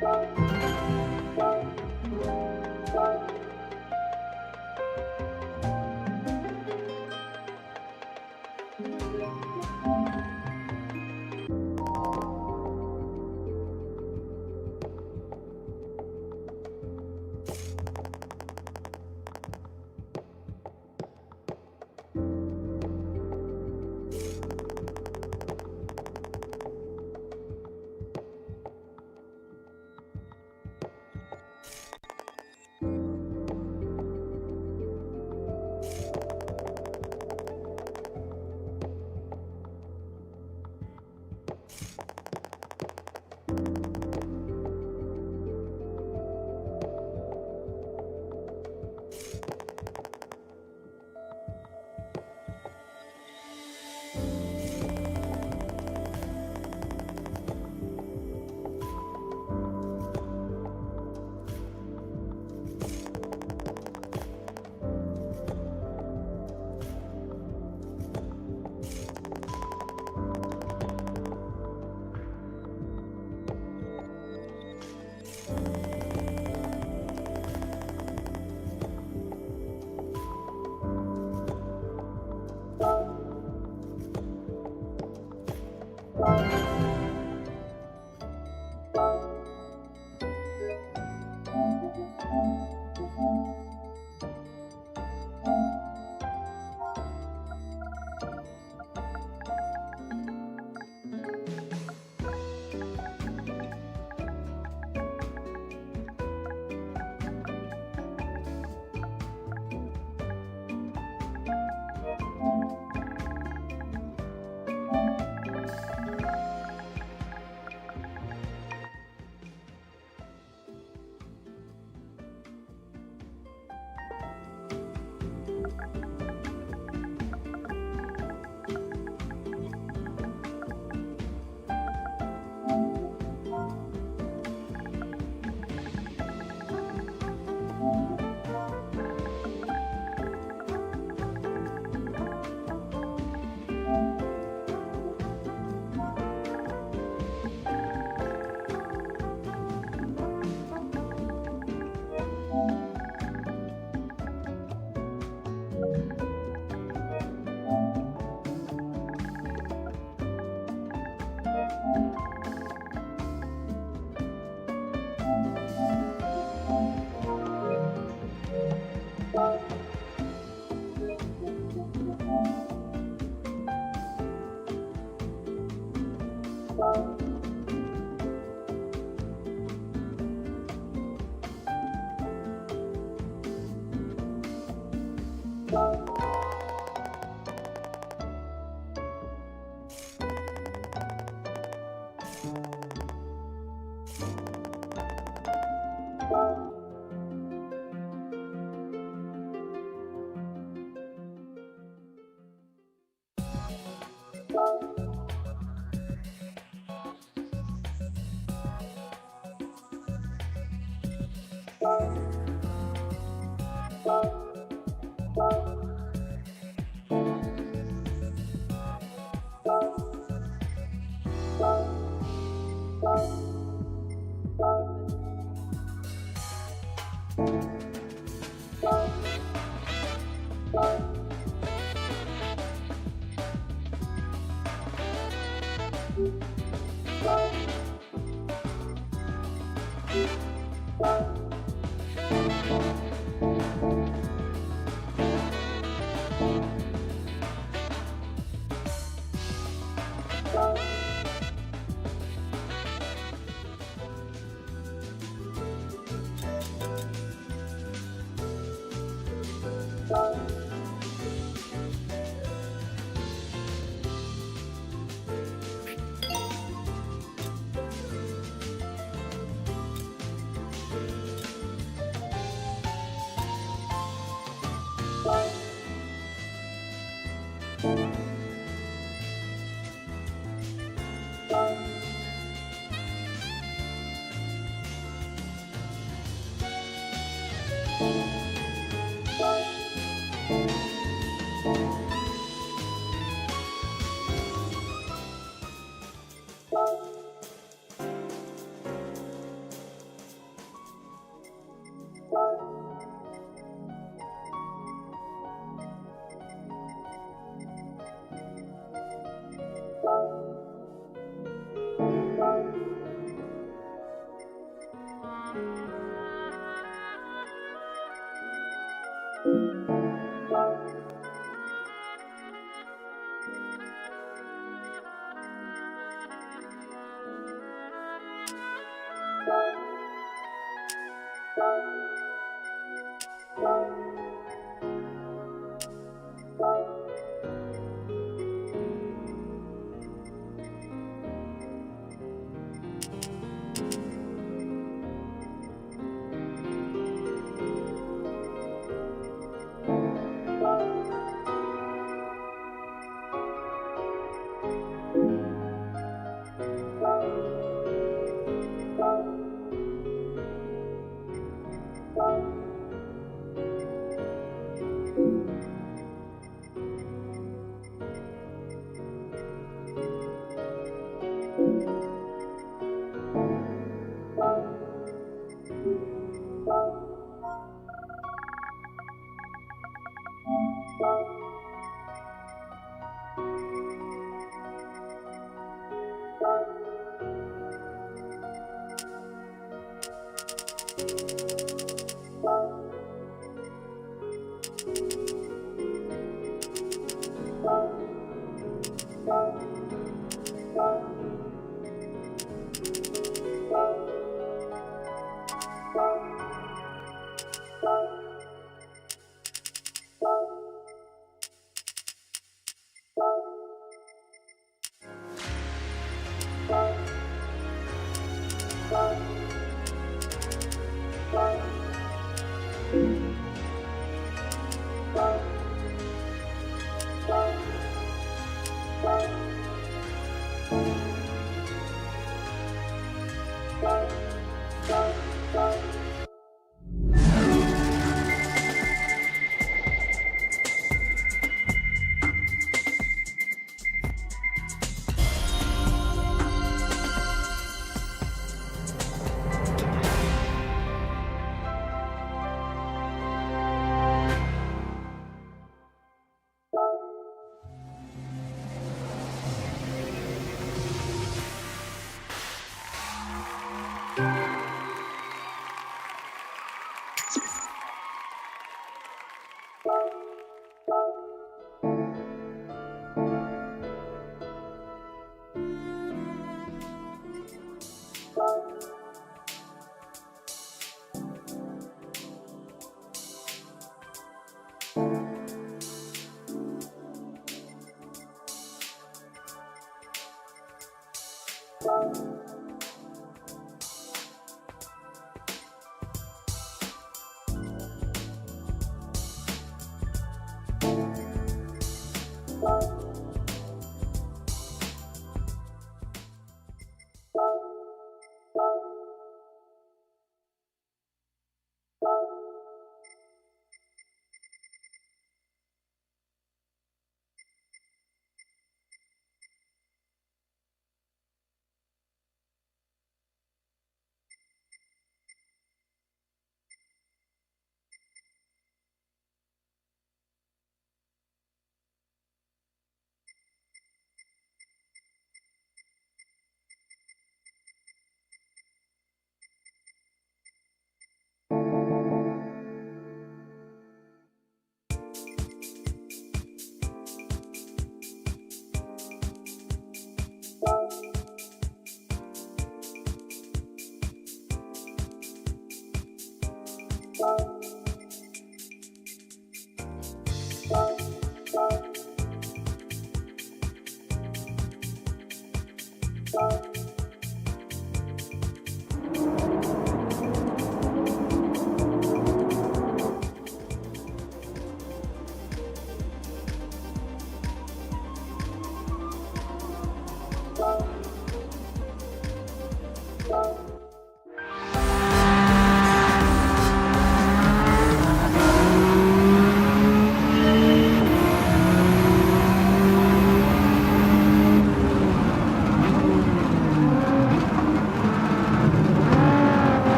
โ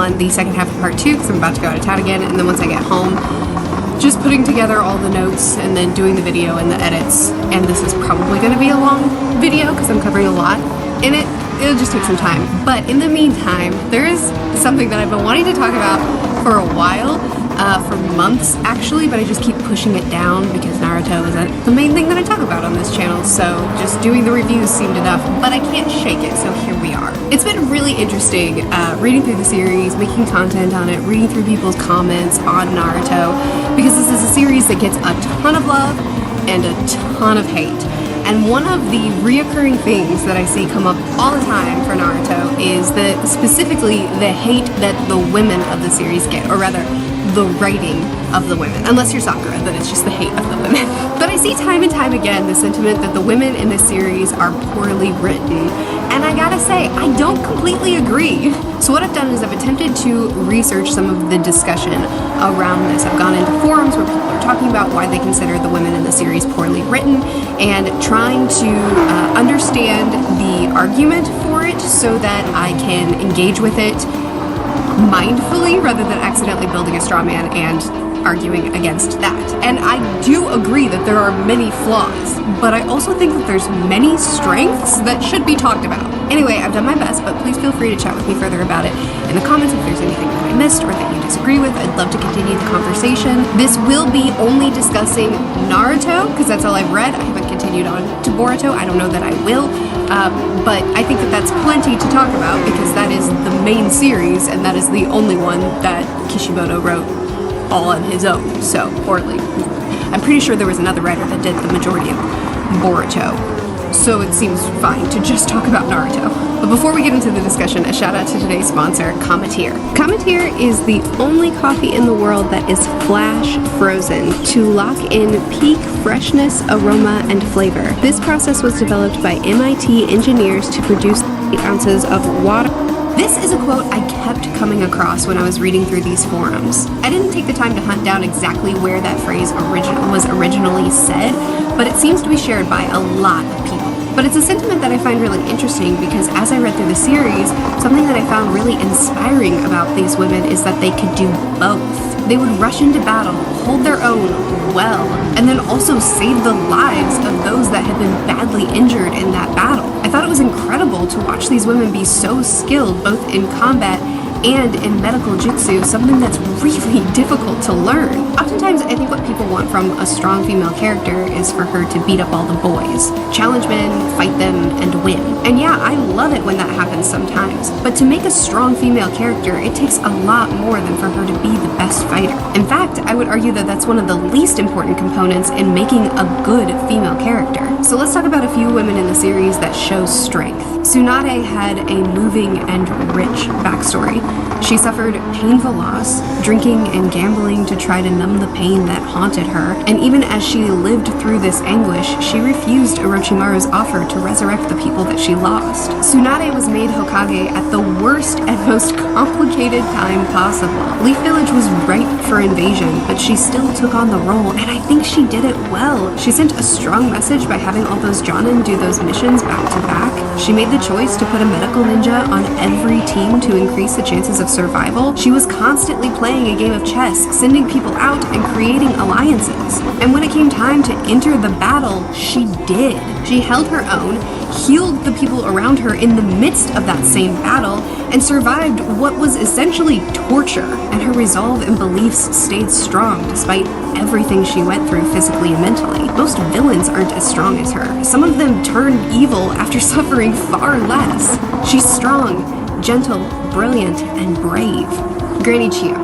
on the second half of part 2 because I'm about to go out of town again, and then once I get home, just putting together all the notes and then doing the video and the edits. And this is probably going to be a long video because I'm covering a lot in it. It'll just take some time. But in the meantime, there is something that I've been wanting to talk about for a while, for months actually, but I just keep pushing it down because Naruto isn't the main thing that I talk about on this channel, so just doing the reviews seemed enough, but I can't shake it, so here we are. It's been really interesting reading through the series, making content on it, reading through people's comments on Naruto, because this is a series that gets a ton of love and a ton of hate. And one of the reoccurring things that I see come up all the time for Naruto is specifically the hate that the women of the series get, or rather, the writing of the women. Unless you're Sakura, then it's just the hate of the women. But I see time and time again the sentiment that the women in this series are poorly written. And I gotta say, I don't completely agree. So what I've done is I've attempted to research some of the discussion around this. I've gone into forums where people are talking about why they consider the women in the series poorly written, and trying to understand the argument for it so that I can engage with it mindfully rather than accidentally building a straw man and arguing against that. And I do agree that there are many flaws, but I also think that there's many strengths that should be talked about. Anyway, I've done my best, but please feel free to chat with me further about it in the comments if there's anything that I missed or that you disagree with. I'd love to continue the conversation. This will be only discussing Naruto, because that's all I've read. I haven't continued on to Boruto. I don't know that I will. But I think that that's plenty to talk about because that is the main series and that is the only one that Kishimoto wrote all on his own, so poorly. I'm pretty sure there was another writer that did the majority of Boruto, so it seems fine to just talk about Naruto. But before we get into the discussion, a shout out to today's sponsor, Cometeer. Cometeer is the only coffee in the world that is flash frozen to lock in peak freshness, aroma, and flavor. This process was developed by MIT engineers to produce 8 ounces of water. This is a quote I kept coming across when I was reading through these forums. I didn't take the time to hunt down exactly where that phrase was originally said, but it seems to be shared by a lot of people. But it's a sentiment that I find really interesting because as I read through the series, something that I found really inspiring about these women is that they could do both. They would rush into battle, hold their own well, and then also save the lives of those that had been badly injured in that battle. I thought it was incredible to watch these women be so skilled both in combat and in medical jutsu, something that's really difficult to learn. Oftentimes, I think what people want from a strong female character is for her to beat up all the boys, challenge men, fight them, and win. And yeah, I love it when that happens sometimes, but to make a strong female character, it takes a lot more than for her to be the best fighter. In fact, I would argue that that's one of the least important components in making a good female character. So let's talk about a few women in the series that show strength. Tsunade had a moving and rich backstory. She suffered painful loss, drinking and gambling to try to numb the pain that haunted her, and even as she lived through this anguish, she refused Orochimaru's offer to resurrect the people that she lost. Tsunade was made Hokage at the worst and most complicated time possible. Leaf Village was ripe for invasion, but she still took on the role, and I think she did it well. She sent a strong message by having all those Jonin do those missions back to back. She made the choice to put a medical ninja on every team to increase the chances of survival. She was constantly playing a game of chess, sending people out and creating alliances. And when it came time to enter the battle, she did. She held her own, healed the people around her in the midst of that same battle, and survived what was essentially torture. And her resolve and beliefs stayed strong despite everything she went through physically and mentally. Most villains aren't as strong as her. Some of them turn evil after suffering far less. She's strong, gentle, brilliant, and brave. Granny Chio.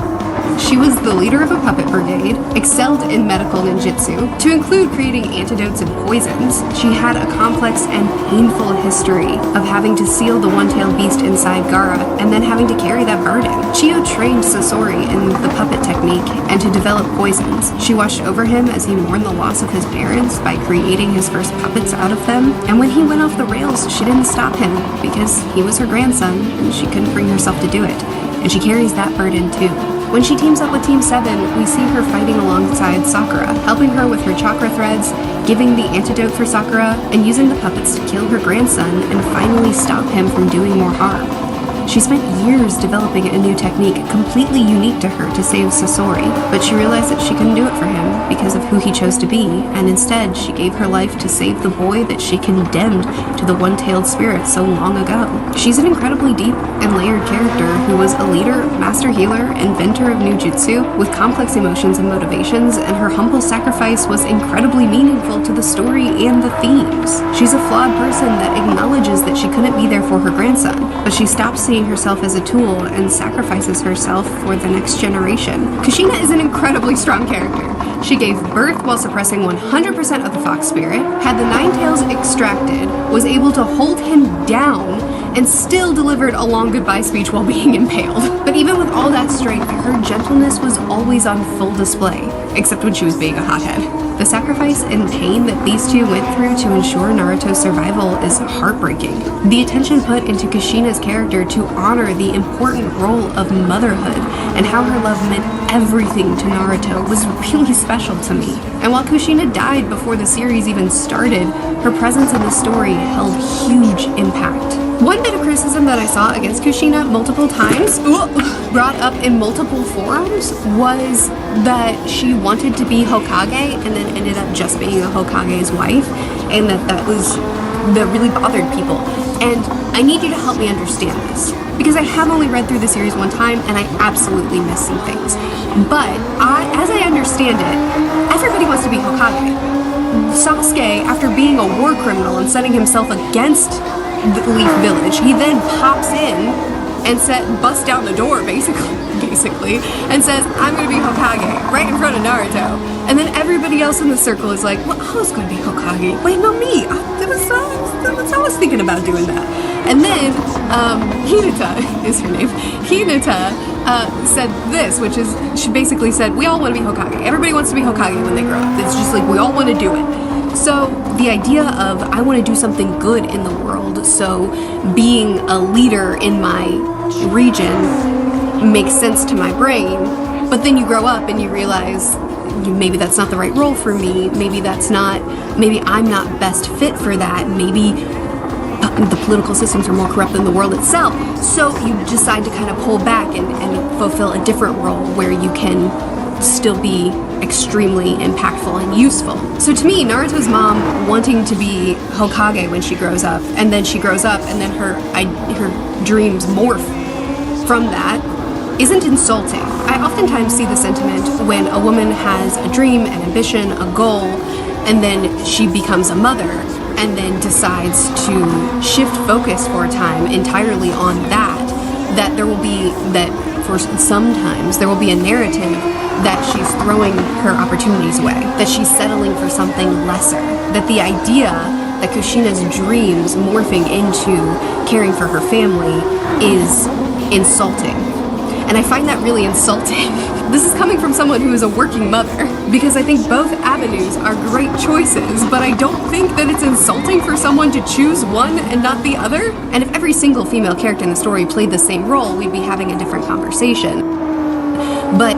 She was the leader of a puppet brigade, excelled in medical ninjutsu, to include creating antidotes and poisons. She had a complex and painful history of having to seal the one-tailed beast inside Gaara and then having to carry that burden. Chio trained Sasori in the puppet technique and to develop poisons. She watched over him as he mourned the loss of his parents by creating his first puppets out of them. And when he went off the rails, she didn't stop him because he was her grandson and she couldn't bring herself to do it. And she carries that burden too. When she teams up with Team 7, we see her fighting alongside Sakura, helping her with her chakra threads, giving the antidote for Sakura, and using the puppets to kill her grandson and finally stop him from doing more harm. She spent years developing a new technique completely unique to her to save Sasori, but she realized that she couldn't do it for him because of who he chose to be, and instead she gave her life to save the boy that she condemned to the one-tailed spirit so long ago. She's an incredibly deep and layered character who was a leader, master healer, inventor of new jutsu, with complex emotions and motivations, and her humble sacrifice was incredibly meaningful to the story and the themes. She's a flawed person that acknowledges that she couldn't be there for her grandson, but she stops seeing herself as a tool and sacrifices herself for the next generation. Kushina is an incredibly strong character. She gave birth while suppressing 100% of the fox spirit, had the nine tails extracted, was able to hold him down, and still delivered a long goodbye speech while being impaled. But even with all that strength, her gentleness was always on full display, except when she was being a hothead. The sacrifice and pain that these two went through to ensure Naruto's survival is heartbreaking. The attention put into Kushina's character to honor the important role of motherhood and how her love meant everything to Naruto was really special to me. And while Kushina died before the series even started, her presence in the story held huge impact. One bit of criticism that I saw against Kushina multiple times, brought up in multiple forums, was that she wanted to be Hokage and then ended up just being a Hokage's wife, and that really bothered people. And I need you to help me understand this, because I have only read through the series one time and I absolutely missed some things. But as I understand it, everybody wants to be Hokage. Sasuke, after being a war criminal and setting himself against the Leaf Village, he then pops in and busts down the door basically, and says, "I'm gonna be Hokage," right in front of Naruto. And then everybody else in the circle is like, "Well, who's gonna be Hokage? Wait, no, me. I was thinking about doing that." And then Hinata is her name. Hinata said this, which is, she basically said, "We all want to be Hokage. Everybody wants to be Hokage when they grow up. It's just like we all want to do it." So the idea of I want to do something good in the world, so being a leader in my region makes sense to my brain, but then you grow up and you realize maybe that's not the right role for me, maybe I'm not best fit for that, maybe the political systems are more corrupt than the world itself, so you decide to kind of pull back and fulfill a different role where you can still be extremely impactful and useful. So to me, Naruto's mom wanting to be Hokage when she grows up, and then she grows up and then her dreams morph from that, isn't insulting. I oftentimes see the sentiment when a woman has a dream, an ambition, a goal, and then she becomes a mother and then decides to shift focus for a time entirely on that there will be, that for sometimes there will be a narrative that she's throwing her opportunities away, that she's settling for something lesser, that the idea that Kushina's dreams morphing into caring for her family is insulting. And I find that really insulting. This is coming from someone who is a working mother, because I think both avenues are great choices, but I don't think that it's insulting for someone to choose one and not the other. And if every single female character in the story played the same role, we'd be having a different conversation. But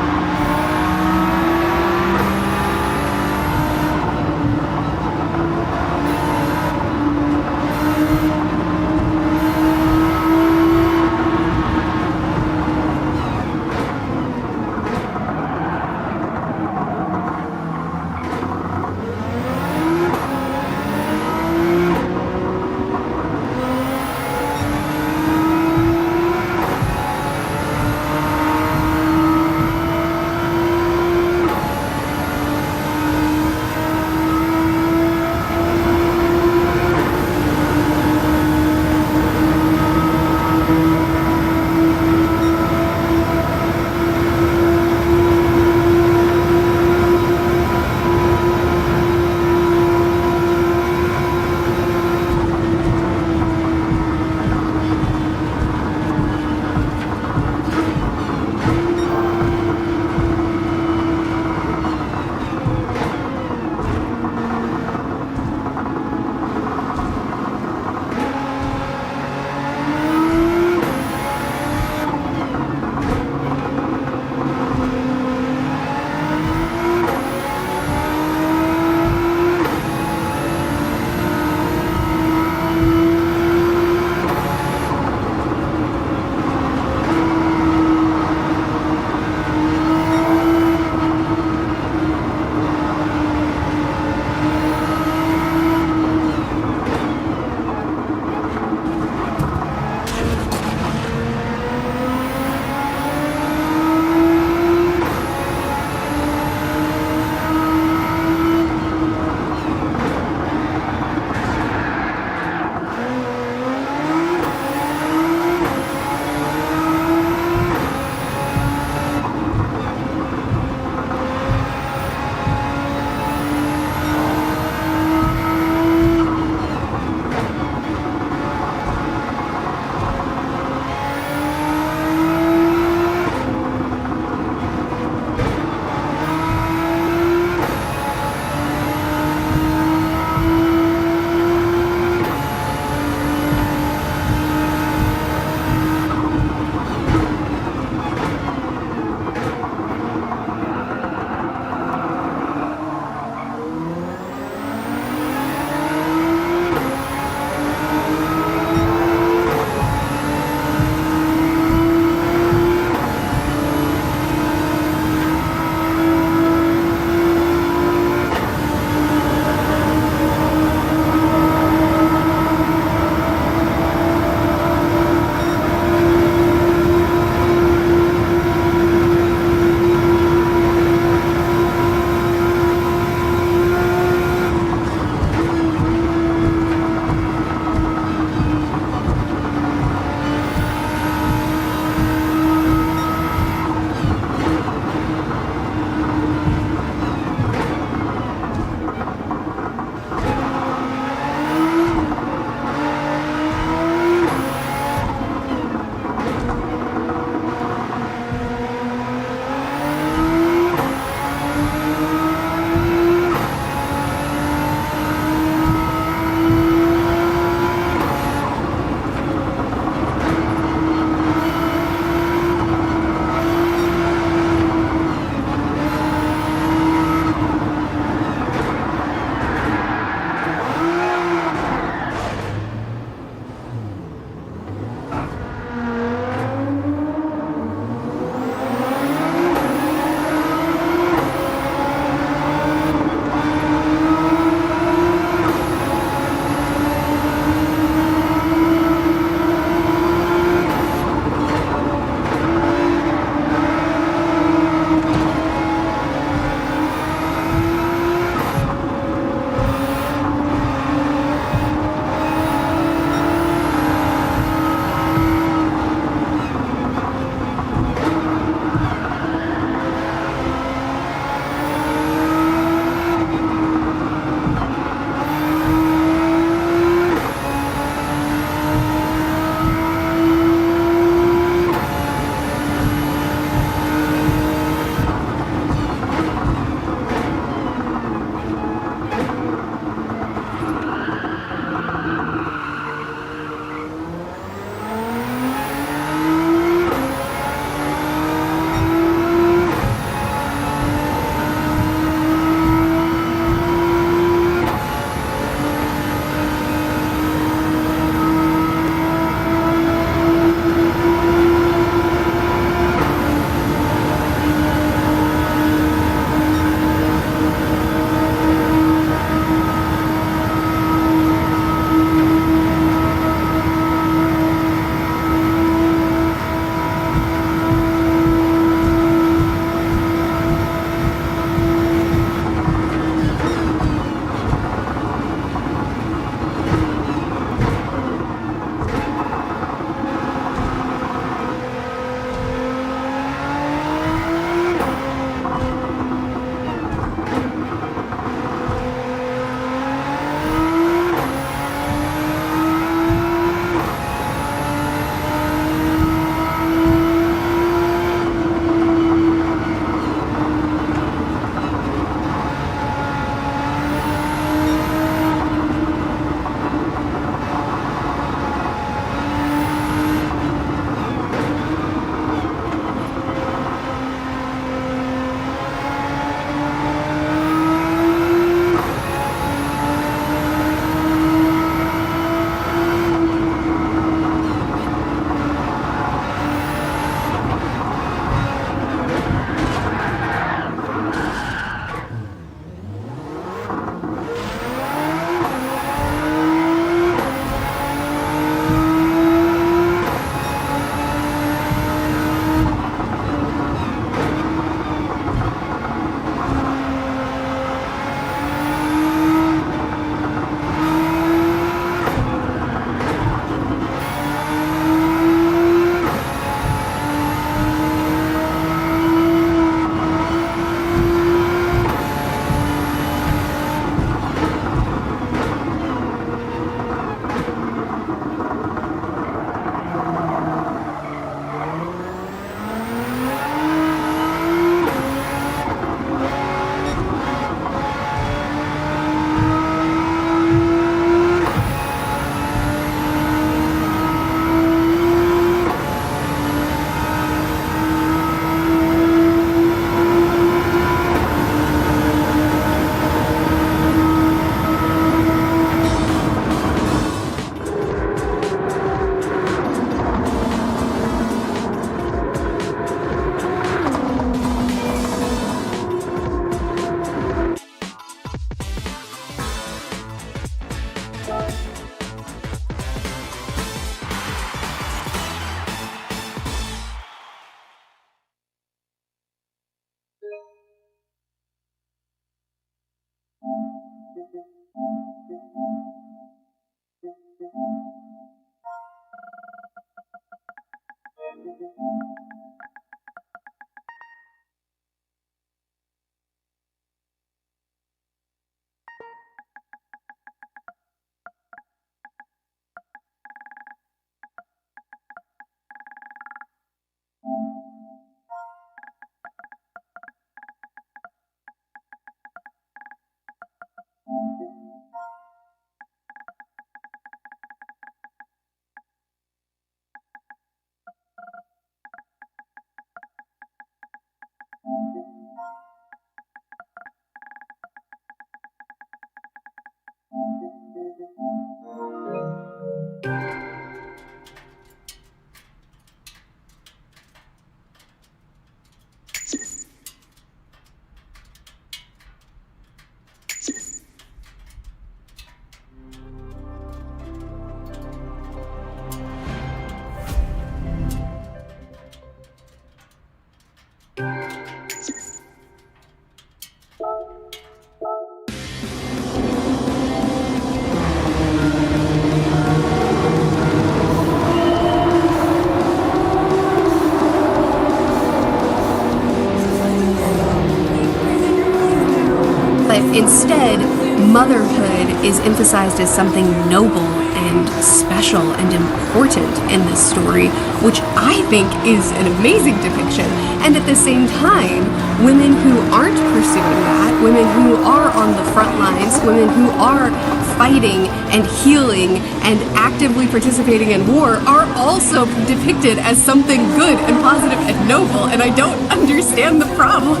motherhood is emphasized as something noble and special and important in this story, which I think is an amazing depiction. And at the same time, women who aren't pursuing that, women who are on the front lines, women who are fighting and healing and actively participating in war are also depicted as something good and positive and noble, and I don't understand the problem.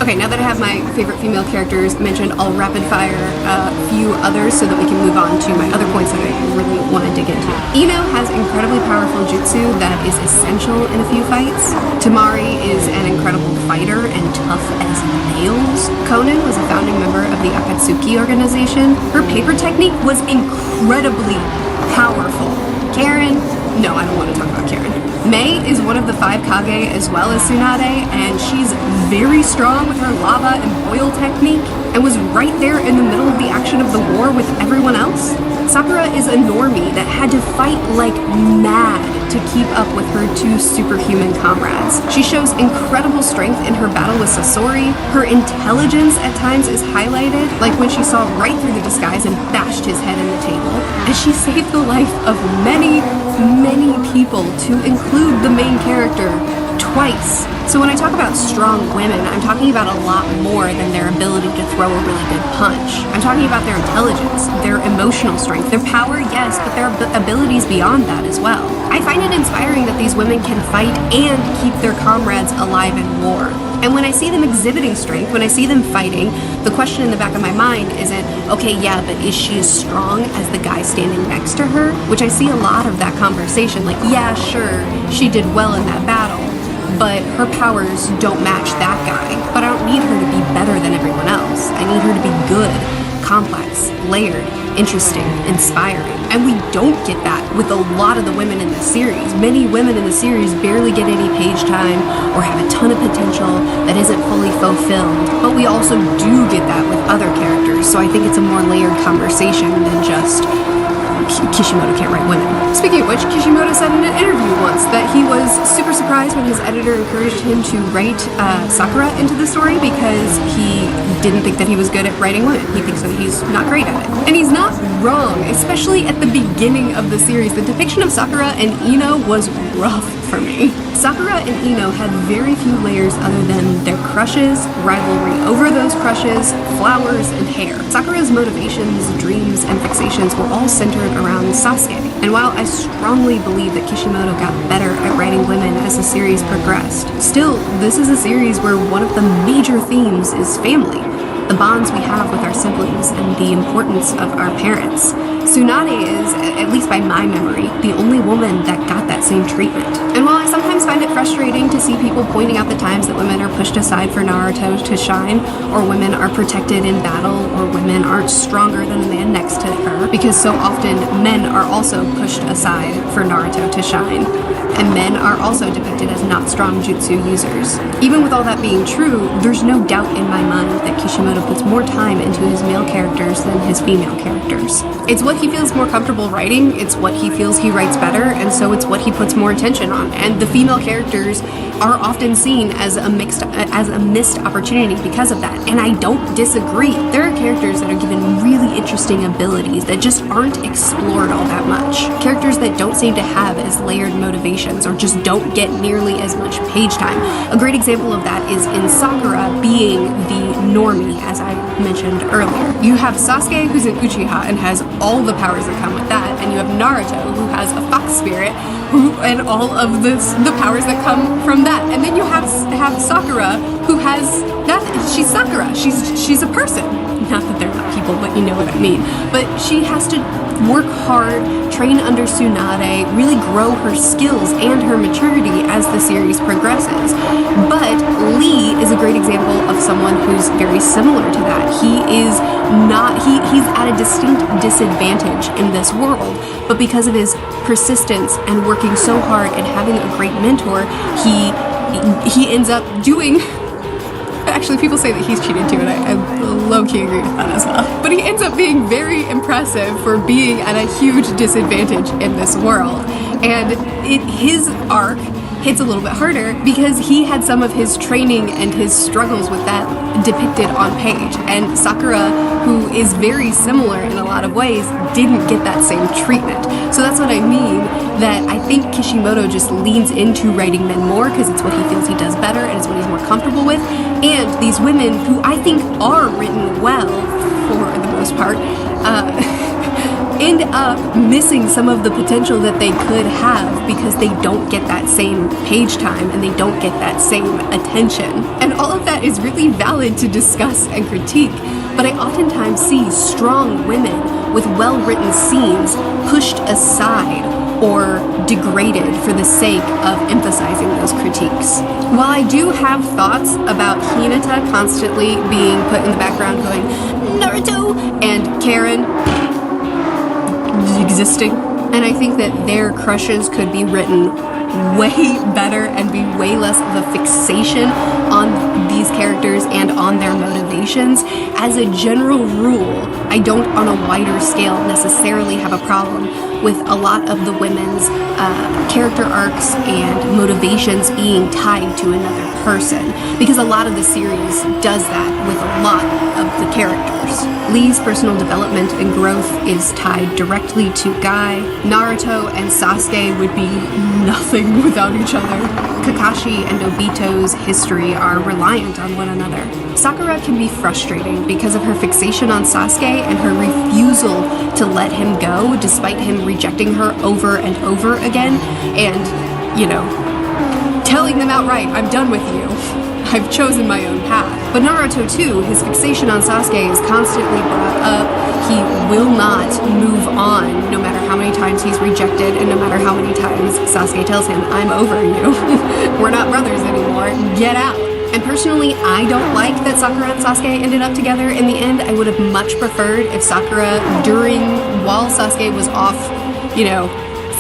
Okay, now that I have my favorite female characters mentioned, I'll rapid fire a few others so that we can move on to my other points that I really want to dig into. Ino has incredibly powerful jutsu that is essential in a few fights. Tamari is an incredible fighter and tough as nails. Conan was a founding member of the Akatsuki organization. Her paper technique was incredibly powerful. Karen, no, I don't want to talk about Karen. Mei is one of the 5 Kage as well as Tsunade, and she's very strong with her lava and boil technique, and was right there in the middle of the action of the war with everyone else. Sakura is a normie that had to fight like mad to keep up with her 2 superhuman comrades. She shows incredible strength in her battle with Sasori. Her intelligence at times is highlighted, like when she saw right through the disguise and bashed his head in the table. And she saved the life of many, many people, to include the main character, twice. So when I talk about strong women, I'm talking about a lot more than their ability to throw a really good punch. I'm talking about their intelligence, their emotional strength, their power, yes, but their abilities beyond that as well. I find it inspiring that these women can fight and keep their comrades alive in war. And when I see them exhibiting strength, when I see them fighting, the question in the back of my mind isn't, okay, yeah, but is she as strong as the guy standing next to her? Which I see a lot of that conversation, like, yeah, sure, she did well in that battle, but her powers don't match that guy. But I don't need her to be better than everyone else. I need her to be good, complex, layered, interesting, inspiring. And we don't get that with a lot of the women in this series. Many women in the series barely get any page time or have a ton of potential that isn't fully fulfilled. But we also do get that with other characters, so I think it's a more layered conversation than just Kishimoto can't write women. Speaking of which, Kishimoto said in an interview once that he was super surprised when his editor encouraged him to write Sakura into the story because he didn't think that he was good at writing women. He thinks that he's not great at it. And he's not wrong, especially at the beginning of the series. The depiction of Sakura and Ino was rough for me. Sakura and Ino had very few layers other than their crushes, rivalry over those crushes, flowers, and hair. Sakura's motivations, dreams, and fixations were all centered around Sasuke. And while I strongly believe that Kishimoto got better at writing women as the series progressed, still, this is a series where one of the major themes is family. The bonds we have with our siblings and the importance of our parents. Tsunade is, at least by my memory, the only woman that got that same treatment. And while I sometimes find it frustrating to see people pointing out the times that women are pushed aside for Naruto to shine, or women are protected in battle, or women aren't stronger than the man next to her, because so often men are also pushed aside for Naruto to shine, and men are also depicted as not strong jutsu users. Even with all that being true, there's no doubt in my mind that Kishimoto puts more time into his male characters than his female characters. It's what he feels more comfortable writing, it's what he feels he writes better, and so it's what he puts more attention on. And the female characters are often seen as a missed opportunity because of that, and I don't disagree. There are characters that are given really interesting abilities that just aren't explored all that much. Characters that don't seem to have as layered motivations or just don't get nearly as much page time. A great example of that is in Sakura being the normie, as I mentioned earlier. You have Sasuke, who's an Uchiha and has all the powers that come with that, and you have Naruto, who has a fox spirit, and all of the powers that come from that. And then you have Sakura, who has nothing. She's Sakura. She's a person. Not that they're not people, but you know what I mean. But she has to work hard, train under Tsunade, really grow her skills and her maturity as the series progresses. But Lee is a great example of someone who's very similar to that. He's at a distinct disadvantage in this world, but because of his persistence and working so hard and having a great mentor, he ends up doing... Actually, people say that he's cheated too, and I low-key agree with that as well. But he ends up being very impressive for being at a huge disadvantage in this world. And his arc, hits a little bit harder because he had some of his training and his struggles with that depicted on page. And Sakura, who is very similar in a lot of ways, didn't get that same treatment. So that's what I mean, that I think Kishimoto just leans into writing men more because it's what he feels he does better and it's what he's more comfortable with. And these women, who I think are written well, for the most part, end up missing some of the potential that they could have because they don't get that same page time and they don't get that same attention. And all of that is really valid to discuss and critique, but I oftentimes see strong women with well-written scenes pushed aside or degraded for the sake of emphasizing those critiques. While I do have thoughts about Hinata constantly being put in the background going, Naruto, and Karen existing, and I think that their crushes could be written way better and be way less of a fixation on these characters and on their motivations. As a general rule, I don't on a wider scale necessarily have a problem with a lot of the women's character arcs and motivations being tied to another person, because a lot of the series does that with a lot of the characters. Lee's personal development and growth is tied directly to Guy. Naruto and Sasuke would be nothing without each other. Kakashi and Obito's history are reliant on one another. Sakura can be frustrating because of her fixation on Sasuke and her refusal to let him go despite him rejecting her over and over again and, you know, telling them outright, I'm done with you. I've chosen my own path. But Naruto too, his fixation on Sasuke is constantly brought up. He will not move on no matter how many times he's rejected and no matter how many times Sasuke tells him, I'm over you. We're not brothers anymore. Get out. And personally, I don't like that Sakura and Sasuke ended up together in the end. I would have much preferred if Sakura, while Sasuke was off, you know,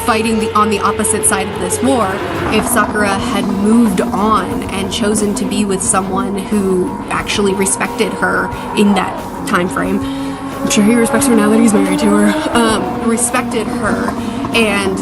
fighting on the opposite side of this war, if Sakura had moved on and chosen to be with someone who actually respected her in that time frame. I'm sure he respects her now that he's married to her. Respected her and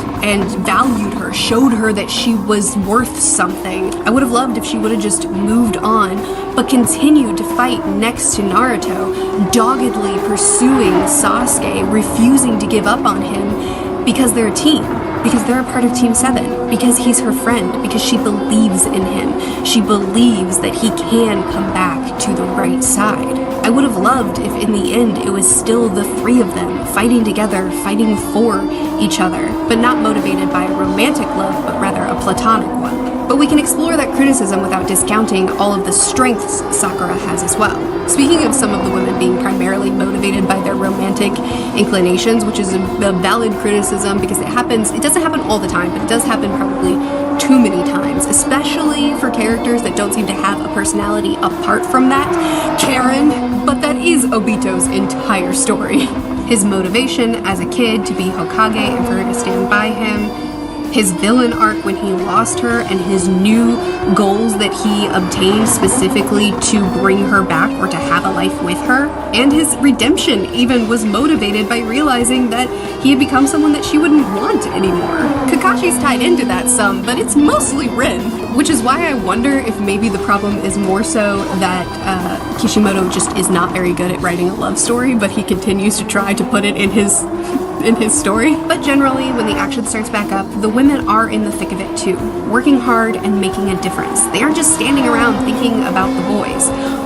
valued her, showed her that she was worth something. I would have loved if she would have just moved on, but continued to fight next to Naruto, doggedly pursuing Sasuke, refusing to give up on him because they're a team, because they're a part of Team 7, because he's her friend, because she believes in him. She believes that he can come back to the right side. I would have loved if in the end it was still the three of them fighting together, fighting for each other, but not motivated by a romantic love, but rather a platonic one. But we can explore that criticism without discounting all of the strengths Sakura has as well. Speaking of some of the women being primarily motivated by their romantic inclinations, which is a valid criticism because it doesn't happen all the time, but it does happen probably too many times, especially for characters that don't seem to have a personality apart from that. Karen, but that is Obito's entire story. His motivation as a kid to be Hokage and for her to stand by him, his villain arc when he lost her, and his new goals that he obtained specifically to bring her back or to have a life with her, and his redemption even was motivated by realizing that he had become someone that she wouldn't want anymore. Kakashi's tied into that some, but it's mostly Rin, which is why I wonder if maybe the problem is more so that Kishimoto just is not very good at writing a love story, but he continues to try to put it in his story. But generally, when the action starts back up, the women are in the thick of it too, working hard and making a difference. They aren't just standing around thinking about the boys.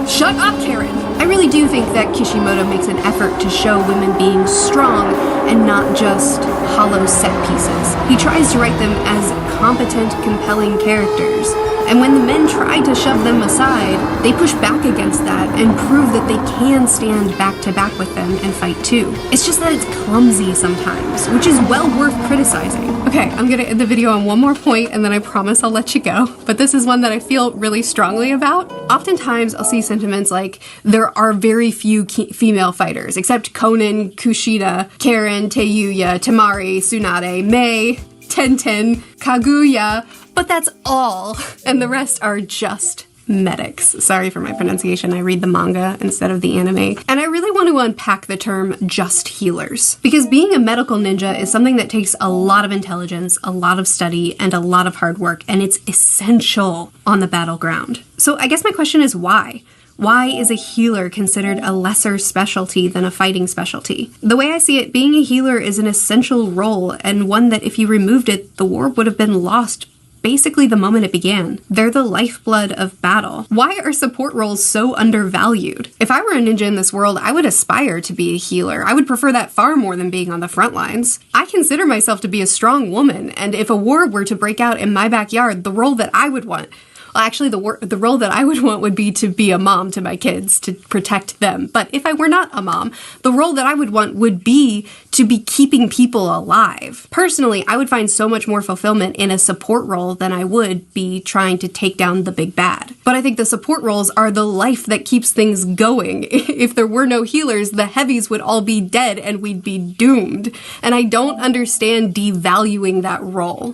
Shut up, Karen! I really do think that Kishimoto makes an effort to show women being strong and not just hollow set pieces. He tries to write them as competent, compelling characters. And when the men try to shove them aside, they push back against that and prove that they can stand back to back with them and fight too. It's just that it's clumsy sometimes, which is well worth criticizing. Okay, I'm gonna end the video on one more point and then I promise I'll let you go. But this is one that I feel really strongly about. Oftentimes I'll see sentiments like there are very few female fighters, except Konan, Kushida, Karen, Teyuya, Temari, Tsunade, Mei, Tenten, Kaguya, but that's all, and the rest are just medics. Sorry for my pronunciation. I read the manga instead of the anime. And I really want to unpack the term just healers, because being a medical ninja is something that takes a lot of intelligence, a lot of study, and a lot of hard work, and it's essential on the battleground. So I guess my question is why? Why is a healer considered a lesser specialty than a fighting specialty? The way I see it, being a healer is an essential role, and one that if you removed it, the war would have been lost basically the moment it began. They're the lifeblood of battle. Why are support roles so undervalued? If I were a ninja in this world, I would aspire to be a healer. I would prefer that far more than being on the front lines. I consider myself to be a strong woman, and if a war were to break out in my backyard, the role that I would want, well, actually, the role that I would want would be to be a mom to my kids, to protect them. But if I were not a mom, the role that I would want would be to be keeping people alive. Personally, I would find so much more fulfillment in a support role than I would be trying to take down the big bad. But I think the support roles are the life that keeps things going. If there were no healers, the heavies would all be dead and we'd be doomed. And I don't understand devaluing that role.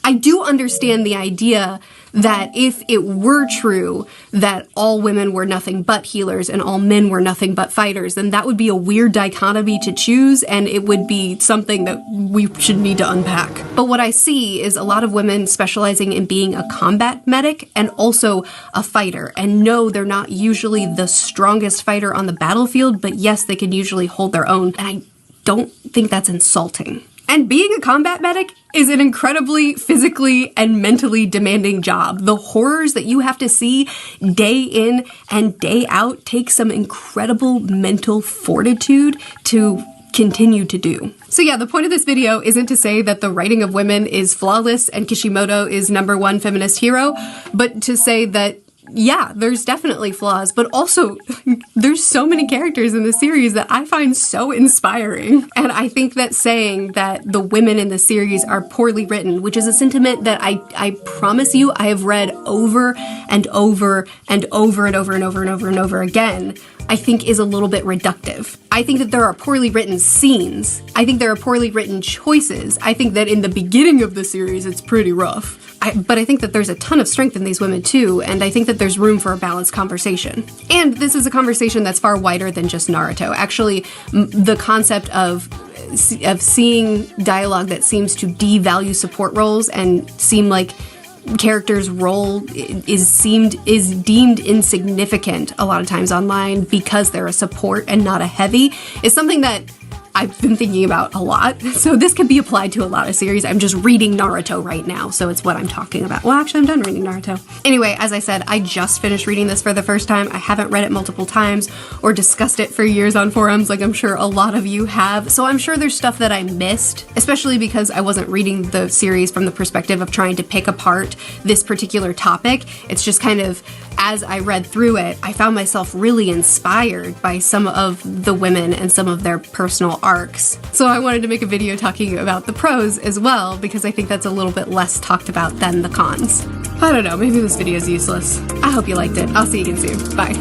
I do understand the idea that if it were true that all women were nothing but healers and all men were nothing but fighters, then that would be a weird dichotomy to choose, and it would be something that we should need to unpack. But what I see is a lot of women specializing in being a combat medic and also a fighter. And no, they're not usually the strongest fighter on the battlefield, but yes, they can usually hold their own. And I don't think that's insulting. And being a combat medic is an incredibly physically and mentally demanding job. The horrors that you have to see day in and day out take some incredible mental fortitude to continue to do. So yeah, the point of this video isn't to say that the writing of women is flawless and Kishimoto is #1 feminist hero, but to say that yeah, there's definitely flaws, but also there's so many characters in the series that I find so inspiring. And I think that saying that the women in the series are poorly written, which is a sentiment that I promise you I have read over and over and over and over and over and over and over again, I think is a little bit reductive. I think that there are poorly written scenes. I think there are poorly written choices. I think that in the beginning of the series, it's pretty rough. But I think that there's a ton of strength in these women too, and I think that there's room for a balanced conversation. And this is a conversation that's far wider than just Naruto. Actually, the concept of seeing dialogue that seems to devalue support roles and seem like characters' role is deemed insignificant a lot of times online because they're a support and not a heavy is something that I've been thinking about a lot. So this could be applied to a lot of series. I'm just reading Naruto right now, so it's what I'm talking about. Well, actually, I'm done reading Naruto. Anyway, as I said, I just finished reading this for the first time. I haven't read it multiple times or discussed it for years on forums like I'm sure a lot of you have. So I'm sure there's stuff that I missed, especially because I wasn't reading the series from the perspective of trying to pick apart this particular topic. It's just kind of, as I read through it, I found myself really inspired by some of the women and some of their personal arcs. So I wanted to make a video talking about the pros as well, because I think that's a little bit less talked about than the cons. I don't know, maybe this video is useless. I hope you liked it. I'll see you again soon. Bye.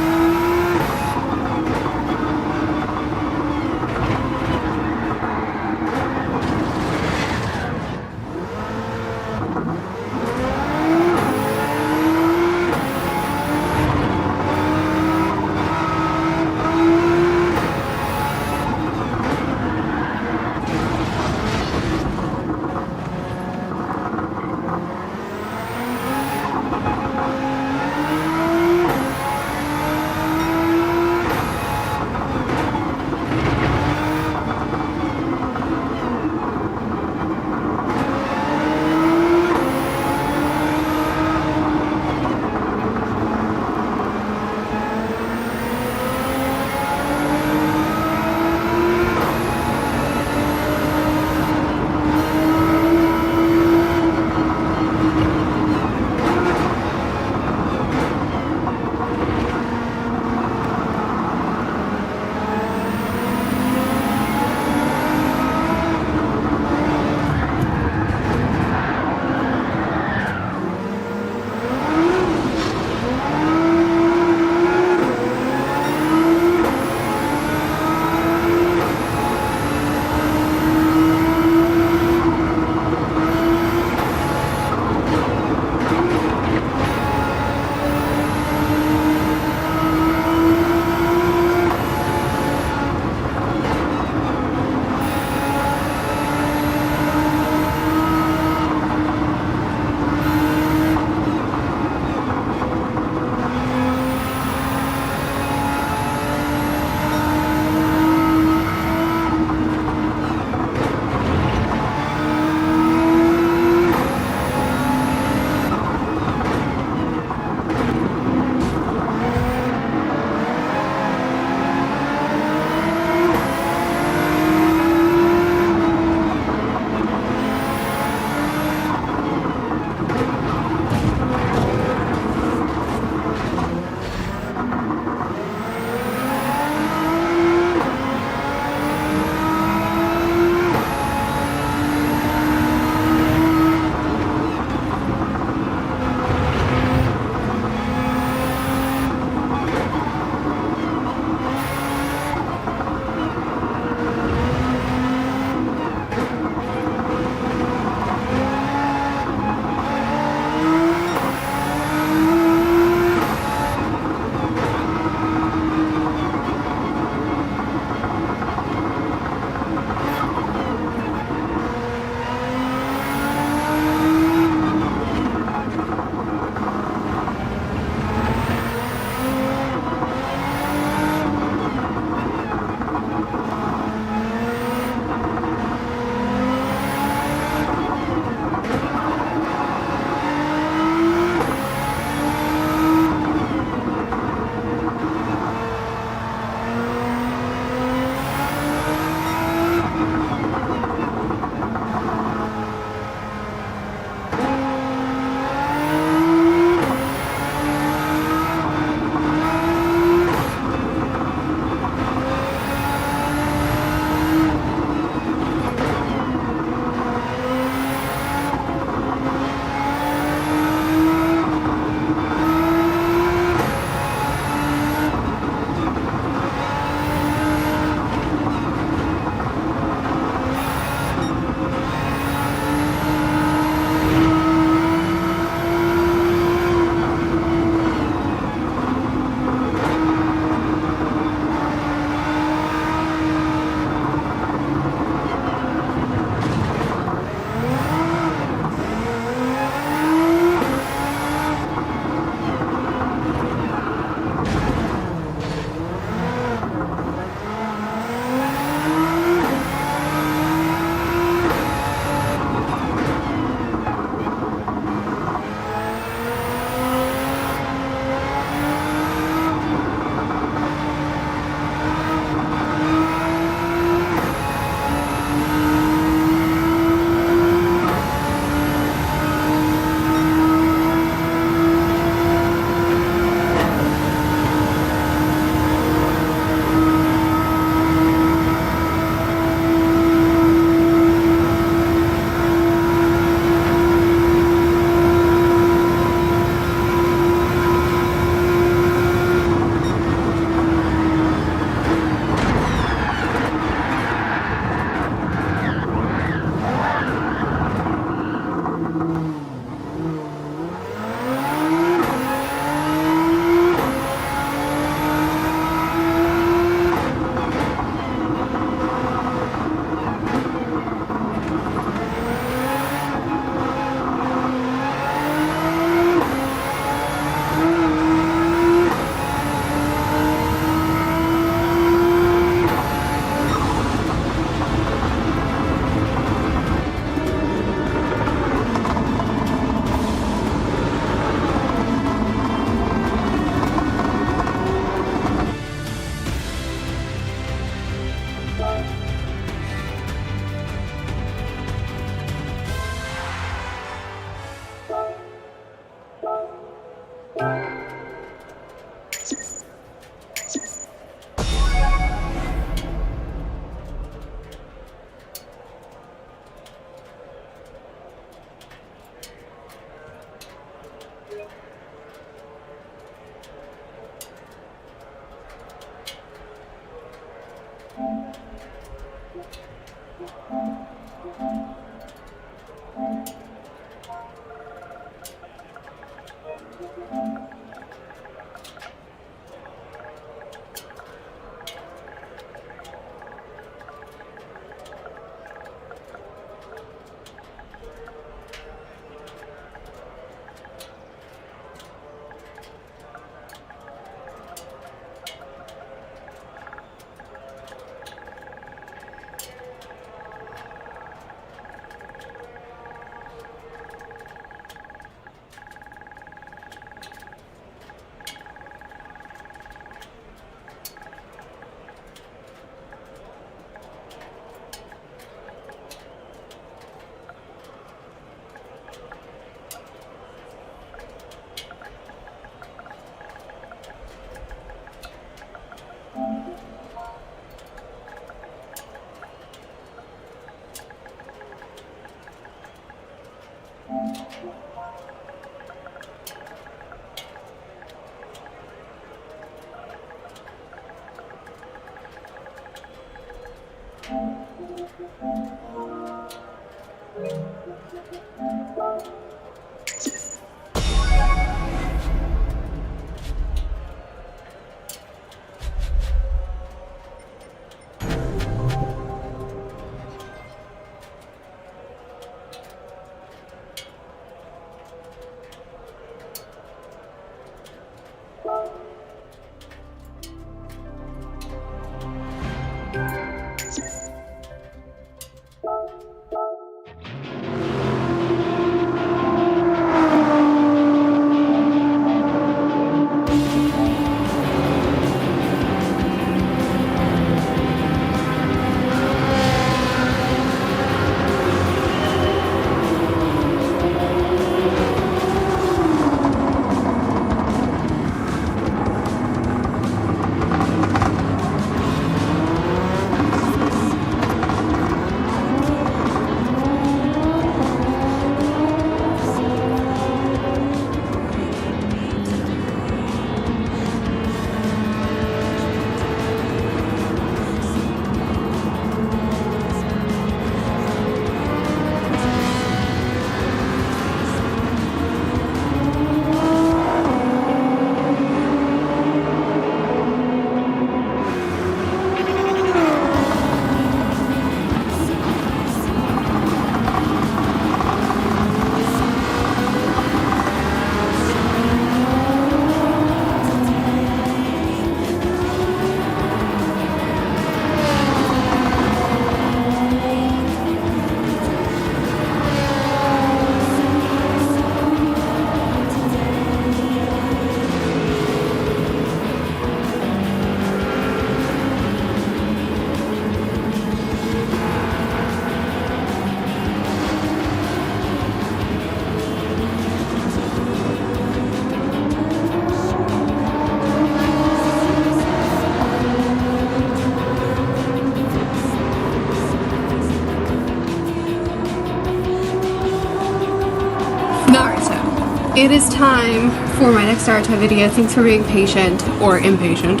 It is time for my next Naruto video. Thanks for being patient or impatient.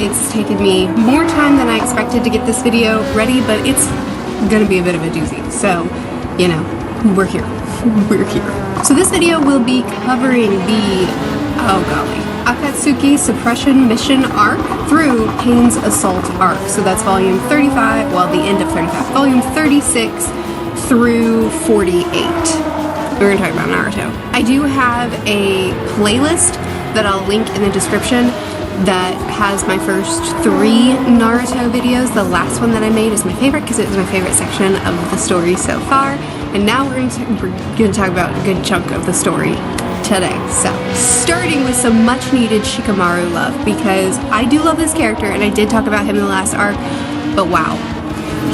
It's taken me more time than I expected to get this video ready, but it's gonna be a bit of a doozy. So, you know, we're here. We're here. So this video will be covering the, oh golly, Akatsuki Suppression Mission Arc through Pain's Assault Arc. So that's volume 35, well, the end of 35. Volume 36 through 48. We're going to talk about Naruto. I do have a playlist that I'll link in the description that has my first 3 Naruto videos. The last one that I made is my favorite because it was my favorite section of the story so far. And now we're going to talk about a good chunk of the story today. So, starting with some much needed Shikamaru love, because I do love this character and I did talk about him in the last arc, but wow.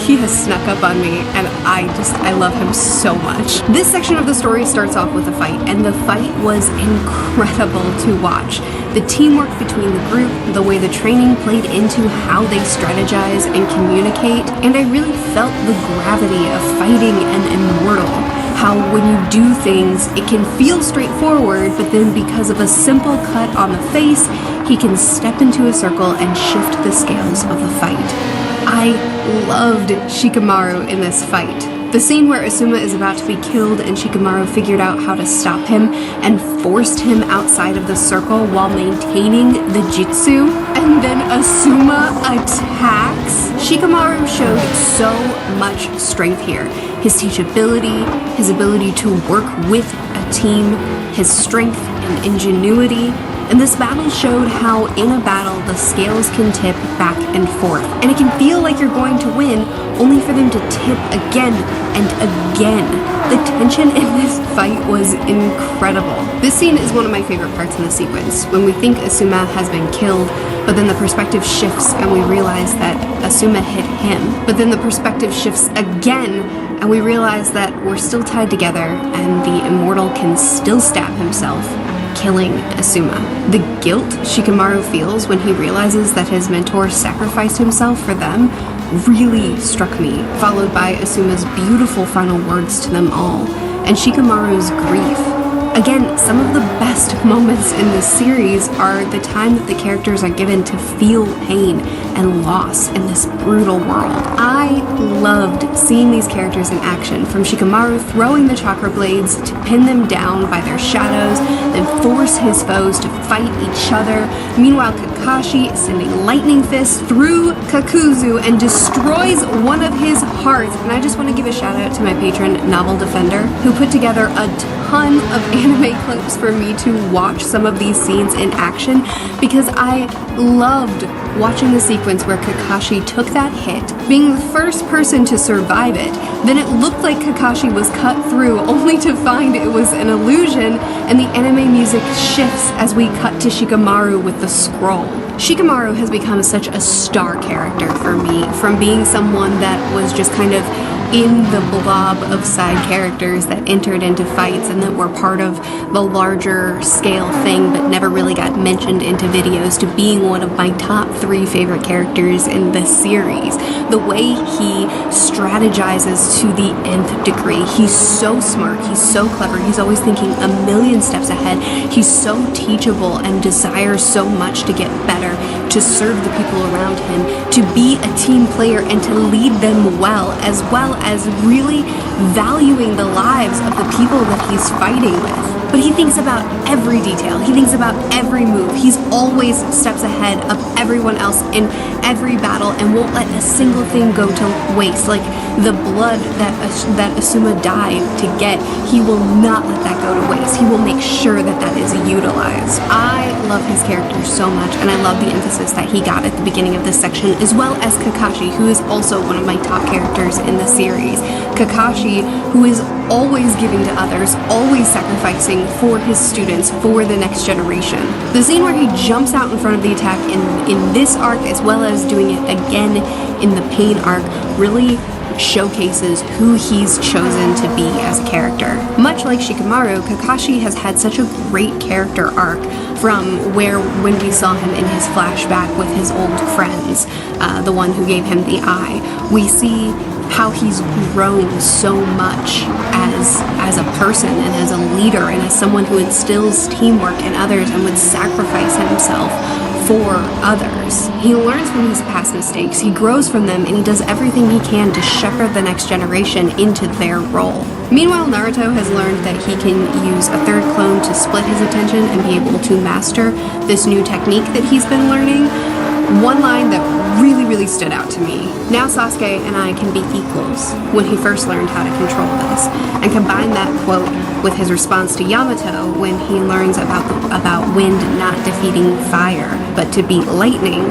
He has snuck up on me, and I love him so much. This section of the story starts off with a fight, and the fight was incredible to watch. The teamwork between the group, the way the training played into how they strategize and communicate, and I really felt the gravity of fighting an immortal. How when you do things, it can feel straightforward, but then because of a simple cut on the face, he can step into a circle and shift the scales of the fight. I loved Shikamaru in this fight. The scene where Asuma is about to be killed and Shikamaru figured out how to stop him and forced him outside of the circle while maintaining the jutsu, and then Asuma attacks. Shikamaru showed so much strength here. His teachability, his ability to work with a team, his strength and ingenuity. And this battle showed how in a battle the scales can tip back and forth. And it can feel like you're going to win, only for them to tip again and again. The tension in this fight was incredible. This scene is one of my favorite parts in the sequence, when we think Asuma has been killed, but then the perspective shifts and we realize that Asuma hit him. But then the perspective shifts again and we realize that we're still tied together and the immortal can still stab himself, killing Asuma. The guilt Shikamaru feels when he realizes that his mentor sacrificed himself for them really struck me, followed by Asuma's beautiful final words to them all, and Shikamaru's grief. Again, some of the best moments in this series are the time that the characters are given to feel pain and loss in this brutal world. I loved seeing these characters in action, from Shikamaru throwing the chakra blades to pin them down by their shadows, then force his foes to fight each other. Meanwhile, Kakashi is sending lightning fists through Kakuzu and destroys one of his hearts. And I just want to give a shout out to my patron, Novel Defender, who put together a ton of anime clips for me to watch some of these scenes in action, because I loved watching the sequence where Kakashi took that hit, being the first person to survive it. Then it looked like Kakashi was cut through, only to find it was an illusion, and the anime music shifts as we cut to Shikamaru with the scroll. Shikamaru has become such a star character for me, from being someone that was just kind of in the blob of side characters that entered into fights and that were part of the larger scale thing but never really got mentioned into videos, to being one of my top 3 favorite characters in this series. The way he strategizes to the nth degree. He's so smart, he's so clever, he's always thinking a million steps ahead. He's so teachable and desires so much to get better, to serve the people around him, to be a team player and to lead them well as really valuing the lives of the people that he's fighting with. But he thinks about every detail. He thinks about every move. He's always steps ahead of everyone else in every battle and won't let a single thing go to waste. Like the blood that Asuma died to get, he will not let that go to waste. He will make sure that that is utilized. I love his character so much, and I love the emphasis that he got at the beginning of this section, as well as Kakashi, who is also one of my top characters in the series. Kakashi, who is always giving to others, always sacrificing for his students, for the next generation. The scene where he jumps out in front of the attack in this arc, as well as doing it again in the Pain arc, really showcases who he's chosen to be as a character. Much like Shikamaru, Kakashi has had such a great character arc, from when we saw him in his flashback with his old friends, the one who gave him the eye. We see how he's grown so much as a person and as a leader and as someone who instills teamwork in others and would sacrifice himself for others. He learns from his past mistakes, he grows from them, and he does everything he can to shepherd the next generation into their role. Meanwhile, Naruto has learned that he can use a third clone to split his attention and be able to master this new technique that he's been learning. One line that really stood out to me: now Sasuke and I can be equals, when he first learned how to control this. And combine that quote with his response to Yamato when he learns about wind not defeating fire, but to beat lightning.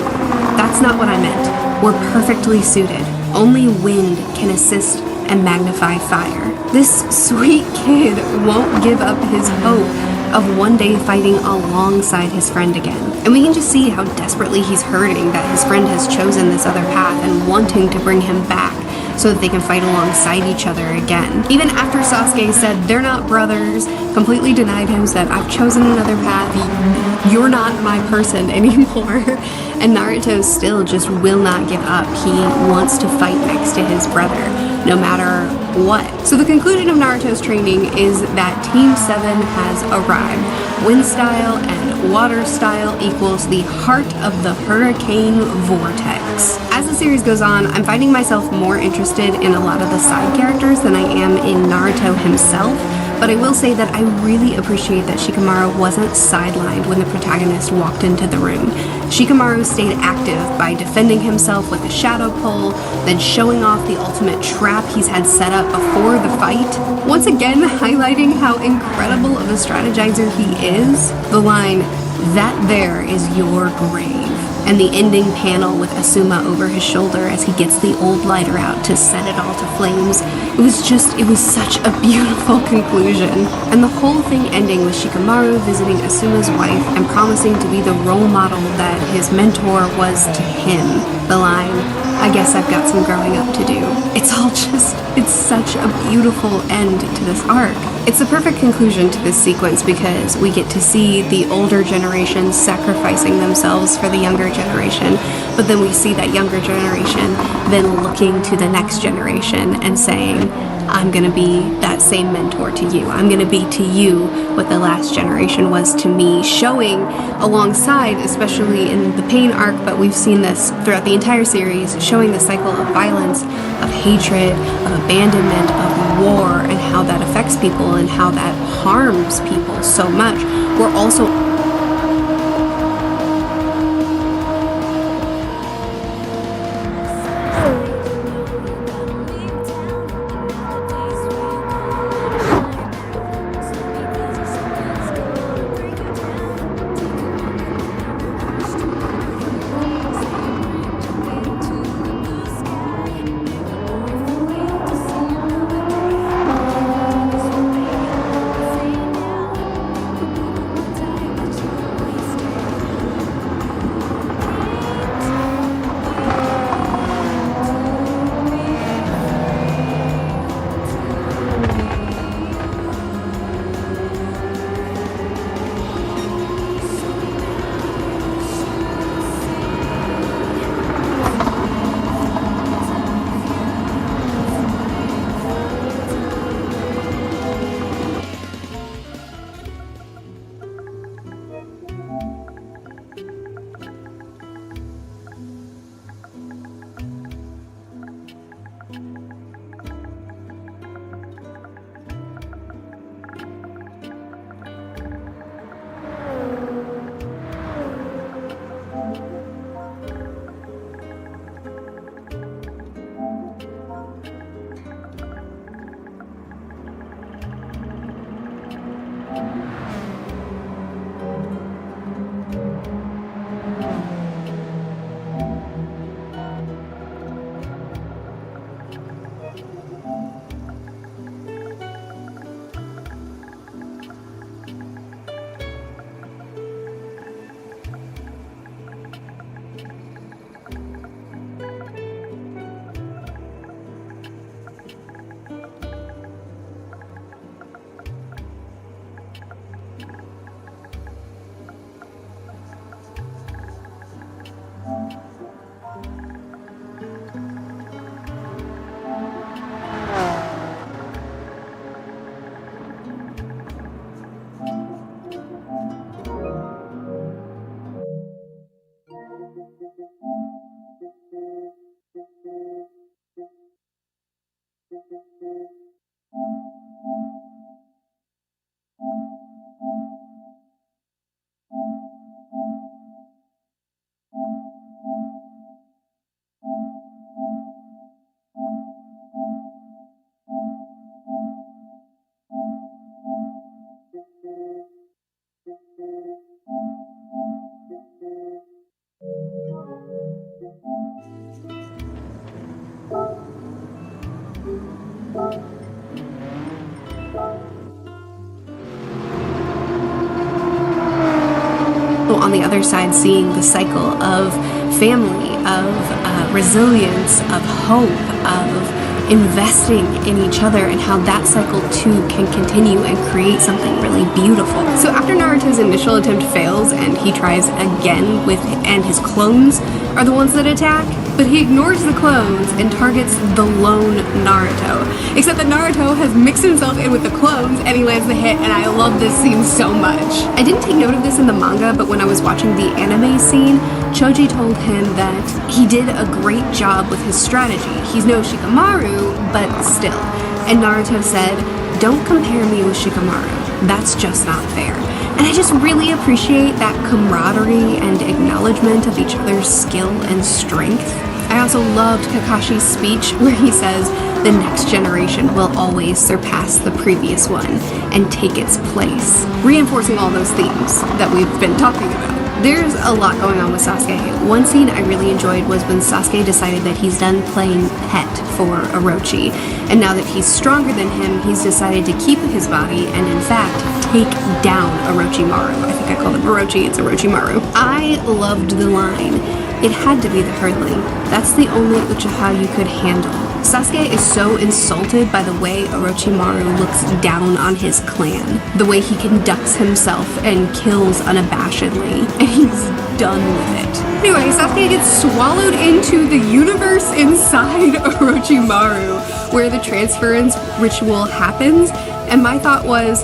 That's not what I meant. We're perfectly suited. Only wind can assist and magnify fire. This sweet kid won't give up his hope of one day fighting alongside his friend again. And we can just see how desperately he's hurting that his friend has chosen this other path and wanting to bring him back so that they can fight alongside each other again. Even after Sasuke said they're not brothers, completely denied him, said I've chosen another path, you're not my person anymore. And Naruto still just will not give up. He wants to fight next to his brother, no matter what. So the conclusion of Naruto's training is that Team 7 has arrived. Wind style and water style equals the heart of the hurricane vortex. As the series goes on, I'm finding myself more interested in a lot of the side characters than I am in Naruto himself, but I will say that I really appreciate that Shikamaru wasn't sidelined when the protagonist walked into the room. Shikamaru stayed active by defending himself with a shadow pull, then showing off the ultimate trap he's had set up before the fight, once again highlighting how incredible of a strategizer he is. The line, "That there is your grave," and the ending panel with Asuma over his shoulder as he gets the old lighter out to set it all to flames. It was such a beautiful conclusion. And the whole thing ending with Shikamaru visiting Asuma's wife and promising to be the role model that his mentor was to him. The line, "I guess I've got some growing up to do." It's such a beautiful end to this arc. It's the perfect conclusion to this sequence because we get to see the older generation sacrificing themselves for the younger generation, but then we see that younger generation then looking to the next generation and saying, "I'm gonna be that same mentor to you. I'm gonna be to you what the last generation was to me," showing alongside, especially in the Pain arc, but we've seen this throughout the entire series, showing the cycle of violence, of hatred, of abandonment, of war, and how that affects people and how that harms people so much. We're also on the other side seeing the cycle of family, of resilience, of hope, of investing in each other, and how that cycle too can continue and create something really beautiful. So after Naruto's initial attempt fails and he tries again and his clones are the ones that attack, but he ignores the clones and targets the lone Naruto. Except except that Naruto has mixed himself in with the clones and he lands the hit, and I love this scene so much. I didn't take note of this in the manga, but when I was watching the anime scene, Choji told him that he did a great job with his strategy. He's no Shikamaru, but still. And Naruto said, "Don't compare me with Shikamaru. That's just not fair." And I just really appreciate that camaraderie and acknowledgement of each other's skill and strength. I also loved Kakashi's speech where he says, "The next generation will always surpass the previous one and take its place," reinforcing all those themes that we've been talking about. There's a lot going on with Sasuke. One scene I really enjoyed was when Sasuke decided that he's done playing pet for Orochi, and now that he's stronger than him, he's decided to keep his body and in fact take down Orochimaru. I think I called him Orochi, it's Orochimaru. I loved the line, "It had to be the herdling. That's the only Uchiha you could handle." Sasuke is so insulted by the way Orochimaru looks down on his clan, the way he conducts himself and kills unabashedly, and he's done with it. Anyway, Sasuke gets swallowed into the universe inside Orochimaru, where the transference ritual happens, and my thought was,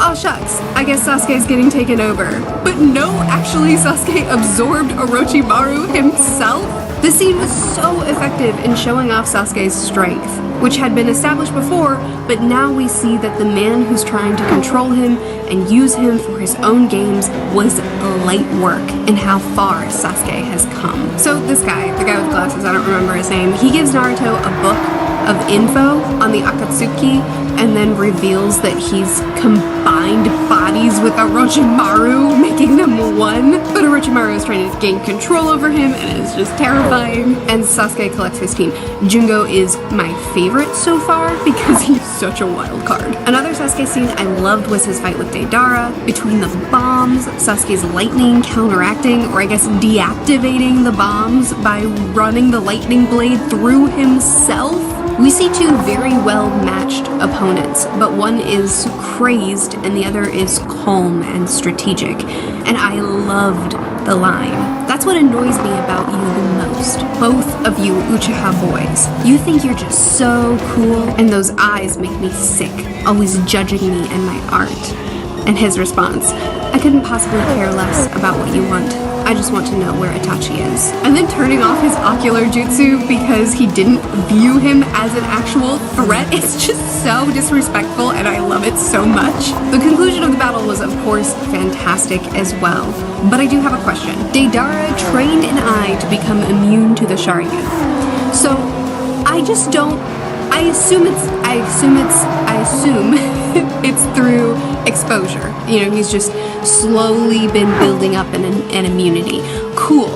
oh shucks, I guess Sasuke's getting taken over. But no, actually Sasuke absorbed Orochimaru himself. The scene was so effective in showing off Sasuke's strength, which had been established before, but now we see that the man who's trying to control him and use him for his own games was light work in how far Sasuke has come. So this guy, the guy with glasses, I don't remember his name, he gives Naruto a book of info on the Akatsuki and then reveals that he's combined bodies with Orochimaru, making them one. But Orochimaru is trying to gain control over him and it's just terrifying. And Sasuke collects his team. Jungo is my favorite so far because he's such a wild card. Another Sasuke scene I loved was his fight with Deidara. Between the bombs, Sasuke's lightning counteracting, or I guess deactivating the bombs by running the lightning blade through himself. We see two very well-matched opponents, but one is crazed and the other is calm and strategic. And I loved the line. That's what annoys me about you the most. Both of you Uchiha boys. You think you're just so cool, and those eyes make me sick, always judging me and my art. And his response, I couldn't possibly care less about what you want. I just want to know where Itachi is. And then turning off his ocular jutsu because he didn't view him as an actual threat. It's just so disrespectful and I love it so much. The conclusion of the battle was of course fantastic as well. But I do have a question. Deidara trained an eye to become immune to the Sharingan. So I just don't, I assume it's through exposure. You know, he's just slowly been building up an immunity. Cool.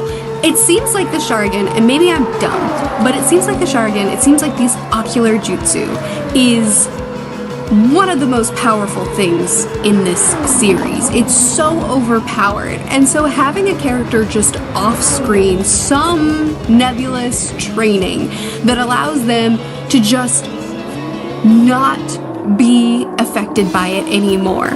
It seems like the Sharingan, and maybe I'm dumb, but it seems like the Sharingan, it seems like this ocular jutsu is one of the most powerful things in this series. It's so overpowered, and so having a character just off screen, some nebulous training that allows them to just not be affected by it anymore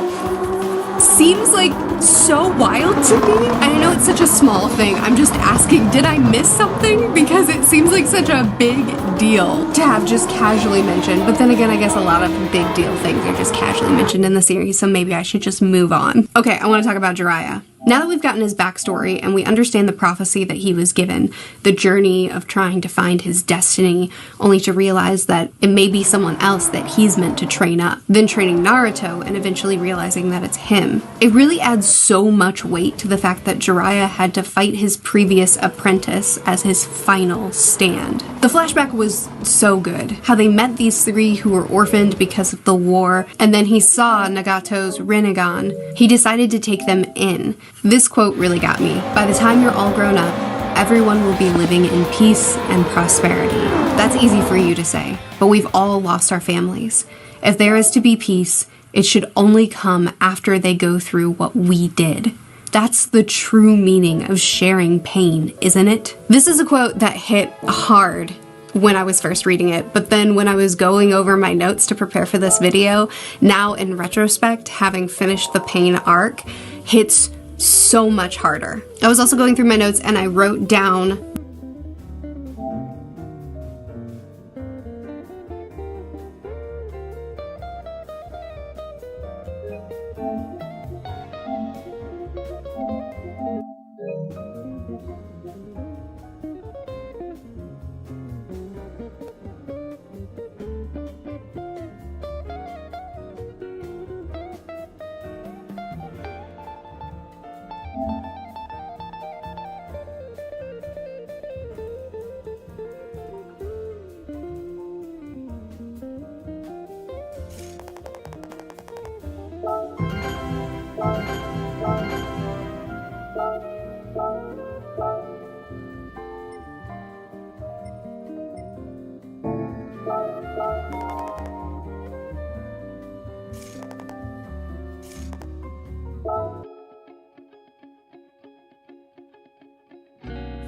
seems like so wild to me. I know it's such a small thing. I'm just asking, did I miss something? Because it seems like such a big deal to have just casually mentioned. But then again, I guess a lot of big deal things are just casually mentioned in the series, so maybe I should just move on. Okay, I want to talk about Jiraiya. Now that we've gotten his backstory and we understand the prophecy that he was given, the journey of trying to find his destiny, only to realize that it may be someone else that he's meant to train up, then training Naruto and eventually realizing that it's him, it really adds so much weight to the fact that Jiraiya had to fight his previous apprentice as his final stand. The flashback was so good. How they met these three who were orphaned because of the war, and then he saw Nagato's Rinnegan. He decided to take them in. This quote really got me. By the time you're all grown up, everyone will be living in peace and prosperity. That's easy for you to say, but we've all lost our families. If there is to be peace, it should only come after they go through what we did. That's the true meaning of sharing pain, isn't it? This is a quote that hit hard when I was first reading it, but then when I was going over my notes to prepare for this video, now in retrospect, having finished the pain arc, hits so much harder. I was also going through my notes and I wrote down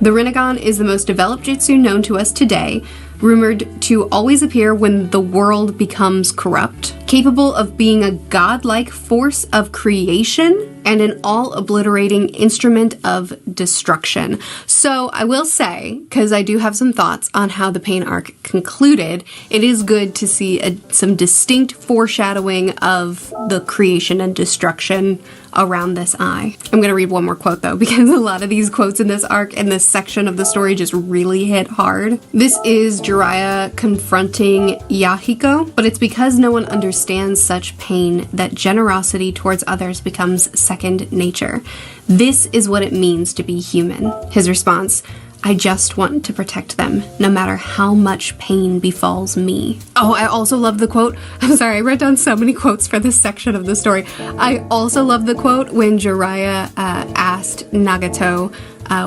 The Rinnegan is the most developed jutsu known to us today, rumored to always appear when the world becomes corrupt, capable of being a godlike force of creation, and an all-obliterating instrument of destruction. So I will say, because I do have some thoughts on how the Pain arc concluded, it is good to see some distinct foreshadowing of the creation and destruction around this eye. I'm gonna read one more quote though, because a lot of these quotes in this arc and this section of the story just really hit hard. This is Jiraiya confronting Yahiko, but it's because no one understands such pain that generosity towards others becomes second nature. This is what it means to be human. His response: I just want to protect them, no matter how much pain befalls me. Oh, I also love the quote. I'm sorry, I wrote down so many quotes for this section of the story. I also love the quote when Jiraiya asked Nagato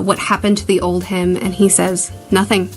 what happened to the old him, and he says, nothing,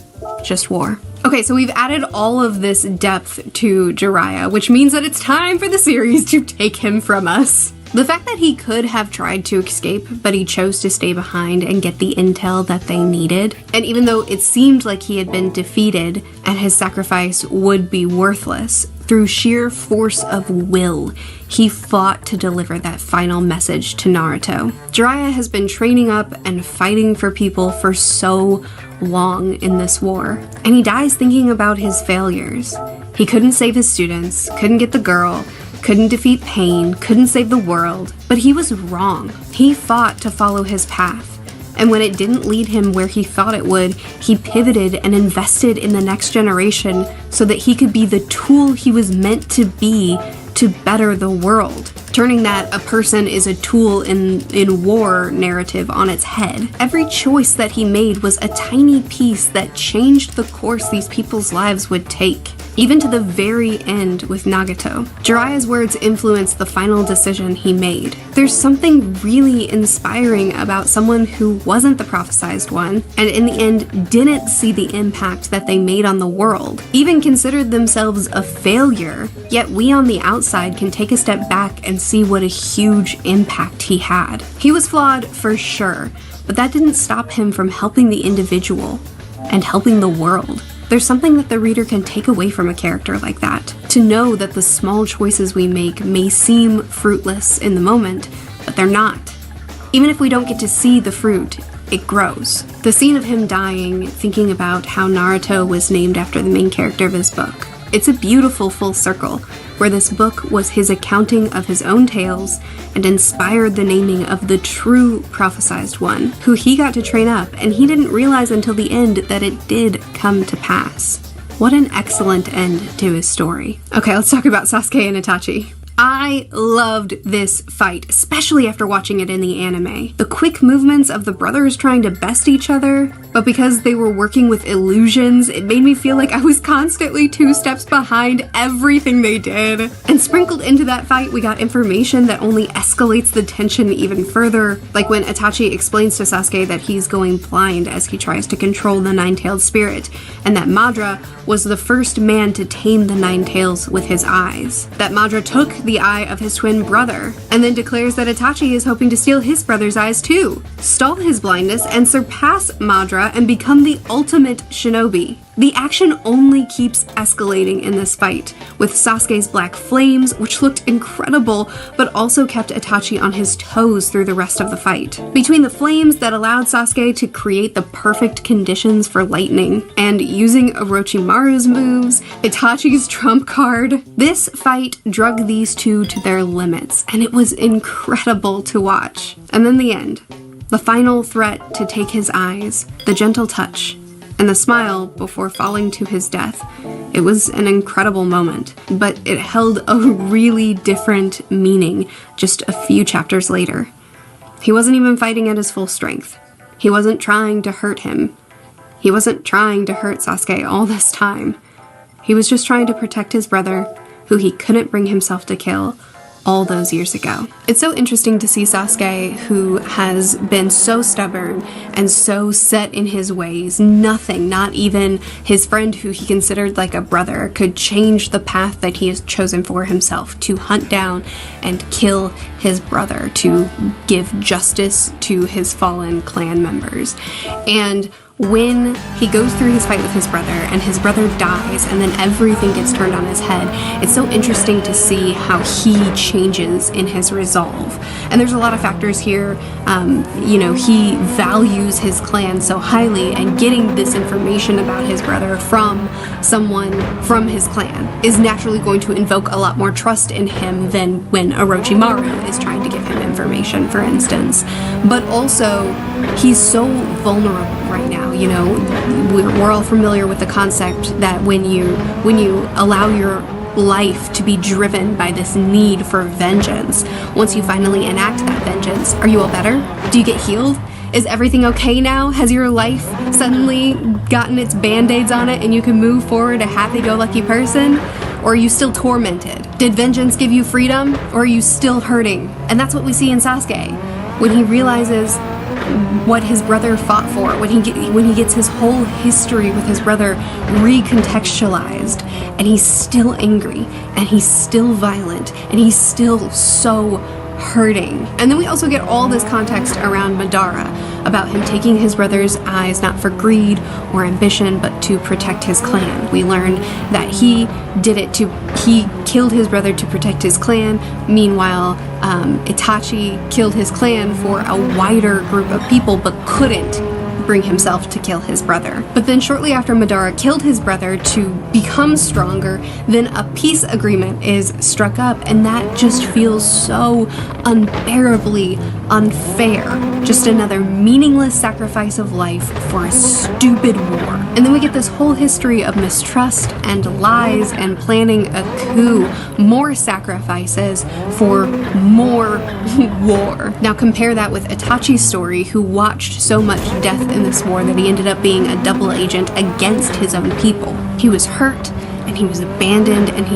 just war. Okay, so we've added all of this depth to Jiraiya, which means that it's time for the series to take him from us. The fact that he could have tried to escape, but he chose to stay behind and get the intel that they needed, and even though it seemed like he had been defeated and his sacrifice would be worthless, through sheer force of will, he fought to deliver that final message to Naruto. Jiraiya has been training up and fighting for people for so long in this war, and he dies thinking about his failures. He couldn't save his students, couldn't get the girl, couldn't defeat pain, couldn't save the world, but he was wrong. He fought to follow his path, and when it didn't lead him where he thought it would, he pivoted and invested in the next generation so that he could be the tool he was meant to be to better the world, turning that a person is a tool in war narrative on its head. Every choice that he made was a tiny piece that changed the course these people's lives would take, even to the very end with Nagato. Jiraiya's words influenced the final decision he made. There's something really inspiring about someone who wasn't the prophesized one, and in the end didn't see the impact that they made on the world, even considered themselves a failure, yet we on the outside can take a step back and see what a huge impact he had. He was flawed for sure, but that didn't stop him from helping the individual and helping the world. There's something that the reader can take away from a character like that. To know that the small choices we make may seem fruitless in the moment, but they're not. Even if we don't get to see the fruit, it grows. The scene of him dying, thinking about how Naruto was named after the main character of his book. It's a beautiful full circle, where this book was his accounting of his own tales and inspired the naming of the true prophesized one, who he got to train up, and he didn't realize until the end that it did come to pass. What an excellent end to his story. Okay, let's talk about Sasuke and Itachi. I loved this fight, especially after watching it in the anime. The quick movements of the brothers trying to best each other, but because they were working with illusions, it made me feel like I was constantly 2 steps behind everything they did. And sprinkled into that fight, we got information that only escalates the tension even further, like when Itachi explains to Sasuke that he's going blind as he tries to control the Nine-Tailed Spirit, and that Madara was the first man to tame the Nine Tails with his eyes. That Madara took the eye of his twin brother, and then declares that Itachi is hoping to steal his brother's eyes too, stall his blindness, and surpass Madara and become the ultimate shinobi. The action only keeps escalating in this fight, with Sasuke's black flames, which looked incredible, but also kept Itachi on his toes through the rest of the fight. Between the flames that allowed Sasuke to create the perfect conditions for lightning, and using Orochimaru's moves, Itachi's trump card, this fight drug these two to their limits, and it was incredible to watch. And then the end. The final threat to take his eyes, the gentle touch, and the smile before falling to his death. It was an incredible moment, but it held a really different meaning just a few chapters later. He wasn't even fighting at his full strength. He wasn't trying to hurt him. He wasn't trying to hurt Sasuke all this time. He was just trying to protect his brother, who he couldn't bring himself to kill, all those years ago. It's so interesting to see Sasuke, who has been so stubborn and so set in his ways. Nothing, not even his friend who he considered like a brother, could change the path that he has chosen for himself, to hunt down and kill his brother, to give justice to his fallen clan members. And when he goes through his fight with his brother and his brother dies and then everything gets turned on his head, it's so interesting to see how he changes in his resolve. And there's a lot of factors here. He values his clan so highly, and getting this information about his brother from someone from his clan is naturally going to invoke a lot more trust in him than when Orochimaru is trying to give him information, for instance. But also, he's so vulnerable right now. We're all familiar with the concept that when you allow your life to be driven by this need for vengeance, once you finally enact that vengeance, are you all better? Do you get healed? Is everything okay now? Has your life suddenly gotten its band-aids on it and you can move forward a happy-go-lucky person? Or are you still tormented? Did vengeance give you freedom, or are you still hurting? And that's what we see in Sasuke. When he realizes what his brother fought for, when he gets his whole history with his brother recontextualized, and he's still angry, and he's still violent, and he's still so hurting. And then we also get all this context around Madara, about him taking his brother's eyes not for greed or ambition, but to protect his clan. We learn that he killed his brother to protect his clan. Meanwhile, Itachi killed his clan for a wider group of people, but couldn't bring himself to kill his brother. But then shortly after Madara killed his brother to become stronger, then a peace agreement is struck up, and that just feels so unbearably unfair. Just another meaningless sacrifice of life for a stupid war. And then we get this whole history of mistrust and lies and planning a coup, more sacrifices for more war. Now compare that with Itachi's story, who watched so much death in this war that he ended up being a double agent against his own people. He was hurt, and he was abandoned, and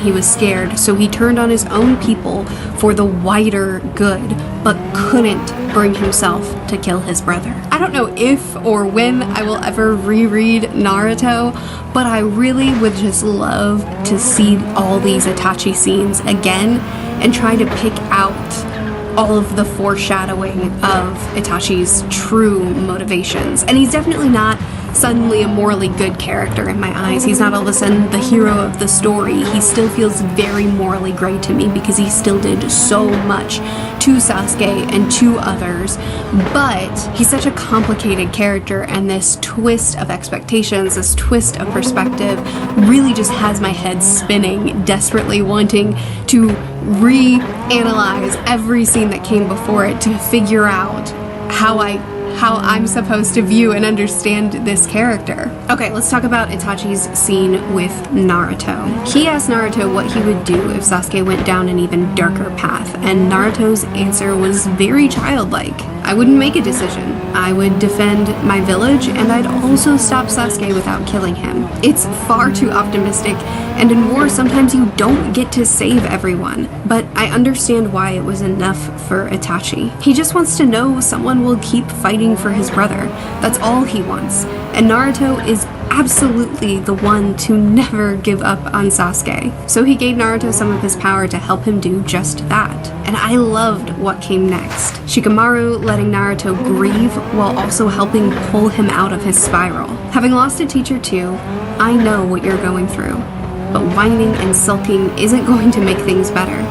he was scared, so he turned on his own people for the wider good, but couldn't bring himself to kill his brother. I don't know if or when I will ever reread Naruto, but I really would just love to see all these Itachi scenes again and try to pick out all of the foreshadowing of Itachi's true motivations. And he's definitely not suddenly a morally good character in my eyes. He's not all of a sudden the hero of the story. He still feels very morally gray to me because he still did so much to Sasuke and to others. But he's such a complicated character, and this twist of expectations, this twist of perspective really just has my head spinning, desperately wanting to reanalyze every scene that came before it to figure out how I'm supposed to view and understand this character. Okay, let's talk about Itachi's scene with Naruto. He asked Naruto what he would do if Sasuke went down an even darker path, and Naruto's answer was very childlike. I wouldn't make a decision. I would defend my village, and I'd also stop Sasuke without killing him. It's far too optimistic, and in war, sometimes you don't get to save everyone. But I understand why it was enough for Itachi. He just wants to know someone will keep fighting for his brother. That's all he wants. And Naruto is absolutely the one to never give up on Sasuke. So he gave Naruto some of his power to help him do just that. And I loved what came next. Shikamaru letting Naruto grieve while also helping pull him out of his spiral. Having lost a teacher too, I know what you're going through. But whining and sulking isn't going to make things better.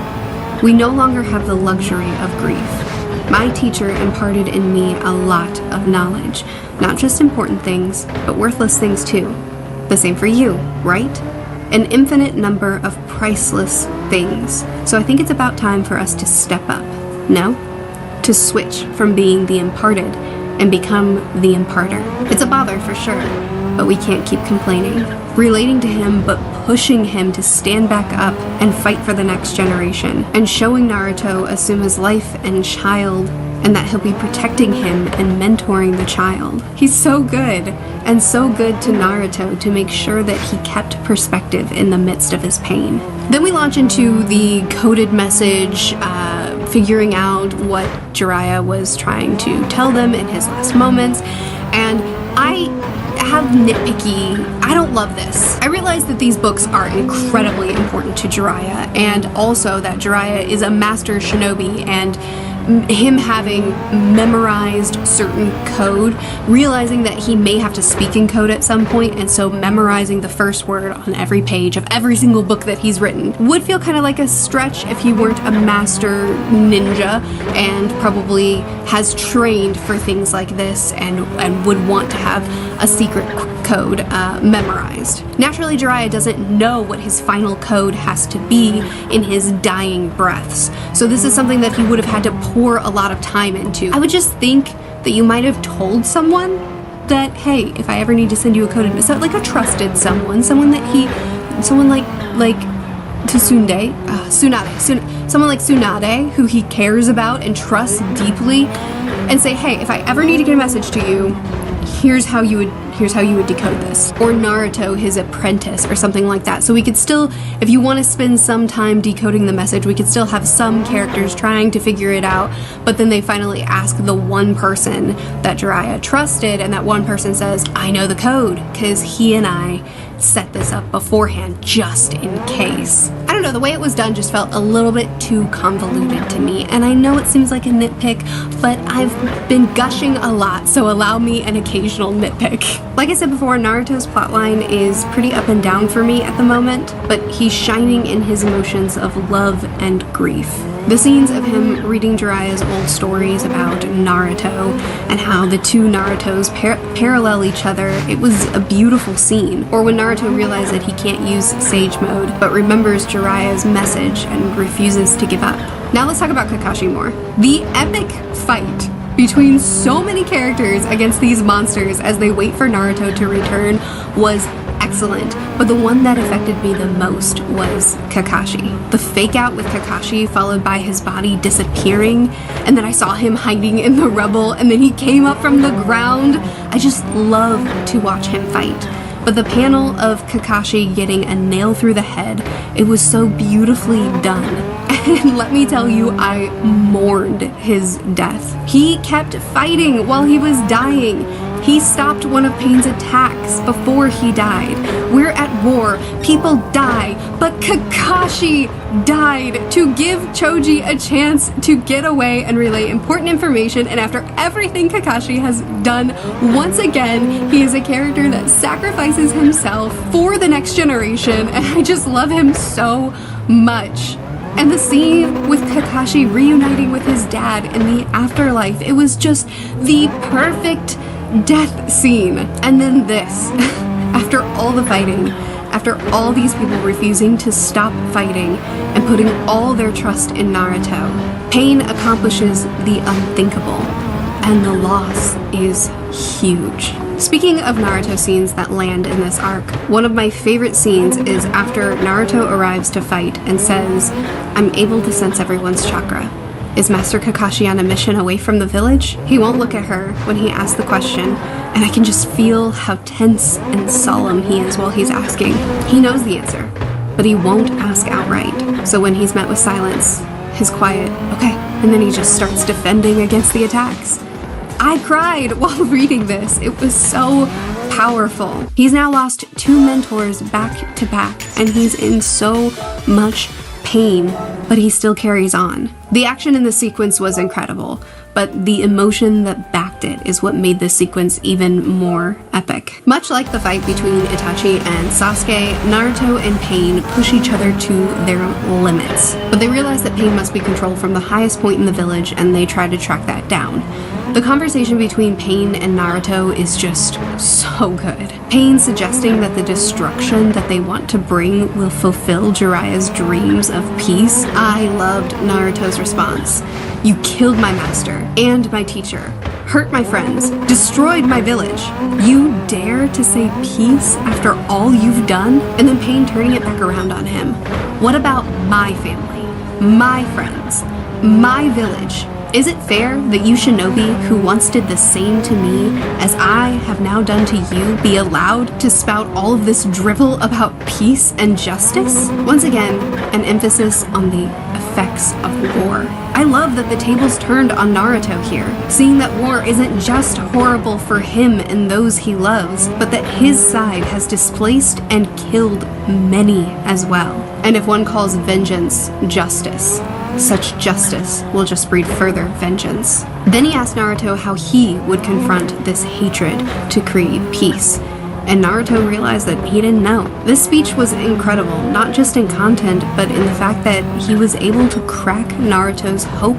We no longer have the luxury of grief. My teacher imparted in me a lot of knowledge, not just important things, but worthless things too. The same for you, right? An infinite number of priceless things. So I think it's about time for us to step up. No? To switch from being the imparted and become the imparter. It's a bother for sure, but we can't keep complaining. Relating to him, but pushing him to stand back up and fight for the next generation, and showing Naruto Asuma's life and child, and that he'll be protecting him and mentoring the child. He's so good, and so good to Naruto to make sure that he kept perspective in the midst of his pain. Then we launch into the coded message, figuring out what Jiraiya was trying to tell them in his last moments, and I have nitpicky. I don't love this. I realize that these books are incredibly important to Jiraiya, and also that Jiraiya is a master shinobi, and him having memorized certain code, realizing that he may have to speak in code at some point, and so memorizing the first word on every page of every single book that he's written would feel kind of like a stretch if he weren't a master ninja and probably has trained for things like this and would want to have a secret code memorized. Naturally, Jiraiya doesn't know what his final code has to be in his dying breaths, so this is something that he would have had to pour a lot of time into. I would just think that you might have told someone that, hey, if I ever need to send you a coded message, like a trusted someone like Tsunade, someone like Tsunade, who he cares about and trusts deeply, and say, hey, if I ever need to get a message to you, here's how you would decode this. Or Naruto, his apprentice, or something like that. So we could still, if you want to spend some time decoding the message, we could still have some characters trying to figure it out, but then they finally ask the one person that Jiraiya trusted, and that one person says, I know the code, because he and I set this up beforehand just in case. I don't know, the way it was done just felt a little bit too convoluted to me, and I know it seems like a nitpick, but I've been gushing a lot, so allow me an occasional nitpick. Like I said before, Naruto's plotline is pretty up and down for me at the moment, but he's shining in his emotions of love and grief. The scenes of him reading Jiraiya's old stories about Naruto and how the two Narutos parallel each other, it was a beautiful scene. Or when Naruto realized that he can't use Sage Mode, but remembers Jiraiya's message and refuses to give up. Now let's talk about Kakashi more. The epic fight between so many characters against these monsters as they wait for Naruto to return was excellent, but the one that affected me the most was Kakashi. The fake out with Kakashi followed by his body disappearing, and then I saw him hiding in the rubble, and then he came up from the ground. I just love to watch him fight. But the panel of Kakashi getting a nail through the head, it was so beautifully done. And let me tell you, I mourned his death. He kept fighting while he was dying. He stopped one of Pain's attacks before he died. We're at war, people die, but Kakashi died to give Choji a chance to get away and relay important information, and after everything Kakashi has done, once again, he is a character that sacrifices himself for the next generation, and I just love him so much. And the scene with Kakashi reuniting with his dad in the afterlife, it was just the perfect death scene. And then this, after all the fighting, after all these people refusing to stop fighting and putting all their trust in Naruto, Pain accomplishes the unthinkable, and the loss is huge. Speaking of Naruto scenes that land in this arc, one of my favorite scenes is after Naruto arrives to fight and says, I'm able to sense everyone's chakra. Is Master Kakashi on a mission away from the village? He won't look at her when he asks the question, and I can just feel how tense and solemn he is while he's asking. He knows the answer, but he won't ask outright. So when he's met with silence, his quiet, okay, and then he just starts defending against the attacks. I cried while reading this. It was so powerful. He's now lost 2 mentors back to back, and he's in so much pain, but he still carries on. The action in the sequence was incredible, but the emotion that backed it is what made this sequence even more epic. Much like the fight between Itachi and Sasuke, Naruto and Pain push each other to their limits, but they realize that Pain must be controlled from the highest point in the village, and they try to track that down. The conversation between Pain and Naruto is just so good. Pain suggesting that the destruction that they want to bring will fulfill Jiraiya's dreams of peace. I loved Naruto's response. You killed my master and my teacher, hurt my friends, destroyed my village. You dare to say peace after all you've done? And then Pain turning it back around on him. What about my family, my friends, my village? Is it fair that you shinobi who once did the same to me as I have now done to you be allowed to spout all of this drivel about peace and justice? Once again, an emphasis on the effects of war. I love that the tables turned on Naruto here, seeing that war isn't just horrible for him and those he loves, but that his side has displaced and killed many as well. And if one calls vengeance justice, such justice will just breed further vengeance. Then he asked Naruto how he would confront this hatred to create peace. And Naruto realized that he didn't know. This speech was incredible, not just in content, but in the fact that he was able to crack Naruto's hope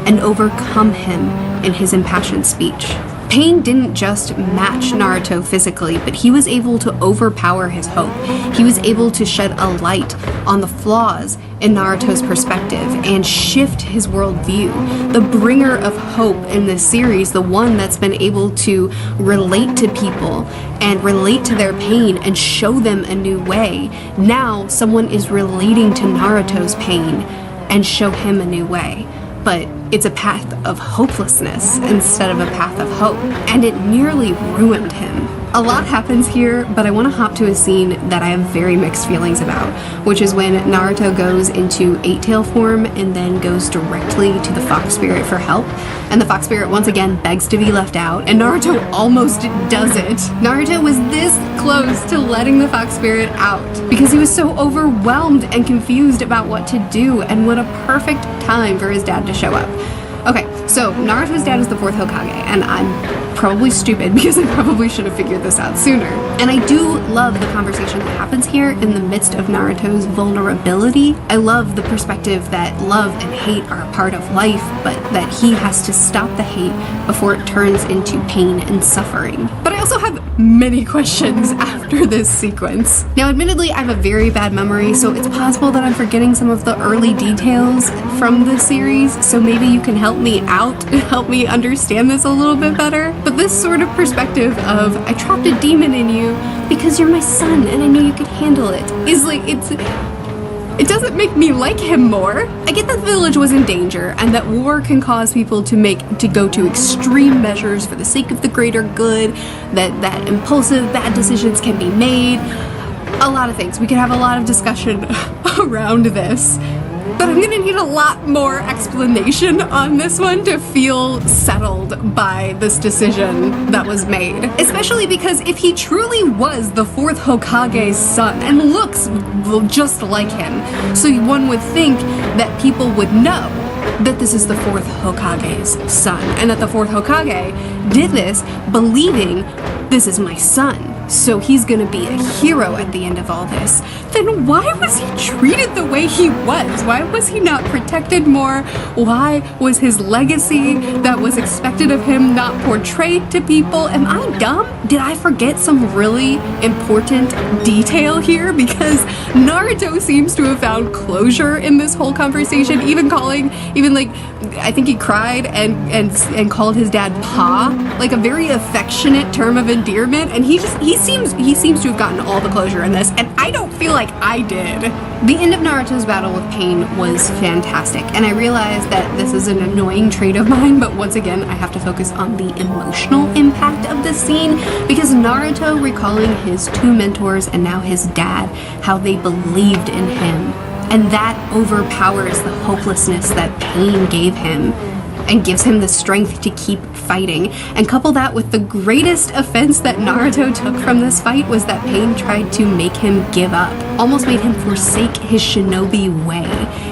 and overcome him in his impassioned speech. Pain didn't just match Naruto physically, but he was able to overpower his hope. He was able to shed a light on the flaws in Naruto's perspective and shift his worldview. The bringer of hope in this series, the one that's been able to relate to people and relate to their pain and show them a new way. Now someone is relating to Naruto's pain and show him a new way. But it's a path of hopelessness instead of a path of hope, and it nearly ruined him. A lot happens here, but I want to hop to a scene that I have very mixed feelings about, which is when Naruto goes into eight-tail form and then goes directly to the Fox Spirit for help, and the Fox Spirit once again begs to be left out, and Naruto almost does it. Naruto was this close to letting the Fox Spirit out because he was so overwhelmed and confused about what to do, and what a perfect time for his dad to show up. Okay, so Naruto's dad is the 4th Hokage, and I'm probably stupid because I probably should have figured this out sooner. And I do love the conversation that happens here in the midst of Naruto's vulnerability. I love the perspective that love and hate are a part of life, but that he has to stop the hate before it turns into pain and suffering. But I also have many questions after this sequence. Now, admittedly, I have a very bad memory, so it's possible that I'm forgetting some of the early details from the series, so maybe you can help me out and help me understand this a little bit better. But this sort of perspective of, I trapped a demon in you because you're my son and I know you could handle it, is like, it doesn't make me like him more. I get that the village was in danger and that war can cause people to go to extreme measures for the sake of the greater good, that impulsive bad decisions can be made. A lot of things. We could have a lot of discussion around this. But I'm gonna need a lot more explanation on this one to feel settled by this decision that was made. Especially because if he truly was the 4th Hokage's son and looks just like him, so one would think that people would know that this is the 4th Hokage's son, and that the 4th Hokage did this believing this is my son, so he's gonna be a hero at the end of all this. Then why was he treated the way he was? Why was he not protected more? Why was his legacy that was expected of him not portrayed to people? Am I dumb? Did I forget some really important detail here? Because Naruto seems to have found closure in this whole conversation, I think he cried and called his dad Pa, like a very affectionate term of endearment, and he seems to have gotten all the closure in this, and I don't feel like I did. The end of Naruto's battle with pain was fantastic, and I realize that this is an annoying trait of mine, but once again, I have to focus on the emotional impact of this scene, because Naruto recalling his 2 mentors and now his dad, how they believed in him, and that overpowers the hopelessness that pain gave him and gives him the strength to keep fighting. And couple that with the greatest offense that Naruto took from this fight was that pain tried to make him give up, almost made him forsake his shinobi way.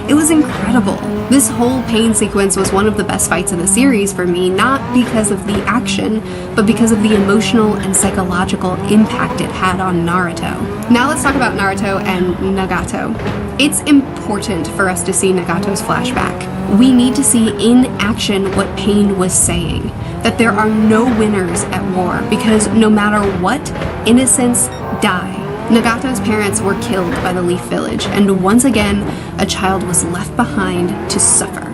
It was incredible. This whole pain sequence was one of the best fights in the series for me, not because of the action, but because of the emotional and psychological impact it had on Naruto. Now let's talk about Naruto and Nagato. It's important for us to see Nagato's flashback. We need to see in action what Pain was saying, that there are no winners at war because no matter what, innocents die. Nagato's parents were killed by the Leaf Village, and once again, a child was left behind to suffer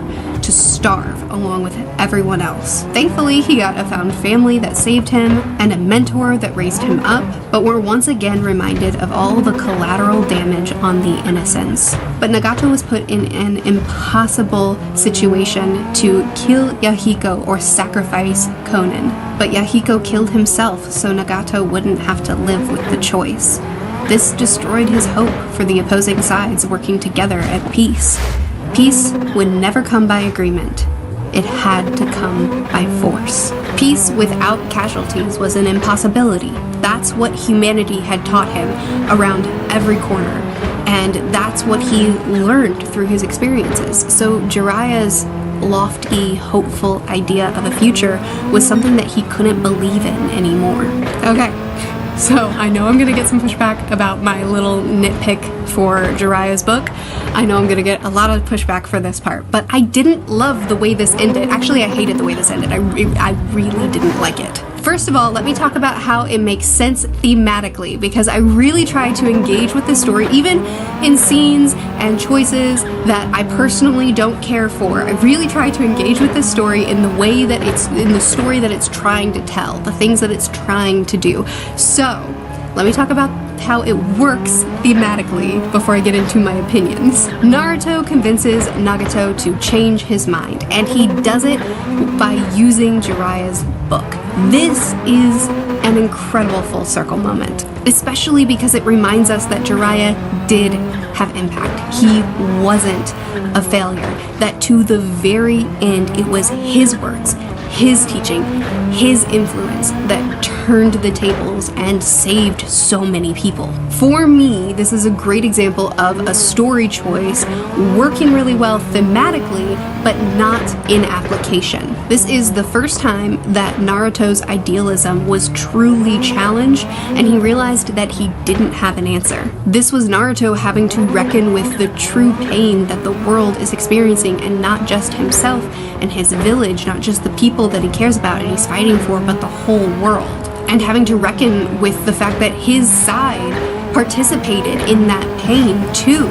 to starve along with everyone else. Thankfully, he got a found family that saved him and a mentor that raised him up, but we're once again reminded of all the collateral damage on the innocents. But Nagato was put in an impossible situation to kill Yahiko or sacrifice Konan. But Yahiko killed himself so Nagato wouldn't have to live with the choice. This destroyed his hope for the opposing sides working together at peace. Peace would never come by agreement. It had to come by force. Peace without casualties was an impossibility. That's what humanity had taught him around every corner. And that's what he learned through his experiences. So Jiraiya's lofty, hopeful idea of a future was something that he couldn't believe in anymore. Okay, so I know I'm gonna get some pushback about my little nitpick for Jiraiya's book. I know I'm gonna get a lot of pushback for this part, but I didn't love the way this ended. Actually, I hated the way this ended. I really didn't like it. First of all, let me talk about how it makes sense thematically, because I really tried to engage with the story, even in scenes and choices that I personally don't care for. I really tried to engage with this story in the way that in the story that it's trying to tell, the things that it's trying to do. So, let me talk about how it works thematically before I get into my opinions. Naruto convinces Nagato to change his mind, and he does it by using Jiraiya's book. This is an incredible full circle moment, especially because it reminds us that Jiraiya did have impact. He wasn't a failure, that to the very end it was his words, his teaching, his influence that turned the tables and saved so many people. For me, this is a great example of a story choice working really well thematically, but not in application. This is the first time that Naruto's idealism was truly challenged, and he realized that he didn't have an answer. This was Naruto having to reckon with the true pain that the world is experiencing, and not just himself and his village, not just the people that he cares about and he's fighting for, but the whole world. And having to reckon with the fact that his side participated in that pain too.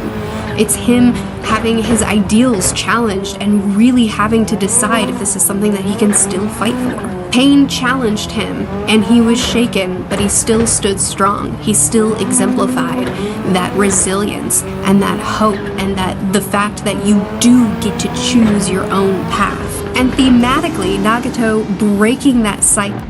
It's him having his ideals challenged and really having to decide if this is something that he can still fight for. Pain challenged him and he was shaken, but he still stood strong. He still exemplified that resilience and that hope and that the fact that you do get to choose your own path. And thematically, Nagato breaking that cycle.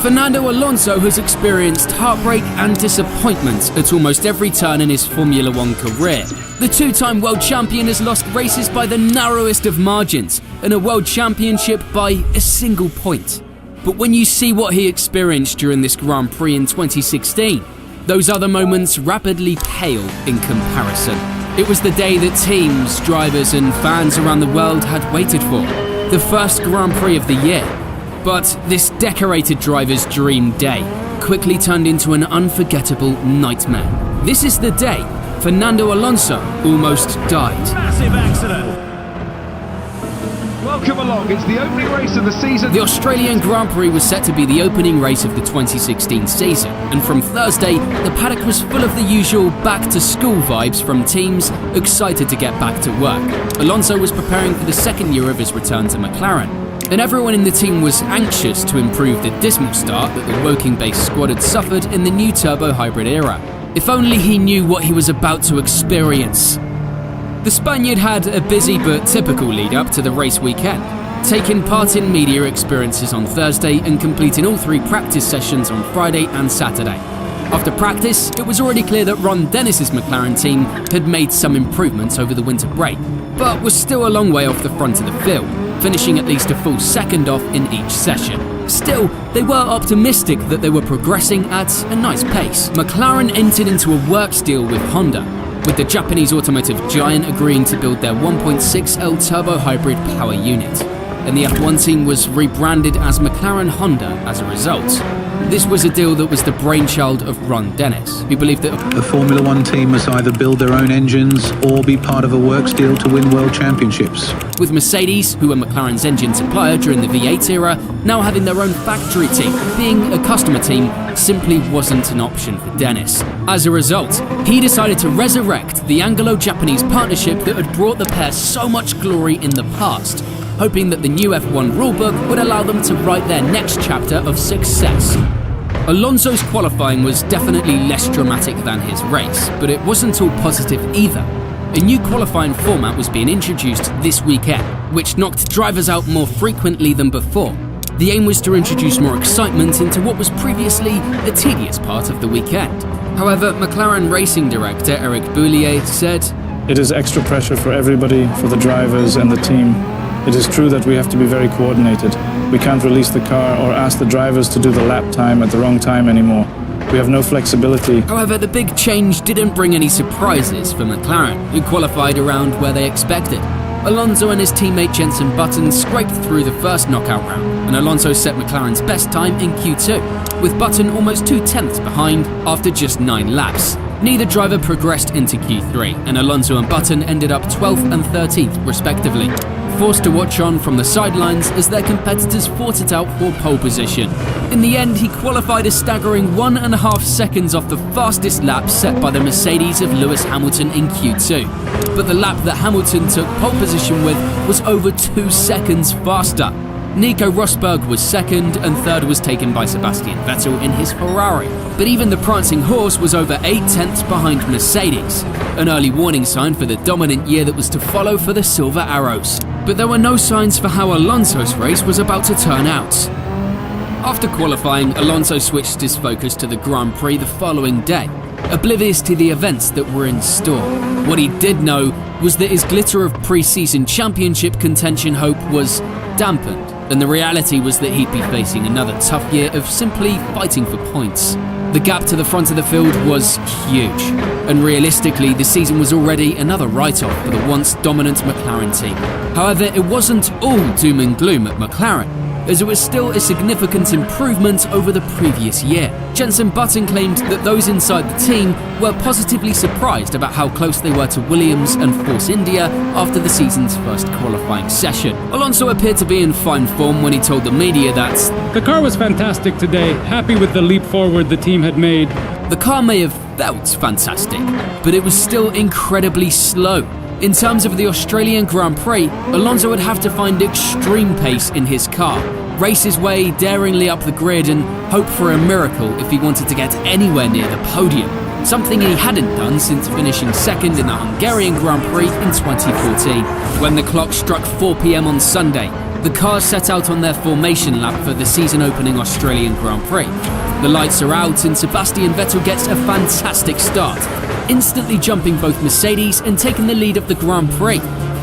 Fernando Alonso has experienced heartbreak and disappointment at almost every turn in his Formula One career. The two-time world champion has lost races by the narrowest of margins and a world championship by a single point. But when you see what he experienced during this Grand Prix in 2016, those other moments rapidly pale in comparison. It was the day that teams, drivers and fans around the world had waited for, the first Grand Prix of the year. But this decorated driver's dream day quickly turned into an unforgettable nightmare. This is the day Fernando Alonso almost died. Massive accident. Welcome along, it's the opening race of the season. The Australian Grand Prix was set to be the opening race of the 2016 season, and from Thursday, the paddock was full of the usual back-to-school vibes from teams excited to get back to work. Alonso was preparing for the second year of his return to McLaren, and everyone in the team was anxious to improve the dismal start that the Woking-based squad had suffered in the new turbo hybrid era. If only he knew what he was about to experience. The Spaniard had a busy but typical lead-up to the race weekend, taking part in media experiences on Thursday and completing all 3 practice sessions on Friday and Saturday. After practice, it was already clear that Ron Dennis's McLaren team had made some improvements over the winter break, but was still a long way off the front of the field, finishing at least a full second off in each session. Still, they were optimistic that they were progressing at a nice pace. McLaren entered into a works deal with Honda, with the Japanese automotive giant agreeing to build their 1.6L turbo hybrid power unit, and the F1 team was rebranded as McLaren Honda as a result. This was a deal that was the brainchild of Ron Dennis, who believed that The Formula One team must either build their own engines or be part of a works deal to win world championships. with Mercedes, who were McLaren's engine supplier during the V8 era, now having their own factory team, being a customer team simply wasn't an option for Dennis. As a result, he decided to resurrect the Anglo-Japanese partnership that had brought the pair so much glory in the past, hoping that the new F1 rulebook would allow them to write their next chapter of success. Alonso's qualifying was definitely less dramatic than his race, but it wasn't all positive either. A new qualifying format was being introduced this weekend, which knocked drivers out more frequently than before. The aim was to introduce more excitement into what was previously a tedious part of the weekend. However, McLaren racing director Eric Boulier said, It is extra pressure for everybody, for the drivers and the team. It is true that we have to be very coordinated. We can't release the car or ask the drivers to do the lap time at the wrong time anymore. We have no flexibility. However, the big change didn't bring any surprises for McLaren, who qualified around where they expected. Alonso and his teammate Jenson Button scraped through the first knockout round, and Alonso set McLaren's best time in Q2, with Button almost 2/10 behind after just 9 laps. Neither driver progressed into Q3, and Alonso and Button ended up 12th and 13th respectively, forced to watch on from the sidelines as their competitors fought it out for pole position. In the end, he qualified a staggering 1.5 seconds off the fastest lap set by the Mercedes of Lewis Hamilton in Q2. But the lap that Hamilton took pole position with was over 2 seconds faster. Nico Rosberg was second, and third was taken by Sebastian Vettel in his Ferrari. But even the prancing horse was over 8/10 behind Mercedes, an early warning sign for the dominant year that was to follow for the Silver Arrows. But there were no signs for how Alonso's race was about to turn out. After qualifying, Alonso switched his focus to the Grand Prix the following day, oblivious to the events that were in store. What he did know was that his glitter of pre-season championship contention hope was dampened, and the reality was that he'd be facing another tough year of simply fighting for points. The gap to the front of the field was huge, and realistically the season was already another write-off for the once dominant McLaren team. However, it wasn't all doom and gloom at McLaren, as it was still a significant improvement over the previous year. Jenson Button claimed that those inside the team were positively surprised about how close they were to Williams and Force India after the season's first qualifying session. Alonso appeared to be in fine form when he told the media that The car was fantastic today, happy with the leap forward the team had made. the car may have felt fantastic, but it was still incredibly slow. In terms of the Australian Grand Prix, Alonso would have to find extreme pace in his car, race his way daringly up the grid and hope for a miracle if he wanted to get anywhere near the podium, something he hadn't done since finishing second in the Hungarian Grand Prix in 2014. When the clock struck 4 p.m. on Sunday, the cars set out on their formation lap for the season-opening Australian Grand Prix. The lights are out and Sebastian Vettel gets a fantastic start, instantly jumping both Mercedes and taking the lead of the Grand Prix.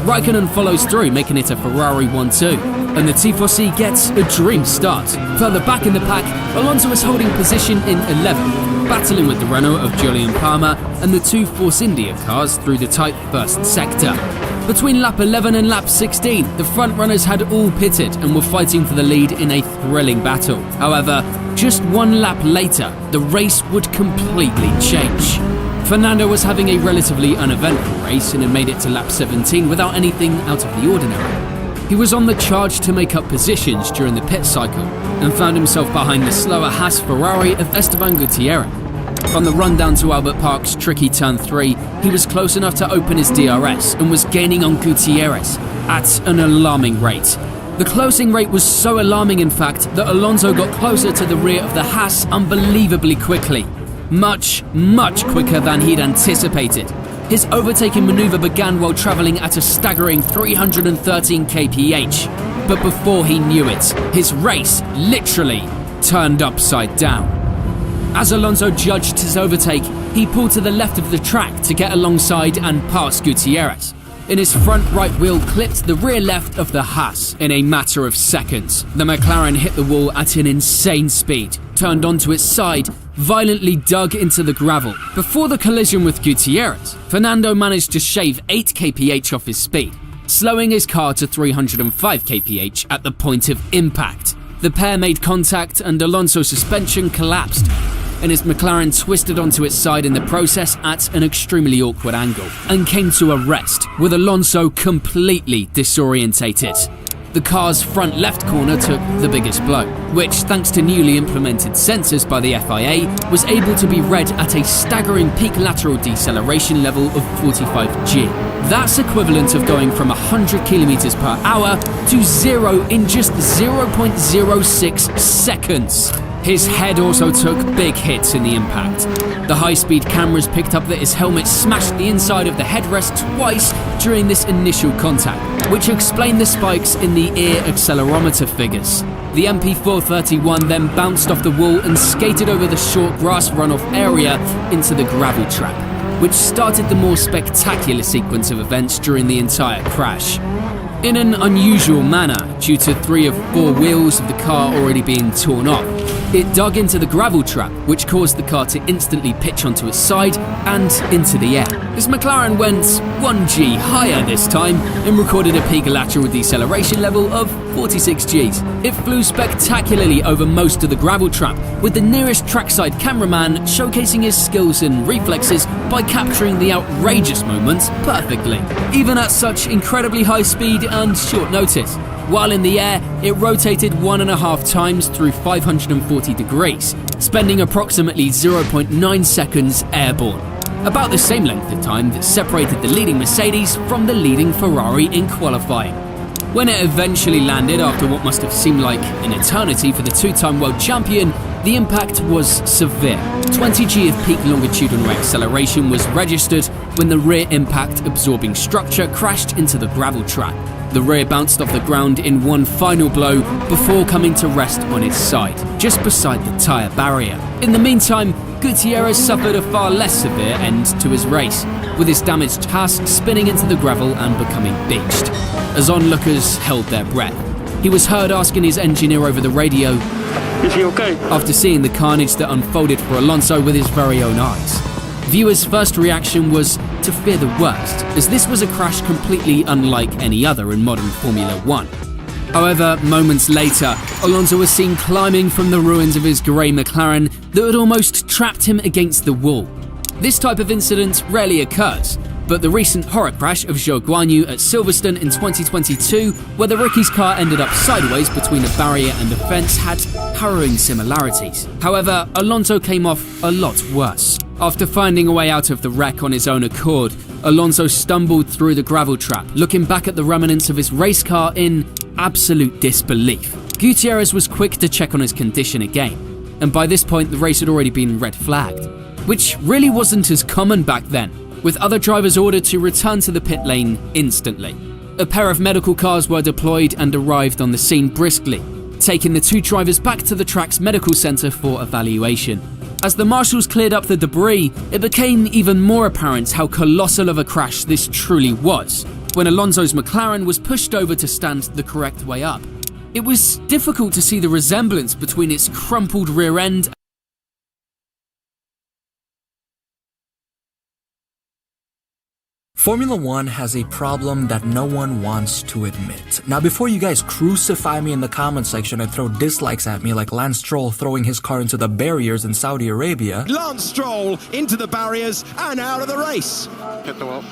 Raikkonen follows through, making it a Ferrari 1-2, and the Tifosi gets a dream start. Further back in the pack, Alonso is holding position in 11th, battling with the Renault of Julian Palmer and the 2 Force India cars through the tight first sector. Between lap 11 and lap 16, the front runners had all pitted and were fighting for the lead in a thrilling battle. However, just 1 lap later, the race would completely change. Fernando was having a relatively uneventful race and had made it to lap 17 without anything out of the ordinary. He was on the charge to make up positions during the pit cycle and found himself behind the slower Haas Ferrari of Esteban Gutierrez. On the run down to Albert Park's tricky turn 3, he was close enough to open his DRS and was gaining on Gutierrez at an alarming rate. The closing rate was so alarming, in fact, that Alonso got closer to the rear of the Haas unbelievably quickly. Much, much quicker than he'd anticipated. His overtaking maneuver began while travelling at a staggering 313 kph. But before he knew it, his race literally turned upside down. As Alonso judged his overtake, he pulled to the left of the track to get alongside and pass Gutierrez. In his front right wheel clipped the rear left of the Haas in a matter of seconds. The McLaren hit the wall at an insane speed, turned onto its side, violently dug into the gravel. Before the collision with Gutierrez, Fernando managed to shave 8 kph off his speed, slowing his car to 305 kph at the point of impact. The pair made contact and Alonso's suspension collapsed, and his McLaren twisted onto its side in the process at an extremely awkward angle and came to a rest, with Alonso completely disorientated. The car's front left corner took the biggest blow, which, thanks to newly implemented sensors by the FIA, was able to be read at a staggering peak lateral deceleration level of 45G. That's equivalent of going from 100 km per hour to 0 in just 0.06 seconds. His head also took big hits in the impact. The high-speed cameras picked up that his helmet smashed the inside of the headrest twice during this initial contact, which explained the spikes in the ear accelerometer figures. The MP431 then bounced off the wall and skated over the short grass runoff area into the gravel trap, which started the more spectacular sequence of events during the entire crash. In an unusual manner, due to 3 of 4 wheels of the car already being torn off, it dug into the gravel trap, which caused the car to instantly pitch onto its side and into the air. His McLaren went 1G higher this time and recorded a peak lateral deceleration level of 46 Gs. It flew spectacularly over most of the gravel trap, with the nearest trackside cameraman showcasing his skills and reflexes by capturing the outrageous moments perfectly, even at such incredibly high speed and short notice. While in the air, it rotated 1.5 times through 540 degrees, spending approximately 0.9 seconds airborne, about the same length of time that separated the leading Mercedes from the leading Ferrari in qualifying. When it eventually landed after what must have seemed like an eternity for the 2-time world champion, the impact was severe. 20 G of peak longitudinal acceleration was registered when the rear impact absorbing structure crashed into the gravel trap. The rear bounced off the ground in one final blow before coming to rest on its side, just beside the tyre barrier. In the meantime, Gutierrez suffered a far less severe end to his race, with his damaged Haas spinning into the gravel and becoming beached. As onlookers held their breath, he was heard asking his engineer over the radio, "Is he okay?" after seeing the carnage that unfolded for Alonso with his very own eyes. Viewers' first reaction was to fear the worst, as this was a crash completely unlike any other in modern Formula 1. However, moments later, Alonso was seen climbing from the ruins of his grey McLaren that had almost trapped him against the wall. This type of incident rarely occurs, but the recent horror crash of Zhou Guanyu at Silverstone in 2022, where the rookie's car ended up sideways between a barrier and a fence, had harrowing similarities. However, Alonso came off a lot worse. After finding a way out of the wreck on his own accord, Alonso stumbled through the gravel trap, looking back at the remnants of his race car in absolute disbelief. Gutierrez was quick to check on his condition again, and by this point the race had already been red flagged, which really wasn't as common back then, with other drivers ordered to return to the pit lane instantly. A pair of medical cars were deployed and arrived on the scene briskly, taking the 2 drivers back to the track's medical centre for evaluation. As the marshals cleared up the debris, it became even more apparent how colossal of a crash this truly was, when Alonso's McLaren was pushed over to stand the correct way up. It was difficult to see the resemblance between its crumpled rear end. Formula 1 has a problem that no one wants to admit. Now, before you guys crucify me in the comment section and throw dislikes at me like Lance Stroll throwing his car into the barriers in Saudi Arabia, Lance Stroll into the barriers and out of the race. Hit the wall.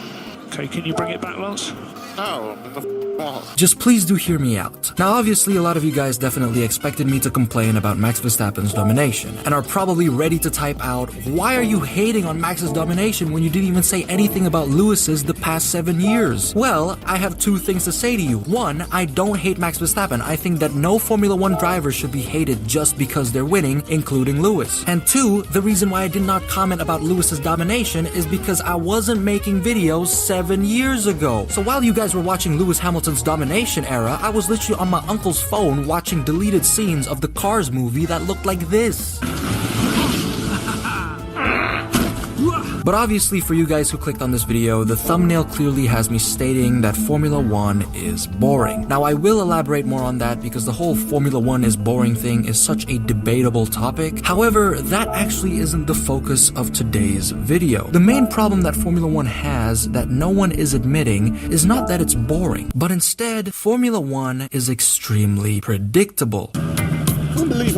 Okay, can you bring it back, Lance? No, the wall. just please do hear me out. Now, obviously, a lot of you guys definitely expected me to complain about Max Verstappen's domination, and are probably ready to type out, why are you hating on Max's domination when you didn't even say anything about Lewis's the past 7 years? Well, I have 2 things to say to you. 1, I don't hate Max Verstappen. I think that no Formula 1 driver should be hated just because they're winning, including Lewis. And 2, the reason why I did not comment about Lewis's domination is because I wasn't making videos 7 years ago. So while you guys were watching Lewis Hamilton's domination era, I was literally on my uncle's phone watching deleted scenes of the Cars movie that looked like this. But obviously, for you guys who clicked on this video, the thumbnail clearly has me stating that Formula 1 is boring. Now, I will elaborate more on that because the whole Formula 1 is boring thing is such a debatable topic. However, that actually isn't the focus of today's video. The main problem that Formula 1 has that no one is admitting is not that it's boring, but instead, Formula 1 is extremely predictable.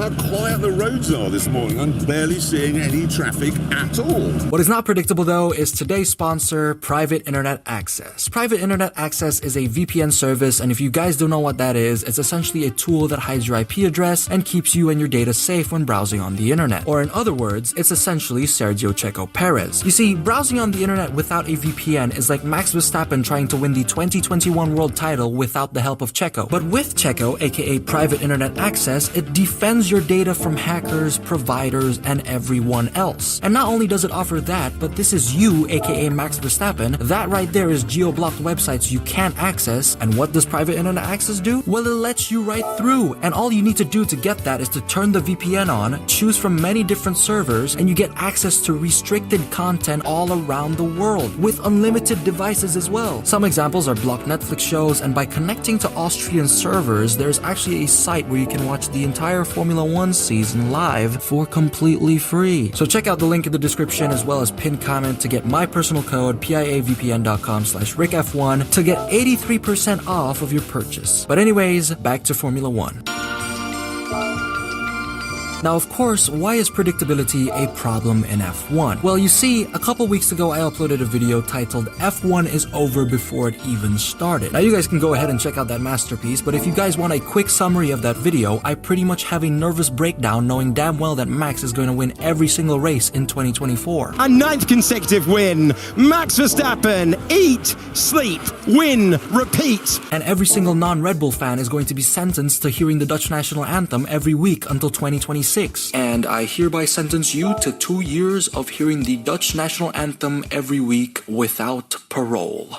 how quiet the roads are this morning. I'm barely seeing any traffic at all. What is not predictable though is today's sponsor, Private Internet Access. Private Internet Access is a VPN service, and if you guys don't know what that is, it's essentially a tool that hides your IP address and keeps you and your data safe when browsing on the internet. Or in other words, it's essentially Sergio Checo Perez. You see, browsing on the internet without a VPN is like Max Verstappen trying to win the 2021 world title without the help of Checo. But with Checo, aka Private Internet Access, it defends your data from hackers, providers, and everyone else. And not only does it offer that, but this is you, aka Max Verstappen. That right there is geo-blocked websites you can't access. And what does Private Internet Access do? Well, it lets you right through. And all you need to do to get that is to turn the VPN on, choose from many different servers, and you get access to restricted content all around the world, with unlimited devices as well. Some examples are blocked Netflix shows, and by connecting to Austrian servers, there's actually a site where you can watch the entire Formula 1 season live for completely free. So check out the link in the description as well as pinned comment to get my personal code piavpn.com/rickf1 to get 83% off of your purchase. But anyways, back to Formula 1. Now, of course, why is predictability a problem in F1? Well, you see, a couple weeks ago I uploaded a video titled F1 is over before it even started. Now, you guys can go ahead and check out that masterpiece, but if you guys want a quick summary of that video, I pretty much have a nervous breakdown knowing damn well that Max is going to win every single race in 2024. A 9th consecutive win. Max Verstappen. Eat, sleep, win, repeat. And every single non-Red Bull fan is going to be sentenced to hearing the Dutch national anthem every week until 2026. And I hereby sentence you to 2 years of hearing the Dutch national anthem every week without parole.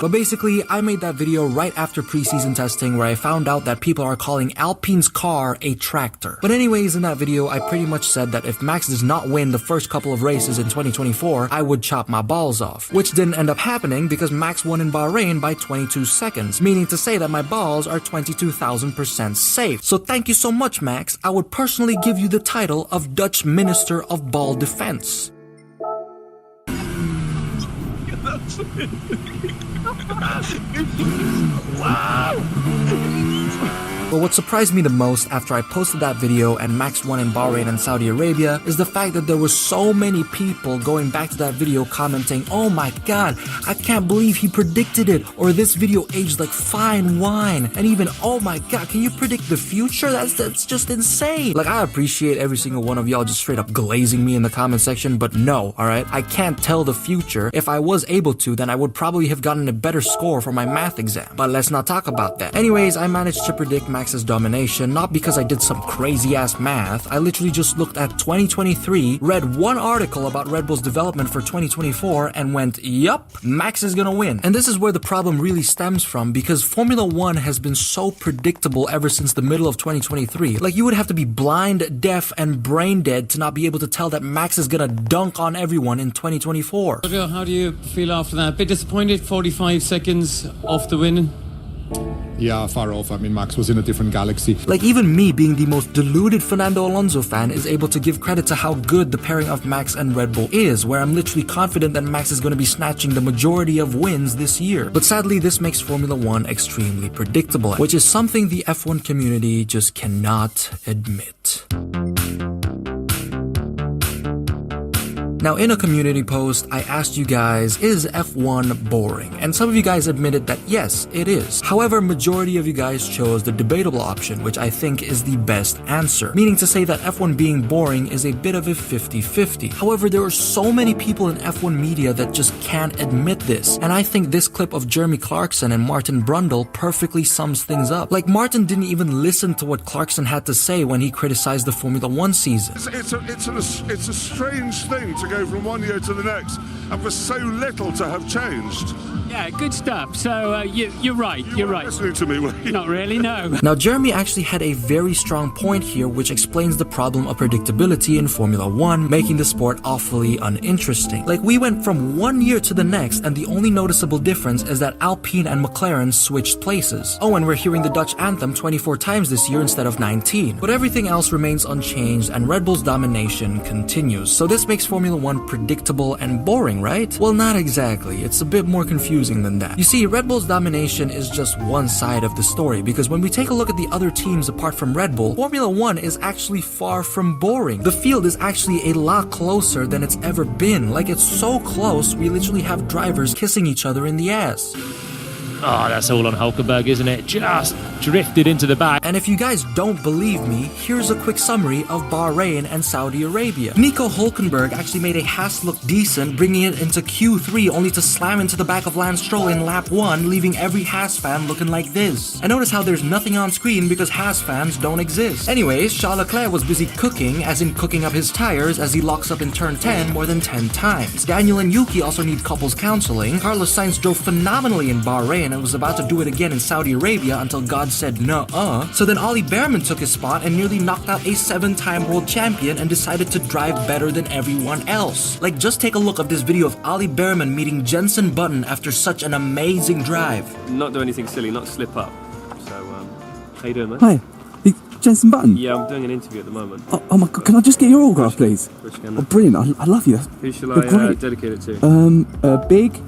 But basically, I made that video right after preseason testing where I found out that people are calling Alpine's car a tractor. But anyways, in that video, I pretty much said that if Max does not win the first couple of races in 2024, I would chop my balls off. Which didn't end up happening because Max won in Bahrain by 22 seconds, meaning to say that my balls are 22,000% safe. So thank you so much, Max. I would personally give you the title of Dutch Minister of Ball Defense. Wow! But what surprised me the most after I posted that video and Max won in Bahrain and Saudi Arabia is the fact that there were so many people going back to that video commenting, "Oh my god, I can't believe he predicted it," or "This video aged like fine wine," and even, "Oh my god, can you predict the future? That's just insane." Like, I appreciate every single one of y'all just straight up glazing me in the comment section, but no, alright? I can't tell the future. If I was able to, then I would probably have gotten a better score for my math exam. But let's not talk about that. Anyways, I managed to predict Max's domination, not because I did some crazy ass math. I literally just looked at 2023, read one article about Red Bull's development for 2024, and went, yup, Max is gonna win. And this is where the problem really stems from, because Formula 1 has been so predictable ever since the middle of 2023. Like, you would have to be blind, deaf, and brain dead to not be able to tell that Max is gonna dunk on everyone in 2024. How do you feel after that? A bit disappointed, 45 seconds off the win? Yeah, far off. I mean, Max was in a different galaxy. Like, even me, being the most deluded Fernando Alonso fan, is able to give credit to how good the pairing of Max and Red Bull is, where I'm literally confident that Max is going to be snatching the majority of wins this year. But sadly, this makes Formula 1 extremely predictable, which is something the F1 community just cannot admit. Now, in a community post, I asked you guys, is F1 boring? And some of you guys admitted that yes, it is. However, majority of you guys chose the debatable option, which I think is the best answer. Meaning to say that F1 being boring is a bit of a 50-50. However, there are so many people in F1 media that just can't admit this. And I think this clip of Jeremy Clarkson and Martin Brundle perfectly sums things up. Like, Martin didn't even listen to what Clarkson had to say when he criticized the Formula 1 season. It's a strange thing to go from one year to the next and for so little to have changed. Yeah, good stuff. So you're right. You're right. Listening to me, were you? Not really, no. Now, Jeremy actually had a very strong point here, which explains the problem of predictability in Formula 1, making the sport awfully uninteresting. Like, we went from one year to the next, and the only noticeable difference is that Alpine and McLaren switched places. Oh, and we're hearing the Dutch anthem 24 times this year instead of 19. But everything else remains unchanged, and Red Bull's domination continues. So this makes Formula 1 predictable and boring, right? Well, not exactly. It's a bit more confusing confusing than that. You see, Red Bull's domination is just one side of the story, because when we take a look at the other teams apart from Red Bull, Formula 1 is actually far from boring. The field is actually a lot closer than it's ever been. Like, it's so close, we literally have drivers kissing each other in the ass. Oh, that's all on Hulkenberg, isn't it? Just drifted into the back. And if you guys don't believe me, here's a quick summary of Bahrain and Saudi Arabia. Nico Hulkenberg actually made a Haas look decent, bringing it into Q3 only to slam into the back of Lance Stroll in lap 1, leaving every Haas fan looking like this. And notice how there's nothing on screen because Haas fans don't exist. Anyways, Charles Leclerc was busy cooking, as in cooking up his tires, as he locks up in turn 10 more than 10 times. Daniel and Yuki also need couples counseling. Carlos Sainz drove phenomenally in Bahrain and was about to do it again in Saudi Arabia until God said nuh-uh. So then Ollie Behrman took his spot and nearly knocked out a 7-time world champion and decided to drive better than everyone else. Like, just take a look at this video of Ollie Behrman meeting Jenson Button after such an amazing drive. Not do anything silly, not slip up. So, how you doing, man? Hi, Jenson Button? Yeah, I'm doing an interview at the moment. Oh my god, can I just get your autograph, please? Oh, brilliant, I love you. Who shall I dedicate it to? Big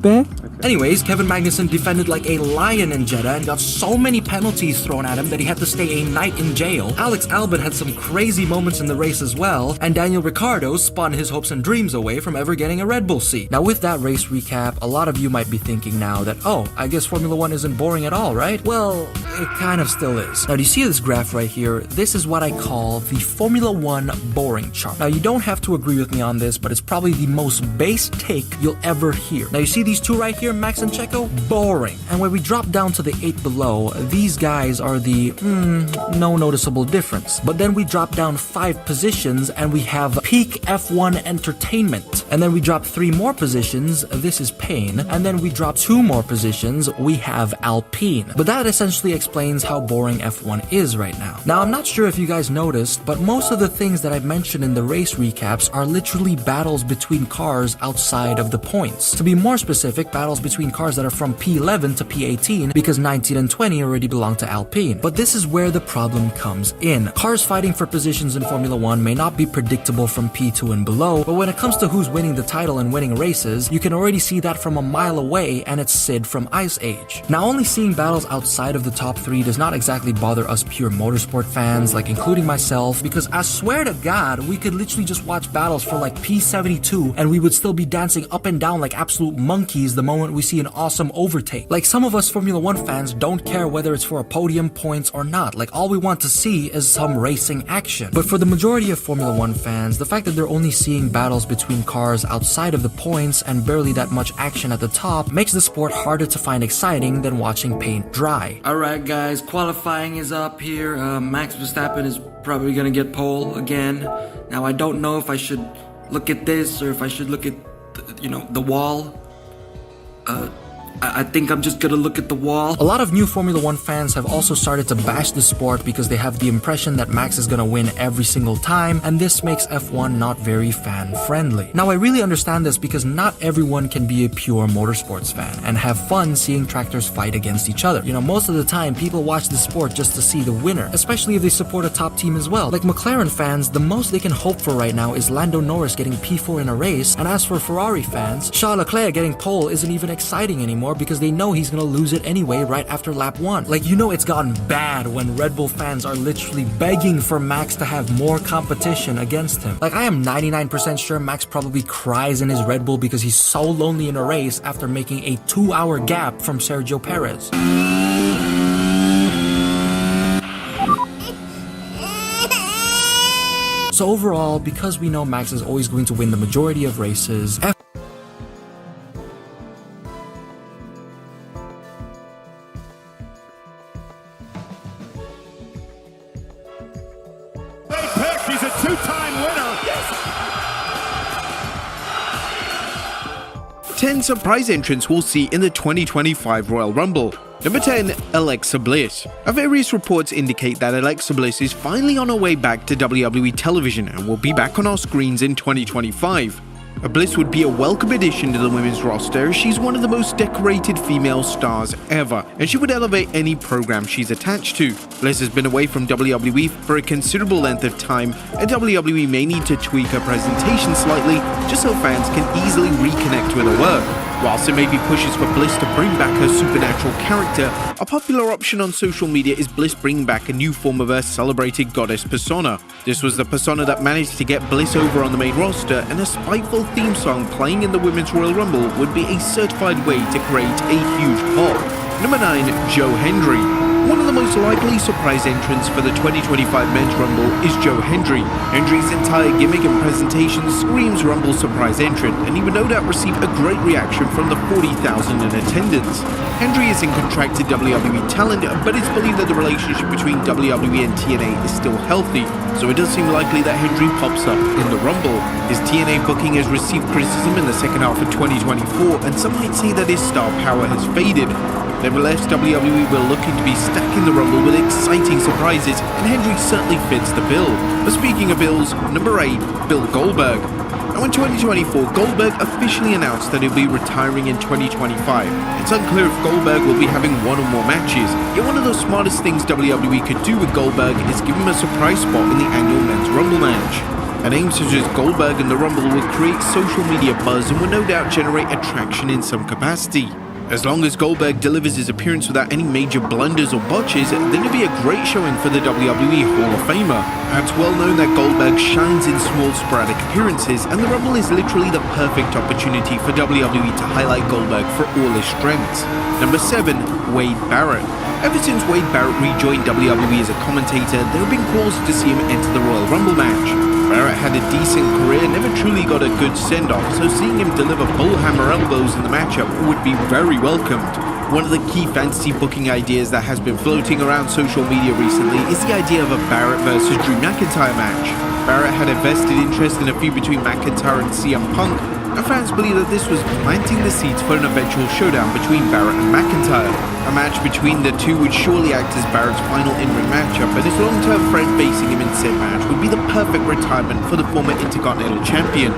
Bear? Anyways, Kevin Magnussen defended like a lion in Jeddah and got so many penalties thrown at him that he had to stay a night in jail. Alex Albon had some crazy moments in the race as well, and Daniel Ricciardo spun his hopes and dreams away from ever getting a Red Bull seat. Now with that race recap, a lot of you might be thinking now that, oh, I guess Formula 1 isn't boring at all, right? Well, it kind of still is. Now do you see this graph right here? This is what I call the Formula 1 boring chart. Now you don't have to agree with me on this, but it's probably the most base take you'll ever hear. Now you see these two right here, Max and Checo? Boring. And when we drop down to the 8 below, these guys are the no noticeable difference. But then we drop down 5 positions and we have peak F1 entertainment. And then we drop 3 more positions, this is pain. And then we drop 2 more positions, we have Alpine. But that essentially explains how boring F1 is right now. Now I'm not sure if you guys noticed, but most of the things that I've mentioned in the race recaps are literally battles between cars outside of the points. To be more specific, battles between cars that are from P11 to P18, because 19 and 20 already belong to Alpine. But this is where the problem comes in. Cars fighting for positions in Formula 1 may not be predictable from P2 and below, but when it comes to who's winning the title and winning races, you can already see that from a mile away, and it's Sid from Ice Age. Now only seeing battles outside of the top 3 does not exactly bother us pure motorsport fans, like including myself, because I swear to God, we could literally just watch battles for like P72 and we would still be dancing up and down like absolute monkeys the moment we see an awesome overtake. Like, some of us Formula 1 fans don't care whether it's for a podium, points, or not. Like, all we want to see is some racing action. But for the majority of Formula 1 fans, the fact that they're only seeing battles between cars outside of the points and barely that much action at the top makes the sport harder to find exciting than watching paint dry. Alright guys, qualifying is up here. Max Verstappen is probably gonna get pole again. Now I don't know if I should look at this or if I should look at the wall. I think I'm just gonna look at the wall. A lot of new Formula 1 fans have also started to bash the sport because they have the impression that Max is gonna win every single time, and this makes F1 not very fan-friendly. Now I really understand this because not everyone can be a pure motorsports fan and have fun seeing tractors fight against each other. Most of the time people watch the sport just to see the winner, especially if they support a top team as well. Like McLaren fans, the most they can hope for right now is Lando Norris getting P4 in a race, and as for Ferrari fans, Charles Leclerc getting pole isn't even exciting anymore because they know he's gonna lose it anyway right after lap 1. Like, it's gotten bad when Red Bull fans are literally begging for Max to have more competition against him. Like, I am 99% sure Max probably cries in his Red Bull because he's so lonely in a race after making a 2-hour gap from Sergio Perez. So overall, because we know Max is always going to win the majority of races, He's a 2-time winner. Yes. 10 surprise entrants we'll see in the 2025 Royal Rumble. Number 10, Alexa Bliss. Various reports indicate that Alexa Bliss is finally on her way back to WWE television and will be back on our screens in 2025. Bliss would be a welcome addition to the women's roster. She's one of the most decorated female stars ever, and she would elevate any program she's attached to. Bliss has been away from WWE for a considerable length of time, and WWE may need to tweak her presentation slightly just so fans can easily reconnect with her work. Whilst there may be pushes for Bliss to bring back her supernatural character, a popular option on social media is Bliss bringing back a new form of her celebrated goddess persona. This was the persona that managed to get Bliss over on the main roster, and a spiteful theme song playing in the Women's Royal Rumble would be a certified way to create a huge pop. Number 9, Joe Hendry. One of the most likely surprise entrants for the 2025 Men's Rumble is Joe Hendry. Hendry's entire gimmick and presentation screams Rumble surprise entrant, and he would no doubt receive a great reaction from the 40,000 in attendance. Hendry is in contracted WWE talent, but it's believed that the relationship between WWE and TNA is still healthy, so it does seem likely that Hendry pops up in the Rumble. His TNA booking has received criticism in the second half of 2024, and some might say that his star power has faded. Nevertheless, WWE were looking to be stacking the Rumble with exciting surprises, and Hendry certainly fits the bill. But speaking of bills, number 8, Bill Goldberg. Now in 2024, Goldberg officially announced that he'll be retiring in 2025. It's unclear if Goldberg will be having one or more matches, yet one of the smartest things WWE could do with Goldberg is give him a surprise spot in the annual Men's Rumble match. A name such as Goldberg in the Rumble will create social media buzz and will no doubt generate attraction in some capacity. As long as Goldberg delivers his appearance without any major blunders or botches, then it'll be a great showing for the WWE Hall of Famer. It's well known that Goldberg shines in small sporadic appearances, and the Rumble is literally the perfect opportunity for WWE to highlight Goldberg for all his strengths. Number 7, Wade Barrett. Ever since Wade Barrett rejoined WWE as a commentator, there have been calls to see him enter the Royal Rumble match. Barrett had a decent career, never truly got a good send-off, so seeing him deliver bullhammer elbows in the matchup would be very welcomed. One of the key fantasy booking ideas that has been floating around social media recently is the idea of a Barrett versus Drew McIntyre match. Barrett had a vested interest in a feud between McIntyre and CM Punk, and fans believe that this was planting the seeds for an eventual showdown between Barrett and McIntyre. A match between the two would surely act as Barrett's final in-ring matchup, and his long-term friend facing him in said match would be the perfect retirement for the former Intercontinental Champion.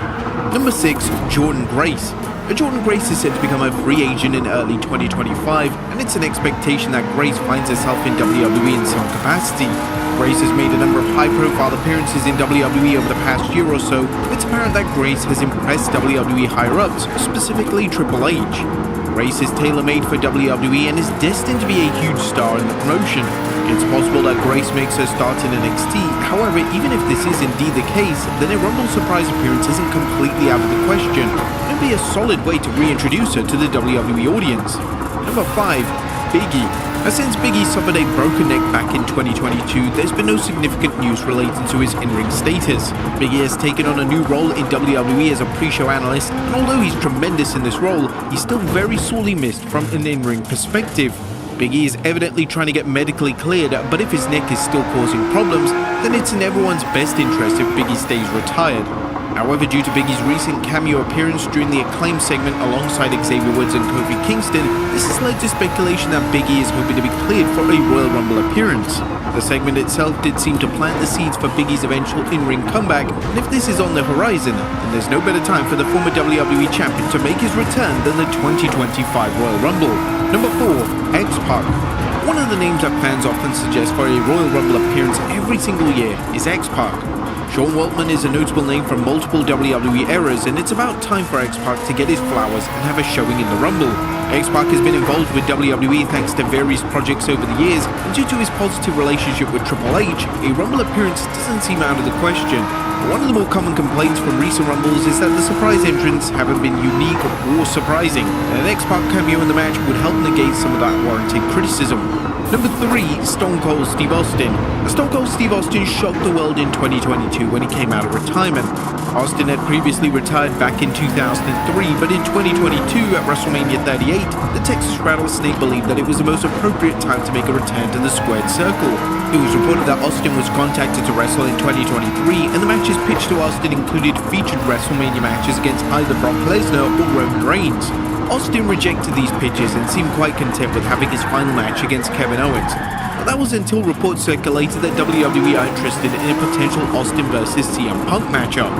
Number 6, Jordan Grace. Jordan Grace is set to become a free agent in early 2025, and it's an expectation that Grace finds herself in WWE in some capacity. Grace has made a number of high-profile appearances in WWE over the past year or so. It's apparent that Grace has impressed WWE higher-ups, specifically Triple H. Grace is tailor-made for WWE and is destined to be a huge star in the promotion. It's possible that Grace makes her start in NXT, however, even if this is indeed the case, then a Rumble surprise appearance isn't completely out of the question. It would be a solid way to reintroduce her to the WWE audience. Number 5, Biggie. Since Biggie suffered a broken neck back in 2022, there's been no significant news relating to his in-ring status. Biggie has taken on a new role in WWE as a pre-show analyst, and although he's tremendous in this role, he's still very sorely missed from an in-ring perspective. Biggie is evidently trying to get medically cleared, but if his neck is still causing problems, then it's in everyone's best interest if Biggie stays retired. However, due to Biggie's recent cameo appearance during the Acclaim segment alongside Xavier Woods and Kofi Kingston, this has led to speculation that Biggie is hoping to be cleared for a Royal Rumble appearance. The segment itself did seem to plant the seeds for Biggie's eventual in-ring comeback, and if this is on the horizon, then there's no better time for the former WWE Champion to make his return than the 2025 Royal Rumble. Number 4, X-Pac. One of the names that fans often suggest for a Royal Rumble appearance every single year is X-Pac. Sean Waltman is a notable name from multiple WWE eras, and it's about time for X-Pac to get his flowers and have a showing in the Rumble. X-Pac has been involved with WWE thanks to various projects over the years, and due to his positive relationship with Triple H, a Rumble appearance doesn't seem out of the question. But one of the more common complaints from recent Rumbles is that the surprise entrants haven't been unique or surprising, and an X-Pac cameo in the match would help negate some of that warranted criticism. Number 3, Stone Cold Steve Austin. Stone Cold Steve Austin shocked the world in 2022 when he came out of retirement. Austin had previously retired back in 2003, but in 2022 at WrestleMania 38, the Texas Rattlesnake believed that it was the most appropriate time to make a return to the squared circle. It was reported that Austin was contacted to wrestle in 2023, and the matches pitched to Austin included featured WrestleMania matches against either Brock Lesnar or Roman Reigns. Austin rejected these pitches and seemed quite content with having his final match against Kevin Owens. But that was until reports circulated that WWE are interested in a potential Austin vs CM Punk matchup.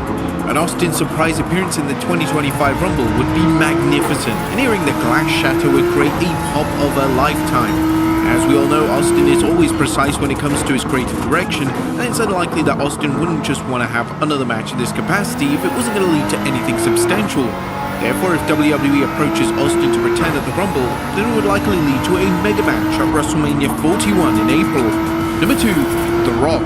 An Austin surprise appearance in the 2025 Rumble would be magnificent, and hearing the glass shatter would create a pop of a lifetime. As we all know, Austin is always precise when it comes to his creative direction, and it's unlikely that Austin wouldn't just want to have another match in this capacity if it wasn't going to lead to anything substantial. Therefore, if WWE approaches Austin to return at the Rumble, then it would likely lead to a mega match at WrestleMania 41 in April. Number 2, The Rock.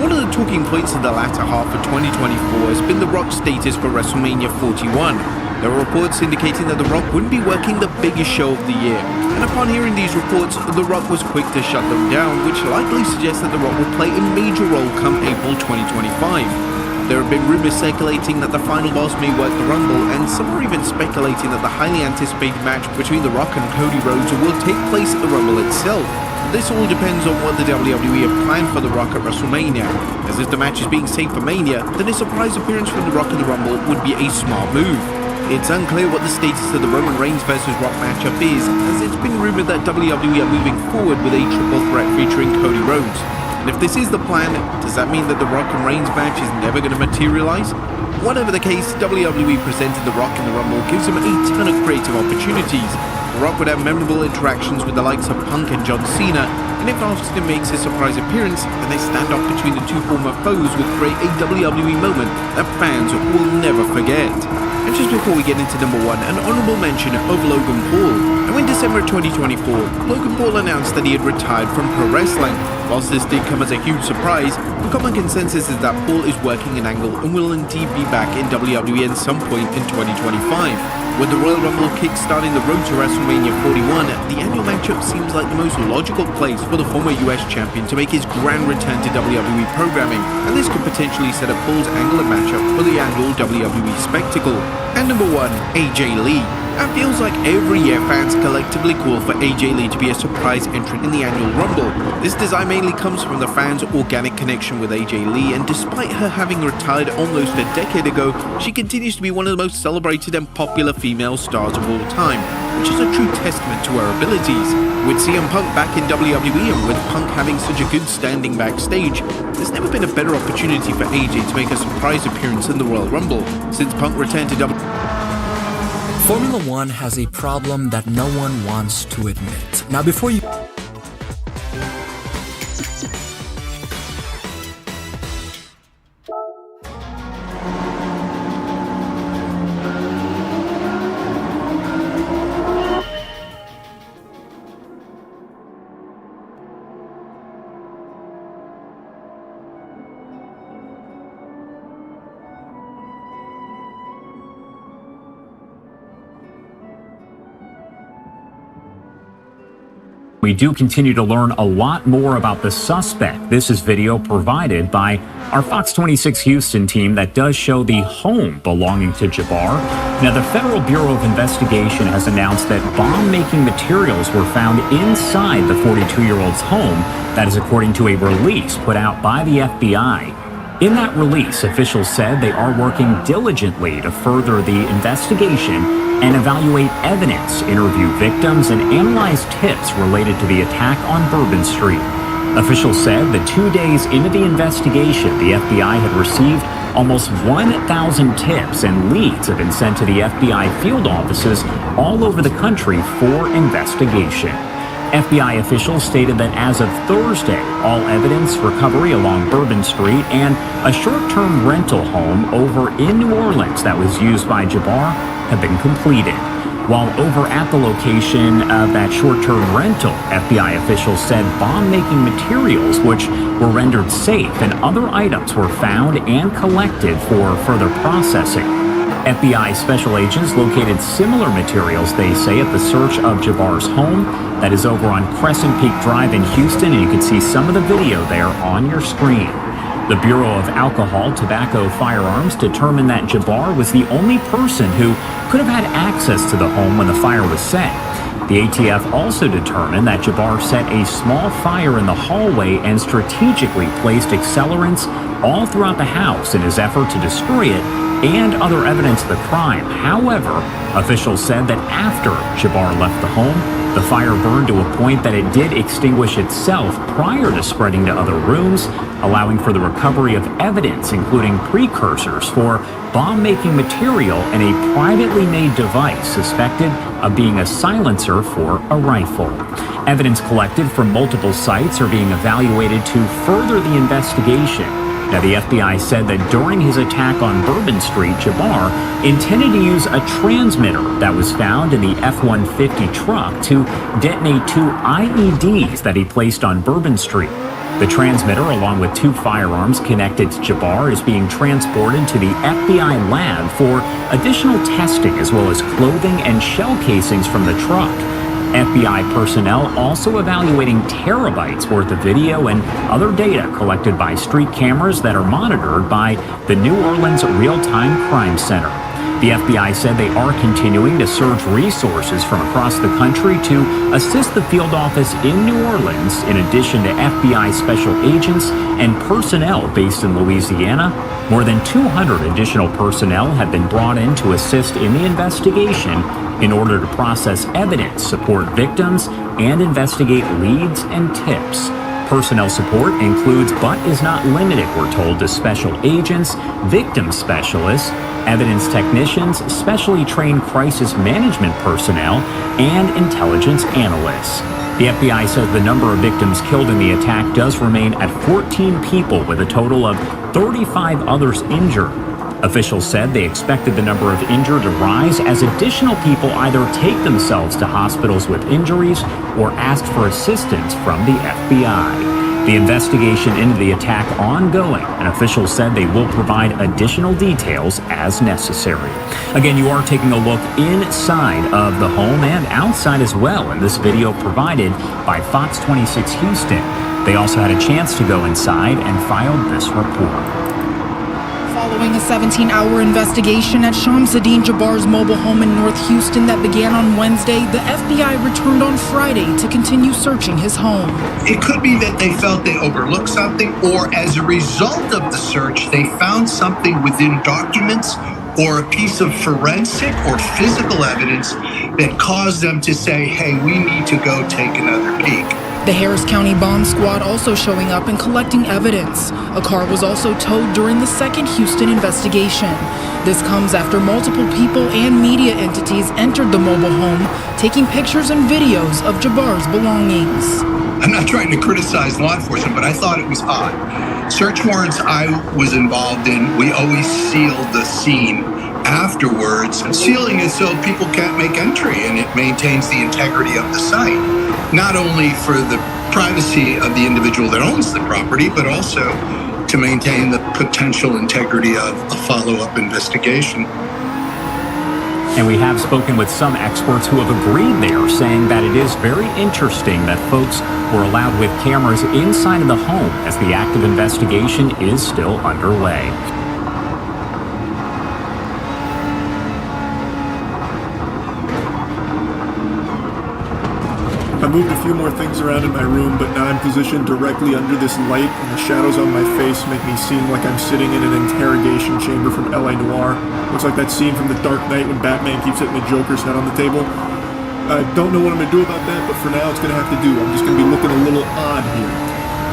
One of the talking points in the latter half of 2024 has been The Rock's status for WrestleMania 41. There are reports indicating that The Rock wouldn't be working the biggest show of the year, and upon hearing these reports, The Rock was quick to shut them down, which likely suggests that The Rock will play a major role come April 2025. There have been rumors circulating that the final boss may work the Rumble, and some are even speculating that the highly anticipated match between The Rock and Cody Rhodes will take place at the Rumble itself. This all depends on what the WWE have planned for The Rock at WrestleMania, as if the match is being saved for Mania, then a surprise appearance from The Rock in the Rumble would be a smart move. It's unclear what the status of the Roman Reigns vs Rock matchup is, as it's been rumored that WWE are moving forward with a triple threat featuring Cody Rhodes. And if this is the plan, does that mean that the Rock and Reigns match is never going to materialize? Whatever the case, WWE presenting The Rock in the Rumble gives him a ton of creative opportunities. The Rock would have memorable interactions with the likes of Punk and John Cena, and if Austin makes a surprise appearance, then they stand off between the two former foes would create a WWE moment that fans will never forget. And just before we get into number 1, an honorable mention of Logan Paul. Now in December 2024, Logan Paul announced that he had retired from pro wrestling. Whilst this did come as a huge surprise, the common consensus is that Paul is working an angle and will indeed be back in WWE at some point in 2025. With the Royal Rumble kick-starting the road to WrestleMania 41, the annual matchup seems like the most logical place for the former US champion to make his grand return to WWE programming, and this could potentially set up Paul's angle and matchup for the annual WWE spectacle. And number 1, AJ Lee. It feels like every year fans collectively call for AJ Lee to be a surprise entrant in the annual Rumble. This desire mainly comes from the fans' organic connection with AJ Lee, and despite her having retired almost a decade ago, she continues to be one of the most celebrated and popular female stars of all time, which is a true testament to her abilities. With CM Punk back in WWE and with Punk having such a good standing backstage, there's never been a better opportunity for AJ to make a surprise appearance in the Royal Rumble. Since Punk returned to Formula One has a problem that no one wants to admit. Now, before you... We do continue to learn a lot more about the suspect. This is video provided by our Fox 26 Houston team that does show the home belonging to Jabbar. Now, the Federal Bureau of Investigation has announced that bomb-making materials were found inside the 42-year-old's home. That is according to a release put out by the FBI. In that release, officials said they are working diligently to further the investigation and evaluate evidence, interview victims, and analyze tips related to the attack on Bourbon Street. Officials said that 2 days into the investigation, the FBI had received almost 1,000 tips, and leads have been sent to the FBI field offices all over the country for investigation. FBI officials stated that as of Thursday, all evidence recovery along Bourbon Street and a short-term rental home over in New Orleans that was used by Jabbar have been completed. While over at the location of that short-term rental, FBI officials said bomb-making materials, which were rendered safe, and other items were found and collected for further processing. FBI special agents located similar materials, they say, at the search of Jabbar's home. That is over on Crescent Peak Drive in Houston, and you can see some of the video there on your screen. The Bureau of Alcohol, Tobacco, Firearms determined that Jabbar was the only person who could have had access to the home when the fire was set. The ATF also determined that Jabbar set a small fire in the hallway and strategically placed accelerants all throughout the house in his effort to destroy it and other evidence of the crime. However, officials said that after Jabbar left the home, the fire burned to a point that it did extinguish itself prior to spreading to other rooms, allowing for the recovery of evidence, including precursors for bomb-making material and a privately made device suspected of being a silencer for a rifle. Evidence collected from multiple sites are being evaluated to further the investigation. Now, the FBI said that during his attack on Bourbon Street, Jabbar intended to use a transmitter that was found in the F-150 truck to detonate 2 IEDs that he placed on Bourbon Street. The transmitter, along with 2 firearms connected to Jabbar, is being transported to the FBI lab for additional testing, as well as clothing and shell casings from the truck. FBI personnel also evaluating terabytes worth of video and other data collected by street cameras that are monitored by the New Orleans Real-Time Crime Center. The FBI said they are continuing to surge resources from across the country to assist the field office in New Orleans, in addition to FBI special agents and personnel based in Louisiana. More than 200 additional personnel have been brought in to assist in the investigation in order to process evidence, support victims, and investigate leads and tips. Personnel support includes, but is not limited, we're told, to special agents, victim specialists, evidence technicians, specially trained crisis management personnel, and intelligence analysts. The FBI says the number of victims killed in the attack does remain at 14 people, with a total of 35 others injured. Officials said they expected the number of injured to rise as additional people either take themselves to hospitals with injuries or ask for assistance from the FBI. The investigation into the attack ongoing, and officials said they will provide additional details as necessary. Again, you are taking a look inside of the home and outside as well in this video provided by Fox 26 Houston. They also had a chance to go inside and filed this report. Following a 17-hour investigation at Shamsuddin Jabbar's mobile home in North Houston that began on Wednesday, the FBI returned on Friday to continue searching his home. It could be that they felt they overlooked something, or as a result of the search, they found something within documents or a piece of forensic or physical evidence that caused them to say, hey, we need to go take another peek. The Harris County Bomb Squad also showing up and collecting evidence. A car was also towed during the second Houston investigation. This comes after multiple people and media entities entered the mobile home, taking pictures and videos of Jabbar's belongings. I'm not trying to criticize law enforcement, but I thought it was odd. Search warrants I was involved in, we always sealed the scene afterwards. Sealing is so people can't make entry, and it maintains the integrity of the site. Not only for the privacy of the individual that owns the property, but also to maintain the potential integrity of a follow-up investigation. And we have spoken with some experts who have agreed there, saying that it is very interesting that folks were allowed with cameras inside of the home as the active investigation is still underway. I moved a few more things around in my room, but now I'm positioned directly under this light, and the shadows on my face make me seem like I'm sitting in an interrogation chamber from L.A. Noire. Looks like that scene from The Dark Knight when Batman keeps hitting the Joker's head on the table. I don't know what I'm going to do about that, but for now it's going to have to do. I'm just going to be looking a little odd here.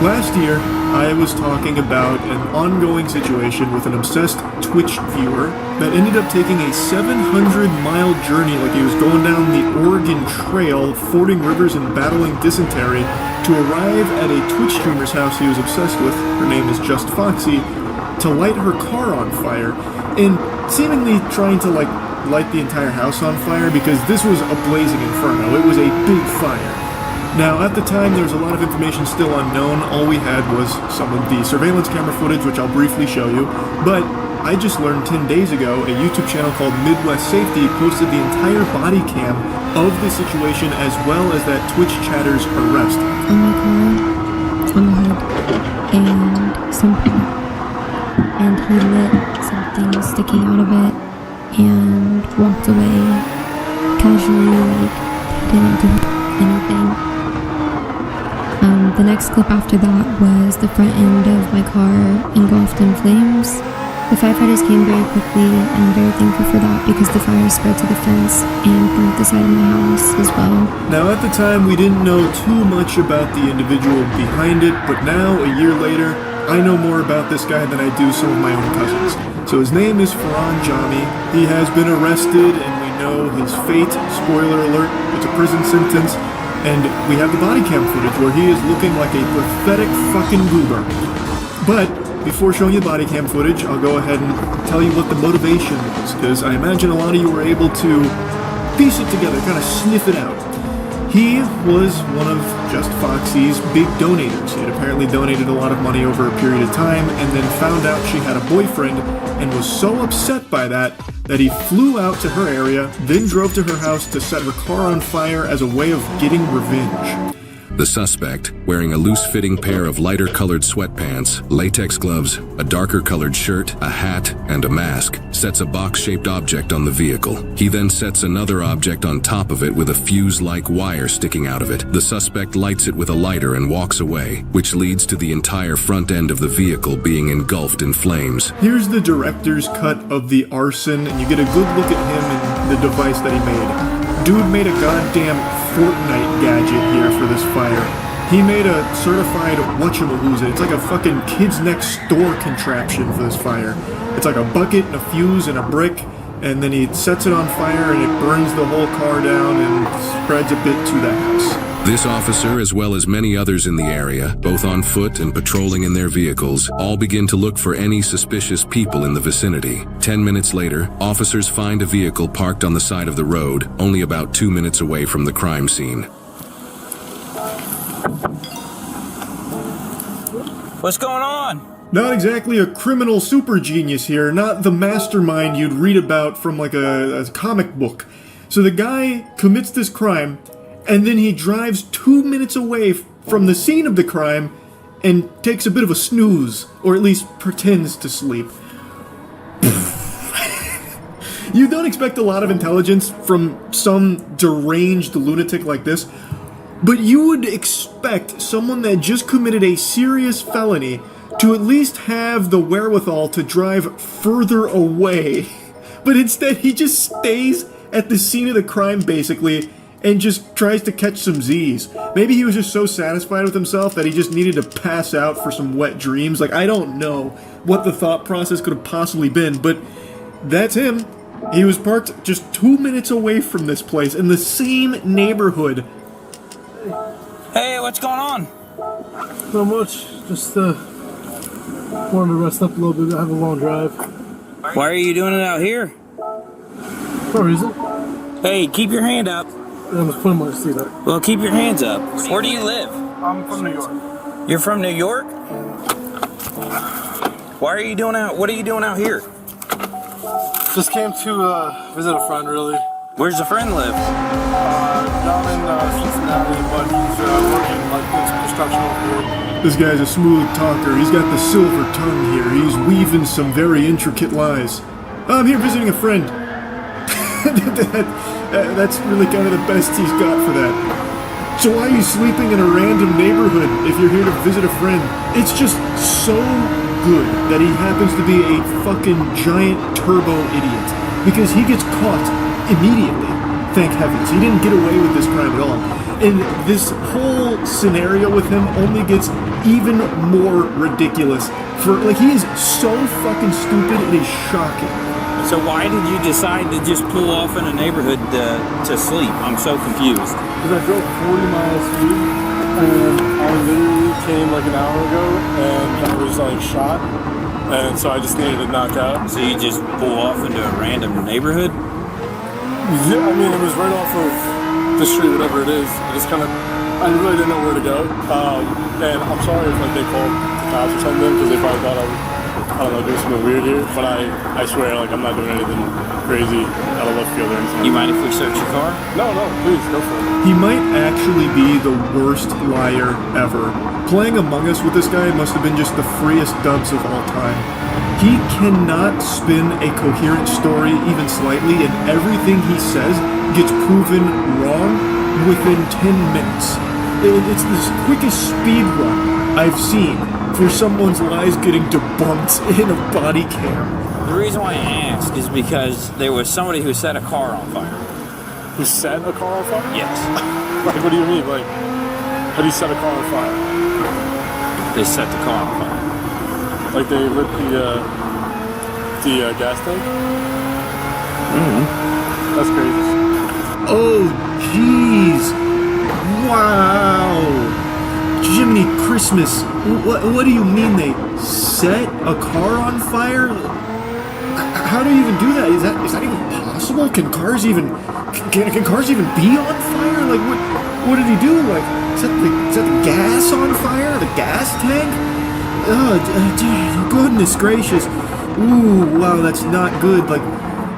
Last year, I was talking about an ongoing situation with an obsessed Twitch viewer that ended up taking a 700-mile journey like he was going down the Oregon Trail, fording rivers and battling dysentery, to arrive at a Twitch streamer's house he was obsessed with, her name is Just Foxy, to light her car on fire, and seemingly trying to light the entire house on fire, because this was a blazing inferno. It was a big fire. Now, at the time, there was a lot of information still unknown. All we had was some of the surveillance camera footage, which I'll briefly show you. But I just learned 10 days ago, a YouTube channel called Midwest Safety posted the entire body cam of the situation, as well as that Twitch chatter's arrest. On my car, on the hood, and something. And he lit something sticking out of it and walked away casually, like he didn't do anything. The next clip after that was the front end of my car engulfed in flames. The firefighters came very quickly, and I'm very thankful for that, because the fire spread to the fence and burnt the side of my house as well. Now, at the time, we didn't know too much about the individual behind it, but now, a year later, I know more about this guy than I do some of my own cousins. So his name is Farhan Jami. He has been arrested, and we know his fate. Spoiler alert, it's a prison sentence. And we have the body cam footage where he is looking like a pathetic fucking goober. But before showing you the body cam footage, I'll go ahead and tell you what the motivation was, because I imagine a lot of you were able to piece it together, kind of sniff it out. He was one of Just Foxy's big donators. He had apparently donated a lot of money over a period of time, and then found out she had a boyfriend, and was so upset by that he flew out to her area, then drove to her house to set her car on fire as a way of getting revenge. The suspect, wearing a loose-fitting pair of lighter-colored sweatpants, latex gloves, a darker-colored shirt, a hat, and a mask, sets a box-shaped object on the vehicle. He then sets another object on top of it with a fuse-like wire sticking out of it. The suspect lights it with a lighter and walks away, which leads to the entire front end of the vehicle being engulfed in flames. Here's the director's cut of the arson, and you get a good look at him and the device that he made. Dude made a goddamn Fortnite gadget here for this fire. He made a certified whatchamaloozit. It's like a fucking kids next door contraption for this fire. It's like a bucket and a fuse and a brick, and then he sets it on fire and it burns the whole car down and spreads a bit to the house. This officer, as well as many others in the area, both on foot and patrolling in their vehicles, all begin to look for any suspicious people in the vicinity. 10 minutes later, officers find a vehicle parked on the side of the road, only about 2 minutes away from the crime scene. What's going on? Not exactly a criminal super genius here, not the mastermind you'd read about from like a comic book. So the guy commits this crime, and then he drives 2 minutes away from the scene of the crime and takes a bit of a snooze, or at least pretends to sleep. You don't expect a lot of intelligence from some deranged lunatic like this, but you would expect someone that just committed a serious felony to at least have the wherewithal to drive further away. But instead, he just stays at the scene of the crime, basically, and just tries to catch some Z's. Maybe he was just so satisfied with himself that he just needed to pass out for some wet dreams. Like, I don't know what the thought process could have possibly been, but that's him. He was parked just 2 minutes away from this place in the same neighborhood. Hey, what's going on? Not much. Just wanted to rest up a little bit. I have a long drive. Why are you doing it out here? No reason. Hey, keep your hand up. I'm just putting my seat up. Well, keep your hands up. Where do you live? I'm from New York. You're from New York? Why are you doing out? What are you doing out here? Just came to visit a friend, really. Where's the friend live? Down in Cincinnati, but he's working like this construction over here. This guy's a smooth talker. He's got the silver tongue here. He's weaving some very intricate lies. I'm here visiting a friend. That's really kind of the best he's got for that. So why are you sleeping in a random neighborhood if you're here to visit a friend? It's just so good that he happens to be a fucking giant turbo idiot. Because he gets caught immediately. Thank heavens. He didn't get away with this crime at all. And this whole scenario with him only gets even more ridiculous. He is so fucking stupid, it is shocking. So why did you decide to just pull off in a neighborhood to sleep? I'm so confused. Because I drove 40 miles speed, and I literally came like an hour ago, and I was like shot, and so I just needed to knock out. So you just pull off into a random neighborhood? Yeah, I mean, it was right off of the street, whatever it is. I really didn't know where to go, and I'm sorry if they called the cops or something, because they probably thought I don't know, doing something weird here, but I swear, I'm not doing anything crazy out of left field or anything. You mind if we search your car? No, please, go for it. He might actually be the worst liar ever. Playing Among Us with this guy must have been just the freest dubs of all time. He cannot spin a coherent story even slightly, and everything he says gets proven wrong within 10 minutes. It's the quickest speed run I've seen for someone's lies getting debunked in a body cam. The reason why I ask is because there was somebody who set a car on fire. Who set a car on fire? Yes. What do you mean? How do you set a car on fire? They set the car on fire. Like they lit the gas tank? That's crazy. Oh, jeez. Wow. Jiminy Christmas. What do you mean they set a car on fire? How do you even do that? Is that even possible? Can cars even be on fire? Like what did he do? Like is that the gas on fire? The gas tank? Oh, goodness gracious. Ooh, wow, that's not good. Like,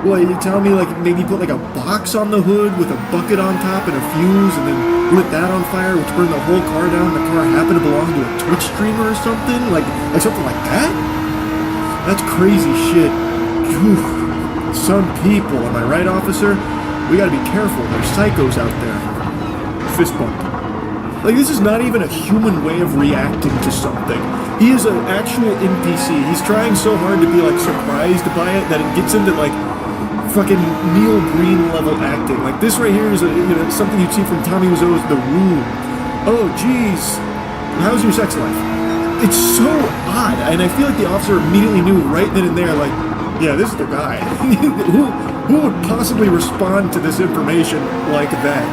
what, you tell me, like, maybe put, like, a box on the hood with a bucket on top and a fuse and then lit that on fire, which burned the whole car down. The car happened to belong to a Twitch streamer or something? Like something like that? That's crazy shit. Whew. Some people, am I right, officer? We gotta be careful. There's psychos out there. Fist bump. Like, this is not even a human way of reacting to something. He is an actual NPC. He's trying so hard to be, like, surprised by it that it gets into, like, fucking Neil Breen level acting. Like, this right here is something you'd see from Tommy Wiseau's The Room. Oh, geez. How's your sex life? It's so odd. And I feel like the officer immediately knew right then and there, like, yeah, this is the guy. Who would possibly respond to this information like that?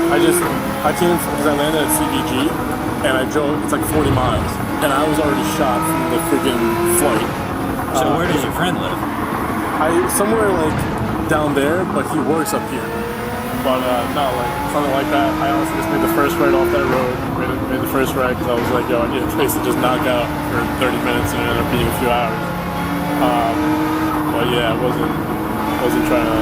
I came because I landed at CVG and I drove, it's like 40 miles, and I was already shot from the freaking flight. So where does your friend live? Somewhere like down there, but he works up here. But no, like something like that. I honestly just made the first right off that road, made the first right because I was like, yo, I need a place to just knock out for 30 minutes and it ended up being a few hours. But yeah, I wasn't trying to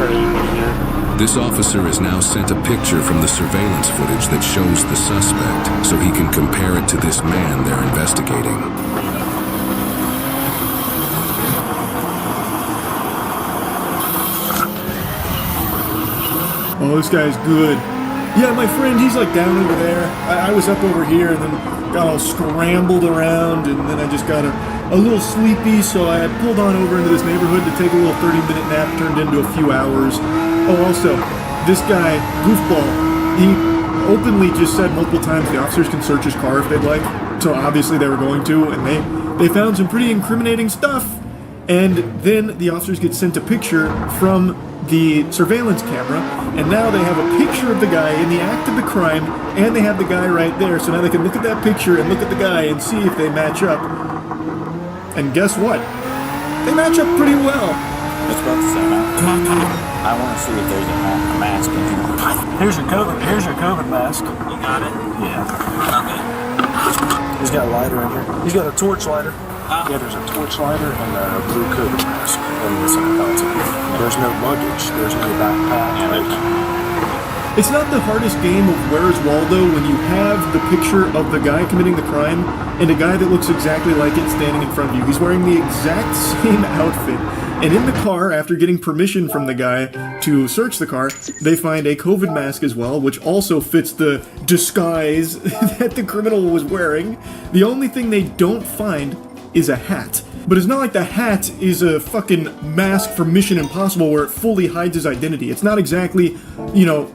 hurt anybody here. This officer has now sent a picture from the surveillance footage that shows the suspect, so he can compare it to this man they're investigating. Oh, this guy's good. Yeah, my friend, he's like down over there. I was up over here and then got all scrambled around, and then I just got a little sleepy, so I pulled on over into this neighborhood to take a little 30-minute nap, turned into a few hours. Oh, also, this guy, Goofball, he openly just said multiple times the officers can search his car if they'd like. So obviously they were going to, and they found some pretty incriminating stuff. And then the officers get sent a picture from the surveillance camera, and now they have a picture of the guy in the act of the crime, and they have the guy right there. So now they can look at that picture and look at the guy and see if they match up. And guess what? They match up pretty well. It's about the same outfit. I want to see if there's a mask in here. Here's your COVID mask. You got it? Yeah. Okay. He's got a lighter in here. He's got a torch lighter. Yeah, there's a torch lighter and a blue COVID mask in this outfit. There's no luggage. There's no backpack. It's not the hardest game of Where's Waldo when you have the picture of the guy committing the crime and a guy that looks exactly like it standing in front of you. He's wearing the exact same outfit. And in the car, after getting permission from the guy to search the car, they find a COVID mask as well, which also fits the disguise that the criminal was wearing. The only thing they don't find is a hat. But it's not like the hat is a fucking mask from Mission Impossible where it fully hides his identity. It's not exactly,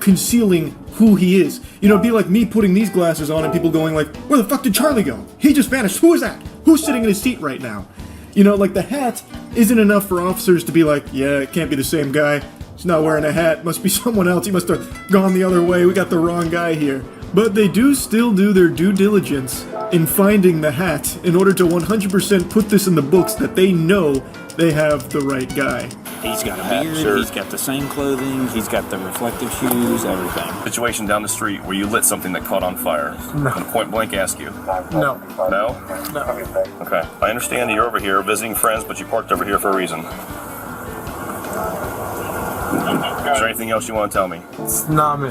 concealing who he is. It'd be like me putting these glasses on and people going like, where the fuck did Charlie go? He just vanished. Who is that? Who's sitting in his seat right now? Like the hat isn't enough for officers to be like, yeah, it can't be the same guy. He's not wearing a hat. Must be someone else. He must have gone the other way. We got the wrong guy here. But they do still do their due diligence in finding the hat in order to 100% put this in the books that they know they have the right guy. He's got a beard, he's got the same clothing, he's got the reflective shoes, everything. Situation down the street where you lit something that caught on fire. No. And point blank ask you. No. No? No. Okay. I understand that you're over here visiting friends, but you parked over here for a reason. Is there anything else you want to tell me? It's not me.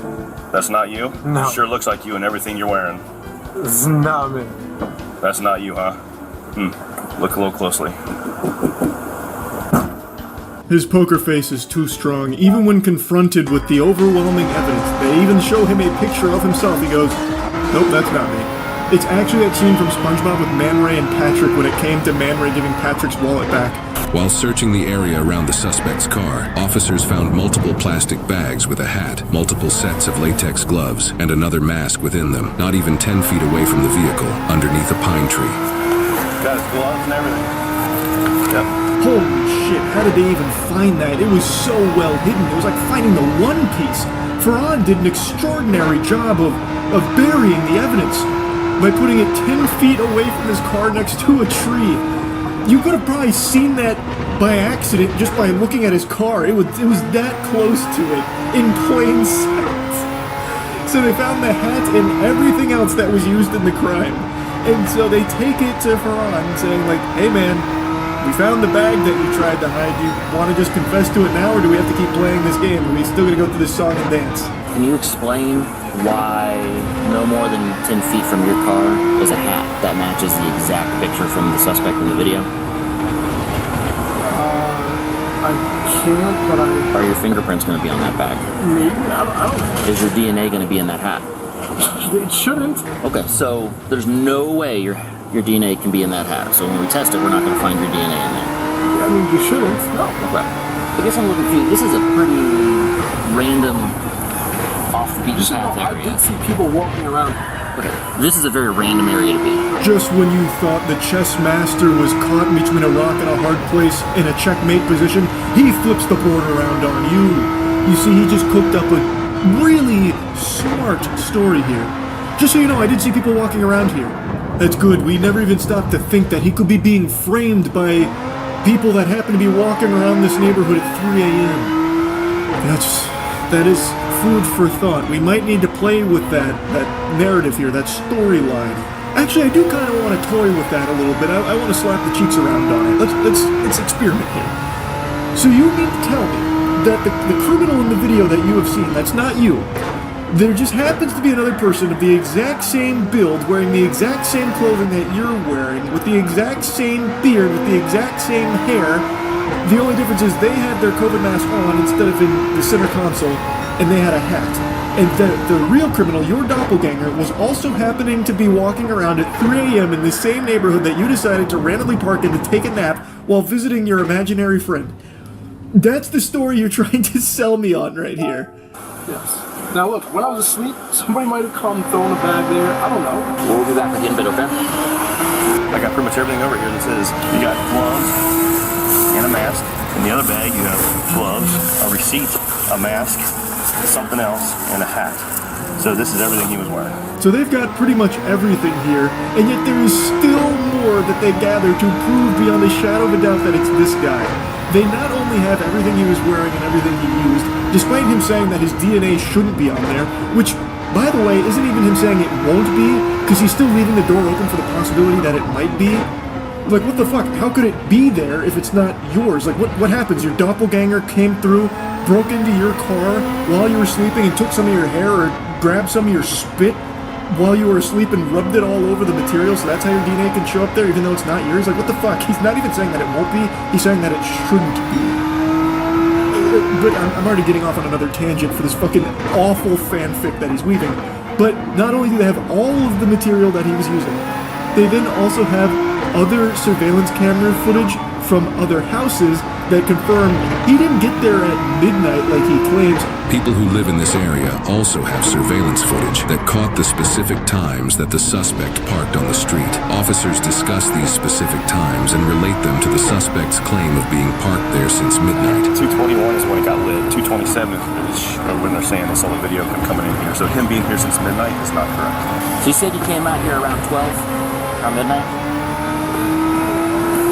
That's not you? No. It sure looks like you in everything you're wearing. It's not me. That's not you, huh? Look a little closely. His poker face is too strong. Even when confronted with the overwhelming evidence, they even show him a picture of himself. He goes, nope, that's not me. It's actually that scene from SpongeBob with Man Ray and Patrick when it came to Man Ray giving Patrick's wallet back. While searching the area around the suspect's car, officers found multiple plastic bags with a hat, multiple sets of latex gloves, and another mask within them, not even 10 feet away from the vehicle, underneath a pine tree. Got his gloves and everything. Yep. Holy shit, how did they even find that? It was so well hidden. It was like finding the One Piece. Farhan did an extraordinary job of of burying the evidence by putting it 10 feet away from his car next to a tree. You could have probably seen that by accident just by looking at his car. It was that close to it in plain sight. So they found the hat and everything else that was used in the crime. And so they take it to Ferran saying like, hey man, we found the bag that you tried to hide. Do you want to just confess to it now, or do we have to keep playing this game? Are we still going to go through this song and dance? Can you explain why no more than 10 feet from your car is a hat that matches the exact picture from the suspect in the video? I can't, but Are your fingerprints going to be on that bag? Maybe, I don't know. Is your DNA going to be in that hat? It shouldn't. Okay, so there's no way your DNA can be in that hat. So when we test it, we're not going to find your DNA in there. Yeah, I mean, you shouldn't. No. Okay. I guess I'm a little confused. This is a pretty random, off the beaten path area. I did see people walking around. Okay. This is a very random area to be. Just when you thought the chess master was caught between a rock and a hard place in a checkmate position, he flips the board around on you. You see, he just cooked up a really smart story here. Just so you know, I did see people walking around here. That's good. We never even stopped to think that he could be being framed by people that happen to be walking around this neighborhood at 3 a.m. That is food for thought. We might need to play with that narrative here, that storyline. Actually, I do kind of want to toy with that a little bit. I want to slap the cheeks around on it. Let's experiment here. So you mean to tell me that the criminal in the video that you have seen, that's not you. There just happens to be another person of the exact same build, wearing the exact same clothing that you're wearing, with the exact same beard, with the exact same hair. The only difference is they had their COVID mask on instead of in the center console, and they had a hat. And the real criminal, your doppelganger, was also happening to be walking around at 3 a.m. in the same neighborhood that you decided to randomly park in to take a nap while visiting your imaginary friend. That's the story you're trying to sell me on right here. Yes. Now look, when I was asleep, somebody might have come throwing a bag there. I don't know. We'll be back with you in a bit, okay? I got pretty much everything over here that says you got gloves and a mask. In the other bag, you have gloves, a receipt, a mask, something else, and a hat. So this is everything he was wearing. So they've got pretty much everything here, and yet there is still more that they gather to prove beyond a shadow of a doubt that it's this guy. They not only have everything he was wearing and everything he used, despite him saying that his DNA shouldn't be on there, which, by the way, isn't even him saying it won't be, because he's still leaving the door open for the possibility that it might be. Like, what the fuck? How could it be there if it's not yours? Like, what happens? Your doppelganger came through, broke into your car while you were sleeping and took some of your hair or grabbed some of your spit while you were asleep and rubbed it all over the material, so that's how your DNA can show up there even though it's not yours? Like, what the fuck? He's not even saying that it won't be, he's saying that it shouldn't be. But I'm already getting off on another tangent for this fucking awful fanfic that he's weaving. But not only do they have all of the material that he was using, they then also have other surveillance camera footage from other houses that confirm he didn't get there at midnight like he claims. People who live in this area also have surveillance footage that caught the specific times that the suspect parked on the street. Officers discuss these specific times and relate them to the suspect's claim of being parked there since midnight. 221 is when it got lit. 227 is when they're saying they saw the video of him coming in here. So him being here since midnight is not correct. So you said you came out here around 12? Around midnight?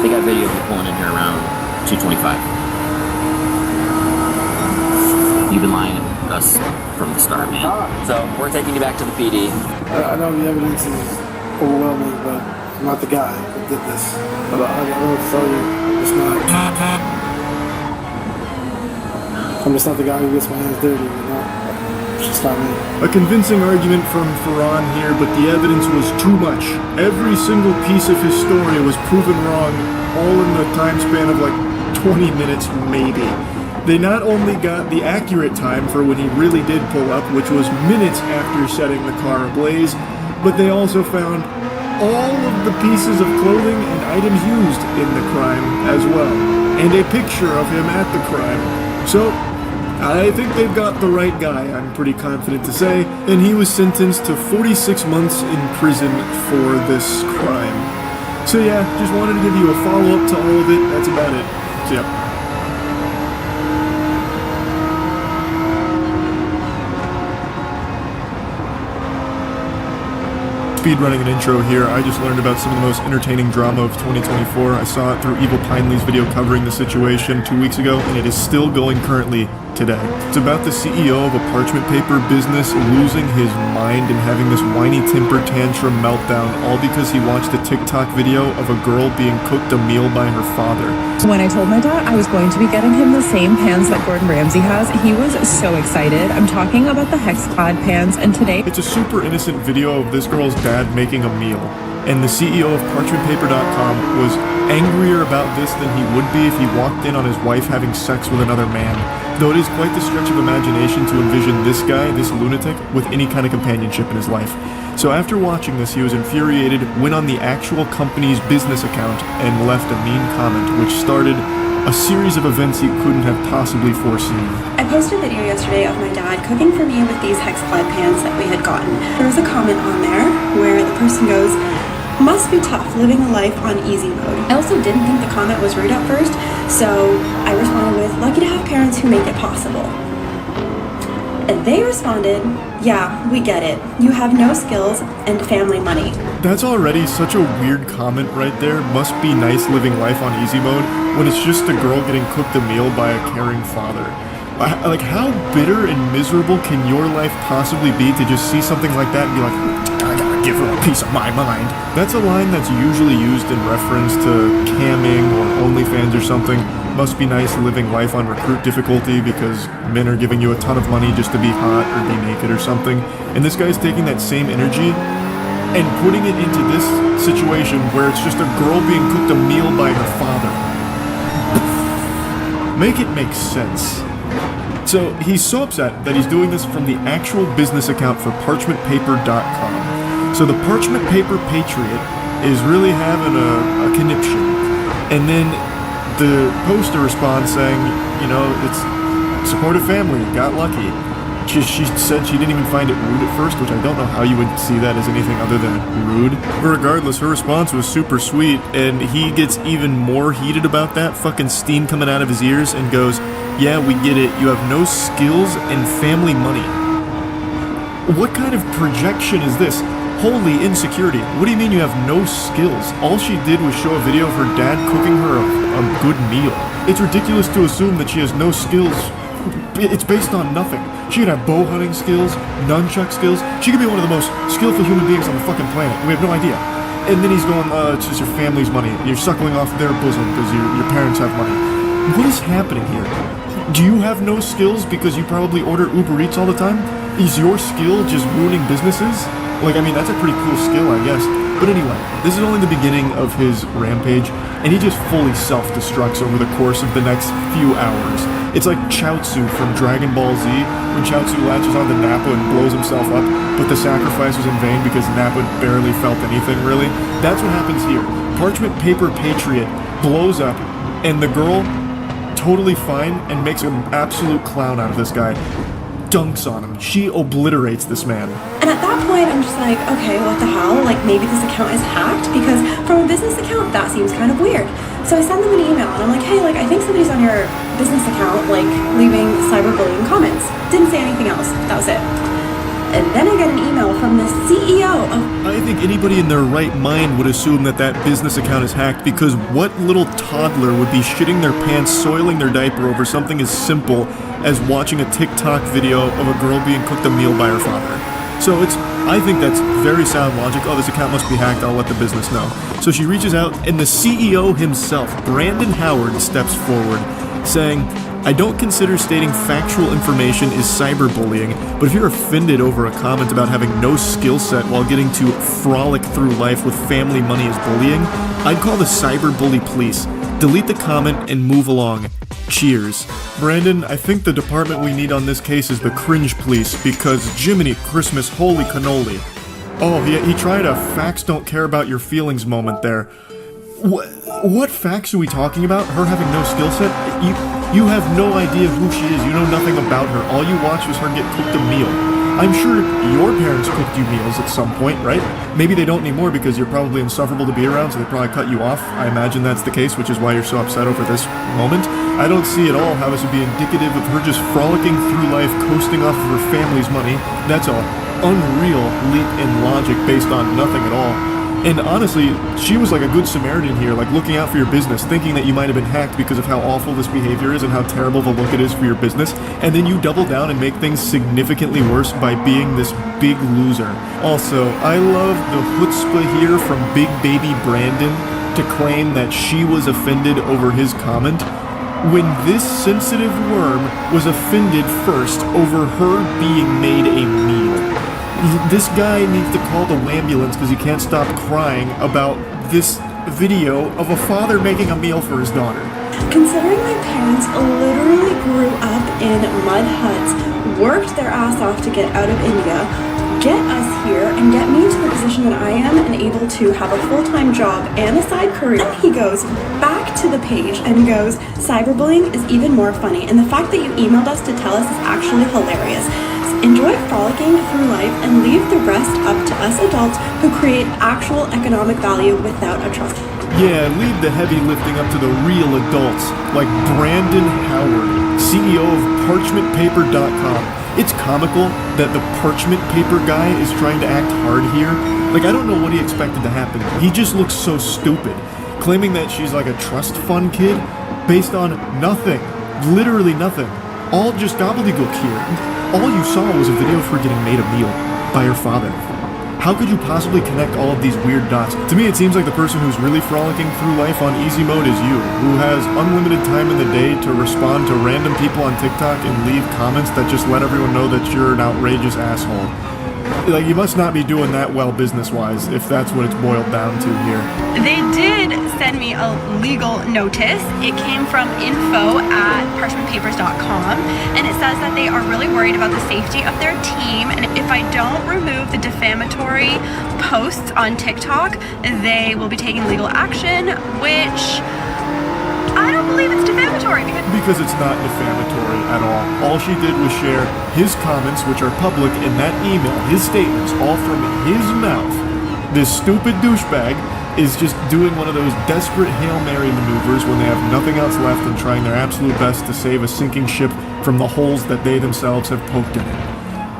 They got video of you pulling in here around 2:25. You've been lying to us from the start, man. So we're taking you back to the PD. I know the evidence is overwhelming, but I'm not the guy that did this. But I don't know what to tell you. I'm just not the guy who gets my hands dirty, you know? It's just not me. A convincing argument from Ferran here, but the evidence was too much. Every single piece of his story was proven wrong, all in the time span of like 20 minutes, maybe. They not only got the accurate time for when he really did pull up, which was minutes after setting the car ablaze, but they also found all of the pieces of clothing and items used in the crime as well, and a picture of him at the crime. So, I think they've got the right guy, I'm pretty confident to say, and he was sentenced to 46 months in prison for this crime. So yeah, just wanted to give you a follow-up to all of it, that's about it. So yeah. Speedrunning an intro here, I just learned about some of the most entertaining drama of 2024. I saw it through Evil Pineley's video covering the situation 2 weeks ago, and it is still going currently today. It's about the CEO of a parchment paper business losing his mind and having this whiny temper tantrum meltdown, all because he watched a TikTok video of a girl being cooked a meal by her father. When I told my dad I was going to be getting him the same pans that Gordon Ramsay has, he was so excited. I'm talking about the hex-clad pans, and today... It's a super innocent video of this girl's dad making a meal, and the CEO of parchmentpaper.com was angrier about this than he would be if he walked in on his wife having sex with another man. Though it is quite the stretch of imagination to envision this guy, this lunatic, with any kind of companionship in his life. So after watching this, he was infuriated, went on the actual company's business account, and left a mean comment, which started a series of events he couldn't have possibly foreseen. I posted a video yesterday of my dad cooking for me with these hex-clad pans that we had gotten. There was a comment on there where the person goes, "Must be tough living a life on easy mode." I also didn't think the comment was rude at first, so I responded with, "Lucky to have parents who make it possible." And they responded, "Yeah, we get it. You have no skills and family money." That's already such a weird comment right there. Must be nice living life on easy mode when it's just a girl getting cooked a meal by a caring father. Like, how bitter and miserable can your life possibly be to just see something like that and be like, "I gotta give her a piece of my mind"? That's a line that's usually used in reference to camming or OnlyFans or something. Must be nice living life on recruit difficulty because men are giving you a ton of money just to be hot or be naked or something. And this guy's taking that same energy and putting it into this situation where it's just a girl being cooked a meal by her father. Make it make sense. So he's so upset that he's doing this from the actual business account for parchmentpaper.com. So the Parchment Paper Patriot is really having a conniption. And then the poster responds saying, you know, it's supportive family, got lucky. She said she didn't even find it rude at first, which I don't know how you would see that as anything other than rude. But regardless, her response was super sweet, and he gets even more heated about that, fucking steam coming out of his ears, and goes, "Yeah, we get it. You have no skills and family money." What kind of projection is this? Holy insecurity. What do you mean you have no skills? All she did was show a video of her dad cooking her a good meal. It's ridiculous to assume that she has no skills. It's based on nothing. She could have bow hunting skills, nunchuck skills. She could be one of the most skillful human beings on the fucking planet. We have no idea. And then he's going, it's just your family's money. You're suckling off their bosom because your parents have money. What is happening here? Do you have no skills because you probably order Uber Eats all the time? Is your skill just ruining businesses? Like, I mean, that's a pretty cool skill, I guess. But anyway, this is only the beginning of his rampage, and he just fully self-destructs over the course of the next few hours. It's like Chaozu from Dragon Ball Z, when Chaozu latches onto Nappa and blows himself up, but the sacrifice was in vain because Nappa barely felt anything, really. That's what happens here. Parchment Paper Patriot blows up, and the girl, totally fine, and makes an absolute clown out of this guy. Dunks on him. She obliterates this man. And at that point, I'm just like, okay, what the hell? Like, maybe this account is hacked? Because from a business account, that seems kind of weird. So I send them an email, and I'm like, hey, like, I think somebody's on your business account, like, leaving cyberbullying comments. Didn't say anything else. That was it. And then I get an email from the CEO of... I think anybody in their right mind would assume that that business account is hacked, because what little toddler would be shitting their pants, soiling their diaper over something as simple as watching a TikTok video of a girl being cooked a meal by her father? So I think that's very sound logic. Oh, this account must be hacked, I'll let the business know. So she reaches out, and the CEO himself, Brandon Howard, steps forward, saying, I don't consider stating factual information is cyberbullying, but if you're offended over a comment about having no skill set while getting to frolic through life with family money as bullying, I'd call the cyberbully police. Delete the comment and move along. Cheers. Brandon, I think the department we need on this case is the cringe police, because Jiminy Christmas, holy cannoli. Oh, he tried a facts don't care about your feelings moment there. What facts are we talking about? Her having no skill set? You have no idea who she is. You know nothing about her. All you watched was her get cooked a meal. I'm sure your parents cooked you meals at some point, right? Maybe they don't anymore because you're probably insufferable to be around, so they probably cut you off. I imagine that's the case, which is why you're so upset over this moment. I don't see at all how this would be indicative of her just frolicking through life, coasting off of her family's money. That's all. unreal leap in logic based on nothing at all. And honestly, she was like a good Samaritan here, like looking out for your business, thinking that you might have been hacked because of how awful this behavior is and how terrible the look it is for your business, and then you double down and make things significantly worse by being this big loser. Also, I love the chutzpah here from Big Baby Brandon to claim that she was offended over his comment, when this sensitive worm was offended first over her being made a meal. This guy needs to call the ambulance because he can't stop crying about this video of a father making a meal for his daughter. Considering my parents literally grew up in mud huts, worked their ass off to get out of India, get us here, and get me to the position that I am and able to have a full-time job and a side career. And he goes back to the page and goes, cyberbullying is even more funny, and the fact that you emailed us to tell us is actually hilarious. Enjoy frolicking through life and leave the rest up to us adults who create actual economic value without a trust. Yeah, leave the heavy lifting up to the real adults, like Brandon Howard, CEO of ParchmentPaper.com. It's comical that the parchment paper guy is trying to act hard here. Like, I don't know what he expected to happen. He just looks so stupid, claiming that she's like a trust fund kid based on nothing. Literally nothing. All just gobbledygook here. All you saw was a video of her getting made a meal by her father. How could you possibly connect all of these weird dots? To me, it seems like the person who's really frolicking through life on easy mode is you, who has unlimited time in the day to respond to random people on TikTok and leave comments that just let everyone know that you're an outrageous asshole. Like, you must not be doing that well business-wise, if that's what it's boiled down to here. They did send me a legal notice. It came from info@parchmentpapers.com, and it says that they are really worried about the safety of their team, and if I don't remove the defamatory posts on TikTok, they will be taking legal action, which I don't believe it's defamatory. Because it's not defamatory at all. All she did was share his comments, which are public, in that email, his statements, all from his mouth. This stupid douchebag is just doing one of those desperate Hail Mary maneuvers when they have nothing else left and trying their absolute best to save a sinking ship from the holes that they themselves have poked in it.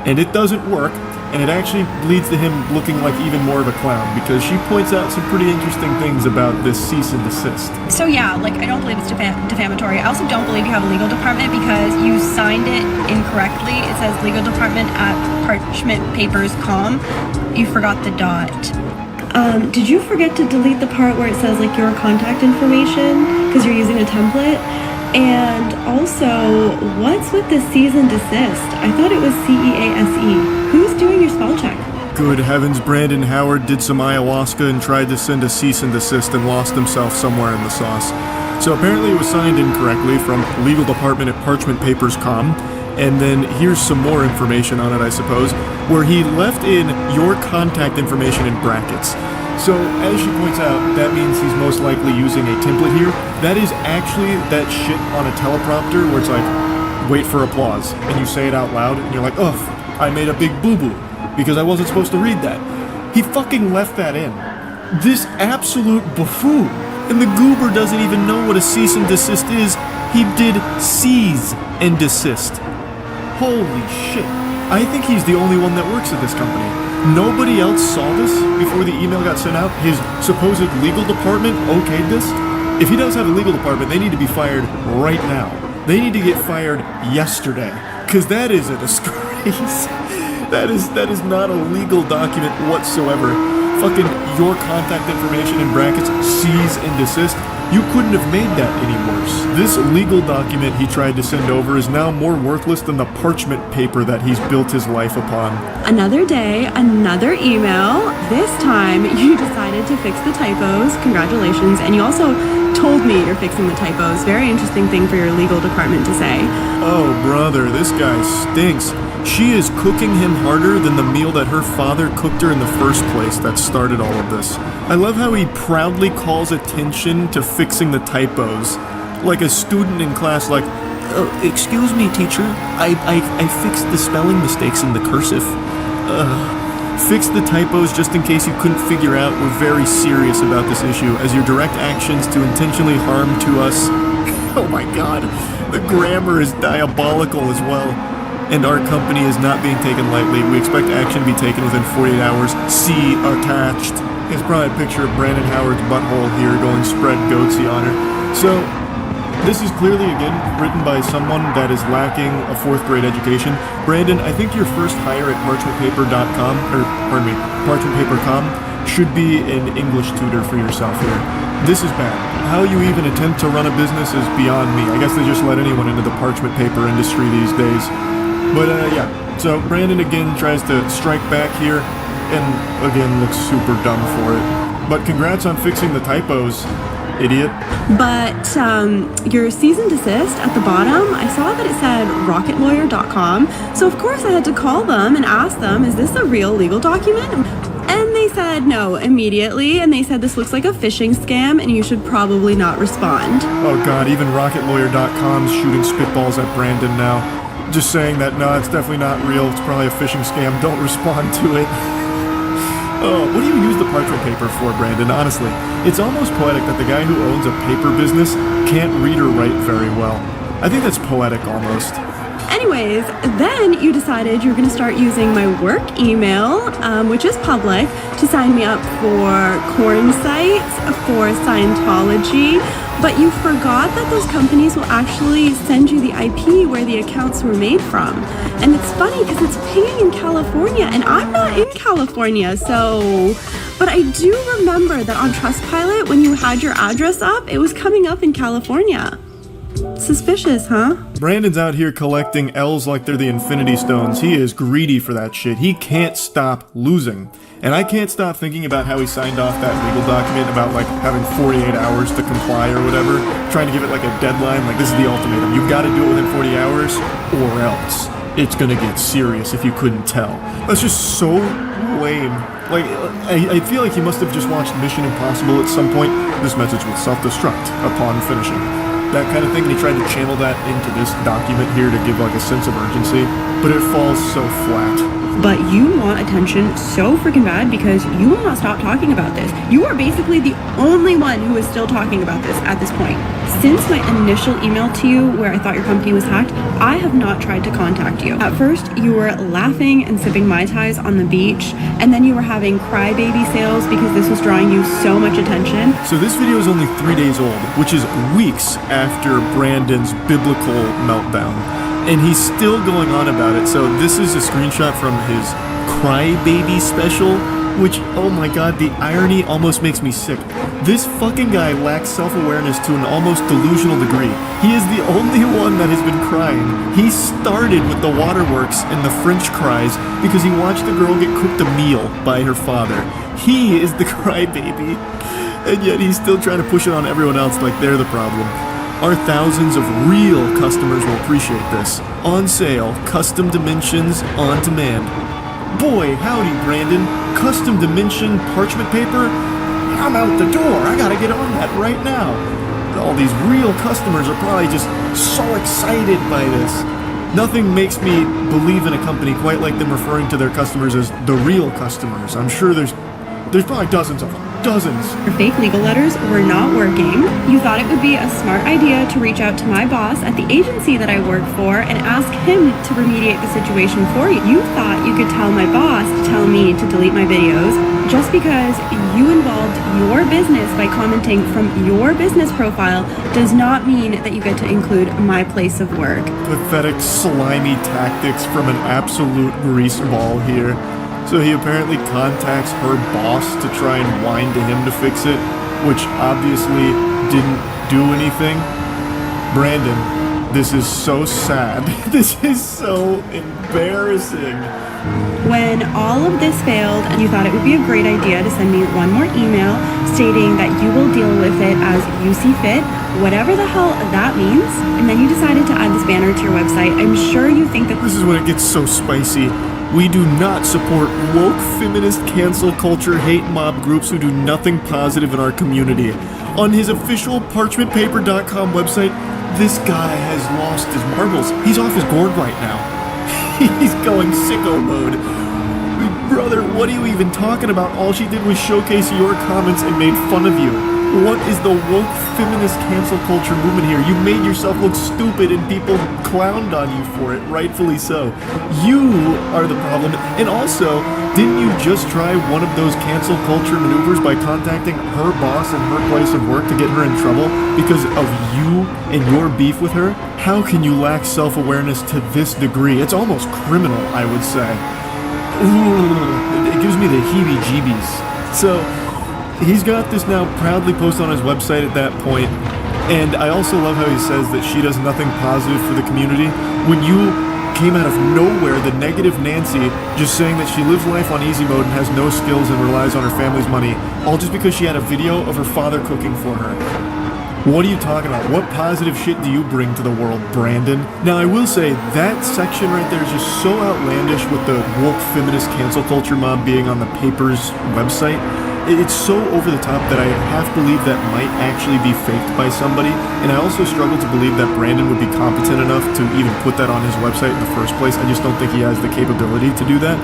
And it doesn't work, and it actually leads to him looking like even more of a clown, because she points out some pretty interesting things about this cease and desist. So yeah, like, I don't believe it's defamatory. I also don't believe you have a legal department because you signed it incorrectly. It says legal department at parchmentpapers.com. You forgot the dot. Did you forget to delete the part where it says like your contact information because you're using a template? And also, what's with the cease and desist? I thought it was CEASE. Who's doing your spell check? Good heavens, Brandon Howard did some ayahuasca and tried to send a cease and desist and lost himself somewhere in the sauce. So apparently it was signed incorrectly from legal department at parchmentpapers.com. And then here's some more information on it, I suppose, where he left in your contact information in brackets. So, as she points out, that means he's most likely using a template here. That is actually that shit on a teleprompter where it's like, wait for applause, and you say it out loud, and you're like, ugh, I made a big boo-boo, because I wasn't supposed to read that. He fucking left that in. This absolute buffoon. And the goober doesn't even know what a cease and desist is. He did seize and desist. Holy shit. I think he's the only one that works at this company. Nobody else saw this before the email got sent out. His supposed legal department okayed this. If he does have a legal department, they need to be fired right now. They need to get fired yesterday, because that is a disgrace. That is not a legal document whatsoever. Fucking your contact information in brackets, cease and desist. You couldn't have made that any worse. This legal document he tried to send over is now more worthless than the parchment paper that he's built his life upon. Another day, another email. This time, you decided to fix the typos. Congratulations. And you also told me you're fixing the typos. Very interesting thing for your legal department to say. Oh, brother, this guy stinks. She is cooking him harder than the meal that her father cooked her in the first place that started all of this. I love how he proudly calls attention to fixing the typos. Like a student in class, like, excuse me, teacher, I fixed the spelling mistakes in the cursive. Fix the typos just in case you couldn't figure out we're very serious about this issue, as your direct actions to intentionally harm to us. Oh my god, the grammar is diabolical as well. and our company is not being taken lightly. We expect action to be taken within 48 hours. See attached. It's probably a picture of Brandon Howard's butthole here going spread goatsy on her. So, this is clearly, again, written by someone that is lacking a 4th grade education. Brandon, I think your first hire at parchmentpaper.com, or pardon me, parchmentpaper.com, should be an English tutor for yourself here. This is bad. How you even attempt to run a business is beyond me. I guess they just let anyone into the parchment paper industry these days. But yeah, so Brandon again tries to strike back here, and again looks super dumb for it. But congrats on fixing the typos, idiot. But your cease and desist at the bottom, I saw that it said rocketlawyer.com. So of course I had to call them and ask them, is this a real legal document? And they said no immediately, and they said this looks like a phishing scam and you should probably not respond. Oh god, even rocketlawyer.com's shooting spitballs at Brandon now. Just saying that, no, it's definitely not real, it's probably a phishing scam, don't respond to it. Oh, what do you use the parchment paper for, Brandon? Honestly, it's almost poetic that the guy who owns a paper business can't read or write very well. I think that's poetic almost. Anyways, then you decided you're going to start using my work email, which is public, to sign me up for corn sites, for Scientology, but you forgot that those companies will actually send you the IP where the accounts were made from. And it's funny because it's pinging in California, and I'm not in California, so... But I do remember that on Trustpilot, when you had your address up, it was coming up in California. Suspicious, huh? Brandon's out here collecting L's like they're the Infinity Stones. He is greedy for that shit. He can't stop losing. And I can't stop thinking about how he signed off that legal document about, like, having 48 hours to comply or whatever, trying to give it, like, a deadline, like, this is the ultimatum. You've got to do it within 40 hours, or else it's gonna get serious if you couldn't tell. That's just so lame. Like, I feel like he must have just watched Mission Impossible at some point. This message will self-destruct upon finishing. That kind of thing, and he tried to channel that into this document here to give, like, a sense of urgency, but it falls so flat. But you want attention so freaking bad because you will not stop talking about this. You are basically the only one who is still talking about this at this point. Since my initial email to you where I thought your company was hacked, I have not tried to contact you. At first, you were laughing and sipping Mai Tais on the beach, and then you were having crybaby sales because this was drawing you so much attention. So this video is only 3 days old, which is weeks after Brandon's biblical meltdown. And he's still going on about it. So this is a screenshot from his Crybaby special, which, oh my god, the irony almost makes me sick. This fucking guy lacks self-awareness to an almost delusional degree. He is the only one that has been crying. He started with the waterworks and the French cries because he watched the girl get cooked a meal by her father. He is the crybaby. And yet he's still trying to push it on everyone else like they're the problem. Our thousands of real customers will appreciate this. On sale, custom dimensions on demand. Boy, howdy, Brandon. Custom dimension parchment paper? I'm out the door. I gotta get on that right now. All these real customers are probably just so excited by this. Nothing makes me believe in a company quite like them referring to their customers as the real customers. I'm sure there's probably dozens of them. Dozens. Your fake legal letters were not working. You thought it would be a smart idea to reach out to my boss at the agency that I work for and ask him to remediate the situation for you. You thought you could tell my boss to tell me to delete my videos. Just because you involved your business by commenting from your business profile does not mean that you get to include my place of work. Pathetic, slimy tactics from an absolute greaseball here. So he apparently contacts her boss to try and whine to him to fix it, which obviously didn't do anything. Brandon, this is so sad. This is so embarrassing. When all of this failed, you thought it would be a great idea to send me one more email stating that you will deal with it as you see fit, whatever the hell that means. And then you decided to add this banner to your website. I'm sure you think that this is when it gets so spicy. We do not support woke, feminist, cancel culture, hate mob groups who do nothing positive in our community. On his official parchmentpaper.com website, this guy has lost his marbles. He's off his gourd right now. He's going sicko mode. Brother, what are you even talking about? All she did was showcase your comments and made fun of you. What is the woke feminist cancel culture movement here? You made yourself look stupid and people clowned on you for it, rightfully so. You are the problem. And also, didn't you just try one of those cancel culture maneuvers by contacting her boss in her place of work to get her in trouble because of you and your beef with her? How can you lack self-awareness to this degree? It's almost criminal, I would say. It gives me the heebie-jeebies. So, he's got this now proudly posted on his website at that point, and I also love how he says that she does nothing positive for the community. When you came out of nowhere, the negative Nancy, just saying that she lives life on easy mode and has no skills and relies on her family's money, all just because she had a video of her father cooking for her. What are you talking about? What positive shit do you bring to the world, Brandon? Now, I will say, that section right there is just so outlandish with the woke feminist cancel culture mob being on the paper's website. It's so over the top that I half believe that might actually be faked by somebody, and I also struggle to believe that Brandon would be competent enough to even put that on his website in the first place. I just don't think he has the capability to do that,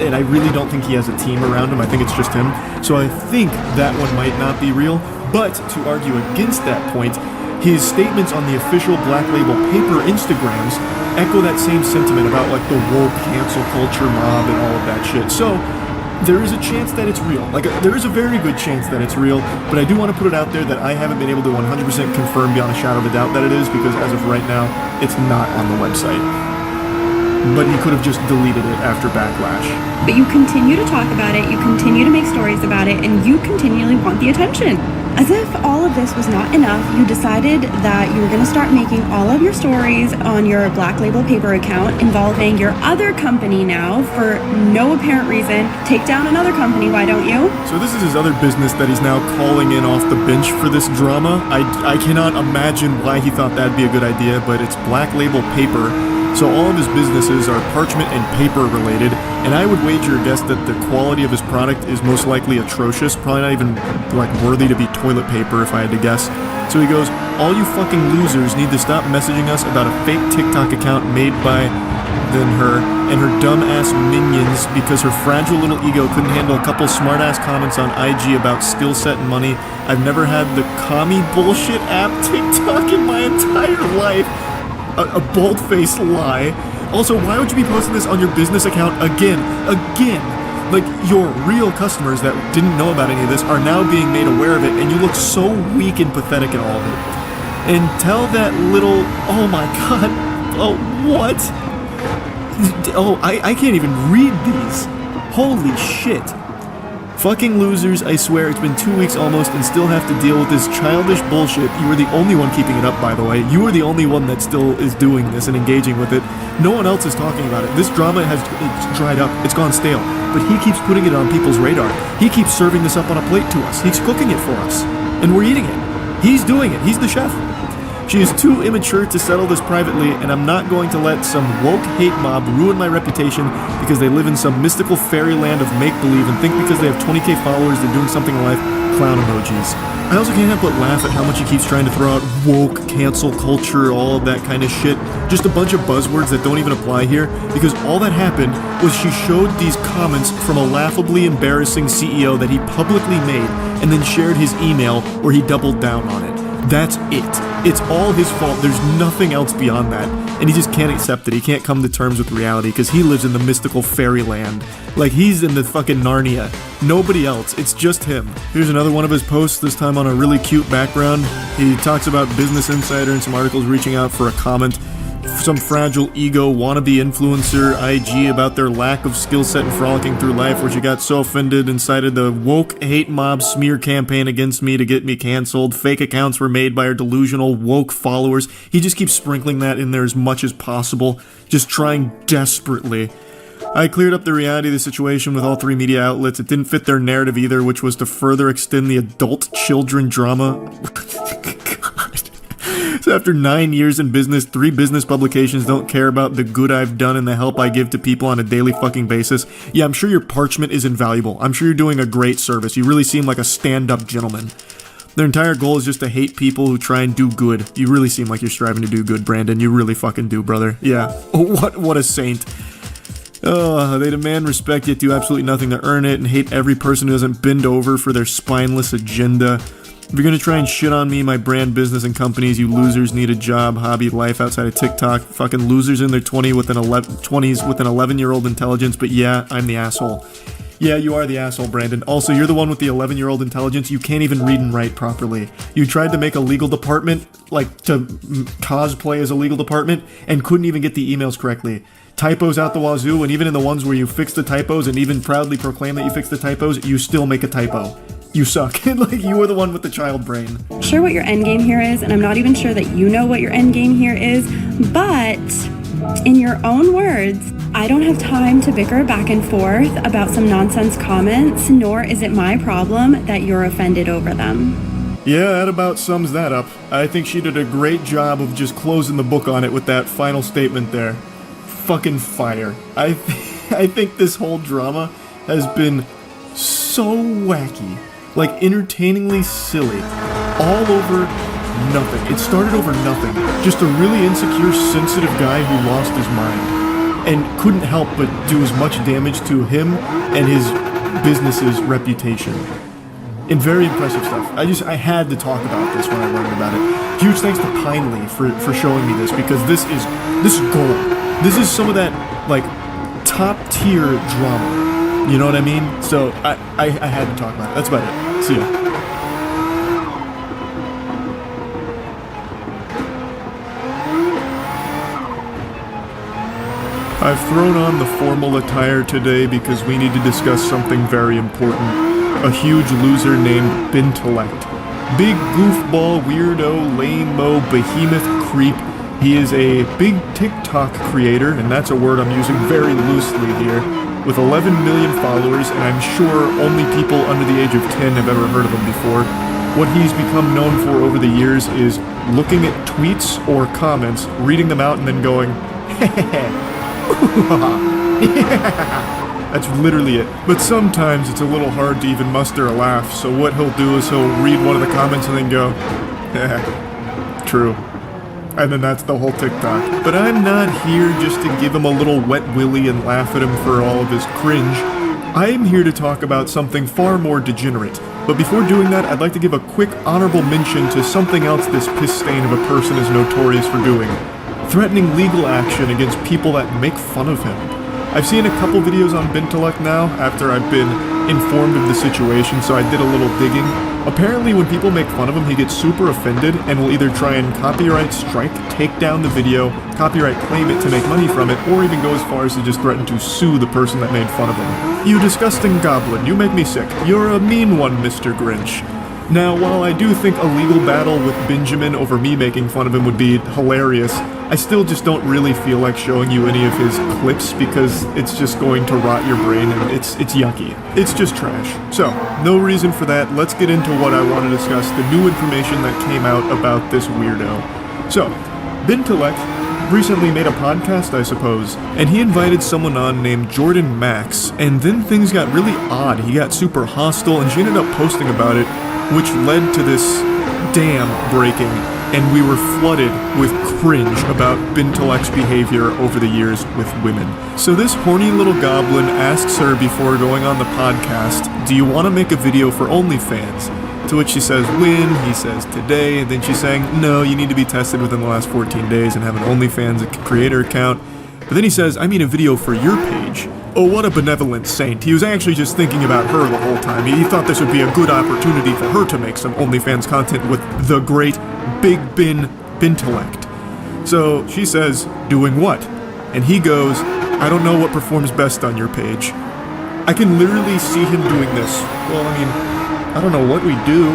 and I really don't think he has a team around him. I think it's just him. So I think that one might not be real, but to argue against that point, his statements on the official Black Label Paper Instagrams echo that same sentiment about like the woke cancel culture mob and all of that shit. So there is a chance that it's real. There is a very good chance that it's real, but I do want to put it out there that I haven't been able to 100% confirm beyond a shadow of a doubt that it is, because as of right now, it's not on the website. But he could have just deleted it after backlash. But you continue to talk about it, you continue to make stories about it, and you continually want the attention. As if all of this was not enough, you decided that you were going to start making all of your stories on your Black Label Paper account involving your other company now for no apparent reason. Take down another company, why don't you? So this is his other business that he's now calling in off the bench for this drama. I cannot imagine why he thought that'd be a good idea, but it's Black Label Paper. So all of his businesses are parchment and paper related, and I would wager a guess that the quality of his product is most likely atrocious, probably not even like worthy to be toilet paper if I had to guess. So he goes, all you fucking losers need to stop messaging us about a fake TikTok account made by her and her dumb-ass minions because her fragile little ego couldn't handle a couple smart-ass comments on IG about skill set and money. I've never had the commie bullshit app TikTok in my entire life. A bold-faced lie. Also, why would you be posting this on your business account again? Like, your real customers that didn't know about any of this are now being made aware of it, and you look so weak and pathetic in all of it. And tell that little... Oh my god. Oh, what? Oh, I can't even read these. Holy shit. Fucking losers, I swear, it's been 2 weeks almost and still have to deal with this childish bullshit. You were the only one keeping it up, by the way. You are the only one that still is doing this and engaging with it. No one else is talking about it. This drama has dried up. It's gone stale. But he keeps putting it on people's radar. He keeps serving this up on a plate to us. He's cooking it for us. And we're eating it. He's doing it. He's the chef. She is too immature to settle this privately, and I'm not going to let some woke hate mob ruin my reputation because they live in some mystical fairyland of make-believe and think because they have 20k followers they're doing something in life. Clown emojis. I also can't help but laugh at how much he keeps trying to throw out woke, cancel culture, all of that kind of shit. Just a bunch of buzzwords that don't even apply here, because all that happened was she showed these comments from a laughably embarrassing CEO that he publicly made and then shared his email where he doubled down on it. That's it. It's all his fault. There's nothing else beyond that. And he just can't accept it. He can't come to terms with reality because he lives in the mystical fairyland. Like, he's in the fucking Narnia. Nobody else. It's just him. Here's another one of his posts, this time on a really cute background. He talks about Business Insider and some articles reaching out for a comment. Some fragile ego wannabe influencer IG about their lack of skill set and frolicking through life, where she got so offended and cited the woke hate mob smear campaign against me to get me canceled. Fake accounts were made by her delusional woke followers. He just keeps sprinkling that in there as much as possible, just trying desperately. I cleared up the reality of the situation with all three media outlets. It didn't fit their narrative either, which was to further extend the adult-children drama. So after 9 years in business, 3 business publications don't care about the good I've done and the help I give to people on a daily fucking basis. Yeah, I'm sure your parchment is invaluable. I'm sure you're doing a great service. You really seem like a stand-up gentleman. Their entire goal is just to hate people who try and do good. You really seem like you're striving to do good, Brandon. You really fucking do, brother. Yeah. What a saint. Oh, they demand respect, yet do absolutely nothing to earn it, and hate every person who doesn't bend over for their spineless agenda. If you're gonna try and shit on me, my brand, business, and companies, you losers need a job, hobby, life outside of TikTok. Fucking losers in their 20s with an 11-year-old intelligence, but yeah, I'm the asshole. Yeah, you are the asshole, Brandon. Also, you're the one with the 11-year-old intelligence. You can't even read and write properly. You tried to make a legal department, like to cosplay as a legal department, and couldn't even get the emails correctly. Typos out the wazoo, and even in the ones where you fix the typos and even proudly proclaim that you fixed the typos, you still make a typo. You suck. Like, you are the one with the child brain. Sure what your end game here is, and I'm not even sure that you know what your end game here is, but in your own words, I don't have time to bicker back and forth about some nonsense comments, nor is it my problem that you're offended over them. Yeah, that about sums that up. I think she did a great job of just closing the book on it with that final statement there. Fucking fire. I think this whole drama has been so wacky. Like, entertainingly silly. All over nothing. It started over nothing. Just a really insecure, sensitive guy who lost his mind. And couldn't help but do as much damage to him and his business's reputation. And very impressive stuff. I had to talk about this when I learned about it. Huge thanks to Pinely for showing me this, because this is gold. This is some of that, like, top tier drama. You know what I mean? So I had to talk about it. That's about it. See ya. I've thrown on the formal attire today because we need to discuss something very important. A huge loser named Bintellect. Big goofball, weirdo, lame-mo, behemoth creep. He is a big TikTok creator, and that's a word I'm using very loosely here, with 11 million followers, and I'm sure only people under the age of 10 have ever heard of him before. What he's become known for over the years is looking at tweets or comments, reading them out, and then going, That's literally it. But sometimes it's a little hard to even muster a laugh, so what he'll do is he'll read one of the comments and then go, true. And then that's the whole TikTok. But I'm not here just to give him a little wet willy and laugh at him for all of his cringe. I am here to talk about something far more degenerate. But before doing that, I'd like to give a quick honorable mention to something else this piss stain of a person is notorious for doing. Threatening legal action against people that make fun of him. I've seen a couple videos on Bintellect now, after I've been informed of the situation, so I did a little digging. Apparently when people make fun of him, he gets super offended and will either try and copyright strike, take down the video, copyright claim it to make money from it, or even go as far as to just threaten to sue the person that made fun of him. You disgusting goblin, you make me sick. You're a mean one, Mr. Grinch. Now, while I do think a legal battle with Benjamin over me making fun of him would be hilarious, I still just don't really feel like showing you any of his clips because it's just going to rot your brain and it's yucky. It's just trash. So, no reason for that. Let's get into what I want to discuss, the new information that came out about this weirdo. So, Bintellect recently made a podcast, I suppose, and he invited someone on named Jordan Max, and then things got really odd. He got super hostile, and she ended up posting about it, which led to this dam breaking, and we were flooded with cringe about Bintellect's behavior over the years with women. So this horny little goblin asks her before going on the podcast, do you want to make a video for OnlyFans? To which she says, when? He says, today. And then she's saying, no, you need to be tested within the last 14 days and have an OnlyFans creator account. But then he says, I mean a video for your page. Oh, what a benevolent saint. He was actually just thinking about her the whole time. He thought this would be a good opportunity for her to make some OnlyFans content with the great Big Bintellect. So she says, doing what? And he goes, I don't know what performs best on your page. I can literally see him doing this. Well, I mean, I don't know what we do.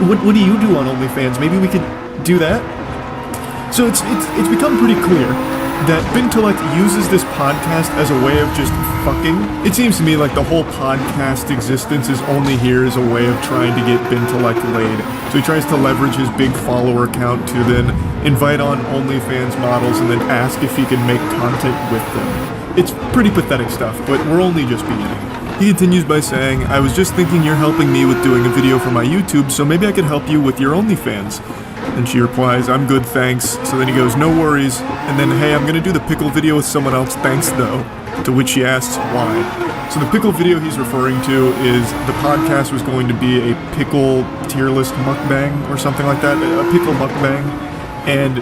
What do you do on OnlyFans? Maybe we could do that? So it's become pretty clear that Bintellect uses this podcast as a way of just fucking. It seems to me like the whole podcast existence is only here as a way of trying to get Bintellect laid. So he tries to leverage his big follower count to then invite on OnlyFans models and then ask if he can make content with them. It's pretty pathetic stuff, but we're only just beginning. He continues by saying, I was just thinking you're helping me with doing a video for my YouTube, so maybe I could help you with your OnlyFans. And she replies, I'm good, thanks. So then he goes, no worries. And then, hey, I'm gonna do the pickle video with someone else, thanks though. To which she asks, why? So the pickle video he's referring to is the podcast was going to be a pickle tier list mukbang or something like that, a pickle mukbang, and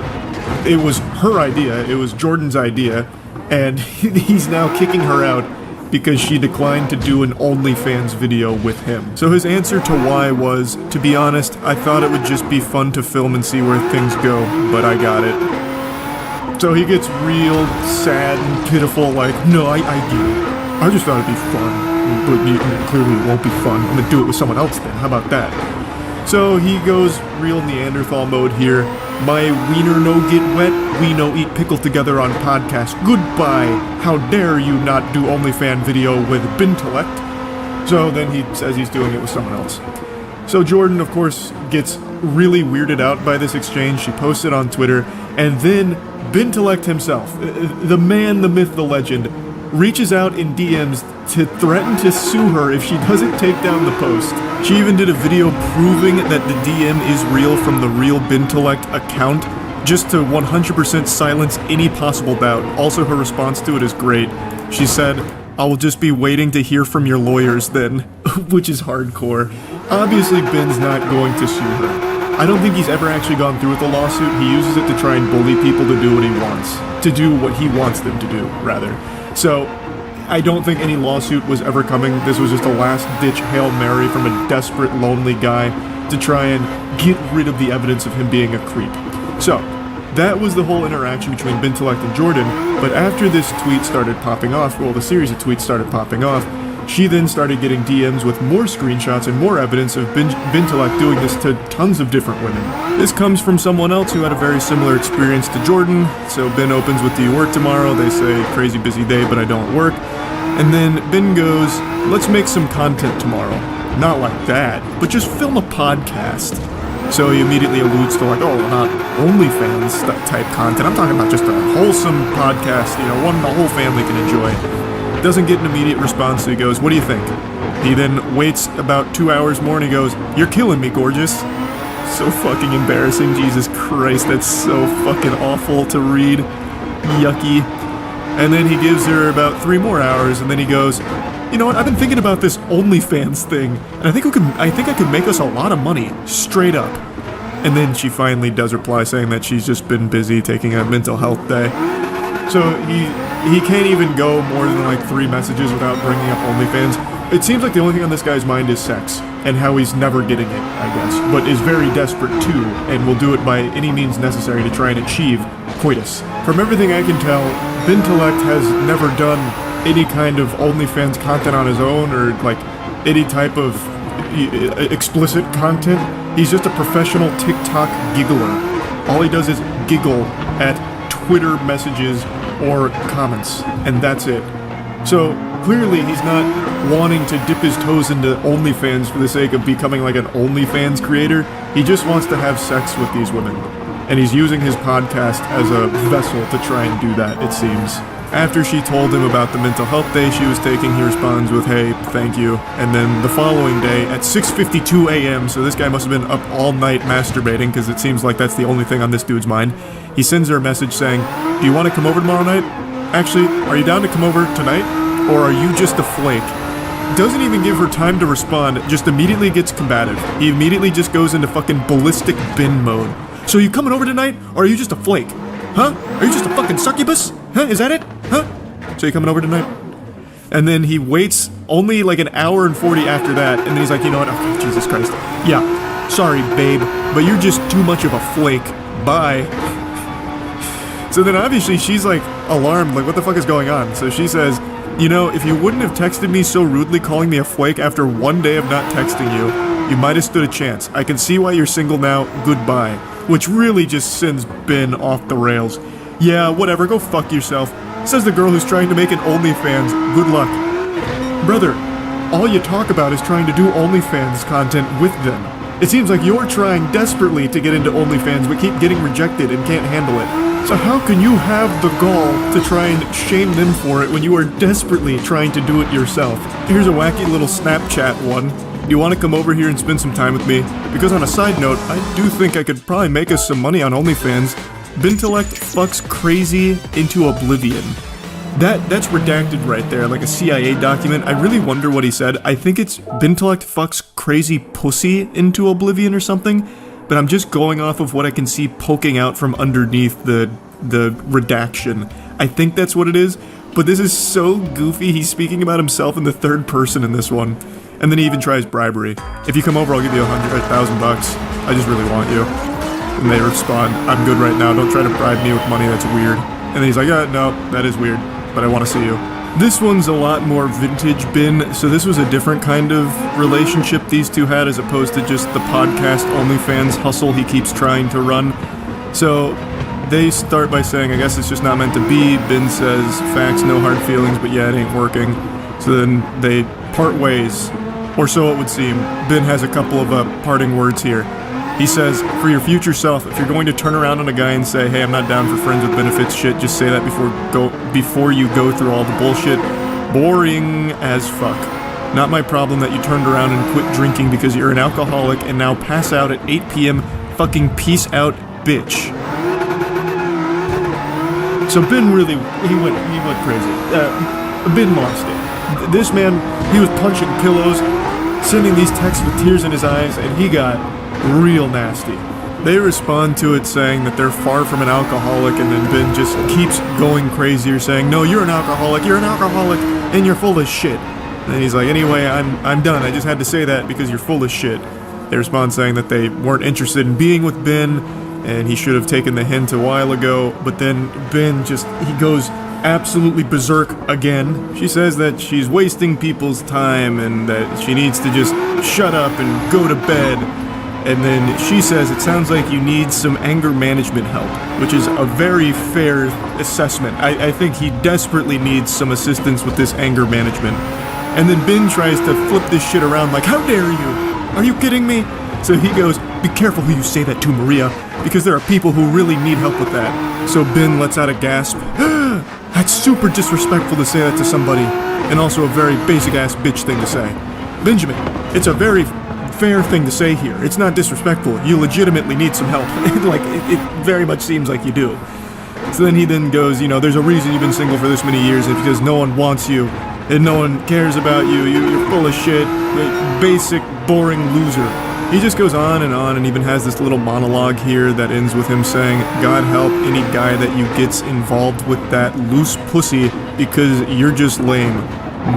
it was her idea, it was Jordan's idea, and he's now kicking her out because she declined to do an OnlyFans video with him. So his answer to why was, to be honest, I thought it would just be fun to film and see where things go, but I got it. So he gets real sad and pitiful, like, no, I get it. I just thought it'd be fun, but clearly it won't be fun. I'm gonna do it with someone else then, how about that? So he goes real Neanderthal mode here. My wiener no get wet, we no eat pickle together on podcast. Goodbye, how dare you not do OnlyFans video with Bintellect? So then he says he's doing it with someone else. So Jordan, of course, gets really weirded out by this exchange. She posts it on Twitter, and then Bintellect himself, the man, the myth, the legend, reaches out in DMs to threaten to sue her if she doesn't take down the post. She even did a video proving that the DM is real from the real Bintellect account, just to 100% silence any possible doubt. Also, her response to it is great. She said, I will just be waiting to hear from your lawyers then, which is hardcore. Obviously, Ben's not going to sue her. I don't think he's ever actually gone through with the lawsuit. He uses it to try and bully people to do what he wants. To do what he wants them to do, rather. So, I don't think any lawsuit was ever coming. This was just a last-ditch Hail Mary from a desperate, lonely guy to try and get rid of the evidence of him being a creep. So, that was the whole interaction between Bintellect and Jordan, but after this tweet started popping off, well, the series of tweets started popping off, she then started getting DMs with more screenshots and more evidence of Bintellect doing this to tons of different women. This comes from someone else who had a very similar experience to Jordan. So Ben opens with, do you work tomorrow? They say, crazy busy day, but I don't work. And then Ben goes, let's make some content tomorrow. Not like that, but just film a podcast. So he immediately alludes to like, oh, not OnlyFans type content. I'm talking about just a wholesome podcast, you know, one the whole family can enjoy. Doesn't get an immediate response, so he goes, what do you think? He then waits about 2 hours more and he goes, you're killing me, gorgeous. So fucking embarrassing, Jesus Christ, that's so fucking awful to read. Yucky. And then he gives her about 3 more hours and then he goes, you know what, I've been thinking about this OnlyFans thing, and I think I could make us a lot of money, straight up. And then she finally does reply saying that she's just been busy taking a mental health day. So he can't even go more than like 3 messages without bringing up OnlyFans. It seems like the only thing on this guy's mind is sex, and how he's never getting it, I guess, but is very desperate too, and will do it by any means necessary to try and achieve coitus. From everything I can tell, Bintellect has never done any kind of OnlyFans content on his own, or like any type of explicit content. He's just a professional TikTok giggler. All he does is giggle at Twitter messages or comments, and that's it. So clearly he's not wanting to dip his toes into OnlyFans for the sake of becoming like an OnlyFans creator. He just wants to have sex with these women, and he's using his podcast as a vessel to try and do that, it seems. After she told him about the mental health day she was taking, he responds with, hey, thank you. And then the following day at 6:52 a.m., so this guy must have been up all night masturbating, because it seems like that's the only thing on this dude's mind, he sends her a message saying, do you want to come over tomorrow night? Actually, are you down to come over tonight? Or are you just a flake? Doesn't even give her time to respond, just immediately gets combative. He immediately just goes into fucking ballistic bin mode. So you coming over tonight, or are you just a flake? Huh? Are you just a fucking succubus? Huh? Is that it? Huh? So you coming over tonight? And then he waits only like an hour and 40 after that, and then he's like, you know what? Okay, Jesus Christ. Yeah, sorry, babe, but you're just too much of a flake. Bye. So then obviously she's like alarmed, like what the fuck is going on? So she says, you know, if you wouldn't have texted me so rudely calling me a flake after 1 day of not texting you, you might have stood a chance. I can see why you're single now. Goodbye. Which really just sends Ben off the rails. Yeah, whatever, go fuck yourself. Says the girl who's trying to make an OnlyFans. Good luck. Brother, all you talk about is trying to do OnlyFans content with them. It seems like you're trying desperately to get into OnlyFans but keep getting rejected and can't handle it. So how can you have the gall to try and shame them for it when you are desperately trying to do it yourself? Here's a wacky little Snapchat one. Do you want to come over here and spend some time with me? Because on a side note, I do think I could probably make us some money on OnlyFans. Bintellect fucks crazy into oblivion. That's redacted right there, like a CIA document. I really wonder what he said. I think it's Bintellect fucks crazy pussy into oblivion or something, but I'm just going off of what I can see poking out from underneath the redaction. I think that's what it is, but this is so goofy. He's speaking about himself in the third person in this one, and then he even tries bribery. If you come over, I'll give you $1,000 bucks. I just really want you. And they respond, I'm good right now, don't try to bribe me with money, that's weird. And then he's like, no, that is weird, but I want to see you. This one's a lot more vintage Bin, so this was a different kind of relationship these two had as opposed to just the podcast OnlyFans hustle he keeps trying to run. So they start by saying, I guess it's just not meant to be. Bin says, facts, no hard feelings, but yeah, it ain't working. So then they part ways, or so it would seem. Bin has a couple of parting words here. He says, for your future self, if you're going to turn around on a guy and say, hey, I'm not down for friends with benefits shit, just say that before you go through all the bullshit. Boring as fuck. Not my problem that you turned around and quit drinking because you're an alcoholic and now pass out at 8 p.m. Fucking peace out, bitch. So Ben really, he went crazy. Ben lost it. This man, he was punching pillows, sending these texts with tears in his eyes, and he got real nasty. They respond to it saying that they're far from an alcoholic, and then Ben just keeps going crazier saying, no, you're an alcoholic, and you're full of shit. And he's like, anyway, I'm done, I just had to say that because you're full of shit. They respond saying that they weren't interested in being with Ben, and he should have taken the hint a while ago, but then Ben he goes absolutely berserk again. She says that she's wasting people's time and that she needs to just shut up and go to bed. And then she says, it sounds like you need some anger management help, which is a very fair assessment. I think he desperately needs some assistance with this anger management. And then Ben tries to flip this shit around like, how dare you? Are you kidding me? So he goes, be careful who you say that to, Maria, because there are people who really need help with that. So Ben lets out a gasp. That's super disrespectful to say that to somebody, and also a very basic-ass bitch thing to say. Benjamin, it's a very fair thing to say here. It's not disrespectful. You legitimately need some help. Like, it very much seems like you do. So then he goes, there's a reason you've been single for this many years, and because no one wants you, and no one cares about you, you're full of shit, basic, boring loser. He just goes on, and even has this little monologue here that ends with him saying, God help any guy that you gets involved with that loose pussy, because you're just lame.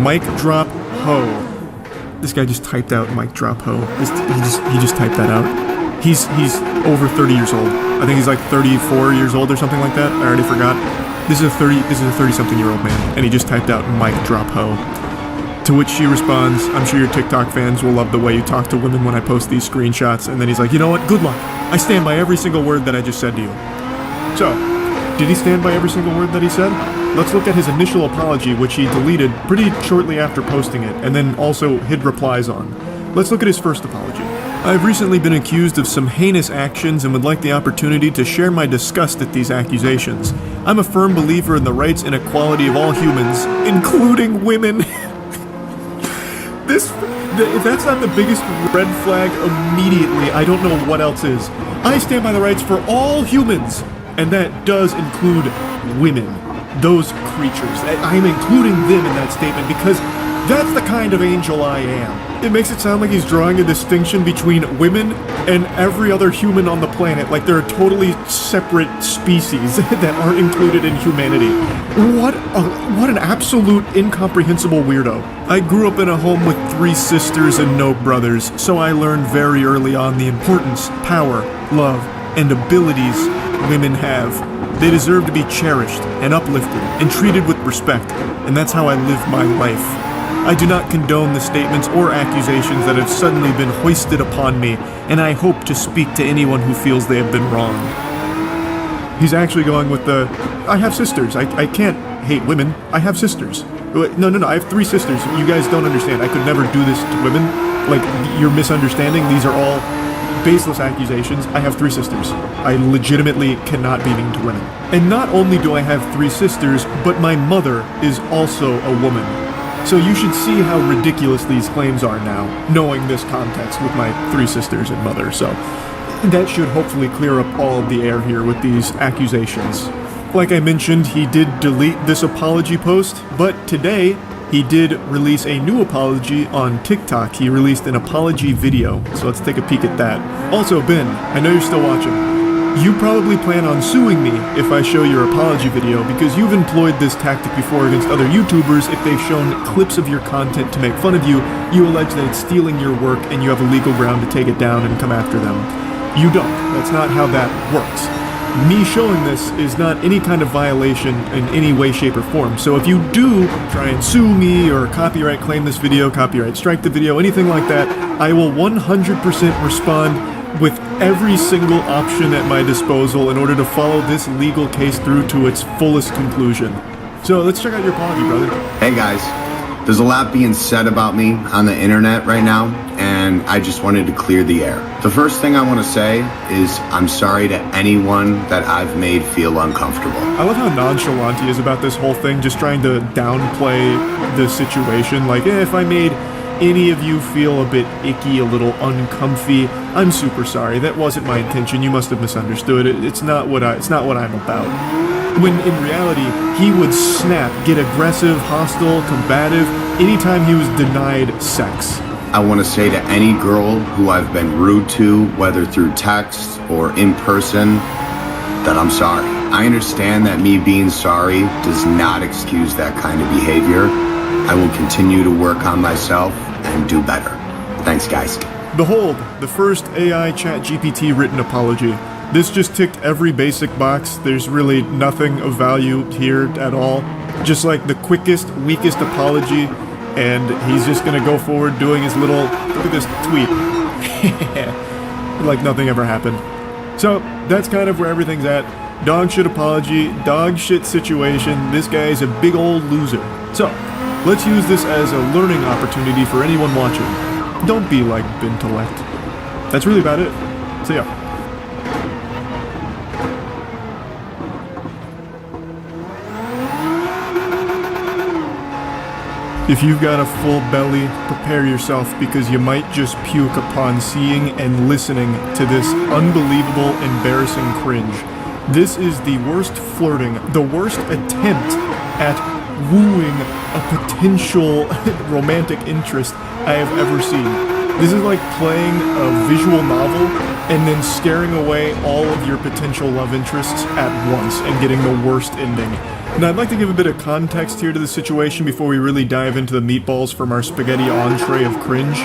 Mic drop ho. This guy just typed out mic drop ho. He just typed that out. He's over 30 years old. I think he's like 34 years old or something like that. I already forgot. This is a 30-something-year-old man, and he just typed out mic drop ho. To which she responds, I'm sure your TikTok fans will love the way you talk to women when I post these screenshots. And then he's like, you know what? Good luck. I stand by every single word that I just said to you. So, did he stand by every single word that he said? Let's look at his initial apology, which he deleted pretty shortly after posting it, and then also hid replies on. Let's look at his first apology. I've recently been accused of some heinous actions and would like the opportunity to share my disgust at these accusations. I'm a firm believer in the rights and equality of all humans, including women. If that's not the biggest red flag immediately, I don't know what else is. I stand by the rights for all humans, and that does include women. Those creatures. I am including them in that statement because that's the kind of angel I am. It makes it sound like he's drawing a distinction between women and every other human on the planet, like they're a totally separate species that aren't included in humanity. What an absolute incomprehensible weirdo. I grew up in a home with 3 sisters and no brothers, so I learned very early on the importance, power, love, and abilities women have. They deserve to be cherished and uplifted and treated with respect, and that's how I live my life. I do not condone the statements or accusations that have suddenly been hoisted upon me, and I hope to speak to anyone who feels they have been wronged. He's actually going with I have sisters. I can't hate women. I have sisters. No, I have 3 sisters. You guys don't understand. I could never do this to women. Like, you're misunderstanding. These are all baseless accusations. I have 3 sisters. I legitimately cannot be mean to women. And not only do I have 3 sisters, but my mother is also a woman. So you should see how ridiculous these claims are now, knowing this context with my 3 sisters and mother. So that should hopefully clear up all of the air here with these accusations. Like I mentioned, he did delete this apology post, but today he did release a new apology on TikTok. He released an apology video, so let's take a peek at that. Also, Ben, I know you're still watching. You probably plan on suing me if I show your apology video, because you've employed this tactic before against other YouTubers. If they've shown clips of your content to make fun of you, you allege that it's stealing your work and you have a legal ground to take it down and come after them. You don't. That's not how that works. Me showing this is not any kind of violation in any way, shape, or form. So if you do try and sue me or copyright claim this video, copyright strike the video, anything like that, I will 100% respond with every single option at my disposal in order to follow this legal case through to its fullest conclusion. So let's check out your apology, brother. Hey guys, there's a lot being said about me on the internet right now, and I just wanted to clear the air. The first thing I want to say is I'm sorry to anyone that I've made feel uncomfortable. I love how nonchalant he is about this whole thing, just trying to downplay the situation. Like, if I made any of you feel a bit icky, a little uncomfy, I'm super sorry. That wasn't my intention. You must have misunderstood. It's not what I'm about. When in reality, he would snap, get aggressive, hostile, combative, anytime he was denied sex. I want to say to any girl who I've been rude to, whether through text or in person, that I'm sorry. I understand that me being sorry does not excuse that kind of behavior. I will continue to work on myself and do better. Thanks, guys. Behold, the first AI ChatGPT written apology. This just ticked every basic box. There's really nothing of value here at all. Just like the quickest, weakest apology, and he's just gonna go forward doing his little, look at this tweet. Like nothing ever happened. So, that's kind of where everything's at. Dog shit apology, dog shit situation. This guy is a big old loser. So, let's use this as a learning opportunity for anyone watching. Don't be like Bintellect. That's really about it. So yeah. If you've got a full belly, prepare yourself, because you might just puke upon seeing and listening to this unbelievable, embarrassing cringe. This is the worst flirting, the worst attempt at wooing a potential romantic interest I have ever seen. This is like playing a visual novel and then scaring away all of your potential love interests at once and getting the worst ending. Now, I'd like to give a bit of context here to the situation before we really dive into the meatballs from our spaghetti entree of cringe.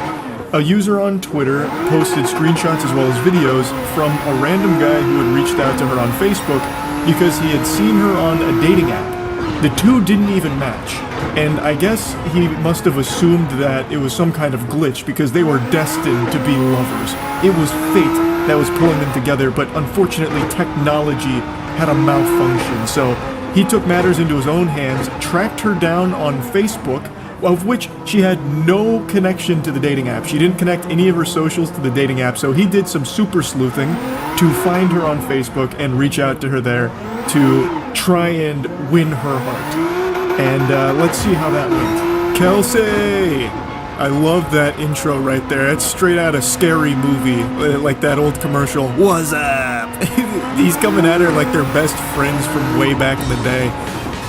A user on Twitter posted screenshots as well as videos from a random guy who had reached out to her on Facebook because he had seen her on a dating app. The two didn't even match, and I guess he must have assumed that it was some kind of glitch because they were destined to be lovers. It was fate that was pulling them together, but unfortunately technology had a malfunction, so he took matters into his own hands, tracked her down on Facebook, of which she had no connection to the dating app. She didn't connect any of her socials to the dating app, so he did some super sleuthing to find her on Facebook and reach out to her there to try and win her heart. And let's see how that went. Kelsey! I love that intro right there. It's straight out of Scary Movie, like that old commercial. What's up? He's coming at her like they're best friends from way back in the day.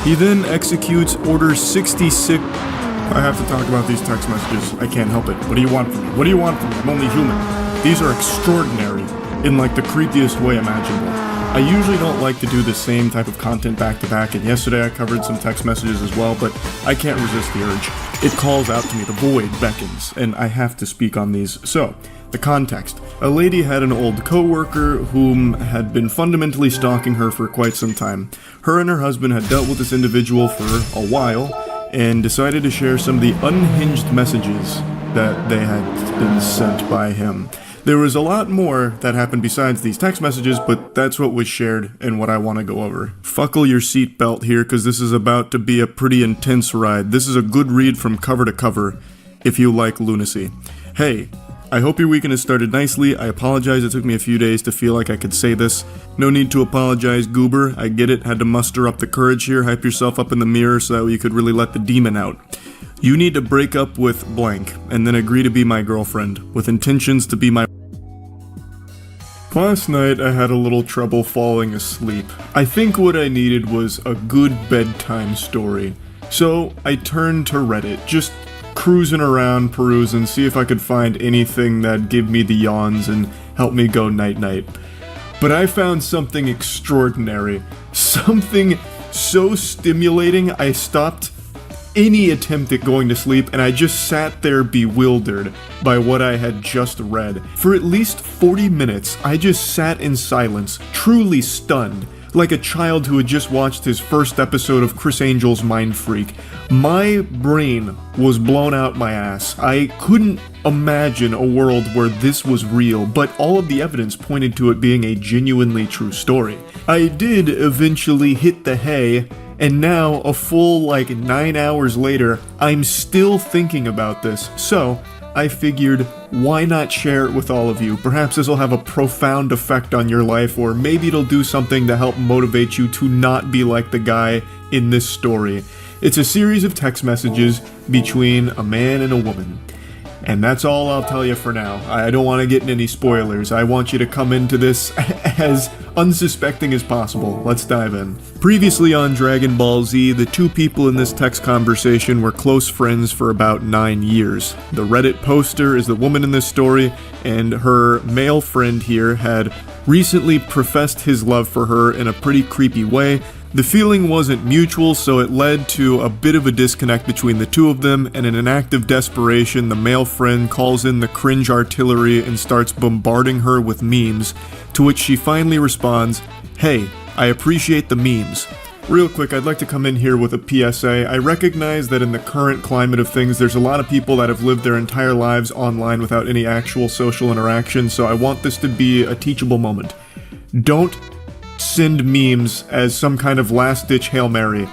He then executes Order 66. I have to talk about these text messages. I can't help it. What do you want from me? What do you want from me? I'm only human. These are extraordinary in like the creepiest way imaginable. I usually don't like to do the same type of content back to back, and yesterday I covered some text messages as well, but I can't resist the urge. It calls out to me, the void beckons, and I have to speak on these. So, the context. A lady had an old co-worker whom had been fundamentally stalking her for quite some time. Her and her husband had dealt with this individual for a while, and decided to share some of the unhinged messages that they had been sent by him. There was a lot more that happened besides these text messages, but that's what was shared and what I want to go over. Buckle your seatbelt here, because this is about to be a pretty intense ride. This is a good read from cover to cover, if you like lunacy. Hey, I hope your weekend has started nicely. I apologize it took me a few days to feel like I could say this. No need to apologize, goober. I get it, had to muster up the courage here, hype yourself up in the mirror so that you could really let the demon out. You need to break up with blank, and then agree to be my girlfriend, with intentions to be my... Last night I had a little trouble falling asleep. I think what I needed was a good bedtime story. So I turned to Reddit, just cruising around, perusing, see if I could find anything that'd give me the yawns and help me go night-night. But I found something extraordinary. Something so stimulating I stopped any attempt at going to sleep, and I just sat there bewildered by what I had just read. For at least 40 minutes, I just sat in silence, truly stunned, like a child who had just watched his first episode of Chris Angel's Mind Freak. My brain was blown out my ass. I couldn't imagine a world where this was real, but all of the evidence pointed to it being a genuinely true story. I did eventually hit the hay, and now, a full 9 hours later, I'm still thinking about this, so I figured, why not share it with all of you? Perhaps this will have a profound effect on your life, or maybe it'll do something to help motivate you to not be like the guy in this story. It's a series of text messages between a man and a woman. And that's all I'll tell you for now. I don't want to get in any spoilers. I want you to come into this as unsuspecting as possible. Let's dive in. Previously on Dragon Ball Z, the two people in this text conversation were close friends for about 9 years. The Reddit poster is the woman in this story, and her male friend here had recently professed his love for her in a pretty creepy way. The feeling wasn't mutual, so it led to a bit of a disconnect between the two of them, and in an act of desperation, the male friend calls in the cringe artillery and starts bombarding her with memes, to which she finally responds, "Hey, I appreciate the memes." Real quick, I'd like to come in here with a PSA. I recognize that in the current climate of things, there's a lot of people that have lived their entire lives online without any actual social interaction, so I want this to be a teachable moment. Don't send memes as some kind of last-ditch Hail Mary.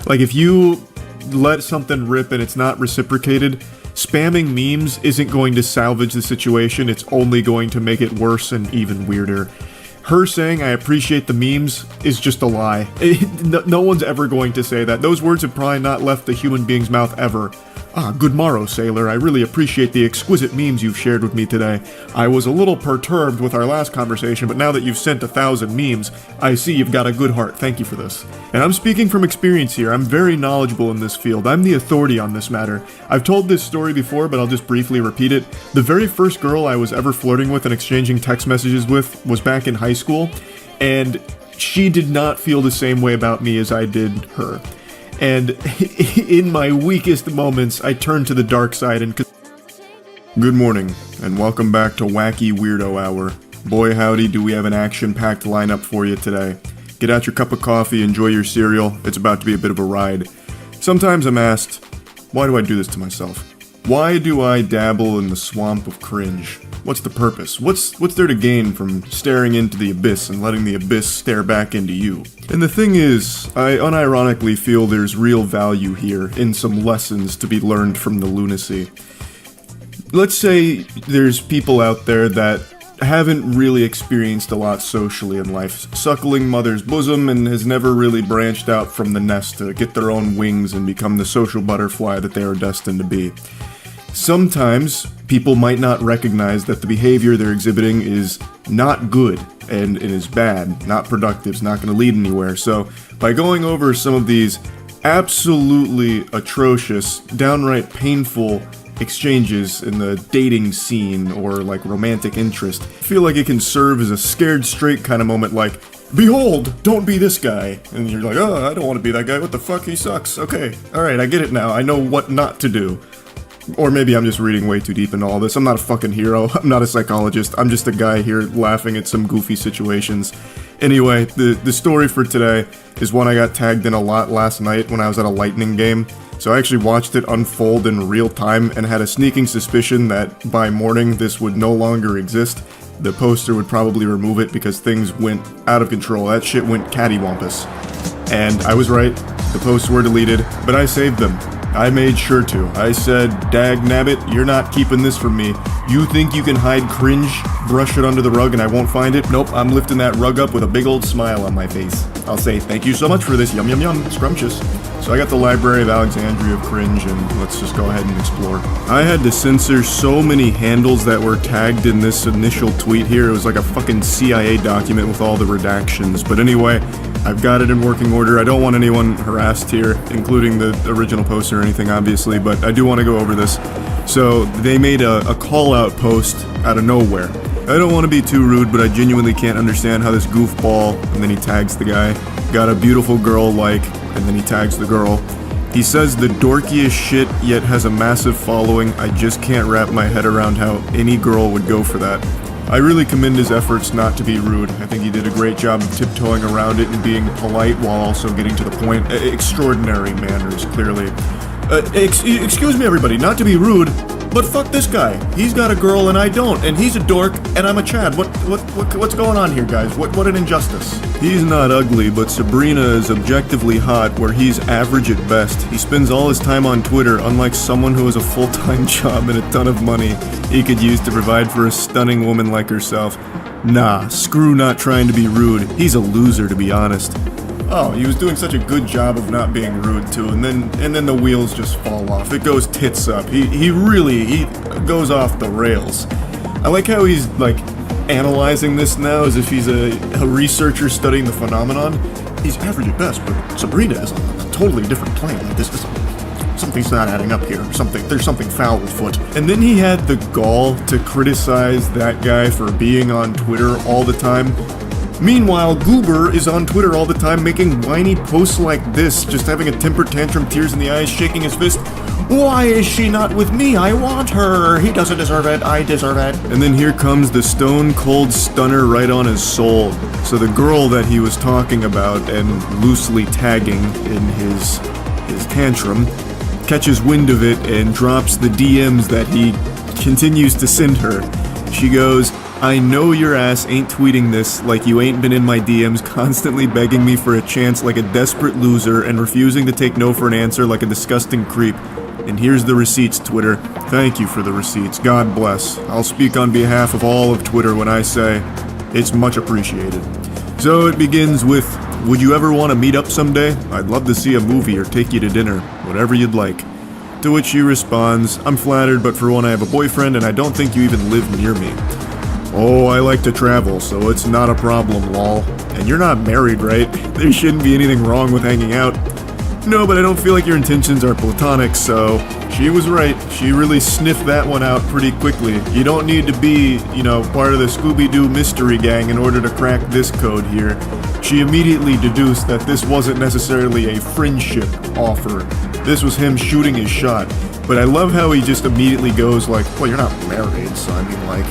Like, if you let something rip and it's not reciprocated, spamming memes isn't going to salvage the situation, it's only going to make it worse and even weirder. Her saying, "I appreciate the memes," is just a lie. No one's ever going to say that. Those words have probably not left a human being's mouth ever. "Ah, good morrow, sailor. I really appreciate the exquisite memes you've shared with me today. I was a little perturbed with our last conversation, but now that you've sent 1,000 memes, I see you've got a good heart. Thank you for this." And I'm speaking from experience here. I'm very knowledgeable in this field. I'm the authority on this matter. I've told this story before, but I'll just briefly repeat it. The very first girl I was ever flirting with and exchanging text messages with was back in high school, and she did not feel the same way about me as I did her. And in my weakest moments, I turned to the dark side and... Good morning, and welcome back to Wacky Weirdo Hour. Boy howdy, do we have an action-packed lineup for you today. Get out your cup of coffee, enjoy your cereal, it's about to be a bit of a ride. Sometimes I'm asked, why do I do this to myself? Why do I dabble in the swamp of cringe? What's the purpose? What's there to gain from staring into the abyss and letting the abyss stare back into you? And the thing is, I unironically feel there's real value here in some lessons to be learned from the lunacy. Let's say there's people out there that haven't really experienced a lot socially in life, suckling mother's bosom, and has never really branched out from the nest to get their own wings and become the social butterfly that they are destined to be. Sometimes people might not recognize that the behavior they're exhibiting is not good and it is bad, not productive, it's not going to lead anywhere. So by going over some of these absolutely atrocious, downright painful exchanges in the dating scene or like romantic interest, I feel like it can serve as a scared straight kind of moment, like, behold, don't be this guy. And you're like, oh, I don't want to be that guy, what the fuck, he sucks. Okay, alright, I get it now, I know what not to do. Or maybe I'm just reading way too deep into all this. I'm not a fucking hero, I'm not a psychologist, I'm just a guy here laughing at some goofy situations. Anyway, the story for today is one I got tagged in a lot last night when I was at a Lightning game. So I actually watched it unfold in real time and had a sneaking suspicion that by morning this would no longer exist. The poster would probably remove it because things went out of control. That shit went cattywampus. And I was right, the posts were deleted, but I saved them. I made sure to. I said, dag nabbit, you're not keeping this from me. You think you can hide cringe, brush it under the rug and I won't find it? Nope, I'm lifting that rug up with a big old smile on my face. I'll say, thank you so much for this, yum yum yum, scrumptious. So I got the Library of Alexandria of cringe and let's just go ahead and explore. I had to censor so many handles that were tagged in this initial tweet here. It was like a fucking CIA document with all the redactions. But anyway, I've got it in working order. I don't want anyone harassed here, including the original poster or anything, obviously, but I do want to go over this. So they made a call-out post out of nowhere. I don't want to be too rude, but I genuinely can't understand how this goofball, and then he tags the guy, got a beautiful girl like, and then he tags the girl. He says the dorkiest shit, yet has a massive following. I just can't wrap my head around how any girl would go for that. I really commend his efforts not to be rude. I think he did a great job of tiptoeing around it and being polite while also getting to the point. Extraordinary manners, clearly. Excuse me everybody, not to be rude, but fuck this guy. He's got a girl and I don't, and he's a dork and I'm a Chad. What's going on here, guys? What an injustice. He's not ugly, but Sabrina is objectively hot where he's average at best. He spends all his time on Twitter, unlike someone who has a full-time job and a ton of money he could use to provide for a stunning woman like herself. Nah, screw not trying to be rude. He's a loser, to be honest. Oh, he was doing such a good job of not being rude too, and then the wheels just fall off. It goes tits up. He really goes off the rails. I like how he's like analyzing this now as if he's a researcher studying the phenomenon. He's average at best, but Sabrina is on a totally different plane. Like this is something's not adding up here. There's something foul afoot. And then he had the gall to criticize that guy for being on Twitter all the time. Meanwhile, Goober is on Twitter all the time making whiny posts like this, just having a temper tantrum, tears in the eyes, shaking his fist. Why is she not with me? I want her. He doesn't deserve it. I deserve it. And then here comes the stone cold stunner right on his soul. So the girl that he was talking about and loosely tagging in his tantrum catches wind of it and drops the DMs that he continues to send her. She goes, I know your ass ain't tweeting this like you ain't been in my DMs constantly begging me for a chance like a desperate loser and refusing to take no for an answer like a disgusting creep. And here's the receipts, Twitter. Thank you for the receipts. God bless. I'll speak on behalf of all of Twitter when I say it's much appreciated. So it begins with, would you ever want to meet up someday? I'd love to see a movie or take you to dinner, whatever you'd like. To which she responds, I'm flattered, but for one I have a boyfriend and I don't think you even live near me. Oh, I like to travel, so it's not a problem, lol. And you're not married, right? There shouldn't be anything wrong with hanging out. No, but I don't feel like your intentions are platonic, so she was right. She really sniffed that one out pretty quickly. You don't need to be, part of the Scooby-Doo mystery gang in order to crack this code here. She immediately deduced that this wasn't necessarily a friendship offer. This was him shooting his shot. But I love how he just immediately goes like, well, you're not married, so I mean, like,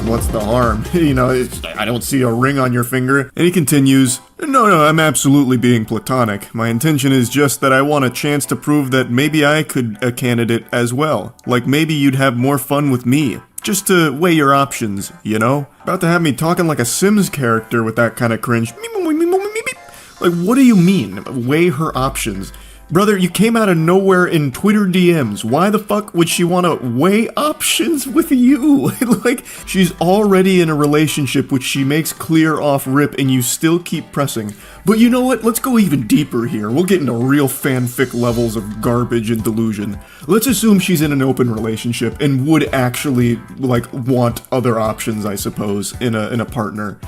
what's the harm? I don't see a ring on your finger. And he continues, no, I'm absolutely being platonic. My intention is just that I want a chance to prove that maybe I could a candidate as well. Like maybe you'd have more fun with me. Just to weigh your options, About to have me talking like a Sims character with that kind of cringe. Like, what do you mean, weigh her options? Brother, you came out of nowhere in Twitter DMs. Why the fuck would she want to weigh options with you? Like, she's already in a relationship which she makes clear off rip and you still keep pressing. But you know what? Let's go even deeper here. We'll get into real fanfic levels of garbage and delusion. Let's assume she's in an open relationship and would actually, want other options, I suppose, in a partner.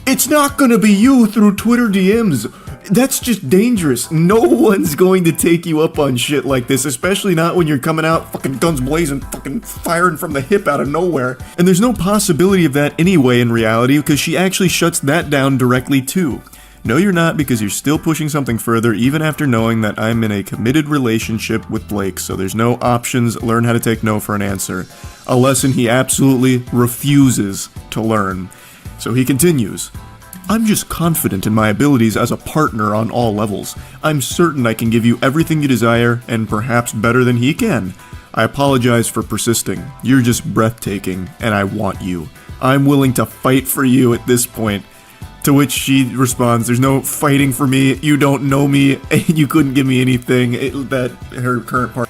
It's not gonna be you through Twitter DMs. That's just dangerous. No one's going to take you up on shit like this, especially not when you're coming out fucking guns blazing, fucking firing from the hip out of nowhere. And there's no possibility of that anyway in reality, because she actually shuts that down directly too. No, you're not, because you're still pushing something further even after knowing that I'm in a committed relationship with Blake, so there's no options. Learn how to take no for an answer. A lesson he absolutely refuses to learn. So he continues, I'm just confident in my abilities as a partner on all levels. I'm certain I can give you everything you desire, and perhaps better than he can. I apologize for persisting. You're just breathtaking, and I want you. I'm willing to fight for you at this point. To which she responds, there's no fighting for me, you don't know me, and you couldn't give me anything that her current partner.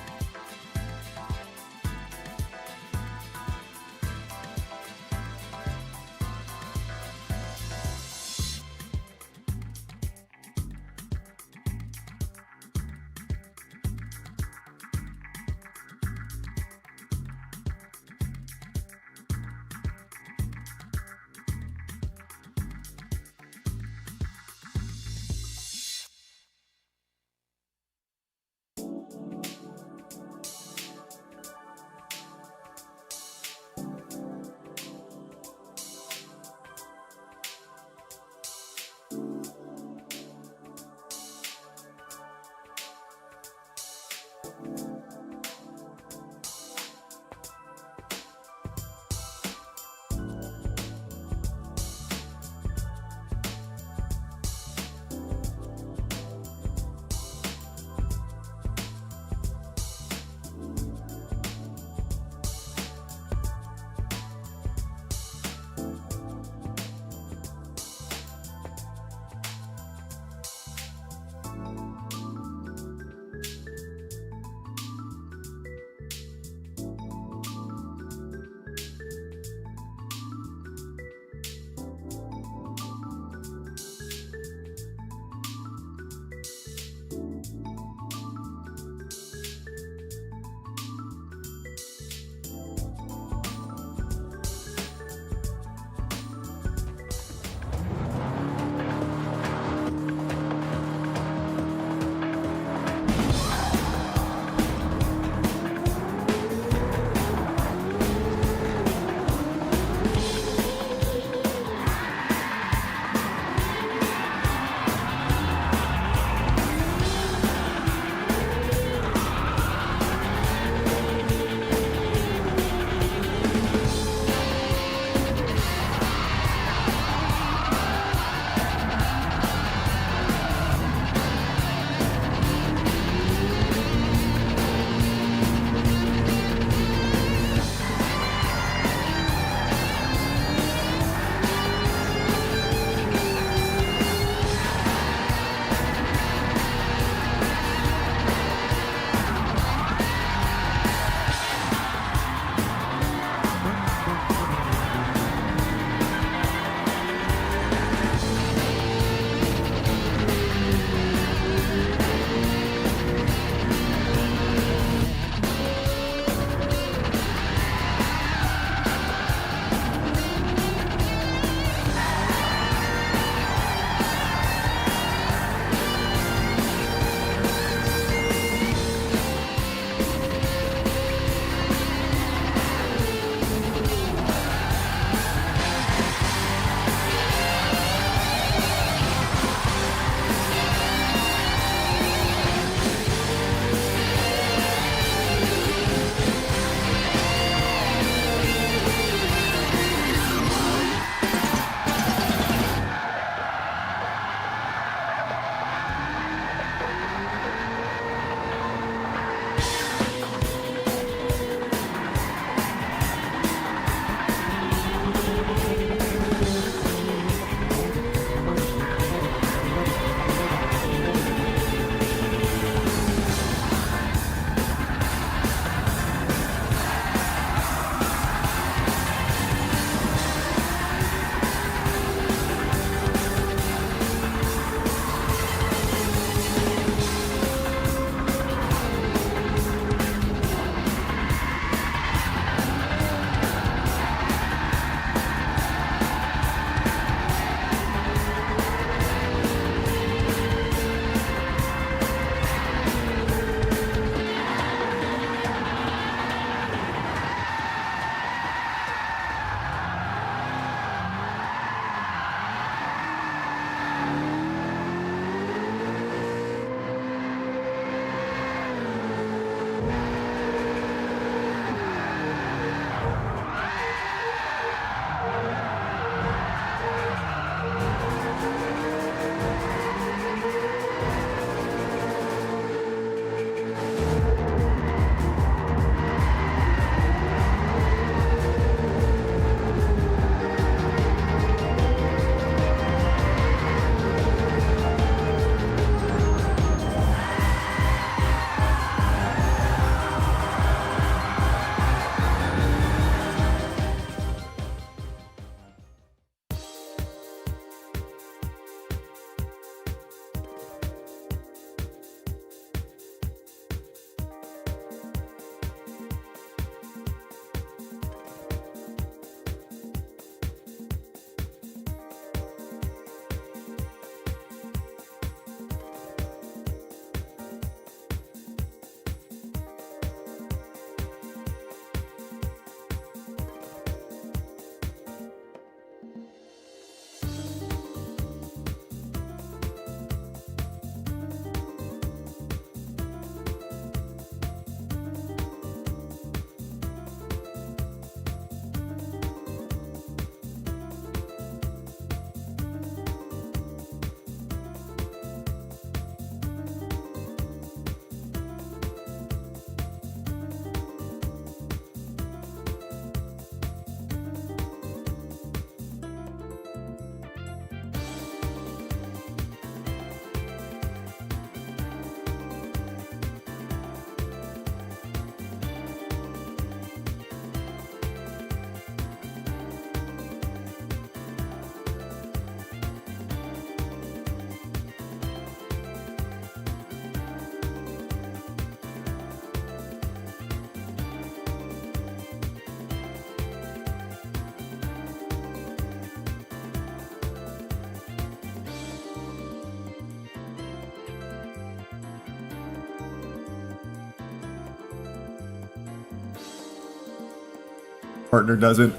partner doesn't.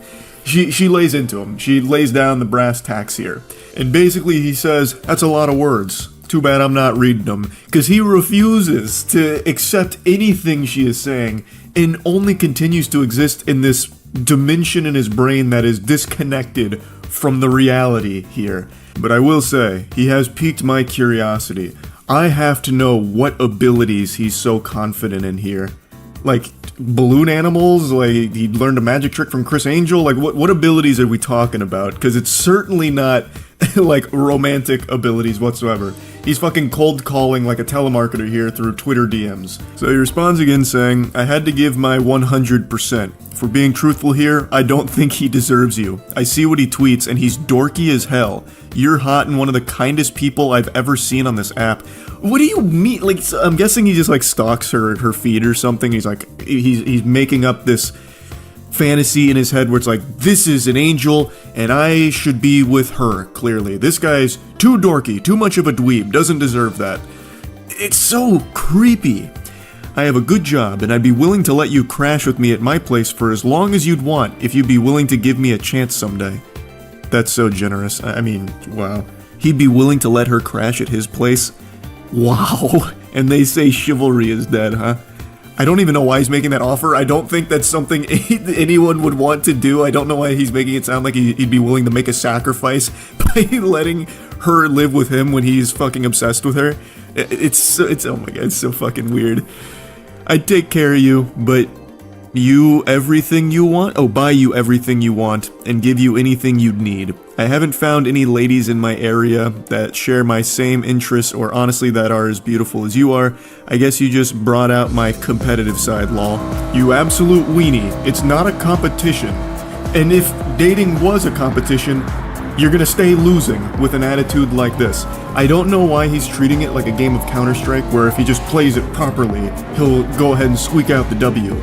She lays into him. She lays down the brass tacks here. And basically he says, that's a lot of words. Too bad I'm not reading them. Because he refuses to accept anything she is saying and only continues to exist in this dimension in his brain that is disconnected from the reality here. But I will say, he has piqued my curiosity. I have to know what abilities he's so confident in here. Like, balloon animals? Like, he learned a magic trick from Chris Angel? Like, what abilities are we talking about? Because it's certainly not, like, romantic abilities whatsoever. He's fucking cold calling like a telemarketer here through Twitter DMs. So he responds again saying, I had to give my 100%. For being truthful here, I don't think he deserves you. I see what he tweets and he's dorky as hell. You're hot and one of the kindest people I've ever seen on this app. What do you mean? Like, I'm guessing he just like stalks her feed or something. He's like, he's making up this fantasy in his head where it's like, this is an angel and I should be with her, clearly. This guy's too dorky, too much of a dweeb, doesn't deserve that. It's so creepy. I have a good job and I'd be willing to let you crash with me at my place for as long as you'd want if you'd be willing to give me a chance someday. That's so generous. I mean, wow. He'd be willing to let her crash at his place? Wow. And they say chivalry is dead, huh? I don't even know why he's making that offer. I don't think that's something anyone would want to do. I don't know why he's making it sound like he'd be willing to make a sacrifice by letting her live with him when he's fucking obsessed with her. It's oh my god, it's so fucking weird. I'd take care of you, but you everything you want? Oh, buy you everything you want and give you anything you'd need. I haven't found any ladies in my area that share my same interests or honestly that are as beautiful as you are. I guess you just brought out my competitive side, lol. You absolute weenie. It's not a competition. And if dating was a competition, you're gonna stay losing with an attitude like this. I don't know why he's treating it like a game of Counter-Strike where if he just plays it properly, he'll go ahead and squeak out the W.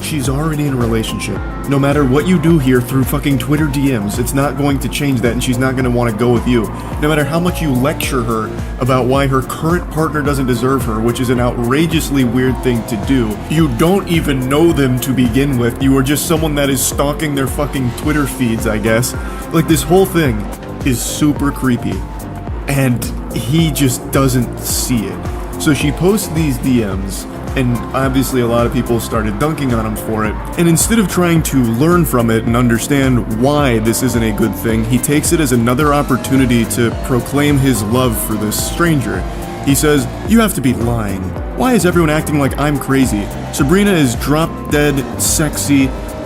She's already in a relationship. No matter what you do here through fucking Twitter DMs, it's not going to change that and she's not going to want to go with you. No matter how much you lecture her about why her current partner doesn't deserve her, which is an outrageously weird thing to do, you don't even know them to begin with. You are just someone that is stalking their fucking Twitter feeds, I guess. Like, this whole thing is super creepy. And he just doesn't see it. So she posts these DMs, and obviously a lot of people started dunking on him for it. And instead of trying to learn from it and understand why this isn't a good thing, he takes it as another opportunity to proclaim his love for this stranger. He says, you have to be lying. Why is everyone acting like I'm crazy? Sabrina is drop dead, sexy,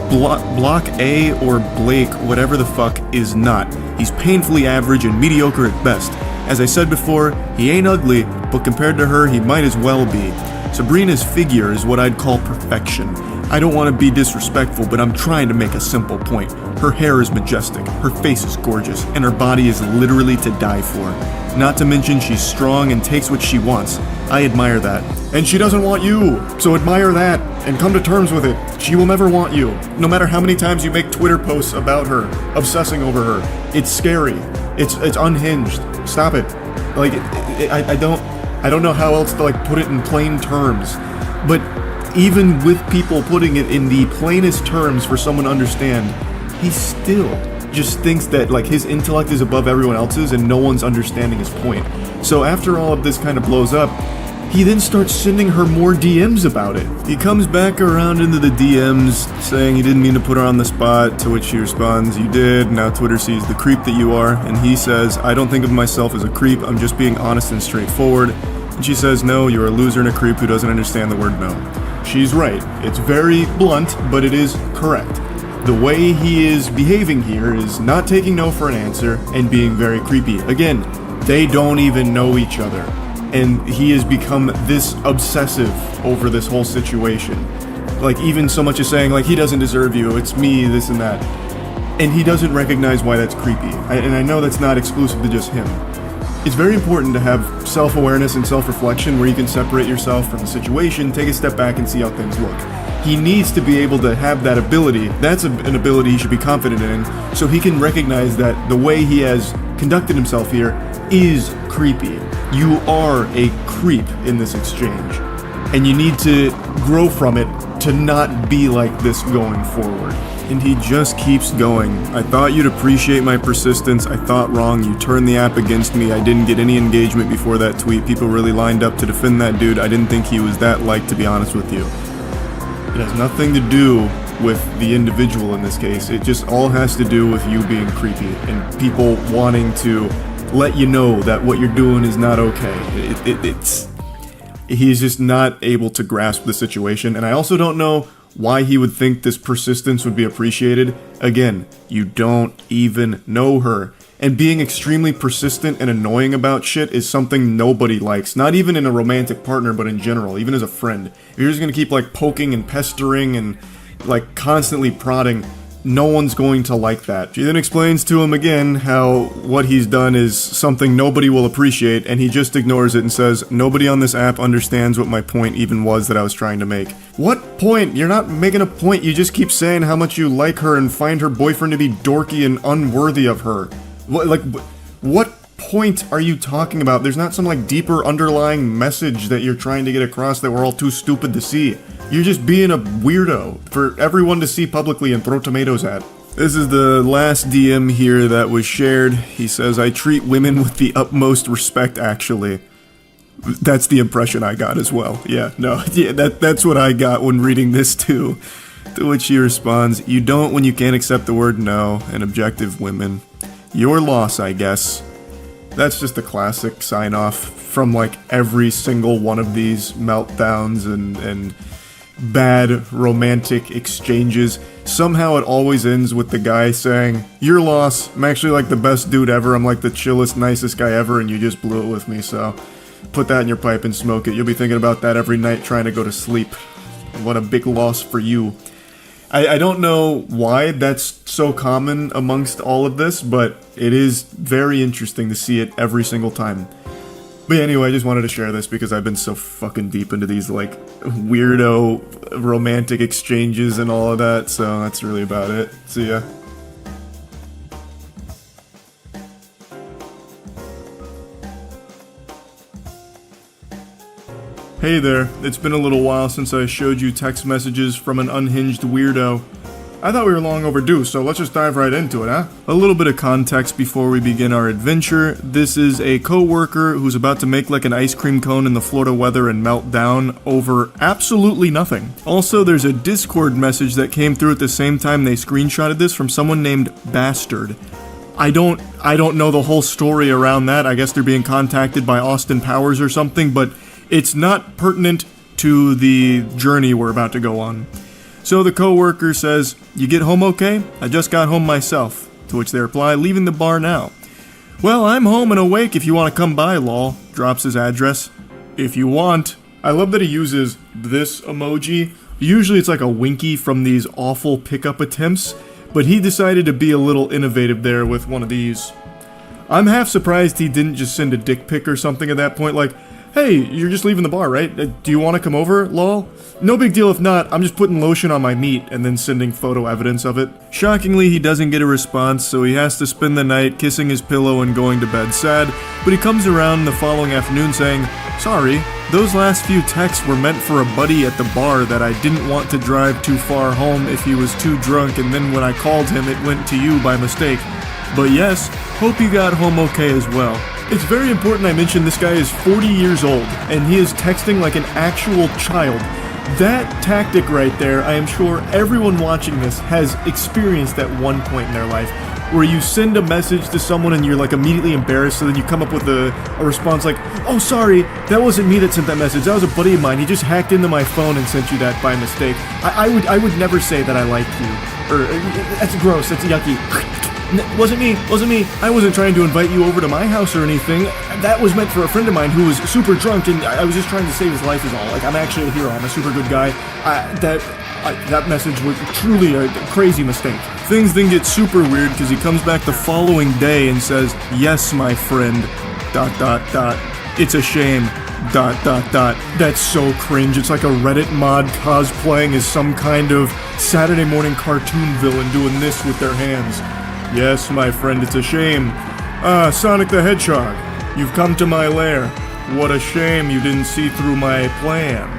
Block A or Blake, whatever the fuck, is not. He's painfully average and mediocre at best. As I said before, he ain't ugly, but compared to her, he might as well be. Sabrina's figure is what I'd call perfection. I don't want to be disrespectful, but I'm trying to make a simple point. Her hair is majestic, her face is gorgeous, and her body is literally to die for. Not to mention she's strong and takes what she wants. I admire that. And she doesn't want you, so admire that and come to terms with it. She will never want you, no matter how many times you make Twitter posts about her, obsessing over her. It's scary. It's unhinged. Stop it. Like, I don't know how else to like put it in plain terms, but even with people putting it in the plainest terms for someone to understand, he still just thinks that like his intellect is above everyone else's and no one's understanding his point. So after all of this kind of blows up, he then starts sending her more DMs about it. He comes back around into the DMs saying he didn't mean to put her on the spot, to which she responds, you did, now Twitter sees the creep that you are, and he says, I don't think of myself as a creep, I'm just being honest and straightforward. And she says, no, you're a loser and a creep who doesn't understand the word no. She's right. It's very blunt, but it is correct. The way he is behaving here is not taking no for an answer and being very creepy. Again, they don't even know each other. And he has become this obsessive over this whole situation. Like, even so much as saying, like, he doesn't deserve you, it's me, this and that. And he doesn't recognize why that's creepy. And I know that's not exclusive to just him. It's very important to have self-awareness and self-reflection where you can separate yourself from the situation, take a step back and see how things look. He needs to be able to have that ability. That's an ability he should be confident in, so he can recognize that the way he has conducted himself here is creepy. You are a creep in this exchange, and you need to grow from it to not be like this going forward. And he just keeps going. I thought you'd appreciate my persistence. I thought wrong. You turned the app against me. I didn't get any engagement before that tweet. People really lined up to defend that dude. I didn't think he was that liked, to be honest with you. It has nothing to do with the individual in this case. It just all has to do with you being creepy and people wanting to let you know that what you're doing is not okay. He's just not able to grasp the situation, and I also don't know why he would think this persistence would be appreciated. Again, you don't even know her. And being extremely persistent and annoying about shit is something nobody likes. Not even in a romantic partner, but in general, even as a friend. If you're just gonna keep like poking and pestering and like constantly prodding, no one's going to like that. She then explains to him again how what he's done is something nobody will appreciate, and he just ignores it and says, nobody on this app understands what my point even was that I was trying to make. What point? You're not making a point, you just keep saying how much you like her and find her boyfriend to be dorky and unworthy of her. What point are you talking about? There's not some like deeper underlying message that you're trying to get across that we're all too stupid to see. You're just being a weirdo for everyone to see publicly and throw tomatoes at. This is the last DM here that was shared. He says, I treat women with the utmost respect, actually. That's the impression I got as well. Yeah, no, yeah, that's what I got when reading this too. To which he responds, you don't when you can't accept the word no, and objective women. Your loss, I guess. That's just a classic sign-off from like every single one of these meltdowns and bad romantic exchanges. Somehow it always ends with the guy saying, your loss, I'm actually like the best dude ever, I'm like the chillest, nicest guy ever, and you just blew it with me, so put that in your pipe and smoke it. You'll be thinking about that every night trying to go to sleep. What a big loss for you. I don't know why that's so common amongst all of this, but it is very interesting to see it every single time. But anyway, I just wanted to share this because I've been so fucking deep into these like weirdo romantic exchanges and all of that, so that's really about it. See ya. Hey there, it's been a little while since I showed you text messages from an unhinged weirdo. I thought we were long overdue, so let's just dive right into it, huh? A little bit of context before we begin our adventure. This is a co-worker who's about to make like an ice cream cone in the Florida weather and melt down over absolutely nothing. Also, there's a Discord message that came through at the same time they screenshotted this from someone named Bastard. I don't know the whole story around that. I guess they're being contacted by Austin Powers or something, but it's not pertinent to the journey we're about to go on. So the co-worker says, you get home okay? I just got home myself. To which they reply, leaving the bar now. Well, I'm home and awake if you want to come by, lol. Drops his address. If you want. I love that he uses this emoji. Usually it's like a winky from these awful pickup attempts, but he decided to be a little innovative there with one of these. I'm half surprised he didn't just send a dick pic or something at that point, like, hey, you're just leaving the bar, right? Do you want to come over, lol? No big deal if not, I'm just putting lotion on my meat and then sending photo evidence of it. Shockingly, he doesn't get a response, so he has to spend the night kissing his pillow and going to bed sad, but he comes around the following afternoon saying, sorry, those last few texts were meant for a buddy at the bar that I didn't want to drive too far home if he was too drunk, and then when I called him it went to you by mistake. But yes, hope you got home okay as well. It's very important I mention this guy is 40 years old, and he is texting like an actual child. That tactic right there, I am sure everyone watching this has experienced at one point in their life, where you send a message to someone and you're like immediately embarrassed, so then you come up with a response like, oh sorry, that wasn't me that sent that message, that was a buddy of mine, he just hacked into my phone and sent you that by mistake. I would never say that I like you, or that's gross, that's yucky. Wasn't me, I wasn't trying to invite you over to my house or anything. That was meant for a friend of mine who was super drunk, and I was just trying to save his life is all. Like, I'm actually a hero, I'm a super good guy. That message was truly a crazy mistake. Things then get super weird because he comes back the following day and says, yes, my friend, ... It's a shame, ... That's so cringe. It's like a Reddit mod cosplaying as some kind of Saturday morning cartoon villain doing this with their hands. Yes, my friend, it's a shame. Sonic the Hedgehog, you've come to my lair. What a shame you didn't see through my plan.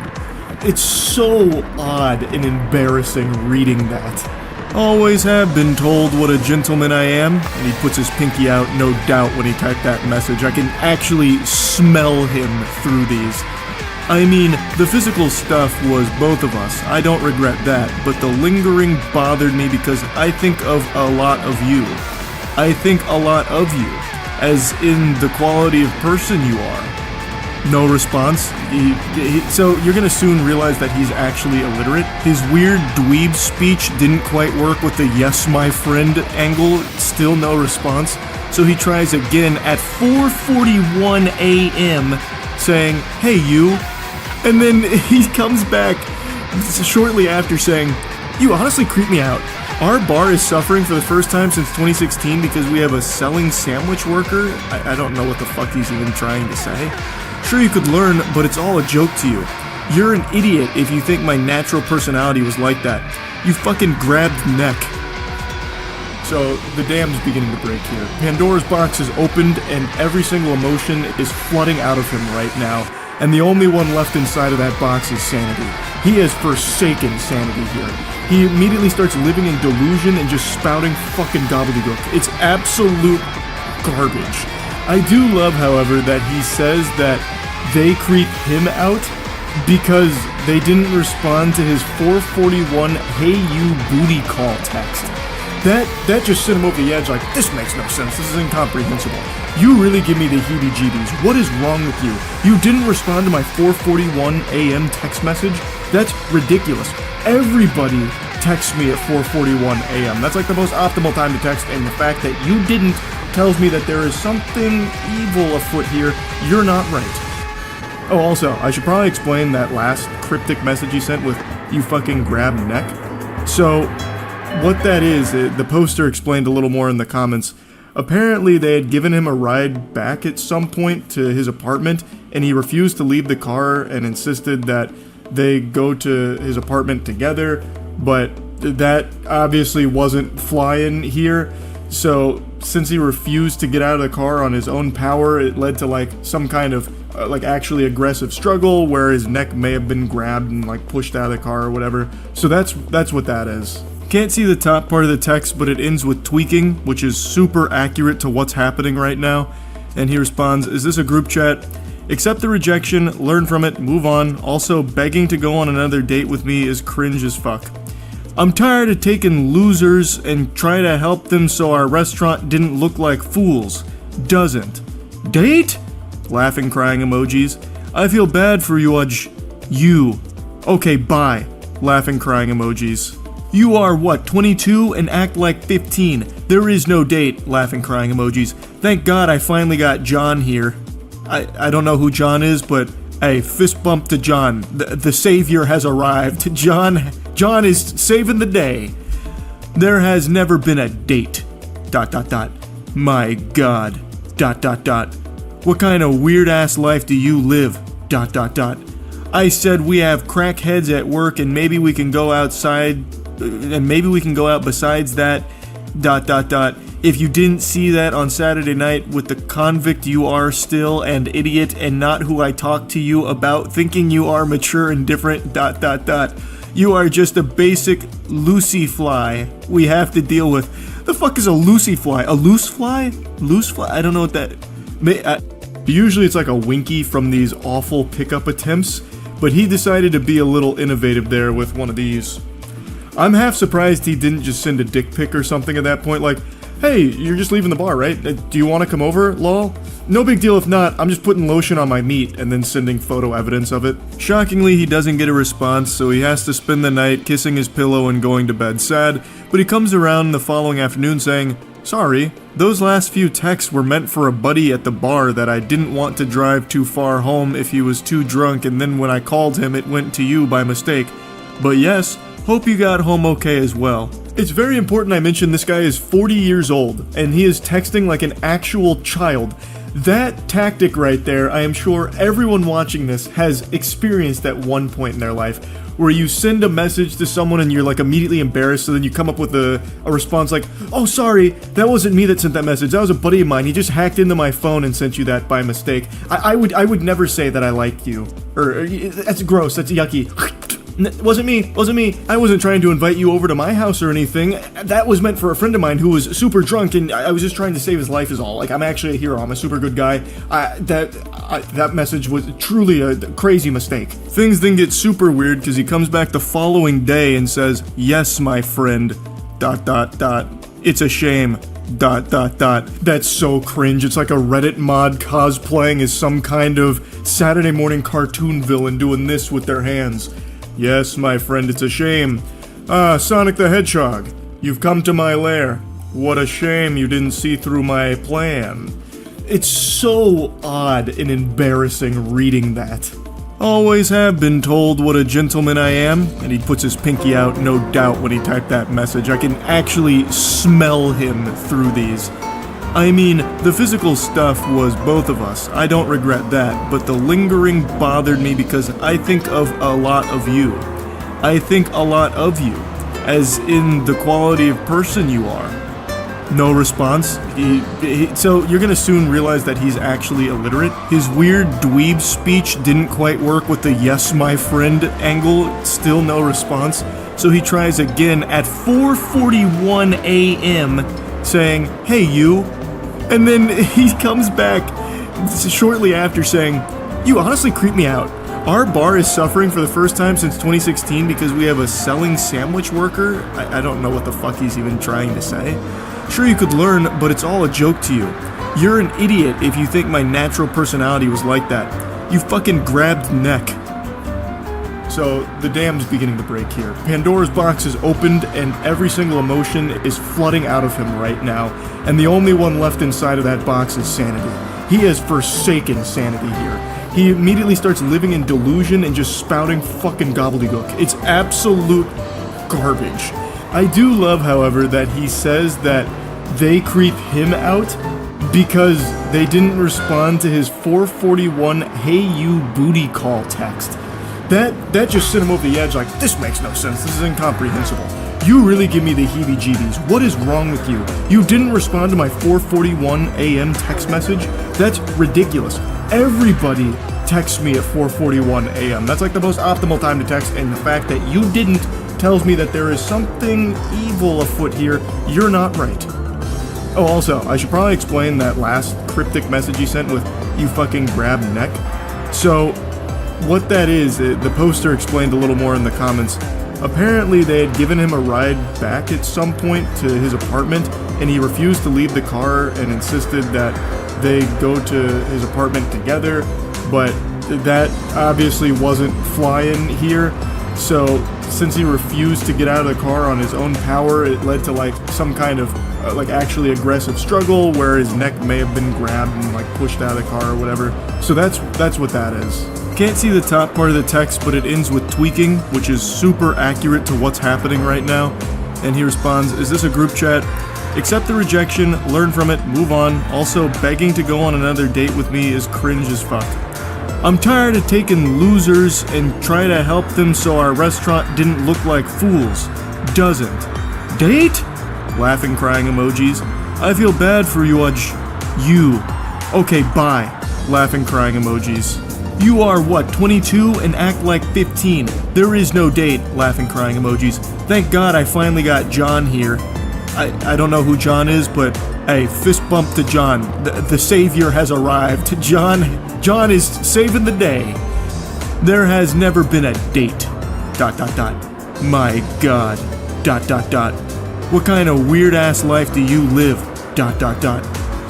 It's so odd and embarrassing reading that. Always have been told what a gentleman I am, and he puts his pinky out, no doubt, when he typed that message. I can actually smell him through these. I mean, the physical stuff was both of us, I don't regret that, but the lingering bothered me because I think of a lot of you. I think a lot of you, as in the quality of person you are. No response. So you're gonna soon realize that he's actually illiterate. His weird dweeb speech didn't quite work with the yes my friend angle. Still no response. So he tries again at 4:41 a.m. saying, "Hey you," and then he comes back shortly after saying, "You honestly creep me out. Our bar is suffering for the first time since 2016 because we have a selling sandwich worker." I don't know what the fuck he's even trying to say. Sure, you could learn, but it's all a joke to you. You're an idiot if you think my natural personality was like that. You fucking grabbed neck. So, the dam's beginning to break here. Pandora's box is opened, and every single emotion is flooding out of him right now. And the only one left inside of that box is sanity. He has forsaken sanity here. He immediately starts living in delusion and just spouting fucking gobbledygook. It's absolute garbage. I do love, however, that he says that they creep him out because they didn't respond to his 441 "Hey you booty call" text. That just sent him over the edge like, this makes no sense, this is incomprehensible. You really give me the heebie-jeebies. What is wrong with you? You didn't respond to my 4:41 a.m. text message? That's ridiculous. Everybody texts me at 4:41 a.m. That's like the most optimal time to text, and the fact that you didn't tells me that there is something evil afoot here. You're not right. Oh, also, I should probably explain that last cryptic message he sent with "you fucking grab neck." So, what that is, the poster explained a little more in the comments. Apparently, they had given him a ride back at some point to his apartment, and he refused to leave the car and insisted that they go to his apartment together, but that obviously wasn't flying here. So, since he refused to get out of the car on his own power, it led to like some kind of like actually aggressive struggle where his neck may have been grabbed and like pushed out of the car or whatever. So that's what that is. Can't see the top part of the text, but it ends with tweaking, which is super accurate to what's happening right now. And he responds, "Is this a group chat? Accept the rejection, learn from it, move on. Also, begging to go on another date with me is cringe as fuck. I'm tired of taking losers and try to help them so our restaurant didn't look like fools. Doesn't. Date? Laughing, crying emojis. I feel bad for you, You. Okay, bye. Laughing, crying emojis. You are what, 22 and act like 15. There is no date. Laughing, crying emojis. Thank God I finally got John here. I don't know who John is, but hey, fist bump to John. The savior has arrived. John is saving the day. There has never been a date. ... My God. ... What kind of weird ass life do you live? ... I said we have crackheads at work and maybe we can go outside and maybe we can go out besides that ... If you didn't see that on Saturday night with the convict you are still and idiot and not who I talked to you about thinking you are mature and different ... You are just a basic Lucy fly we have to deal with. The fuck is a Lucy fly? A loose fly? Loose fly? I don't know what that... Usually it's like a winky from these awful pickup attempts, but he decided to be a little innovative there with one of these. I'm half surprised he didn't just send a dick pic or something at that point, like, "Hey, you're just leaving the bar, right? Do you want to come over, lol? No big deal if not, I'm just putting lotion on my meat," and then sending photo evidence of it. Shockingly, he doesn't get a response, so he has to spend the night kissing his pillow and going to bed sad, but he comes around the following afternoon saying, "Sorry, those last few texts were meant for a buddy at the bar that I didn't want to drive too far home if he was too drunk, and then when I called him it went to you by mistake. But yes, hope you got home okay as well." It's very important I mention this guy is 40 years old, and he is texting like an actual child. That tactic right there, I am sure everyone watching this has experienced at one point in their life, where you send a message to someone and you're like immediately embarrassed, so then you come up with a response like, "Oh, sorry, that wasn't me that sent that message, that was a buddy of mine, he just hacked into my phone and sent you that by mistake. I would never say that I liked you." Or, "That's gross, that's yucky." Wasn't me. I wasn't trying to invite you over to my house or anything. That was meant for a friend of mine who was super drunk, and I was just trying to save his life is all. Like, I'm actually a hero. I'm a super good guy. That message was truly a crazy mistake. Things then get super weird because he comes back the following day and says, "Yes, my friend, ... It's a shame, ... That's so cringe. It's like a Reddit mod cosplaying as some kind of Saturday morning cartoon villain doing this with their hands. Yes, my friend, it's a shame. Ah, Sonic the Hedgehog, you've come to my lair. What a shame you didn't see through my plan." It's so odd and embarrassing reading that. "Always have been told what a gentleman I am," and he puts his pinky out, no doubt, when he typed that message. I can actually smell him through these. I mean, the physical stuff was both of us, I don't regret that, but the lingering bothered me because I think of a lot of you. I think a lot of you, as in the quality of person you are. No response. So you're gonna soon realize that he's actually illiterate. His weird dweeb speech didn't quite work with the "yes, my friend" angle. Still no response. So he tries again at 4:41 a.m. saying, "Hey you," and then he comes back shortly after saying, "You honestly creep me out. Our bar is suffering for the first time since 2016 because we have a selling sandwich worker." I don't know what the fuck he's even trying to say. "Sure, you could learn, but it's all a joke to you. You're an idiot if you think my natural personality was like that. You fucking grabbed neck." So the dam's beginning to break here. Pandora's box is opened and every single emotion is flooding out of him right now, and the only one left inside of that box is sanity. He has forsaken sanity here. He immediately starts living in delusion and just spouting fucking gobbledygook. It's absolute garbage. I do love, however, that he says that they creep him out because they didn't respond to his 4:41 "Hey you booty call" text. That just sent him over the edge like, this makes no sense, this is incomprehensible. You really give me the heebie-jeebies. What is wrong with you? You didn't respond to my 4:41 a.m. text message? That's ridiculous. Everybody texts me at 4:41 a.m. That's like the most optimal time to text, and the fact that you didn't tells me that there is something evil afoot here. You're not right. Oh, also, I should probably explain that last cryptic message he sent with "you fucking grab neck." So, what that is, the poster explained a little more in the comments. Apparently, they had given him a ride back at some point to his apartment, and he refused to leave the car and insisted that they go to his apartment together, but that obviously wasn't flying here. So, since he refused to get out of the car on his own power, it led to like some kind of like actually aggressive struggle where his neck may have been grabbed and like pushed out of the car or whatever. So that's what that is. Can't see the top part of the text, but it ends with tweaking, which is super accurate to what's happening right now. And he responds, "Is this a group chat? Accept the rejection, learn from it, move on. Also, begging to go on another date with me is cringe as fuck. I'm tired of taking losers and try to help them so our restaurant didn't look like fools. Doesn't. Date? Laughing, crying emojis. I feel bad for you, you. Okay, bye. Laughing, crying emojis. You are what, 22 and act like 15. There is no date. Laughing, crying emojis. Thank God I finally got John here. I don't know who John is, but hey, fist bump to John. The savior has arrived. John is saving the day. There has never been a date. ... My God. ... What kind of weird ass life do you live? ...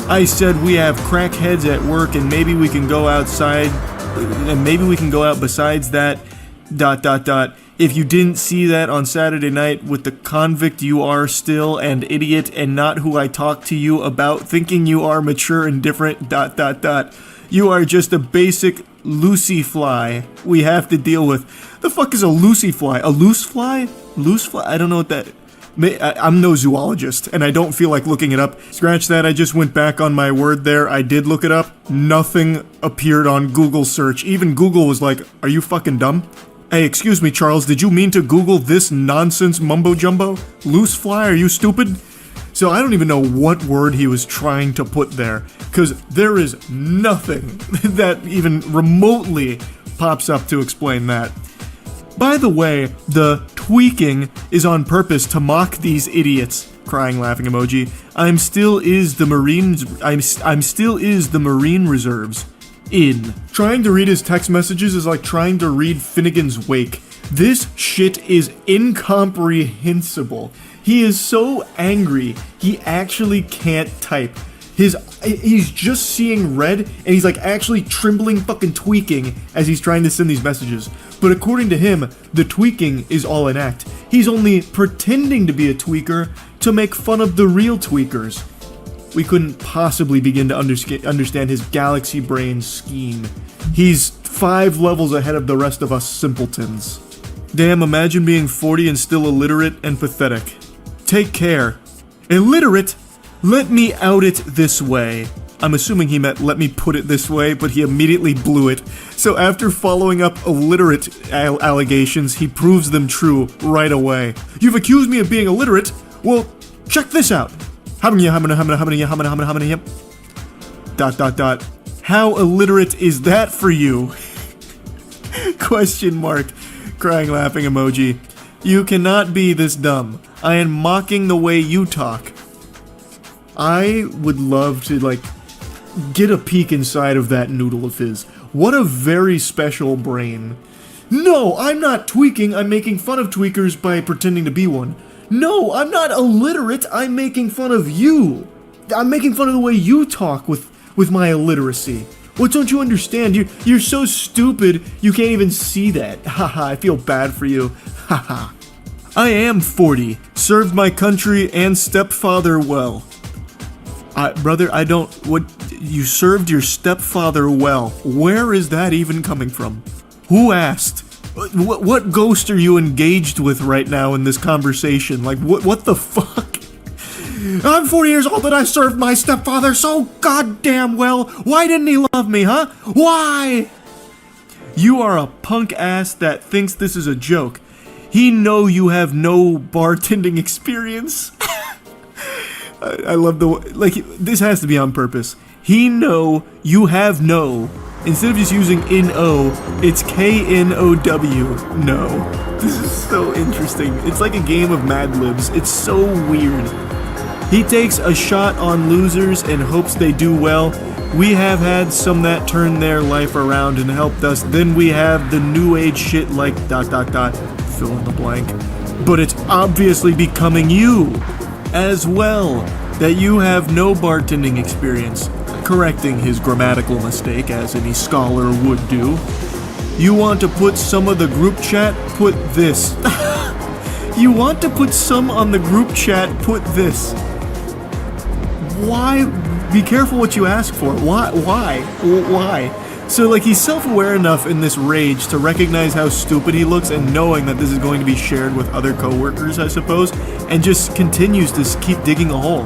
I said we have crackheads at work and maybe we can go outside and maybe we can go out besides that ... If you didn't see that on Saturday night with the convict you are still and idiot and not who I talked to you about thinking you are mature and different ... You are just a basic Lucy fly we have to deal with. The fuck is a Lucy fly? A loose fly? Loose fly? I don't know what that... I'm no zoologist, and I don't feel like looking it up. Scratch that, I just went back on my word there. I did look it up. Nothing appeared on Google search. Even Google was like, are you fucking dumb? Hey, excuse me, Charles, did you mean to Google this nonsense mumbo-jumbo? Loose fly, are you stupid? So I don't even know what word he was trying to put there, because there is nothing that even remotely pops up to explain that. By the way, the tweaking is on purpose to mock these idiots. Crying laughing emoji. I'm still is the Marine Reserves. In. Trying to read his text messages is like trying to read Finnegan's Wake. This shit is incomprehensible. He is so angry, he actually can't type. He's just seeing red, and he's like actually trembling fucking tweaking as he's trying to send these messages. But according to him, the tweaking is all an act. He's only pretending to be a tweaker to make fun of the real tweakers. We couldn't possibly begin to understand his galaxy brain scheme. He's 5 levels ahead of the rest of us simpletons. Damn, imagine being 40 and still illiterate and pathetic. Take care. Illiterate? Let me out it this way. I'm assuming he meant let me put it this way, but he immediately blew it. So after following up illiterate allegations, he proves them true right away. You've accused me of being illiterate? Well, check this out. How many? Dot. How illiterate is that for you? Question mark. Crying laughing emoji. You cannot be this dumb. I am mocking the way you talk. I would love to, like, get a peek inside of that noodle of his. What a very special brain. No, I'm not tweaking. I'm making fun of tweakers by pretending to be one. No, I'm not illiterate. I'm making fun of you. I'm making fun of the way you talk with my illiteracy. What don't you understand? You're so stupid, you can't even see that. Haha, I feel bad for you. Haha. I am 40. Served my country and stepfather well. Brother, you served your stepfather well. Where is that even coming from? Who asked? What ghost are you engaged with right now in this conversation? Like, what the fuck? I'm 40 years old and I served my stepfather so goddamn well. Why didn't he love me, huh? Why? You are a punk ass that thinks this is a joke. He know you have no bartending experience. I love this has to be on purpose. He know you have no. Instead of just using N-O, it's K-N-O-W. No. This is so interesting. It's like a game of Mad Libs. It's so weird. He takes a shot on losers and hopes they do well. We have had some that turned their life around and helped us. Then we have the new age shit like ... fill in the blank. But it's obviously becoming you as well, that you have no bartending experience, correcting his grammatical mistake as any scholar would do. You want to put some of the group chat? Put this. You want to put some on the group chat? Put this. Why? Be careful what you ask for. Why? So, like, he's self-aware enough in this rage to recognize how stupid he looks and knowing that this is going to be shared with other coworkers, I suppose, and just continues to keep digging a hole.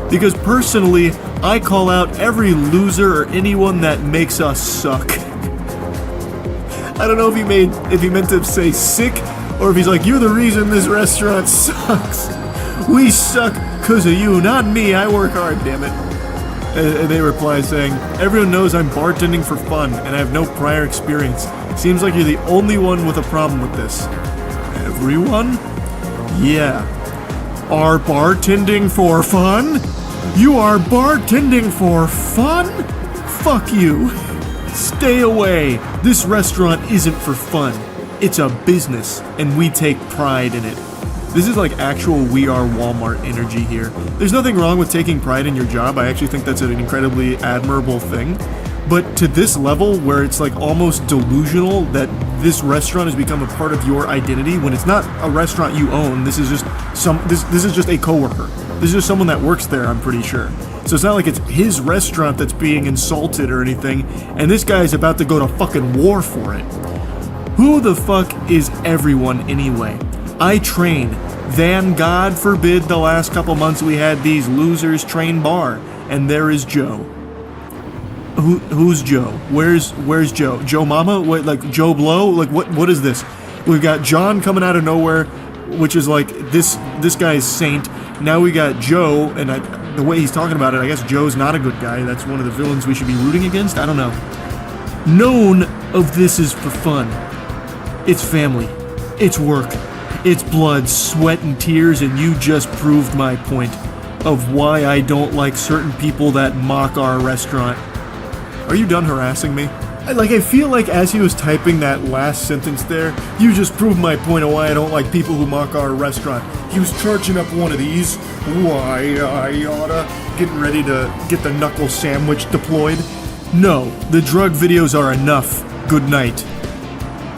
Because personally, I call out every loser or anyone that makes us suck. I don't know if he meant to say sick, or if he's like, you're the reason this restaurant sucks. We suck because of you, not me. I work hard, damn it. And they reply saying, everyone knows I'm bartending for fun and I have no prior experience. Seems like you're the only one with a problem with this. Everyone? Yeah. Are bartending for fun? You are bartending for fun? Fuck you. Stay away. This restaurant isn't for fun. It's a business, and we take pride in it. This is like actual We Are Walmart energy here. There's nothing wrong with taking pride in your job. I actually think that's an incredibly admirable thing. But to this level, where it's like almost delusional that this restaurant has become a part of your identity, when it's not a restaurant you own, this is just this is just a coworker. This is just someone that works there, I'm pretty sure. So it's not like it's his restaurant that's being insulted or anything, and this guy's about to go to fucking war for it. Who the fuck is everyone anyway? I train. Then, God forbid, the last couple months we had these losers train bar, and there is Joe. Who's Joe? Where's Joe? Joe Mama? What, like Joe Blow? Like what is this? We've got John coming out of nowhere, which is like this guy's saint. Now we got Joe, and the way he's talking about it, I guess Joe's not a good guy. That's one of the villains we should be rooting against. I don't know. None of this is for fun. It's family. It's work. It's blood, sweat, and tears, and you just proved my point of why I don't like certain people that mock our restaurant. Are you done harassing me? I feel like as he was typing that last sentence there, you just proved my point of why I don't like people who mock our restaurant. He was charging up one of these. Why I oughta. Getting ready to get the knuckle sandwich deployed. No, the drug videos are enough. Good night.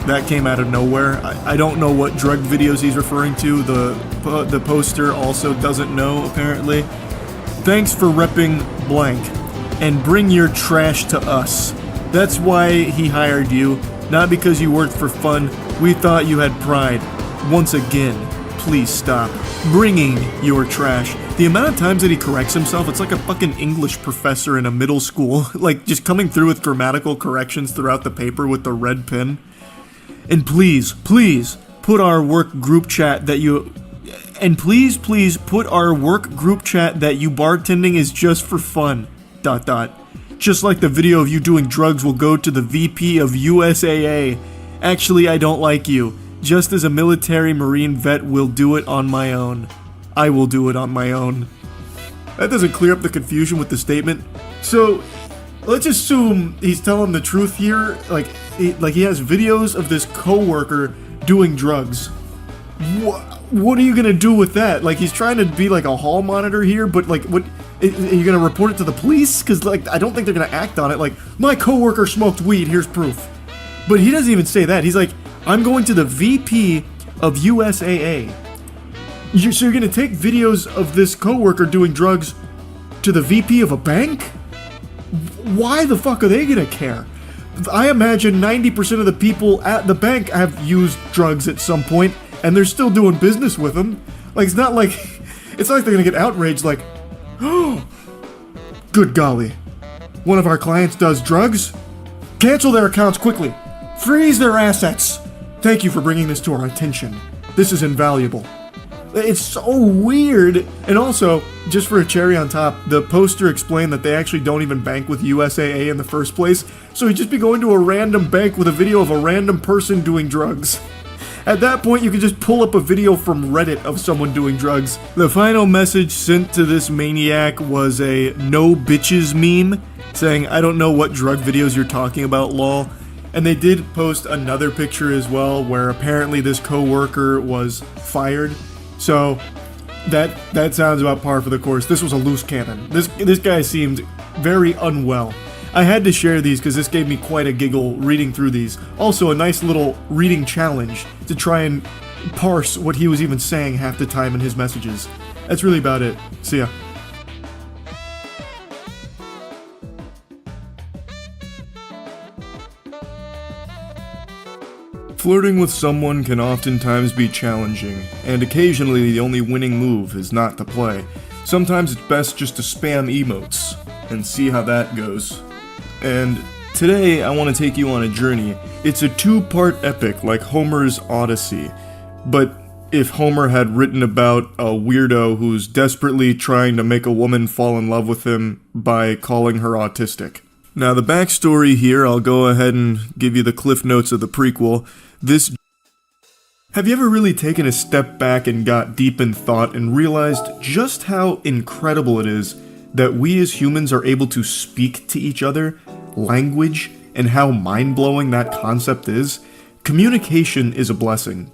That came out of nowhere. I don't know what drug videos he's referring to. The poster also doesn't know, apparently. Thanks for repping blank. And bring your trash to us. That's why he hired you, not because you worked for fun. We thought you had pride. Once again, please stop bringing your trash. The amount of times that he corrects himself, it's like a fucking English professor in a middle school. Like, just coming through with grammatical corrections throughout the paper with the red pen. And please, please, put our work group chat that you... And please, please, put our work group chat that you bartending is just for fun. ... Just like the video of you doing drugs will go to the VP of USAA. Actually, I don't like you. Just as a military Marine vet will do it on my own. I will do it on my own. That doesn't clear up the confusion with the statement. So, let's assume he's telling the truth here. Like he has videos of this coworker doing drugs. What are you gonna do with that? Like, he's trying to be like a hall monitor here, but like, what? Are you gonna report it to the police? Because like, I don't think they're gonna act on it. Like, my coworker smoked weed, here's proof. But he doesn't even say that. He's like, I'm going to the VP of USAA. So you're gonna take videos of this coworker doing drugs to the VP of a bank? Why the fuck are they gonna care? I imagine 90% of the people at the bank have used drugs at some point, and they're still doing business with them. Like, it's not like they're gonna get outraged like, oh, good golly, one of our clients does drugs? Cancel their accounts quickly. Freeze their assets. Thank you for bringing this to our attention. This is invaluable. It's so weird. And also, just for a cherry on top, the poster explained that they actually don't even bank with USAA in the first place, so he'd just be going to a random bank with a video of a random person doing drugs. At that point, you could just pull up a video from Reddit of someone doing drugs. The final message sent to this maniac was a no bitches meme, saying, I don't know what drug videos you're talking about, lol. And they did post another picture as well, where apparently this coworker was fired. So that sounds about par for the course. This was a loose cannon. This guy seemed very unwell. I had to share these because this gave me quite a giggle reading through these. Also, a nice little reading challenge to try and parse what he was even saying half the time in his messages. That's really about it. See ya. Flirting with someone can oftentimes be challenging, and occasionally the only winning move is not to play. Sometimes it's best just to spam emotes and see how that goes. And today I want to take you on a journey. It's a two-part epic like Homer's Odyssey, but if Homer had written about a weirdo who's desperately trying to make a woman fall in love with him by calling her autistic. Now the backstory here, I'll go ahead and give you the cliff notes of the prequel. Have you ever really taken a step back and got deep in thought and realized just how incredible it is that we as humans are able to speak to each other, language, and how mind-blowing that concept is? Communication is a blessing.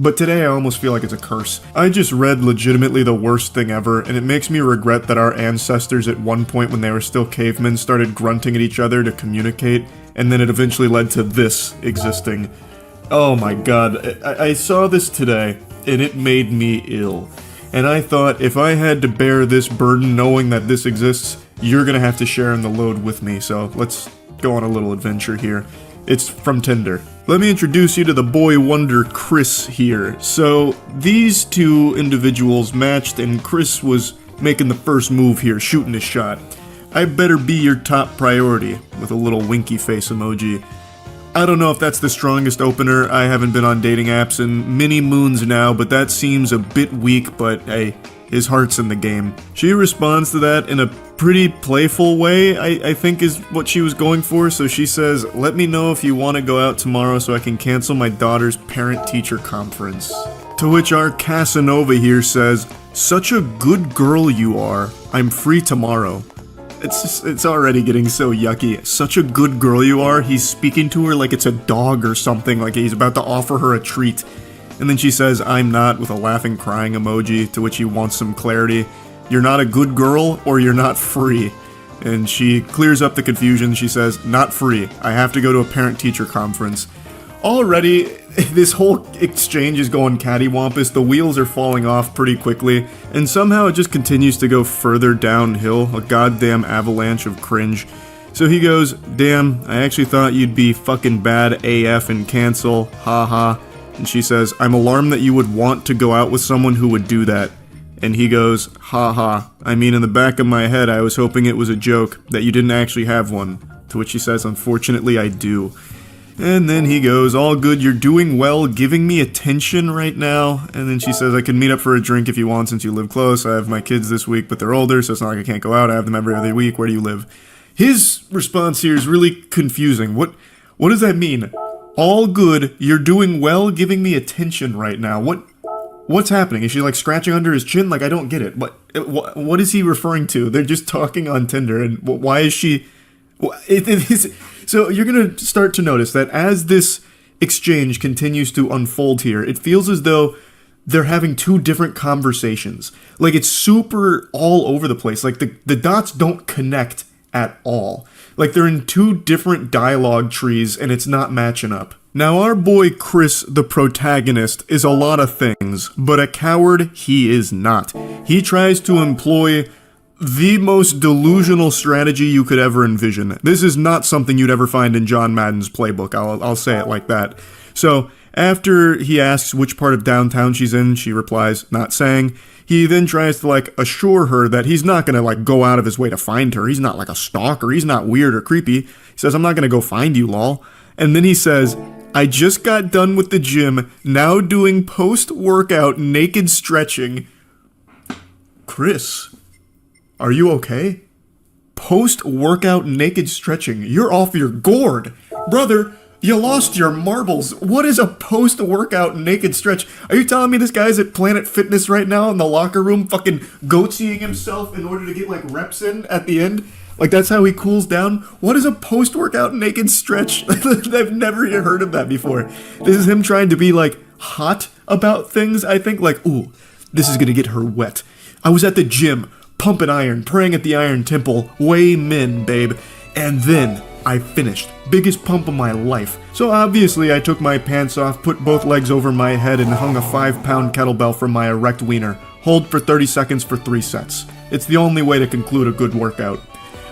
But today I almost feel like it's a curse. I just read legitimately the worst thing ever, and it makes me regret that our ancestors at one point when they were still cavemen started grunting at each other to communicate, and then it eventually led to this existing. Oh my god, I saw this today, and it made me ill. And I thought, if I had to bear this burden knowing that this exists, you're gonna have to share in the load with me, so let's go on a little adventure here. It's from Tinder. Let me introduce you to the boy wonder Chris here. So, these two individuals matched and Chris was making the first move here, shooting his shot. I better be your top priority, with a little winky face emoji. I don't know if that's the strongest opener. I haven't been on dating apps in many moons now, but that seems a bit weak, but hey, his heart's in the game. She responds to that in a pretty playful way, I think is what she was going for. So she says, let me know if you want to go out tomorrow so I can cancel my daughter's parent-teacher conference. To which our Casanova here says, such a good girl you are. I'm free tomorrow. It's already getting so yucky. Such a good girl you are. He's speaking to her like it's a dog or something, like he's about to offer her a treat. And then she says, I'm not, with a laughing crying emoji, to which he wants some clarity. You're not a good girl, or you're not free. And she clears up the confusion. She says, not free. I have to go to a parent-teacher conference. Already, this whole exchange is going cattywampus. The wheels are falling off pretty quickly, and somehow it just continues to go further downhill, a goddamn avalanche of cringe. So he goes, damn, I actually thought you'd be fucking bad AF and cancel, haha. And she says, I'm alarmed that you would want to go out with someone who would do that. And he goes, haha, I mean in the back of my head I was hoping it was a joke, that you didn't actually have one. To which she says, unfortunately I do. And then he goes, all good, you're doing well, giving me attention right now. And then she says, I can meet up for a drink if you want since you live close. I have my kids this week, but they're older, so it's not like I can't go out. I have them every other week. Where do you live? His response here is really confusing. What does that mean? All good, you're doing well, giving me attention right now. What's happening? Is she like scratching under his chin? Like, I don't get it. What is he referring to? They're just talking on Tinder, and why is she... So you're going to start to notice that as this exchange continues to unfold here, it feels as though they're having two different conversations. Like, it's super all over the place. Like, the dots don't connect at all. Like, they're in two different dialogue trees, and it's not matching up. Now, our boy Chris, the protagonist, is a lot of things, but a coward he is not. He tries to employ the most delusional strategy you could ever envision. This is not something you'd ever find in John Madden's playbook, I'll say it like that. So, after he asks which part of downtown she's in, she replies, not saying. He then tries to, like, assure her that he's not gonna, like, go out of his way to find her. He's not, like, a stalker. He's not weird or creepy. He says, I'm not gonna go find you, lol. And then he says, I just got done with the gym, now doing post-workout naked stretching. Chris, are you okay? Post-workout naked stretching. You're off your gourd. Brother, you lost your marbles. What is a post-workout naked stretch? Are you telling me this guy's at Planet Fitness right now in the locker room fucking goatseeing himself in order to get like reps in at the end? Like, that's how he cools down? What is a post-workout naked stretch? I've never heard of that before. This is him trying to be like hot about things, I think. Like, ooh, this is gonna get her wet. I was at the gym, pumping iron, praying at the Iron Temple, way min, babe. And then I finished. Biggest pump of my life. So obviously I took my pants off, put both legs over my head, and hung a 5-pound kettlebell from my erect wiener. Hold for 30 seconds for 3 sets. It's the only way to conclude a good workout.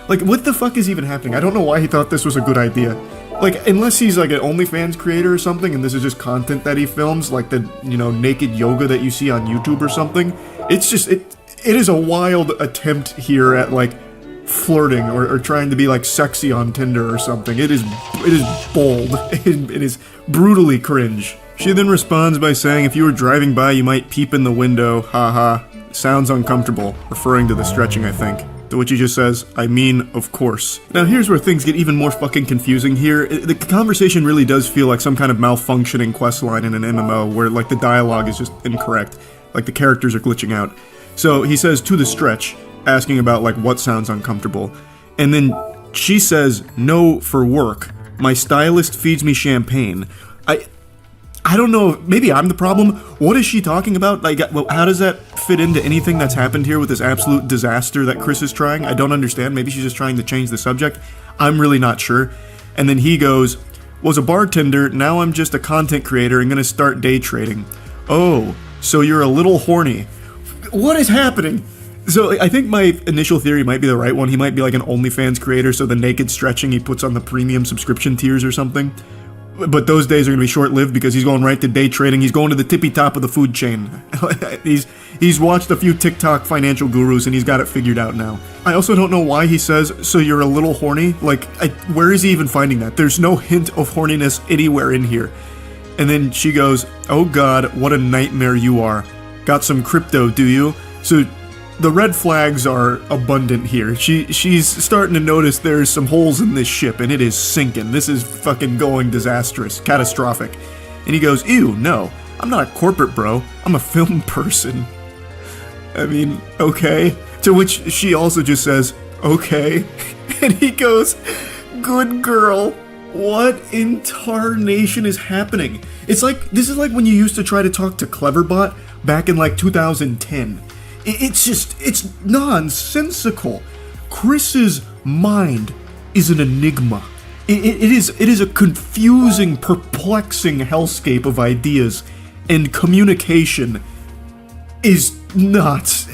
Like, what the fuck is even happening? I don't know why he thought this was a good idea. Like, unless he's like an OnlyFans creator or something, and this is just content that he films, like the, you know, naked yoga that you see on YouTube or something. It's just, it is a wild attempt here at, like, flirting or trying to be, like, sexy on Tinder or something. It is bold. It is brutally cringe. She then responds by saying, if you were driving by, you might peep in the window, haha. Sounds uncomfortable, referring to the stretching, I think. To which he just says, I mean, of course. Now here's where things get even more fucking confusing here. The conversation really does feel like some kind of malfunctioning questline in an MMO where, like, the dialogue is just incorrect. Like, the characters are glitching out. So he says, to the stretch, asking about, like, what sounds uncomfortable. And then she says, no, for work. My stylist feeds me champagne. I don't know, maybe I'm the problem. What is she talking about? Like, well, how does that fit into anything that's happened here with this absolute disaster that Chris is trying? I don't understand. Maybe she's just trying to change the subject. I'm really not sure. And then he goes, was a bartender, now I'm just a content creator and gonna start day trading. Oh, so you're a little horny. What is happening? So I think my initial theory might be the right one. He might be like an OnlyFans creator, so the naked stretching he puts on the premium subscription tiers or something. But those days are going to be short-lived because he's going right to day trading. He's going to the tippy top of the food chain. He's watched a few TikTok financial gurus and he's got it figured out now. I also don't know why he says, so you're a little horny? Like, where is he even finding that? There's no hint of horniness anywhere in here. And then she goes, oh god, what a nightmare you are. Got some crypto, do you? So the red flags are abundant here. She's starting to notice there's some holes in this ship, and it is sinking. This is fucking going disastrous, catastrophic. And he goes, ew, no, I'm not a corporate bro. I'm a film person. I mean, okay. To which she also just says, okay. And he goes, good girl. What in tarnation is happening? This is like when you used to try to talk to Cleverbot back in like 2010. It's nonsensical. Chris's mind is an enigma. It is a confusing, perplexing hellscape of ideas, and communication is not.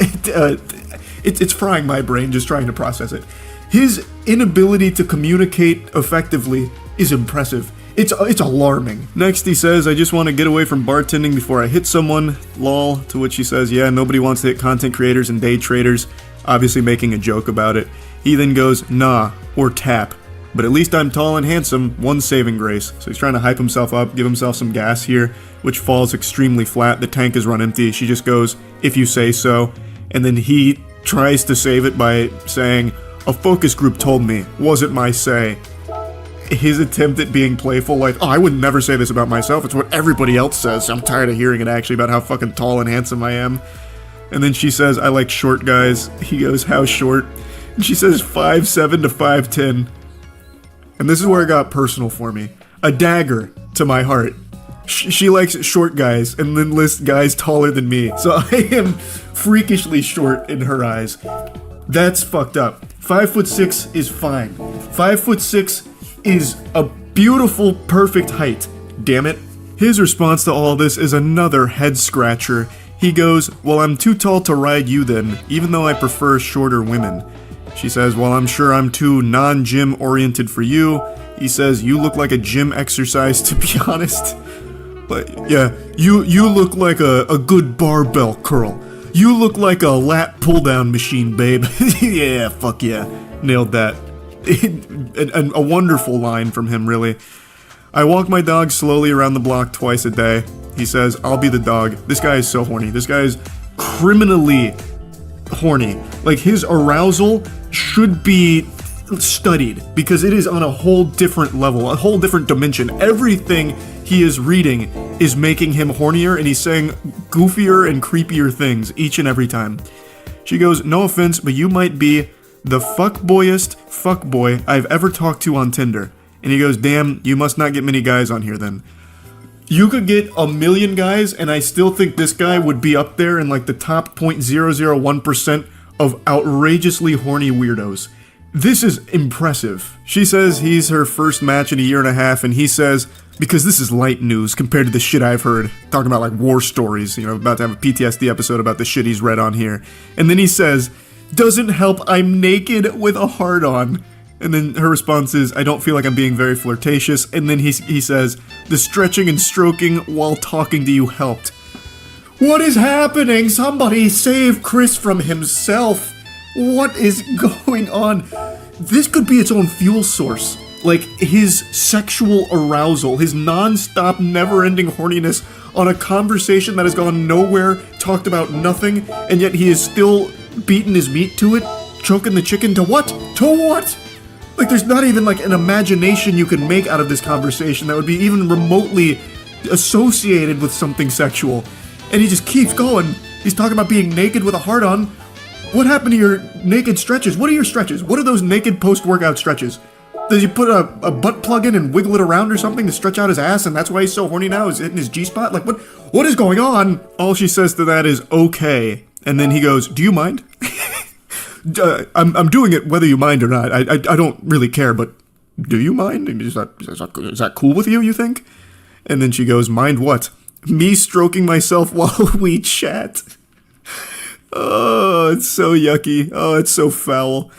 It's frying my brain just trying to process it. His inability to communicate effectively is impressive. It's alarming. Next he says, I just want to get away from bartending before I hit someone, lol, to which he says, yeah, nobody wants to hit content creators and day traders, obviously making a joke about it. He then goes, nah, or tap. But at least I'm tall and handsome, one saving grace. So he's trying to hype himself up, give himself some gas here, which falls extremely flat. The tank is run empty. She just goes, if you say so. And then he tries to save it by saying, a focus group told me, wasn't my say. His attempt at being playful, like, oh, I would never say this about myself, it's what everybody else says. I'm tired of hearing it actually about how fucking tall and handsome I am. And then she says, I like short guys. He goes, how short? And she says 5'7" to 5'10". And this is where it got personal for me. A dagger to my heart. She likes short guys and then lists guys taller than me. So I am freakishly short in her eyes. That's fucked up. 5'6" is fine. 5'6" is a beautiful, perfect height. Damn it. His response to all this is another head scratcher. He goes, well, I'm too tall to ride you then, even though I prefer shorter women. She says, well, I'm sure I'm too non-gym oriented for you. He says, you look like a gym exercise, to be honest. But yeah, you look like a good barbell curl. You look like a lat pull-down machine, babe. Yeah, fuck yeah. Nailed that. A wonderful line from him, really. I walk my dog slowly around the block twice a day. He says, I'll be the dog. This guy is so horny. This guy is criminally horny. Like, his arousal should be studied because it is on a whole different level, a whole different dimension. Everything he is reading is making him hornier, and he's saying goofier and creepier things each and every time. She goes, no offense, but you might be the fuckboyest fuckboy I've ever talked to on Tinder. And he goes, damn, you must not get many guys on here then. You could get a million guys, and I still think this guy would be up there in like the top 0.001% of outrageously horny weirdos. This is impressive. She says he's her first match in a year and a half, and he says, because this is light news compared to the shit I've heard, talking about like war stories, you know, about to have a PTSD episode about the shit he's read on here. And then he says, doesn't help, I'm naked with a heart on. And then her response is, I don't feel like I'm being very flirtatious. And then he says, the stretching and stroking while talking to you helped. What is happening? Somebody save Chris from himself. What is going on? This could be its own fuel source. Like, his sexual arousal, his non-stop, never-ending horniness on a conversation that has gone nowhere, talked about nothing, and yet he is still beating his meat to it, choking the chicken to what? To what? Like, there's not even, like, an imagination you can make out of this conversation that would be even remotely associated with something sexual. And he just keeps going. He's talking about being naked with a heart on. What happened to your naked stretches? What are your stretches? What are those naked post-workout stretches? Does he put a butt plug in and wiggle it around or something to stretch out his ass, and that's why he's so horny now, is hitting his G-spot? Like, what is going on? All she says to that is, okay. And then he goes, do you mind? I'm doing it whether you mind or not. I don't really care, but do you mind? Is that cool with you think? And then she goes, mind what? Me stroking myself while we chat. Oh, it's so yucky. Oh, it's so foul.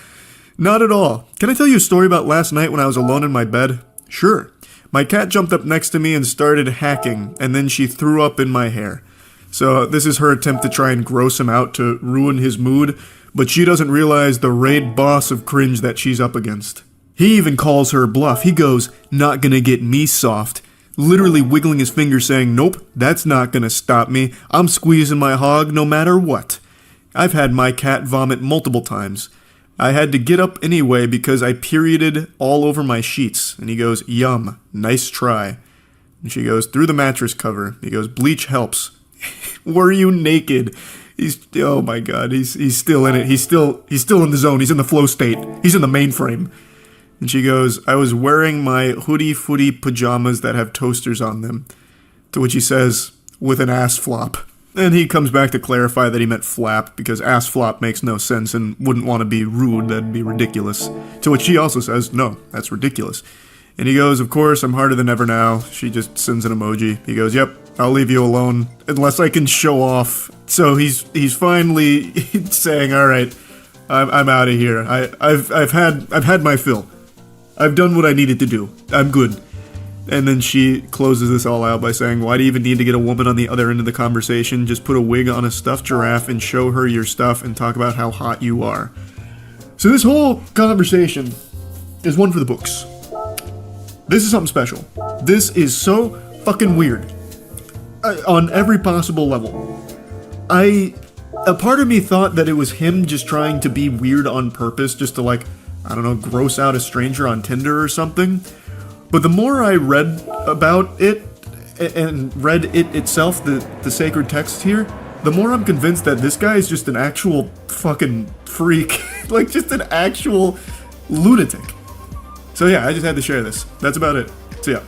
Not at all. Can I tell you a story about last night when I was alone in my bed? Sure. My cat jumped up next to me and started hacking, and then she threw up in my hair. So this is her attempt to try and gross him out to ruin his mood, but she doesn't realize the raid boss of cringe that she's up against. He even calls her bluff. He goes, not gonna get me soft. Literally wiggling his finger saying, nope, that's not gonna stop me. I'm squeezing my hog no matter what. I've had my cat vomit multiple times. I had to get up anyway because I perioded all over my sheets. And he goes, yum, nice try. And she goes, through the mattress cover. He goes, bleach helps. Were you naked? Oh my god, he's still in it. He's still in the zone. He's in the flow state. He's in the mainframe. And she goes, I was wearing my hoodie footy pajamas that have toasters on them. To which he says, with an ass flop. And he comes back to clarify that he meant flap, because ass flop makes no sense and wouldn't want to be rude, that'd be ridiculous. To which she also says, no, that's ridiculous. And he goes, of course, I'm harder than ever now. She just sends an emoji. He goes, yep, I'll leave you alone, unless I can show off. So he's finally saying, all right, I'm out of here. I've had my fill. I've done what I needed to do. I'm good. And then she closes this all out by saying, why do you even need to get a woman on the other end of the conversation? Just put a wig on a stuffed giraffe and show her your stuff and talk about how hot you are. So this whole conversation is one for the books. This is something special. This is so fucking weird. On every possible level. A part of me thought that it was him just trying to be weird on purpose, just to like, I don't know, gross out a stranger on Tinder or something. But the more I read about it, and read it itself, the sacred text here, the more I'm convinced that this guy is just an actual fucking freak. Like, just an actual lunatic. So yeah, I just had to share this. That's about it. So yeah.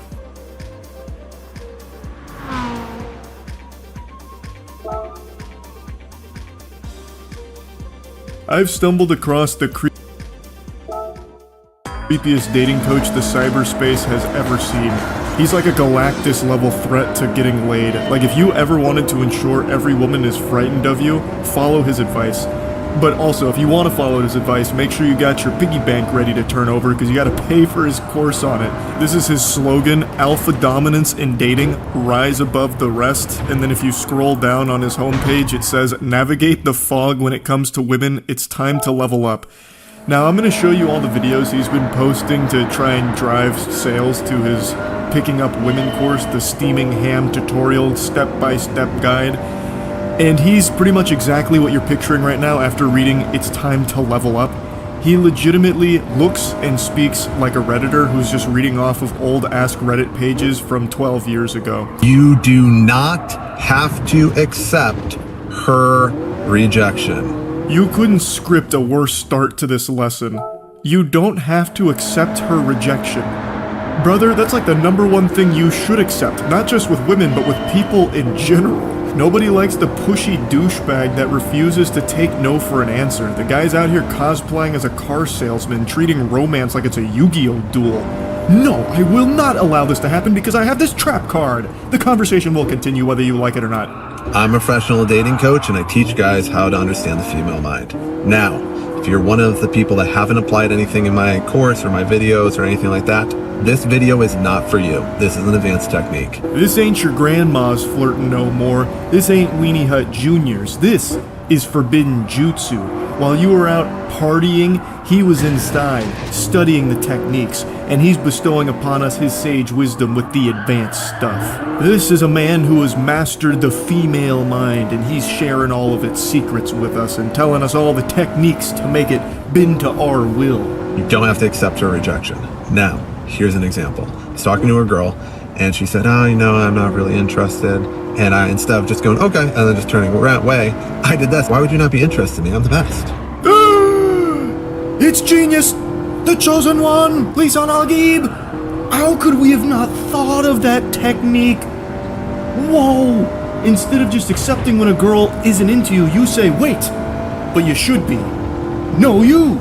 I've stumbled across the creepiest dating coach the cyberspace has ever seen. He's like a Galactus level threat to getting laid. Like, if you ever wanted to ensure every woman is frightened of you, follow his advice. But also, if you want to follow his advice, make sure you got your piggy bank ready to turn over, because you got to pay for his course on it. This is his slogan: alpha dominance in dating, rise above the rest. And then if you scroll down on his homepage, it says, navigate the fog when it comes to women, it's time to level up. Now, I'm going to show you all the videos he's been posting to try and drive sales to his Picking Up Women course, the Steaming Ham Tutorial Step-by-Step Guide. And he's pretty much exactly what you're picturing right now after reading It's Time to Level Up. He legitimately looks and speaks like a Redditor who's just reading off of old Ask Reddit pages from 12 years ago. You do not have to accept her rejection. You couldn't script a worse start to this lesson. You don't have to accept her rejection. Brother, that's like the #1 thing you should accept, not just with women, but with people in general. Nobody likes the pushy douchebag that refuses to take no for an answer. The guy's out here cosplaying as a car salesman, treating romance like it's a Yu-Gi-Oh! Duel. No, I will not allow this to happen because I have this trap card. The conversation will continue whether you like it or not. I'm a professional dating coach and I teach guys how to understand the female mind. Now, if you're one of the people that haven't applied anything in my course or my videos or anything like that, this video is not for you. This is an advanced technique. This ain't your grandma's flirting no more. This ain't Weenie Hut Juniors. This is forbidden jutsu. While you were out partying, he was inside, studying the techniques, and he's bestowing upon us his sage wisdom with the advanced stuff. This is a man who has mastered the female mind, and he's sharing all of its secrets with us and telling us all the techniques to make it bend to our will. You don't have to accept her rejection. Now, here's an example. I was talking to a girl, and she said, oh, you know, I'm not really interested. And I, instead of just going, okay, and then just turning away, I did this. Why would you not be interested in me? I'm the best. It's genius! The chosen one! Lisan Al-Gaib! How could we have not thought of that technique? Whoa! Instead of just accepting when a girl isn't into you, you say, wait, but you should be. No, you!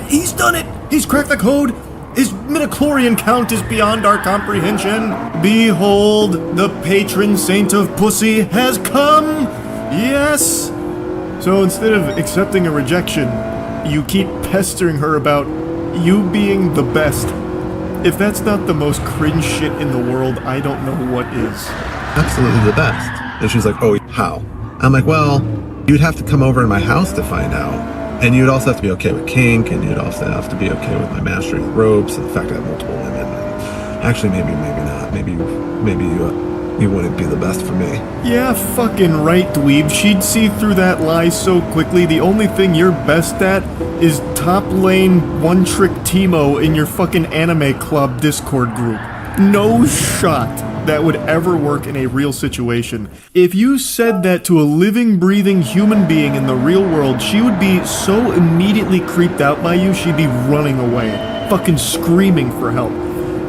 He's done it! He's cracked the code! His midichlorian count is beyond our comprehension. Behold, the patron saint of pussy has come! Yes! So instead of accepting a rejection, you keep pestering her about you being the best. If that's not the most cringe shit in the world, I don't know what is. Absolutely the best. And she's like, oh, how? I'm like, well, you'd have to come over to my house to find out. And you'd also have to be okay with kink, and you'd also have to be okay with my mastery of ropes, and the fact I have multiple women. And actually, maybe not. Maybe you wouldn't be the best for me. Yeah, fucking right, dweeb. She'd see through that lie so quickly. The only thing you're best at is top lane one-trick Teemo in your fucking anime club Discord group. No shot that would ever work in a real situation. If you said that to a living, breathing human being in the real world, she would be so immediately creeped out by you, she'd be running away, fucking screaming for help.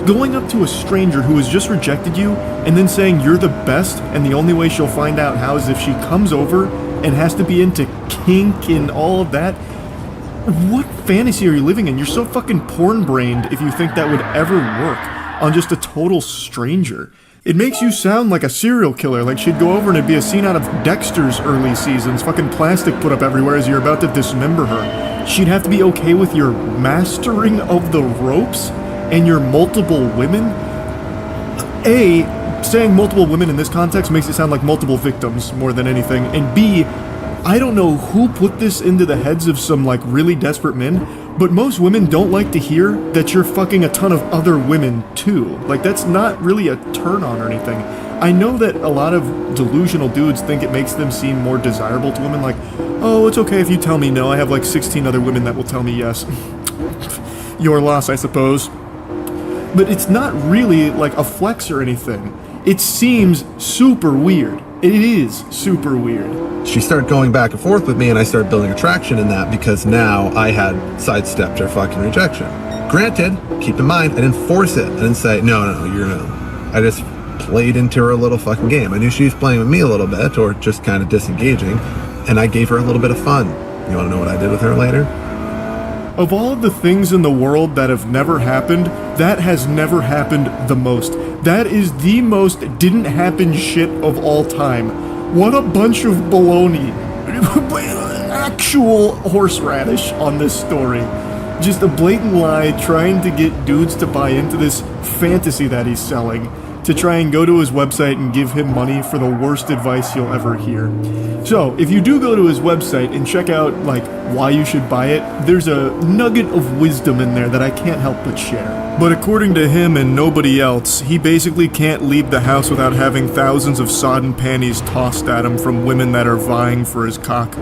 Going up to a stranger who has just rejected you and then saying you're the best and the only way she'll find out how is if she comes over and has to be into kink and all of that. What fantasy are you living in? You're so fucking porn-brained if you think that would ever work on just a total stranger. It makes you sound like a serial killer, like she'd go over and it'd be a scene out of Dexter's early seasons, fucking plastic put up everywhere as you're about to dismember her. She'd have to be okay with your mastering of the ropes and your multiple women? A, saying multiple women in this context makes it sound like multiple victims more than anything, and B, I don't know who put this into the heads of some like really desperate men, but most women don't like to hear that you're fucking a ton of other women too. Like that's not really a turn on or anything. I know that a lot of delusional dudes think it makes them seem more desirable to women, like, oh, it's okay if you tell me no, I have like 16 other women that will tell me yes. Your loss, I suppose. But it's not really like a flex or anything. It seems super weird. It is super weird. She started going back and forth with me, and I started building attraction in that because now I had sidestepped her fucking rejection. Granted, keep in mind, I didn't force it. I didn't say, no, you're no. I just played into her little fucking game. I knew she was playing with me a little bit, or just kind of disengaging, and I gave her a little bit of fun. You want to know what I did with her later? Of all of the things in the world that have never happened, that has never happened the most. That is the most didn't happen shit of all time. What a bunch of baloney. Actual horseradish on this story. Just a blatant lie trying to get dudes to buy into this fantasy that he's selling, to try and go to his website and give him money for the worst advice you'll ever hear. So, if you do go to his website and check out, like, why you should buy it, there's a nugget of wisdom in there that I can't help but share. But according to him and nobody else, he basically can't leave the house without having thousands of sodden panties tossed at him from women that are vying for his cock.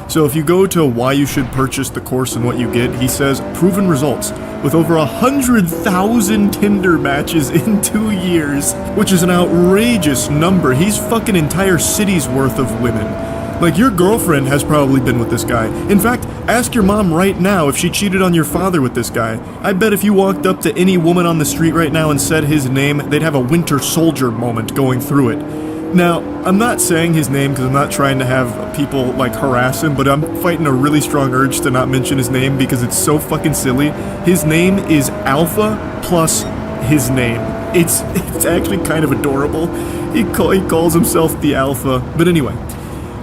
So if you go to why you should purchase the course and what you get, he says proven results with over 100,000 Tinder matches in 2 years, which is an outrageous number. He's fucking entire cities worth of women. Like, your girlfriend has probably been with this guy. In fact, ask your mom right now if she cheated on your father with this guy. I bet if you walked up to any woman on the street right now and said his name, they'd have a Winter Soldier moment going through it. Now, I'm not saying his name because I'm not trying to have people, like, harass him, but I'm fighting a really strong urge to not mention his name because it's so fucking silly. His name is Alpha plus his name. It's actually kind of adorable. He calls himself the Alpha. But anyway,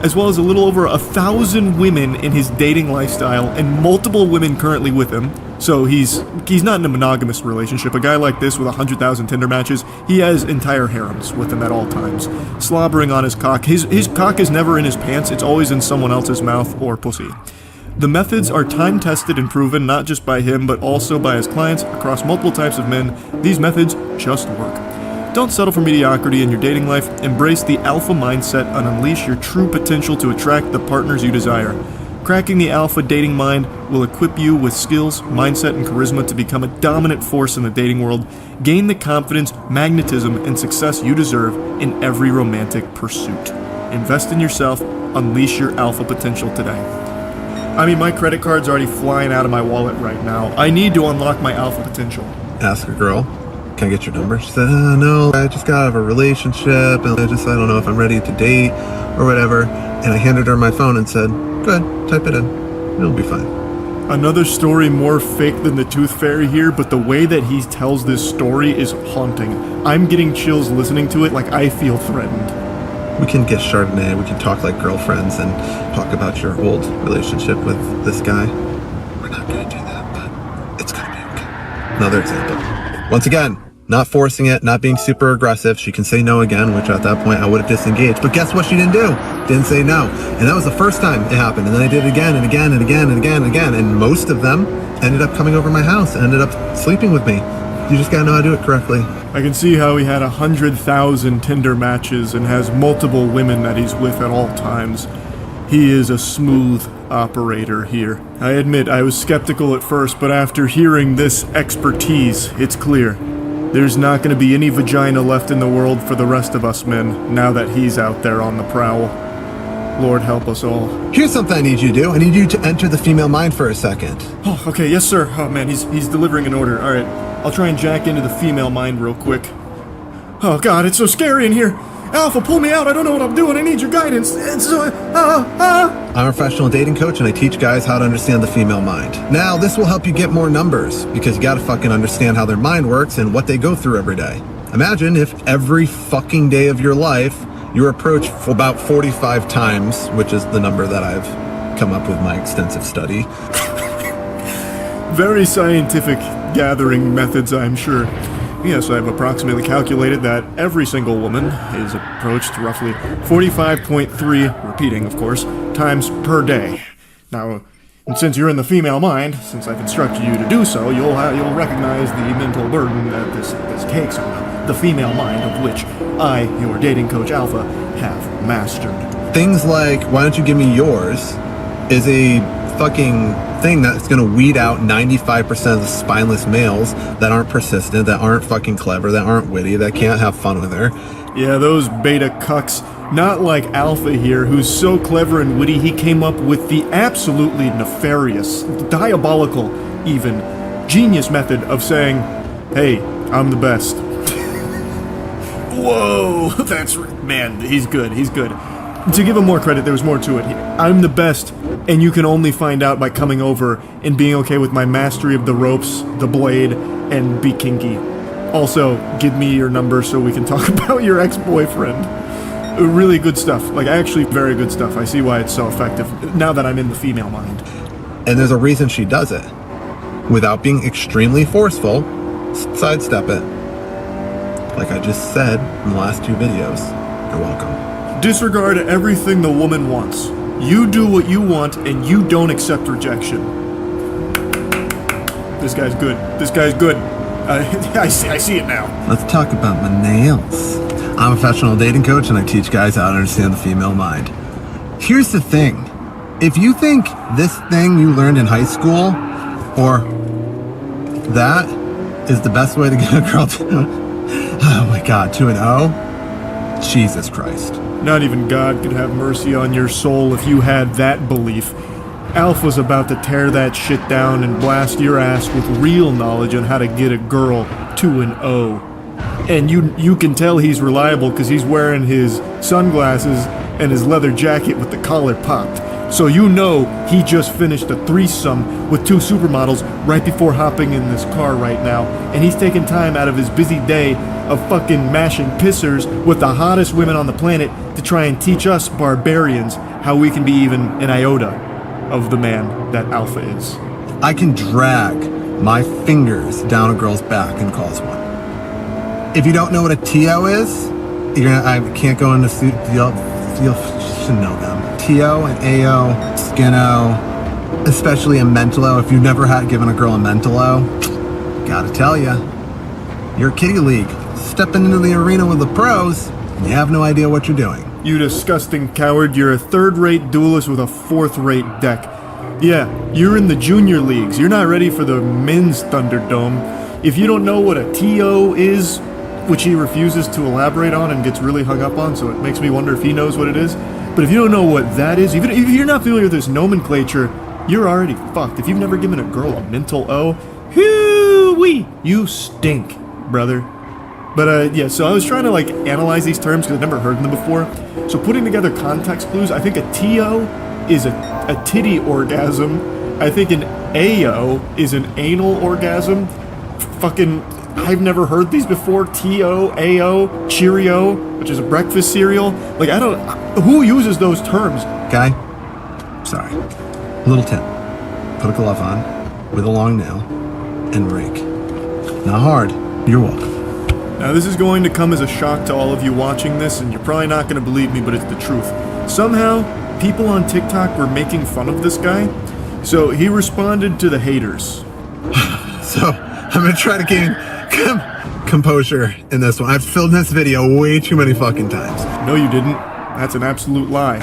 as well as a little over 1,000 women in his dating lifestyle and multiple women currently with him. So he's not in a monogamous relationship. A guy like this with 100,000 Tinder matches, he has entire harems with him at all times, slobbering on his cock. His cock is never in his pants, it's always in someone else's mouth or pussy. The methods are time-tested and proven not just by him, but also by his clients across multiple types of men. These methods just work. Don't settle for mediocrity in your dating life. Embrace the alpha mindset and unleash your true potential to attract the partners you desire. Cracking the alpha dating mind will equip you with skills, mindset, and charisma to become a dominant force in the dating world. Gain the confidence, magnetism, and success you deserve in every romantic pursuit. Invest in yourself. Unleash your alpha potential today. I mean, my credit card's already flying out of my wallet right now. I need to unlock my alpha potential. Ask a girl, can I get your number? She said, no, I just got out of a relationship, and I don't know if I'm ready to date, or whatever. And I handed her my phone and said, go ahead, type it in. It'll be fine. Another story more fake than the Tooth Fairy here, but the way that he tells this story is haunting. I'm getting chills listening to it, like I feel threatened. We can get Chardonnay, we can talk like girlfriends and talk about your old relationship with this guy. We're not gonna do that, but it's gonna be okay. Another example. Once again, not forcing it, not being super aggressive. She can say no again, which at that point I would have disengaged. But guess what she didn't do? Didn't say no. And that was the first time it happened. And then I did it again and again and again and again and again. And most of them ended up coming over my house and ended up sleeping with me. You just gotta know how to do it correctly. I can see how he had 100,000 Tinder matches and has multiple women that he's with at all times. He is a smooth operator here. I admit I was skeptical at first, but after hearing this expertise, it's clear. There's not going to be any vagina left in the world for the rest of us men, now that he's out there on the prowl. Lord help us all. Here's something I need you to do. I need you to enter the female mind for a second. Oh, okay, yes sir. Oh man, he's delivering an order. Alright, I'll try and jack into the female mind real quick. Oh god, it's so scary in here. Alpha, pull me out. I don't know what I'm doing. I need your guidance. I'm a professional dating coach and I teach guys how to understand the female mind. Now, this will help you get more numbers because you gotta fucking understand how their mind works and what they go through every day. Imagine if every fucking day of your life you were approached for about 45 times, which is the number that I've come up with my extensive study. Very scientific gathering methods, I'm sure. Yes, I've approximately calculated that every single woman is approached roughly 45.3, repeating of course, times per day. Now, since you're in the female mind, since I've instructed you to do so, you'll recognize the mental burden that this takes on the female mind, of which I, your dating coach Alpha, have mastered. Things like, why don't you give me yours, is a fucking thing that's gonna weed out 95% of the spineless males that aren't persistent, that aren't fucking clever, that aren't witty, that can't have fun with her. Yeah, those beta cucks. Not like Alpha here, who's so clever and witty he came up with the absolutely nefarious, diabolical even, genius method of saying, hey, I'm the best. Whoa, man, he's good. To give him more credit, there was more to it. I'm the best, and you can only find out by coming over and being okay with my mastery of the ropes, the blade, and be kinky. Also, give me your number so we can talk about your ex-boyfriend. Really good stuff. Like, actually very good stuff. I see why it's so effective, now that I'm in the female mind. And there's a reason she does it. Without being extremely forceful, sidestep it. Like I just said in the last 2 videos. You're welcome. Disregard everything the woman wants. You do what you want, and you don't accept rejection. This guy's good. I see it now. Let's talk about my nails. I'm a professional dating coach, and I teach guys how to understand the female mind. Here's the thing. If you think this thing you learned in high school, or that, is the best way to get a girl to, oh my god, to an O? Jesus Christ. Not even God could have mercy on your soul if you had that belief. Alpha's about to tear that shit down and blast your ass with real knowledge on how to get a girl to an O. And you can tell he's reliable because he's wearing his sunglasses and his leather jacket with the collar popped. So you know he just finished a threesome with 2 supermodels right before hopping in this car right now. And he's taking time out of his busy day of fucking mashing pissers with the hottest women on the planet to try and teach us barbarians how we can be even an iota of the man that Alpha is. I can drag my fingers down a girl's back and cause one. If you don't know what a TO is, I can't go into you'll should know them. TO and AO, Skino, especially a mental O. If you've never had given a girl a mental O, gotta tell ya, you're a kiddie league. Stepping into the arena with the pros, and you have no idea what you're doing. You disgusting coward, you're a 3rd-rate duelist with a 4th-rate deck. Yeah, you're in the junior leagues. You're not ready for the men's Thunderdome. If you don't know what a TO is, which he refuses to elaborate on and gets really hung up on, so it makes me wonder if he knows what it is. But if you don't know what that is, even if you're not familiar with this nomenclature, you're already fucked. If you've never given a girl a mental O, hoo-wee, you stink, brother. But yeah, so I was trying to like analyze these terms because I've never heard them before. So putting together context clues, I think a TO is a titty orgasm. I think an AO is an anal orgasm. Fucking, I've never heard these before. TO, AO, Cheerio, which is a breakfast cereal. Like, I don't, who uses those terms? Guy, sorry. Little tip. Put a glove on with a long nail and rake. Not hard. You're welcome. Now this is going to come as a shock to all of you watching this, and you're probably not going to believe me, but it's the truth. Somehow, people on TikTok were making fun of this guy, so he responded to the haters. So, I'm going to try to composure in this one. I've filmed this video way too many fucking times. No, you didn't. That's an absolute lie.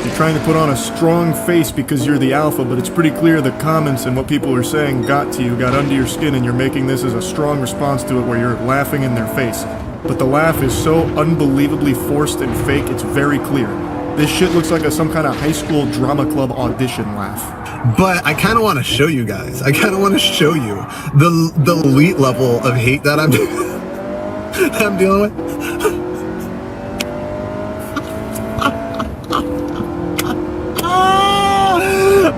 You're trying to put on a strong face because you're the alpha, but it's pretty clear the comments and what people are saying got to you, got under your skin, and you're making this as a strong response to it where you're laughing in their face. But the laugh is so unbelievably forced and fake, it's very clear. This shit looks like some kind of high school drama club audition laugh. But I kind of want to show you guys. I kind of want to show you the elite level of hate that I'm dealing with.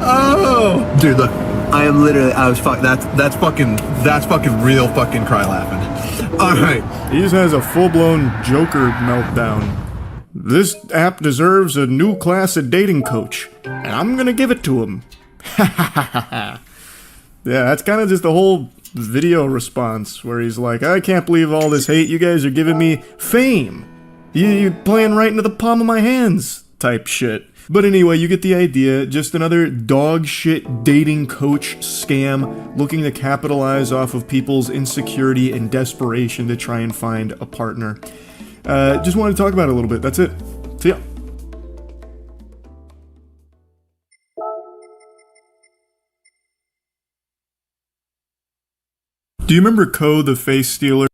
Oh, dude, look. I am literally. That's fucking real fucking cry laughing. All right. He just has a full-blown Joker meltdown. This app deserves a new class of dating coach, and I'm gonna give it to him. Yeah, that's kind of just the whole video response where he's like, I can't believe all this hate. You guys are giving me fame. You playing right into the palm of my hands type shit. But anyway, you get the idea. Just another dog shit dating coach scam looking to capitalize off of people's insecurity and desperation to try and find a partner. Just wanted to talk about it a little bit. That's it. See ya. Do you remember Ko the Face Stealer?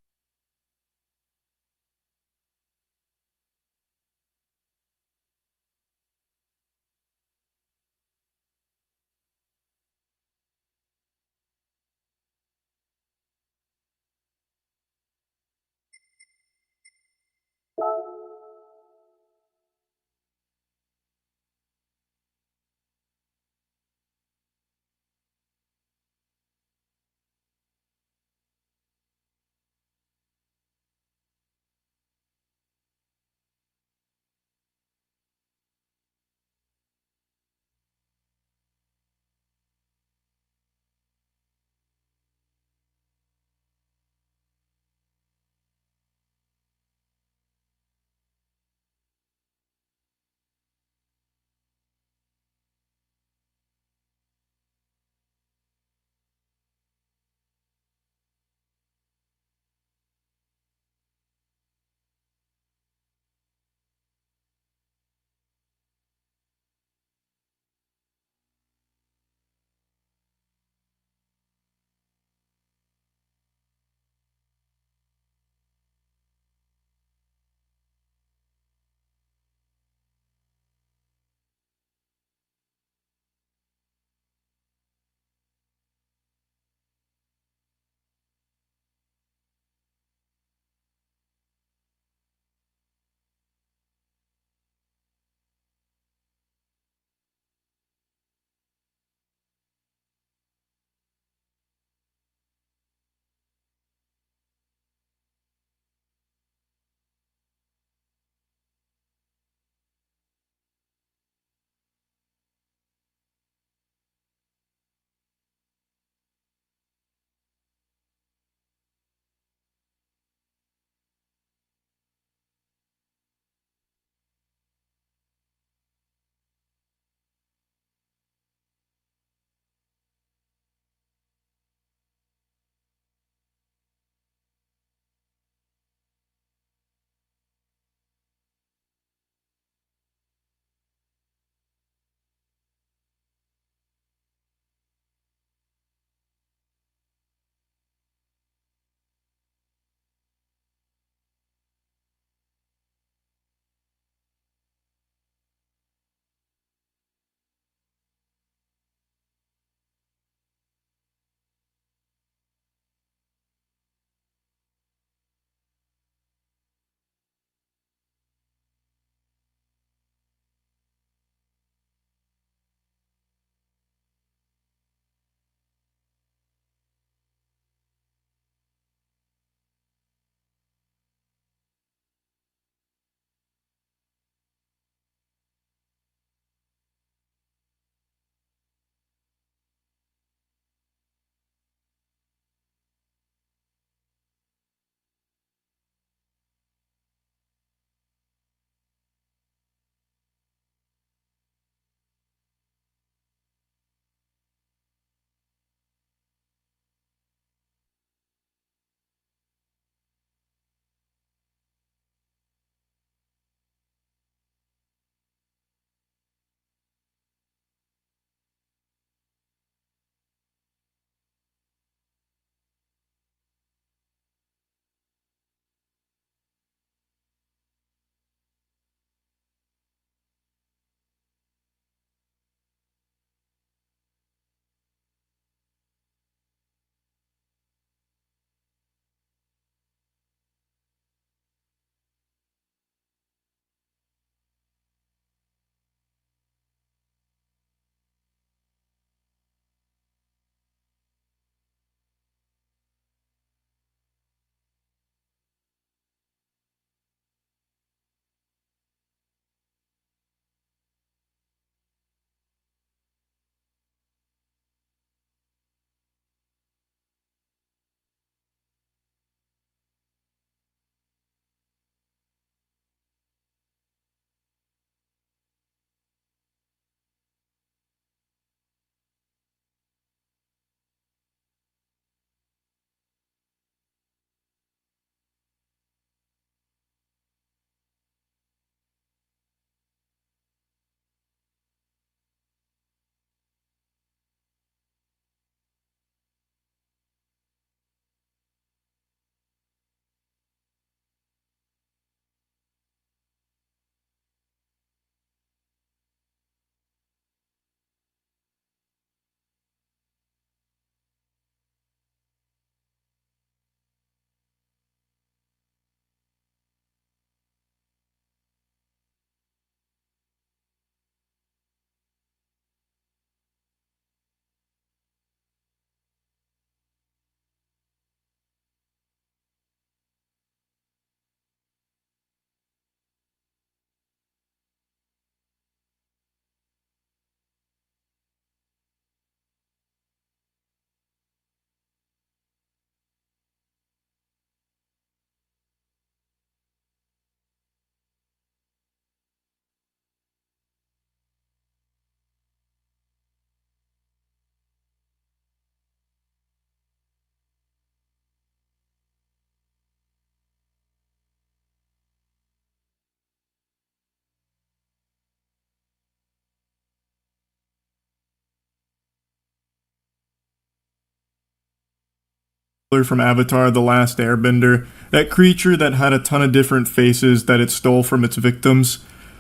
from Avatar: The Last Airbender, that creature that had a ton of different faces that it stole from its victims.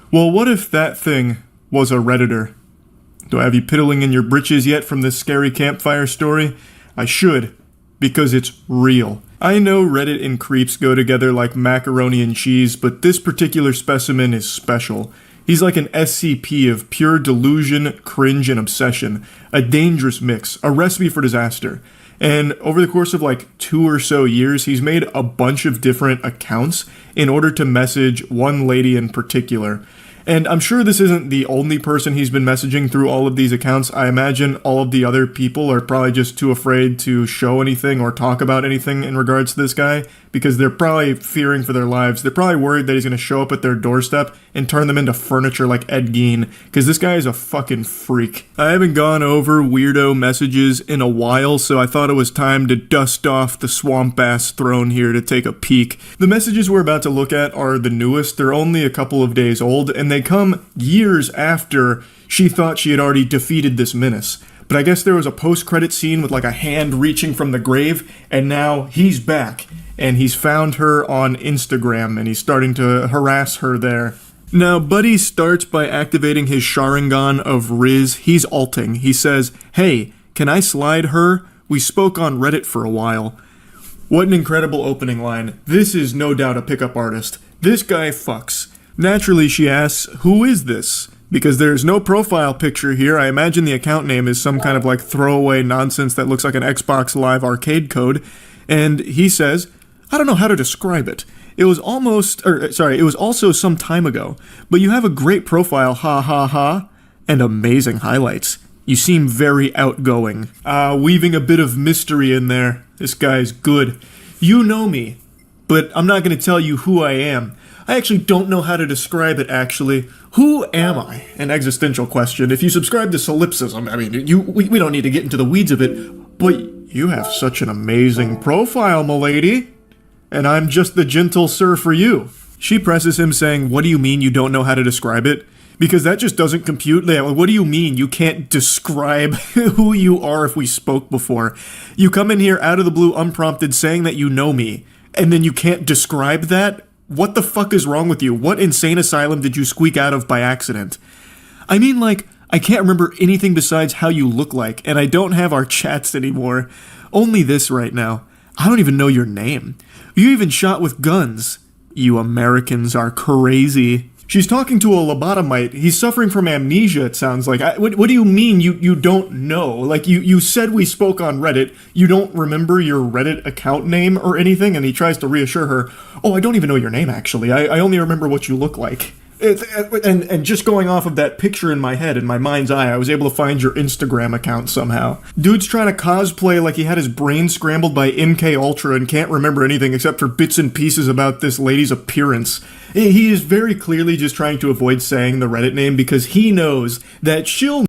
Well, what if that thing was a Redditor? Do I have you piddling in your britches yet from this scary campfire story? I should, because it's real. I know Reddit and creeps go together like macaroni and cheese, but this particular specimen is special. He's like an SCP of pure delusion, cringe, and obsession. A dangerous mix, a recipe for disaster. And over the course of like 2 or so years, he's made a bunch of different accounts in order to message one lady in particular. And I'm sure this isn't the only person he's been messaging through all of these accounts. I imagine all of the other people are probably just too afraid to show anything or talk about anything in regards to this guy, because they're probably fearing for their lives. They're probably worried that he's going to show up at their doorstep and turn them into furniture like Ed Gein, because this guy is a fucking freak. I haven't gone over weirdo messages in a while, so I thought it was time to dust off the swamp ass throne here to take a peek. The messages we're about to look at are the newest. They're only a couple of days old, and they come years after she thought she had already defeated this menace. But I guess there was a post-credit scene with like a hand reaching from the grave, and now he's back, and he's found her on Instagram, and he's starting to harass her there. Now, Buddy starts by activating his Sharingan of Riz. He's alting. He says, "Hey, can I slide her? We spoke on Reddit for a while." What an incredible opening line. This is no doubt a pickup artist. This guy fucks. Naturally, she asks, "Who is this?" Because there's no profile picture here. I imagine the account name is some kind of like throwaway nonsense that looks like an Xbox Live arcade code. And he says, "I don't know how to describe it. It was also some time ago. But you have a great profile, ha ha ha, and amazing highlights. You seem very outgoing." Weaving a bit of mystery in there. This guy's good. "You know me, but I'm not going to tell you who I am. I actually don't know how to describe it, actually. Who am I?" An existential question. If you subscribe to solipsism, I mean, we don't need to get into the weeds of it, but you have such an amazing profile, m'lady. And I'm just the gentle sir for you. She presses him saying, "What do you mean you don't know how to describe it?" Because that just doesn't compute. What do you mean you can't describe who you are if we spoke before? You come in here out of the blue unprompted saying that you know me, and then you can't describe that? What the fuck is wrong with you? What insane asylum did you squeak out of by accident? I mean, like, I can't remember anything besides how you look like, and I don't have our chats anymore. Only this right now. I don't even know your name. You even shot with guns. You Americans are crazy. She's talking to a lobotomite. He's suffering from amnesia, it sounds like. What do you mean you don't know? Like, you said we spoke on Reddit. You don't remember your Reddit account name or anything? And he tries to reassure her, "Oh, I don't even know your name, actually. I only remember what you look like." And just going off of that picture in my head, in my mind's eye, I was able to find your Instagram account somehow. Dude's trying to cosplay like he had his brain scrambled by MK Ultra and can't remember anything except for bits and pieces about this lady's appearance. He is very clearly just trying to avoid saying the Reddit name because he knows that she'll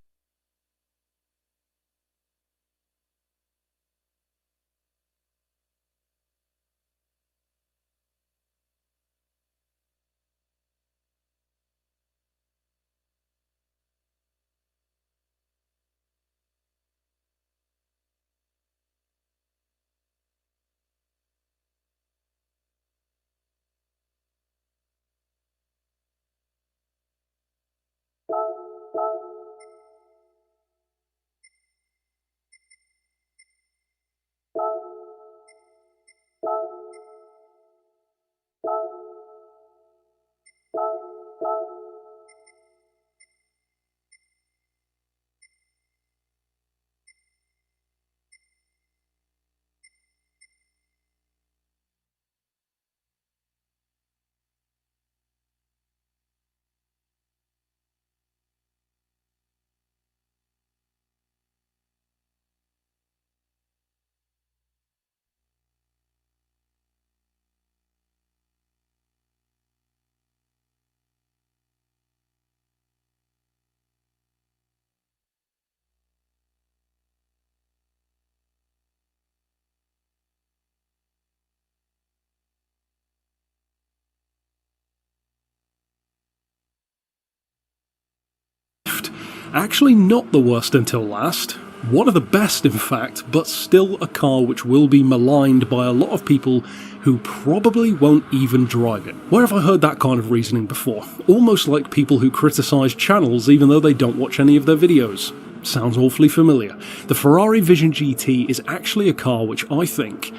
Actually not the worst until last. One of the best, in fact, but still a car which will be maligned by a lot of people who probably won't even drive it. Where have I heard that kind of reasoning before? Almost like people who criticise channels even though they don't watch any of their videos. Sounds awfully familiar. The Ferrari Vision GT is actually a car which I think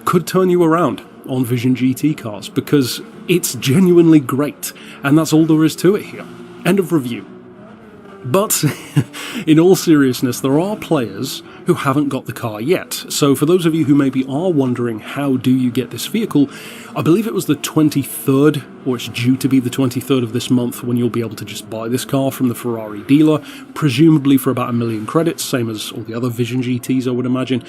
could turn you around on Vision GT cars, because it's genuinely great, and that's all there is to it here. End of review. But, in all seriousness, there are players who haven't got the car yet. So for those of you who maybe are wondering how do you get this vehicle, I believe it was the 23rd, or it's due to be the 23rd of this month, when you'll be able to just buy this car from the Ferrari dealer, presumably for about 1 million credits, same as all the other Vision GTs I would imagine.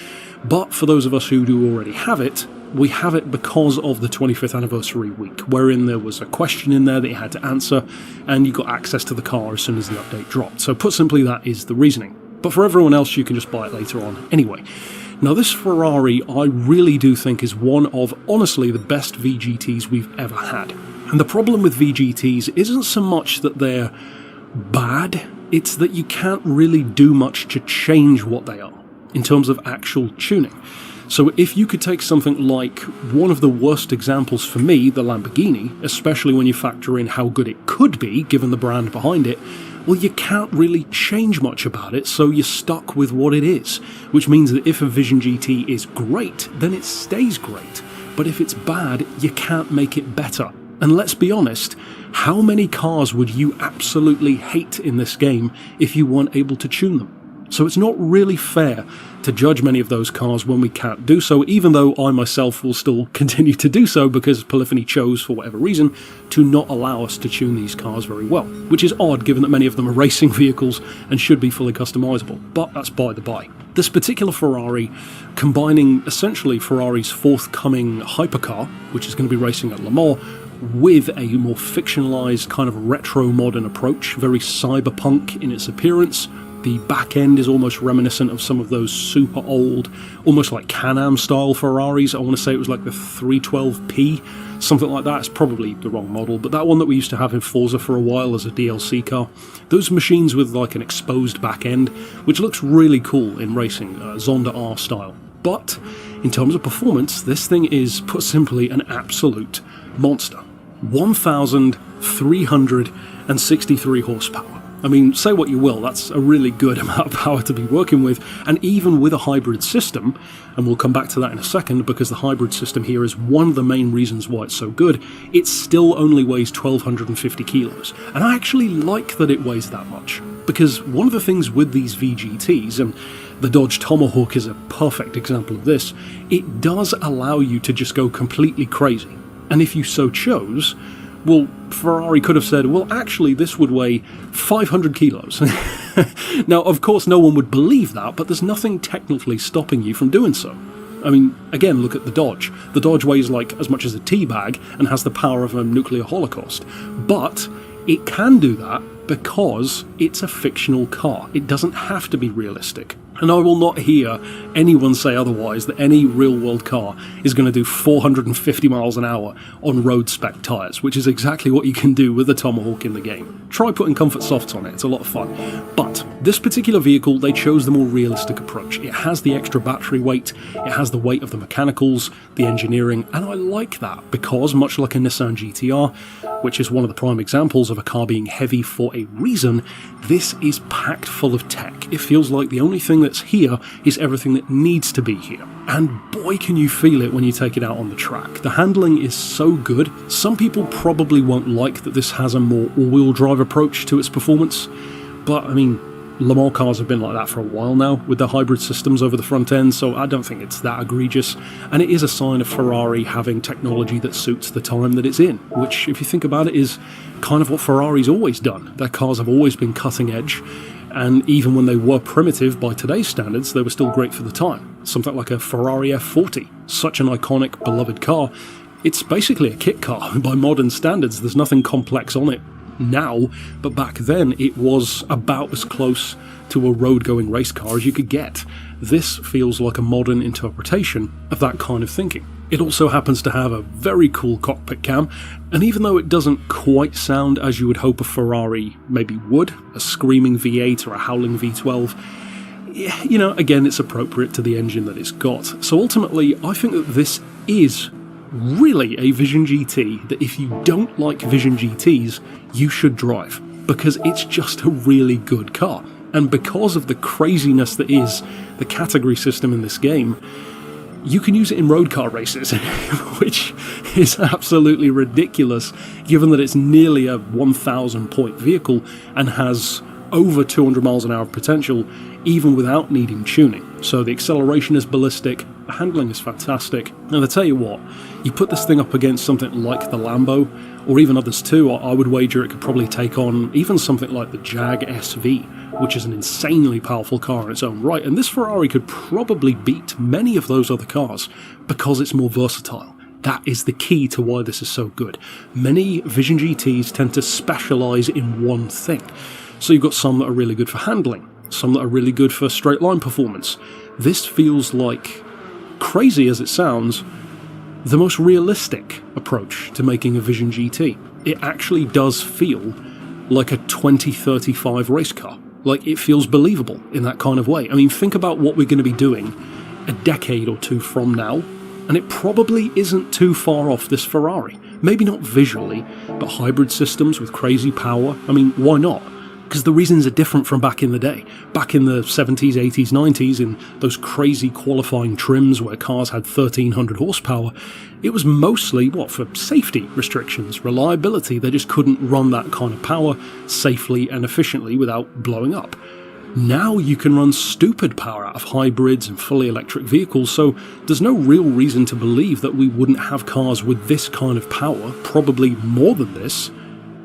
But for those of us who do already have it, we have it because of the 25th anniversary week, wherein there was a question in there that you had to answer, and you got access to the car as soon as the update dropped. So put simply, that is the reasoning. But for everyone else, you can just buy it later on anyway. Now this Ferrari, I really do think is one of, honestly, the best VGTs we've ever had. And the problem with VGTs isn't so much that they're bad, it's that you can't really do much to change what they are, in terms of actual tuning. So if you could take something like one of the worst examples for me, the Lamborghini, especially when you factor in how good it could be, given the brand behind it, well, you can't really change much about it, so you're stuck with what it is. Which means that if a Vision GT is great, then it stays great. But if it's bad, you can't make it better. And let's be honest, how many cars would you absolutely hate in this game if you weren't able to tune them? So it's not really fair to judge many of those cars when we can't do so, even though I myself will still continue to do so because Polyphony chose, for whatever reason, to not allow us to tune these cars very well, which is odd given that many of them are racing vehicles and should be fully customizable, but that's by the by. This particular Ferrari, combining essentially Ferrari's forthcoming hypercar, which is going to be racing at Le Mans, with a more fictionalized kind of retro modern approach, very cyberpunk in its appearance. The back end is almost reminiscent of some of those super old, almost like Can-Am style Ferraris. I want to say it was like the 312P, something like that. It's probably the wrong model, but that one that we used to have in Forza for a while as a DLC car. Those machines with like an exposed back end, which looks really cool in racing, Zonda R style. But in terms of performance, this thing is, put simply, an absolute monster. 1,363 horsepower. I mean, say what you will, that's a really good amount of power to be working with, and even with a hybrid system, and we'll come back to that in a second because the hybrid system here is one of the main reasons why it's so good, it still only weighs 1,250 kilos. And I actually like that it weighs that much, because one of the things with these VGTs, and the Dodge Tomahawk is a perfect example of this, it does allow you to just go completely crazy. And if you so chose, well, Ferrari could have said, well, actually, this would weigh 500 kilos. Now, of course, no one would believe that, but there's nothing technically stopping you from doing so. I mean, again, look at the Dodge. The Dodge weighs like as much as a tea bag and has the power of a nuclear holocaust. But it can do that because it's a fictional car. It doesn't have to be realistic. And I will not hear anyone say otherwise, that any real-world car is going to do 450 miles an hour on road-spec tyres, which is exactly what you can do with the Tomahawk in the game. Try putting comfort softs on it, it's a lot of fun. But this particular vehicle, they chose the more realistic approach. It has the extra battery weight, it has the weight of the mechanicals, the engineering, and I like that because, much like a Nissan GTR, which is one of the prime examples of a car being heavy for a reason, this is packed full of tech. It feels like the only thing that's here is everything that needs to be here. And boy, can you feel it when you take it out on the track. The handling is so good. Some people probably won't like that this has a more all-wheel drive approach to its performance, but I mean, Le Mans cars have been like that for a while now with their hybrid systems over the front end, so I don't think it's that egregious. And it is a sign of Ferrari having technology that suits the time that it's in, which, if you think about it, is kind of what Ferrari's always done. Their cars have always been cutting edge, and even when they were primitive by today's standards, they were still great for the time. Something like a Ferrari F40, such an iconic, beloved car. It's basically a kit car by modern standards. There's nothing complex on it now, but back then it was about as close to a road-going race car as you could get. This feels like a modern interpretation of that kind of thinking. It also happens to have a very cool cockpit cam, and even though it doesn't quite sound as you would hope a Ferrari maybe would, a screaming V8 or a howling V12, you know, again, it's appropriate to the engine that it's got. So ultimately, I think that this is really a Vision GT that if you don't like Vision GTs, you should drive, because it's just a really good car. And because of the craziness that is the category system in this game, you can use it in road car races, which is absolutely ridiculous, given that it's nearly a 1,000 point vehicle and has over 200 miles an hour of potential, even without needing tuning. So the acceleration is ballistic, the handling is fantastic, and I tell you what, you put this thing up against something like the Lambo, or even others too, I would wager it could probably take on even something like the Jag SV, which is an insanely powerful car in its own right, and this Ferrari could probably beat many of those other cars because it's more versatile. That is the key to why this is so good. Many Vision GTs tend to specialise in one thing. So you've got some that are really good for handling, some that are really good for straight line performance. This feels like, crazy as it sounds, the most realistic approach to making a Vision GT. It actually does feel like a 2035 race car. Like, it feels believable in that kind of way. I mean, think about what we're going to be doing a decade or two from now, and it probably isn't too far off this Ferrari. Maybe not visually, but hybrid systems with crazy power. I mean, why not? Because the reasons are different from back in the day. Back in the 70s, 80s, 90s, in those crazy qualifying trims where cars had 1,300 horsepower, it was mostly, for safety restrictions, reliability. They just couldn't run that kind of power safely and efficiently without blowing up. Now you can run stupid power out of hybrids and fully electric vehicles, so there's no real reason to believe that we wouldn't have cars with this kind of power, probably more than this,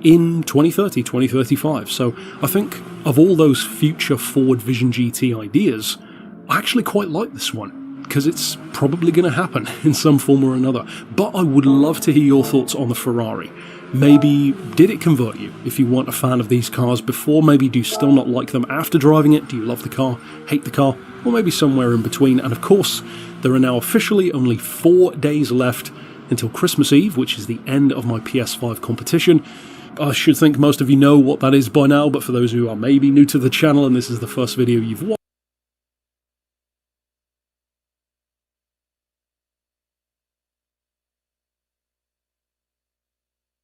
in 2030, 2035. So I think of all those future forward Vision GT ideas, I actually quite like this one, because it's probably going to happen in some form or another. But I would love to hear your thoughts on the Ferrari. Maybe, did it convert you? If you weren't a fan of these cars before, maybe do you still not like them after driving it? Do you love the car, hate the car, or maybe somewhere in between? And of course, there are now officially only 4 days left until Christmas Eve, which is the end of my PS5 competition. I should think most of you know what that is by now, but for those who are maybe new to the channel and this is the first video you've watched,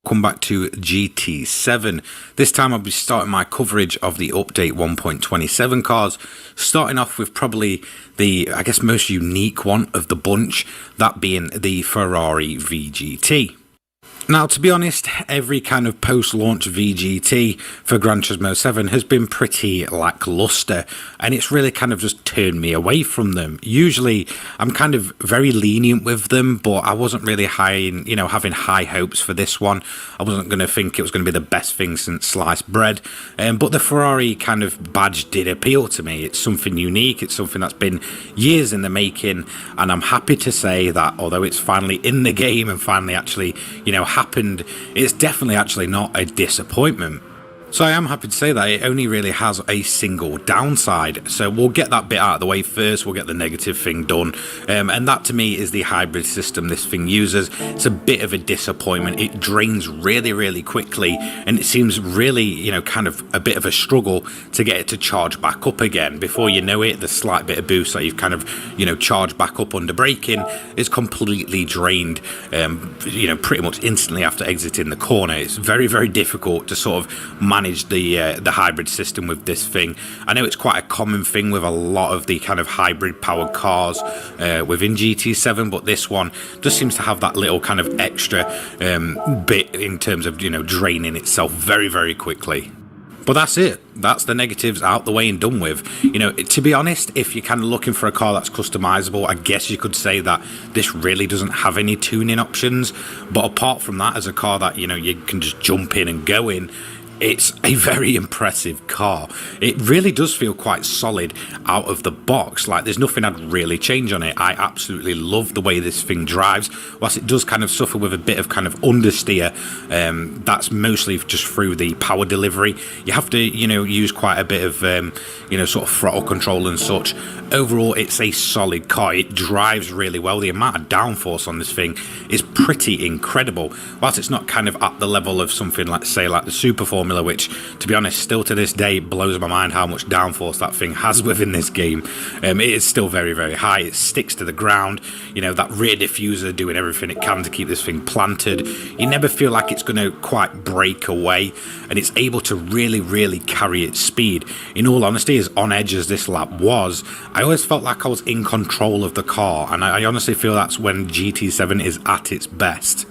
Come back to GT7. This time I'll be starting my coverage of the update 1.27 cars, starting off with probably the, I guess, most unique one of the bunch, that being the Ferrari VGT. Now, to be honest, every kind of post-launch VGT for Gran Turismo 7 has been pretty lackluster, and it's really kind of just turned me away from them. Usually, I'm kind of very lenient with them, but I wasn't really having high hopes for this one. I wasn't going to think it was going to be the best thing since sliced bread, but the Ferrari kind of badge did appeal to me. It's something unique, it's something that's been years in the making, and I'm happy to say that although it's finally in the game and finally actually, happened, it's definitely actually not a disappointment. So I am happy to say that it only really has a single downside. So we'll get that bit out of the way first, we'll get the negative thing done. And that to me is the hybrid system this thing uses. It's a bit of a disappointment. It drains really, really quickly, and it seems really, kind of a bit of a struggle to get it to charge back up again. Before you know it, the slight bit of boost that you've kind of, charged back up under braking is completely drained, pretty much instantly after exiting the corner. It's very, very difficult to sort of manage the hybrid system with this thing. I know it's quite a common thing with a lot of the kind of hybrid powered cars within GT7, but this one just seems to have that little kind of extra bit in terms of draining itself very, very quickly. But that's it. That's the negatives out the way and done with. To be honest, if you're kind of looking for a car that's customizable, I guess you could say that this really doesn't have any tuning options. But apart from that, as a car that, you can just jump in and go in, it's a very impressive car. It really does feel quite solid out of the box. Like, there's nothing I'd really change on it. I absolutely love the way this thing drives. Whilst it does kind of suffer with a bit of kind of understeer, that's mostly just through the power delivery. You have to, use quite a bit of, sort of throttle control and such. Overall, it's a solid car. It drives really well. The amount of downforce on this thing is pretty incredible. Whilst it's not kind of at the level of something like, say, like the Superform formula, which, to be honest, still to this day blows my mind how much downforce that thing has within this game. It is still very, very high. It sticks to the ground. You know, that rear diffuser doing everything it can to keep this thing planted. You never feel like it's going to quite break away, and it's able to really, really carry its speed. In all honesty, as on edge as this lap was, I always felt like I was in control of the car, and I honestly feel that's when GT7 is at its best.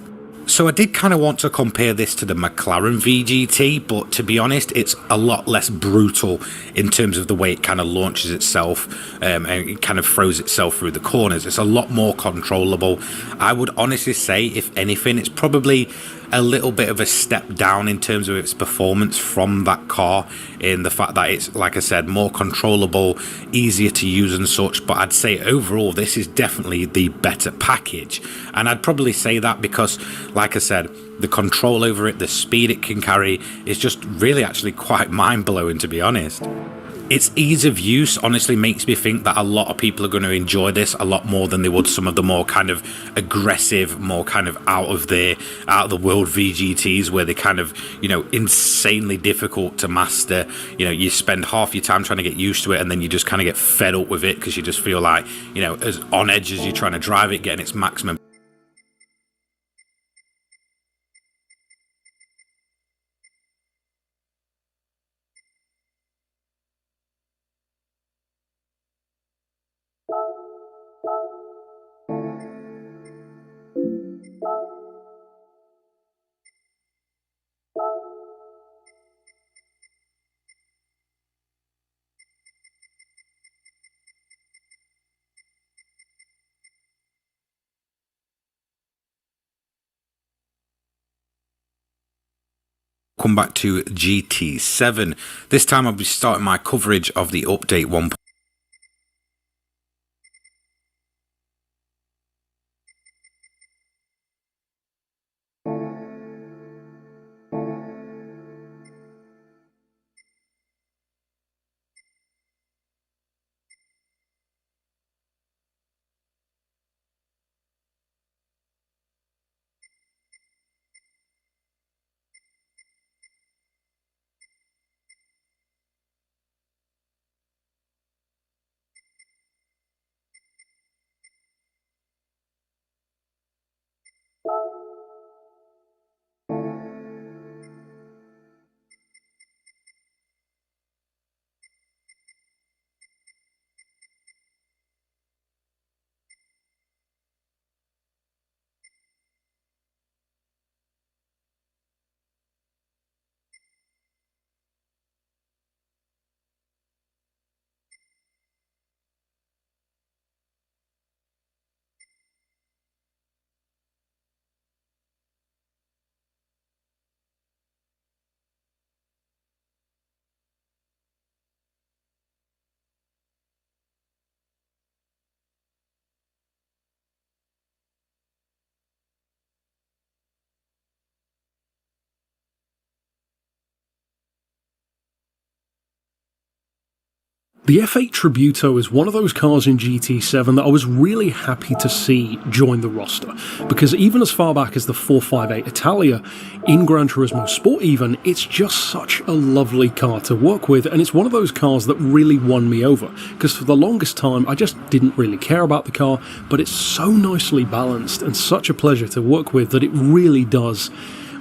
So I did kind of want to compare this to the McLaren VGT, but to be honest, it's a lot less brutal in terms of the way it kind of launches itself and it kind of throws itself through the corners. It's a lot more controllable. I would honestly say, if anything, it's probably a little bit of a step down in terms of its performance from that car, in the fact that it's, like I said, more controllable, easier to use and such. But I'd say overall this is definitely the better package, and I'd probably say that because, like I said, the control over it, the speed it can carry is just really actually quite mind-blowing, to be honest. Its ease of use honestly makes me think that a lot of people are going to enjoy this a lot more than they would some of the more kind of aggressive, more kind of out of the world VGTs, where they're kind of, you know, insanely difficult to master. You know, you spend half your time trying to get used to it, and then you just kind of get fed up with it because you just feel like, you know, as on edge as you're trying to drive it, getting its maximum. Come back to GT7. This time I'll be starting my coverage of the update 1. The F8 Tributo is one of those cars in GT7 that I was really happy to see join the roster, because even as far back as the 458 Italia in Gran Turismo Sport even, it's just such a lovely car to work with, and it's one of those cars that really won me over, because for the longest time I just didn't really care about the car, but it's so nicely balanced and such a pleasure to work with that it really does,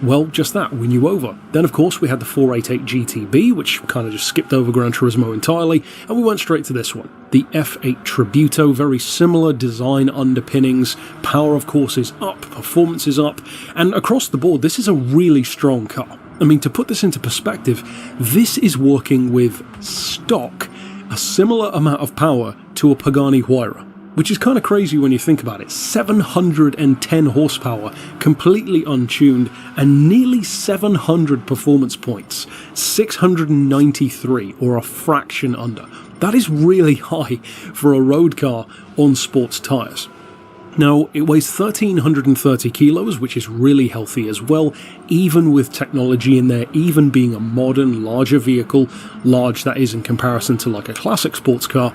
well, just that, win you over. Then of course we had the 488 GTB, which kind of just skipped over Gran Turismo entirely, and we went straight to this one. The F8 Tributo, very similar design underpinnings, power of course is up, performance is up, and across the board this is a really strong car. I mean, to put this into perspective, this is working with stock a similar amount of power to a Pagani Huayra, which is kind of crazy when you think about it. 710 horsepower, completely untuned, and nearly 700 performance points. 693, or a fraction under. That is really high for a road car on sports tyres. Now, it weighs 1,330 kilos, which is really healthy as well, even with technology in there, even being a modern, larger vehicle, large that is in comparison to like a classic sports car.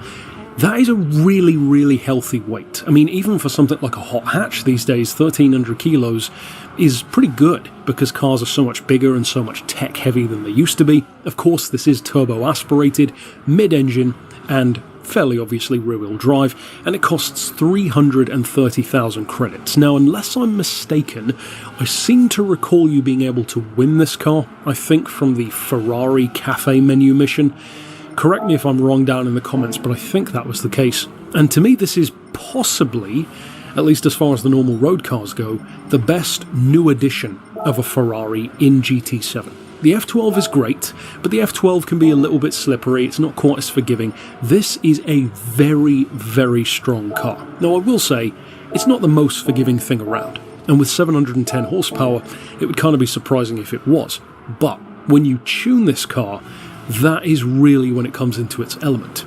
That is a really, really healthy weight. I mean, even for something like a hot hatch these days, 1,300 kilos is pretty good because cars are so much bigger and so much tech heavy than they used to be. Of course, this is turbo aspirated, mid-engine, and fairly obviously rear-wheel drive, and it costs 330,000 credits. Now, unless I'm mistaken, I seem to recall you being able to win this car, I think from the Ferrari Cafe menu mission. Correct me if I'm wrong down in the comments, but I think that was the case. And to me, this is possibly, at least as far as the normal road cars go, the best new edition of a Ferrari in GT7. The F12 is great, but the F12 can be a little bit slippery, it's not quite as forgiving. This is a very, very strong car. Now, I will say, it's not the most forgiving thing around, and with 710 horsepower, it would kind of be surprising if it was. But when you tune this car, that is really when it comes into its element.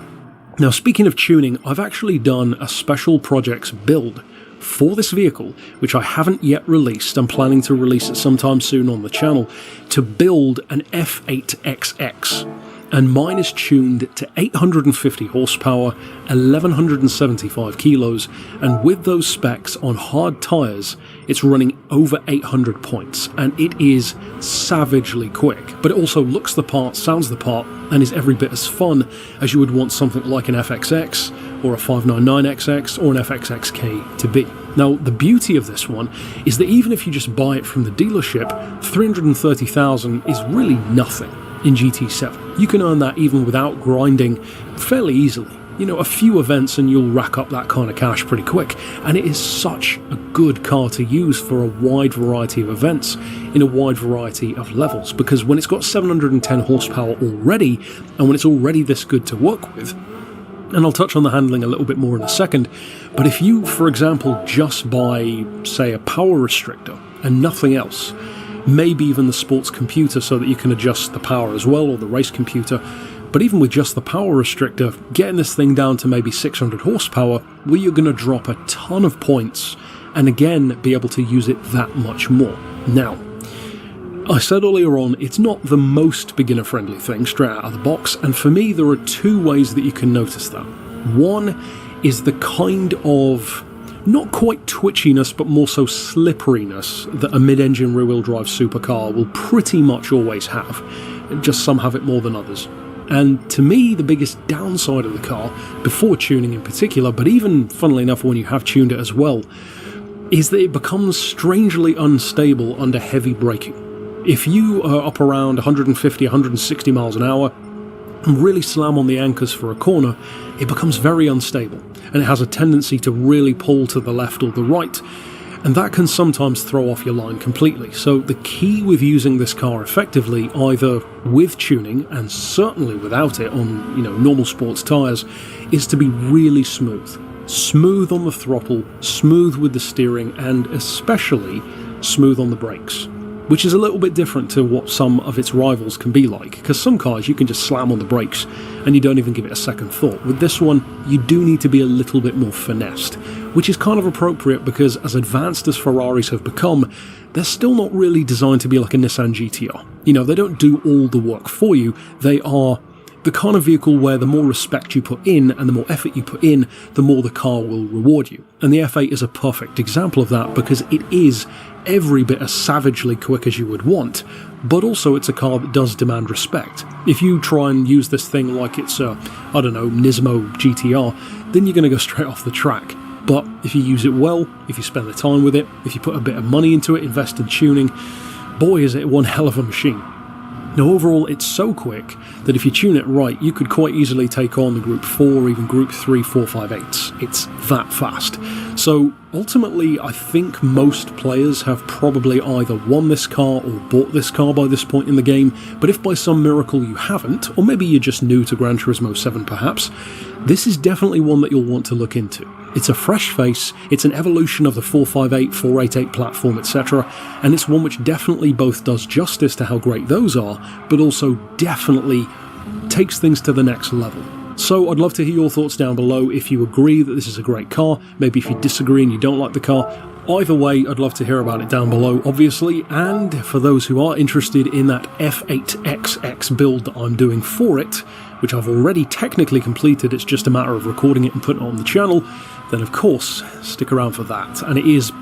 Now, speaking of tuning, I've actually done a special projects build for this vehicle, which I haven't yet released. I'm planning to release it sometime soon on the channel, to build an F8XX. And mine is tuned to 850 horsepower, 1175 kilos, and with those specs on hard tyres, it's running over 800 points, and it is savagely quick. But it also looks the part, sounds the part, and is every bit as fun as you would want something like an FXX, or a 599XX, or an FXXK to be. Now, the beauty of this one is that even if you just buy it from the dealership, 330,000 is really nothing in GT7. You can earn that even without grinding fairly easily. You know, a few events and you'll rack up that kind of cash pretty quick. And it is such a good car to use for a wide variety of events in a wide variety of levels, because when it's got 710 horsepower already, and when it's already this good to work with, and I'll touch on the handling a little bit more in a second, but if you, for example, just buy, say, a power restrictor and nothing else, maybe even the sports computer so that you can adjust the power as well, or the race computer, but even with just the power restrictor, getting this thing down to maybe 600 horsepower, where you're going to drop a ton of points, and again, be able to use it that much more. Now, I said earlier on, it's not the most beginner-friendly thing straight out of the box, and for me, there are two ways that you can notice that. One is the kind of, not quite twitchiness, but more so slipperiness that a mid-engine rear-wheel drive supercar will pretty much always have. Just some have it more than others. And to me, the biggest downside of the car, before tuning in particular, but even, funnily enough, when you have tuned it as well, is that it becomes strangely unstable under heavy braking. If you are up around 150, 160 miles an hour and really slam on the anchors for a corner, it becomes very unstable, and it has a tendency to really pull to the left or the right, and that can sometimes throw off your line completely. So the key with using this car effectively, either with tuning and certainly without it on, normal sports tyres, is to be really smooth. Smooth on the throttle, smooth with the steering, and especially smooth on the brakes, which is a little bit different to what some of its rivals can be like, because some cars you can just slam on the brakes and you don't even give it a second thought. With this one, you do need to be a little bit more finessed, which is kind of appropriate because as advanced as Ferraris have become, they're still not really designed to be like a Nissan GTR. They don't do all the work for you. They are the kind of vehicle where the more respect you put in and the more effort you put in, the more the car will reward you. And the F8 is a perfect example of that, because it is every bit as savagely quick as you would want, but also it's a car that does demand respect. If you try and use this thing like it's a, Nismo GTR, then you're going to go straight off the track. But if you use it well, if you spend the time with it, if you put a bit of money into it, invest in tuning, boy is it one hell of a machine. Now overall, it's so quick that if you tune it right, you could quite easily take on the Group 4 or even Group 3 458s. It's that fast. So ultimately, I think most players have probably either won this car or bought this car by this point in the game, but if by some miracle you haven't, or maybe you're just new to Gran Turismo 7 perhaps, this is definitely one that you'll want to look into. It's a fresh face, it's an evolution of the 458, 488 platform, etc., and it's one which definitely both does justice to how great those are, but also definitely takes things to the next level. So I'd love to hear your thoughts down below if you agree that this is a great car, maybe if you disagree and you don't like the car. Either way, I'd love to hear about it down below, obviously, and for those who are interested in that F8XX build that I'm doing for it, which I've already technically completed, it's just a matter of recording it and putting it on the channel, then of course, stick around for that. And it is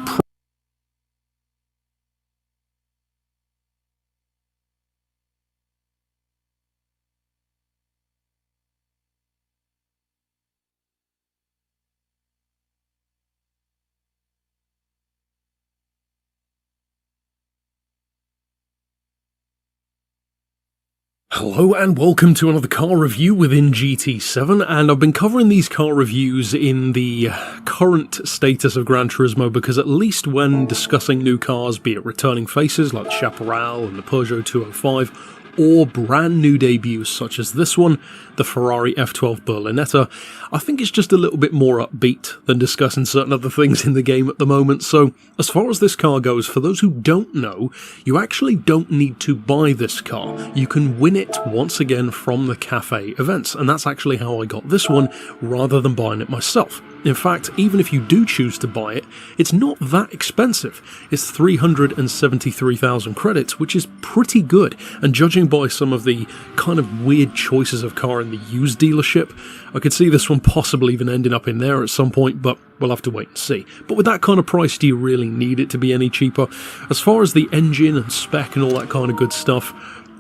Hello and welcome to another car review within GT7, and I've been covering these car reviews in the current status of Gran Turismo because at least when discussing new cars, be it returning faces like the Chaparral and the Peugeot 205, or brand new debuts such as this one, the Ferrari F12 Berlinetta, I think it's just a little bit more upbeat than discussing certain other things in the game at the moment. So as far as this car goes, for those who don't know, you actually don't need to buy this car. You can win it once again from the cafe events, and that's actually how I got this one rather than buying it myself. In fact, even if you do choose to buy it, it's not that expensive. It's 373,000 credits, which is pretty good, and judging by some of the kind of weird choices of car in the used dealership, I could see this one possibly even ending up in there at some point, but we'll have to wait and see. But with that kind of price, do you really need it to be any cheaper? As far as the engine and spec and all that kind of good stuff,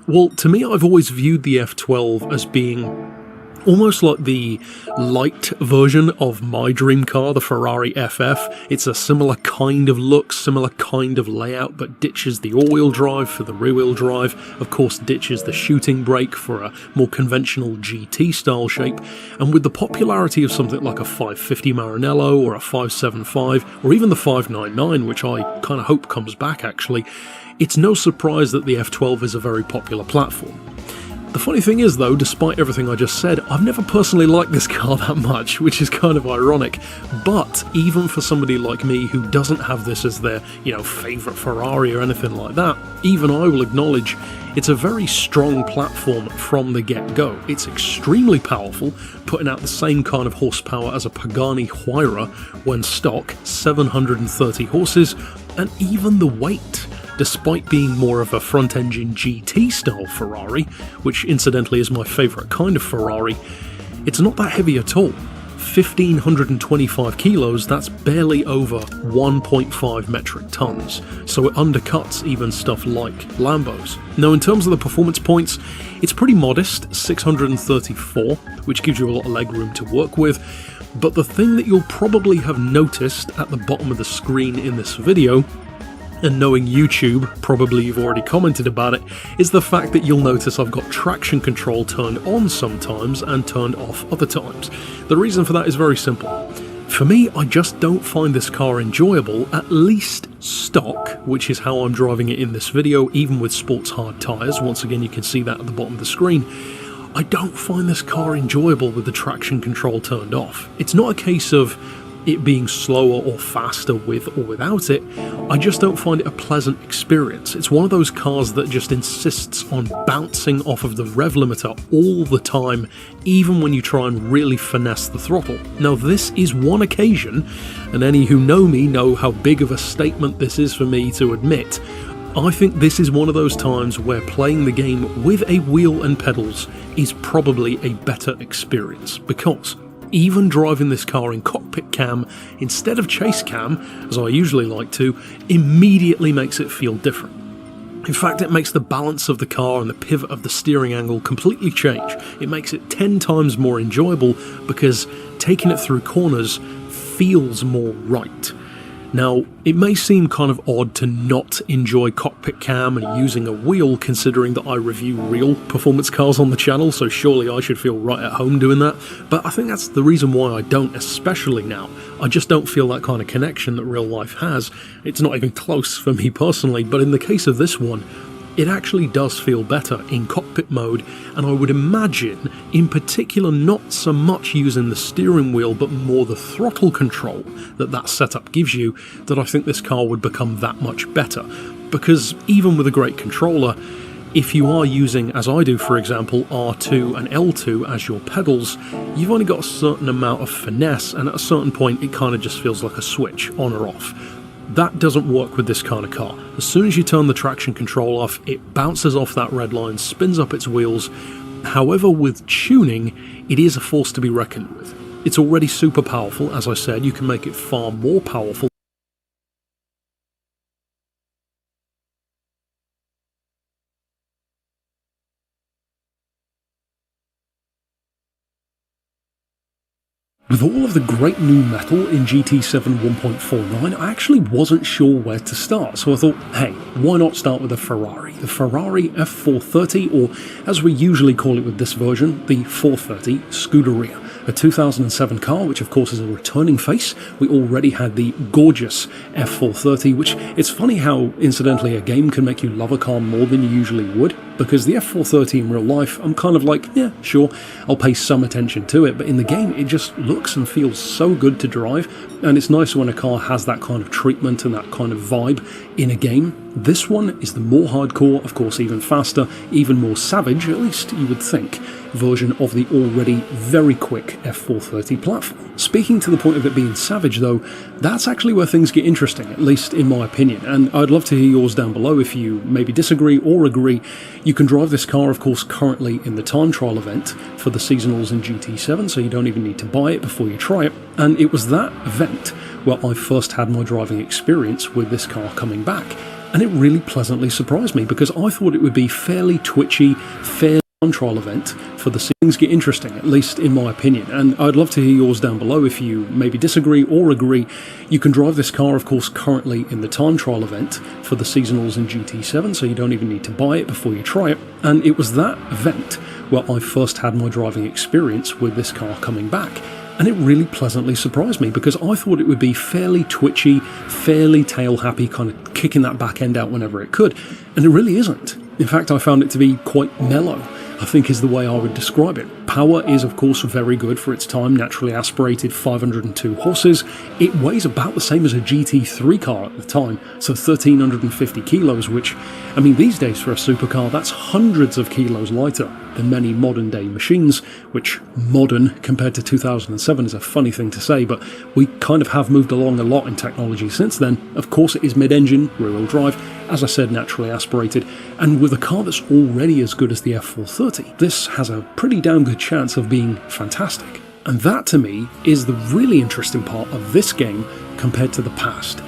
well, to me, I've always viewed the F12 as being almost like the light version of my dream car, the Ferrari FF. It's a similar kind of look, similar kind of layout, but ditches the all-wheel drive for the rear-wheel drive, of course ditches the shooting brake for a more conventional GT-style shape, and with the popularity of something like a 550 Maranello or a 575, or even the 599, which I kind of hope comes back actually, it's no surprise that the F12 is a very popular platform. The funny thing is though, despite everything I just said, I've never personally liked this car that much, which is kind of ironic, but even for somebody like me who doesn't have this as their, favourite Ferrari or anything like that, even I will acknowledge it's a very strong platform from the get-go. It's extremely powerful, putting out the same kind of horsepower as a Pagani Huayra when stock, 730 horses, and even the weight. Despite being more of a front-engine GT-style Ferrari, which incidentally is my favourite kind of Ferrari, it's not that heavy at all. 1,525 kilos, that's barely over 1.5 metric tons, so it undercuts even stuff like Lambos. Now in terms of the performance points, it's pretty modest, 634, which gives you a lot of legroom to work with, but the thing that you'll probably have noticed at the bottom of the screen in this video, and knowing YouTube, probably you've already commented about it, is the fact that you'll notice I've got traction control turned on sometimes and turned off other times. The reason for that is very simple. For me, I just don't find this car enjoyable, at least stock, which is how I'm driving it in this video, even with sports hard tyres. Once again, you can see that at the bottom of the screen. I don't find this car enjoyable with the traction control turned off. It's not a case of it being slower or faster with or without it, I just don't find it a pleasant experience. It's one of those cars that just insists on bouncing off of the rev limiter all the time, even when you try and really finesse the throttle. Now this is one occasion, and any who know me know how big of a statement this is for me to admit, I think this is one of those times where playing the game with a wheel and pedals is probably a better experience, because even driving this car in cockpit cam instead of chase cam, as I usually like to, immediately makes it feel different. In fact, it makes the balance of the car and the pivot of the steering angle completely change. It makes it 10 times more enjoyable because taking it through corners feels more right. Now, it may seem kind of odd to not enjoy cockpit cam and using a wheel, considering that I review real performance cars on the channel, so surely I should feel right at home doing that, but I think that's the reason why I don't, especially now. I just don't feel that kind of connection that real life has. It's not even close for me personally, but in the case of this one, it actually does feel better in cockpit mode, and I would imagine, in particular, not so much using the steering wheel but more the throttle control that setup gives you, that I think this car would become that much better. Because even with a great controller, if you are using, as I do for example, R2 and L2 as your pedals, you've only got a certain amount of finesse, and at a certain point it kind of just feels like a switch, on or off. That doesn't work with this kind of car. As soon as you turn the traction control off, it bounces off that red line, spins up its wheels, However, with tuning, it is a force to be reckoned with. It's already super powerful, as I said, you can make it far more powerful. With all of the great new metal in GT7 1.49, I actually wasn't sure where to start, so I thought, hey, why not start with a Ferrari? The Ferrari F430, or as we usually call it with this version, the 430 Scuderia. A 2007 car, which of course is a returning face. We already had the gorgeous F430, which it's funny how, incidentally, a game can make you love a car more than you usually would, because the F430 in real life, I'm kind of like, yeah, sure, I'll pay some attention to it, but in the game it just looks and feels so good to drive, and it's nice when a car has that kind of treatment and that kind of vibe in a game. This one is the more hardcore, of course even faster, even more savage, at least you would think, version of the already very quick F430 platform. Speaking to the point of it being savage though, that's actually where things get interesting, at least in my opinion, and I'd love to hear yours down below if you maybe disagree or agree. You can drive this car, of course, currently in the time trial event for the seasonals in GT7, so you don't even need to buy it before you try it, and it was that event where I first had my driving experience with this car coming back. And it really pleasantly surprised me because I thought it would be fairly twitchy, fair trial event for the things get interesting, at least in my opinion, and I'd love to hear yours down below if you maybe disagree or agree. You can drive this car, of course, currently in the time trial event for the seasonals in GT7, so you don't even need to buy it before you try it, and it was that event where I first had my driving experience with this car coming back. And it really pleasantly surprised me because I thought it would be fairly twitchy, fairly tail-happy, kind of kicking that back end out whenever it could, and it really isn't. In fact, I found it to be quite mellow, I think is the way I would describe it. Power is, of course, very good for its time, naturally aspirated 502 horses. It weighs about the same as a GT3 car at the time, so 1,350 kilos, which, I mean, these days for a supercar, that's hundreds of kilos lighter than many modern day machines, which modern compared to 2007 is a funny thing to say, but we kind of have moved along a lot in technology since then. Of course it is mid-engine, rear-wheel drive, as I said, naturally aspirated, and with a car that's already as good as the F430, this has a pretty damn good chance of being fantastic. And that to me is the really interesting part of this game compared to the past.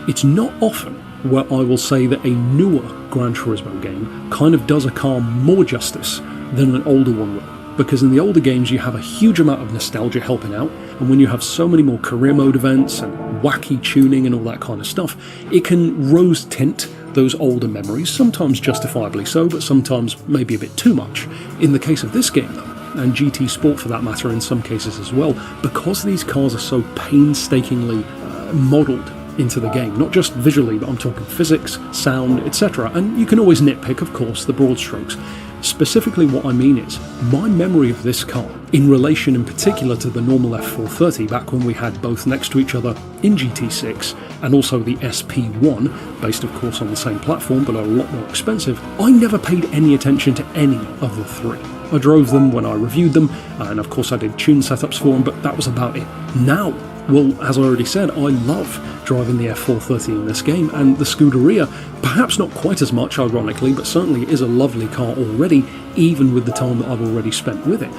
It's not often where I will say that a newer Gran Turismo game kind of does a car more justice than an older one will, because in the older games you have a huge amount of nostalgia helping out, and when you have so many more career mode events and wacky tuning and all that kind of stuff, it can rose tint those older memories, sometimes justifiably so, but sometimes maybe a bit too much. In the case of this game though, and GT Sport for that matter in some cases as well, because these cars are so painstakingly modelled into the game, not just visually, but I'm talking physics, sound, etc. And you can always nitpick, of course, the broad strokes. Specifically what I mean is, my memory of this car, in relation in particular to the normal F430 back when we had both next to each other in GT6, and also the SP1, based of course on the same platform but a lot more expensive, I never paid any attention to any of the three. I drove them when I reviewed them, and of course I did tune setups for them, but that was about it. Now, well, as I already said, I love driving the F430 in this game, and the Scuderia, perhaps not quite as much ironically, but certainly is a lovely car already, even with the time that I've already spent with it.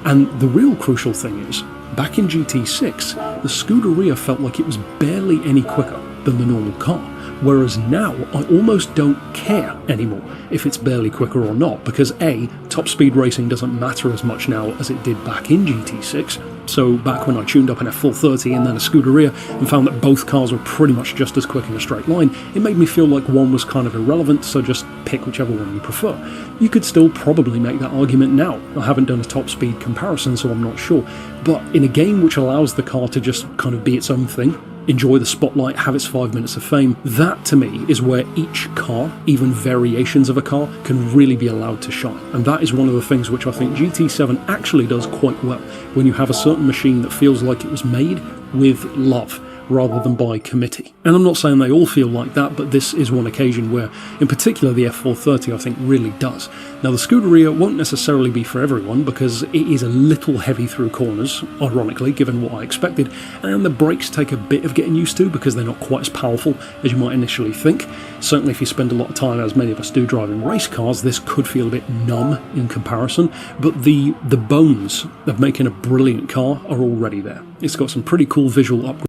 And the real crucial thing is, back in GT6, the Scuderia felt like it was barely any quicker than the normal car, whereas now I almost don't care anymore if it's barely quicker or not, because A, top speed racing doesn't matter as much now as it did back in GT6, so back when I tuned up an F430 and then a Scuderia and found that both cars were pretty much just as quick in a straight line, it made me feel like one was kind of irrelevant, so just pick whichever one you prefer. You could still probably make that argument now. I haven't done a top speed comparison, so I'm not sure, but in a game which allows the car to just kind of be its own thing, enjoy the spotlight, have its 5 minutes of fame, that to me is where each car, even variations of a car, can really be allowed to shine. And that is one of the things which I think GT7 actually does quite well, when you have a certain machine that feels like it was made with love, rather than by committee. And I'm not saying they all feel like that, but this is one occasion where, in particular, the F430 I think really does. Now the Scuderia won't necessarily be for everyone because it is a little heavy through corners, ironically, given what I expected, and the brakes take a bit of getting used to because they're not quite as powerful as you might initially think. Certainly if you spend a lot of time, as many of us do, driving race cars, this could feel a bit numb in comparison, but the bones of making a brilliant car are already there. It's got some pretty cool visual upgrades.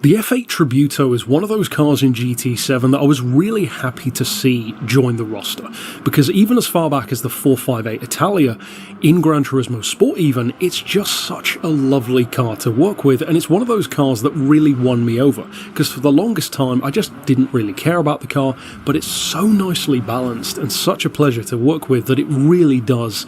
The F8 Tributo is one of those cars in GT7 that I was really happy to see join the roster, because even as far back as the 458 Italia in Gran Turismo Sport even, it's just such a lovely car to work with, and it's one of those cars that really won me over, because for the longest time I just didn't really care about the car, but it's so nicely balanced and such a pleasure to work with that it really does,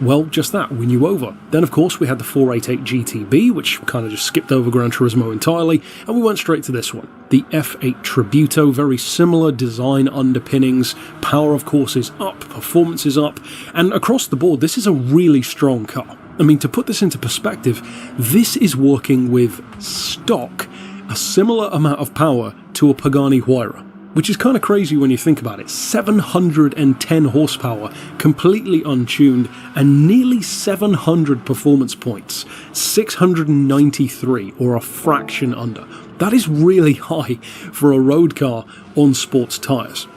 well, just that, win you over. Then, of course, we had the 488 GTB, which kind of just skipped over Gran Turismo entirely, and we went straight to this one. The F8 Tributo, very similar design underpinnings, power, of course, is up, performance is up, and across the board, this is a really strong car. I mean, to put this into perspective, this is working with stock, a similar amount of power to a Pagani Huayra, which is kind of crazy when you think about it. 710 horsepower, completely untuned, and nearly 700 performance points. 693, or a fraction under. That is really high for a road car on sports tyres.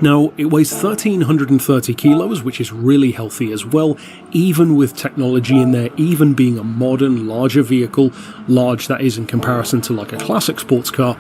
Now, it weighs 1,330 kilos, which is really healthy as well, even with technology in there, even being a modern, larger vehicle, large that is in comparison to like a classic sports car.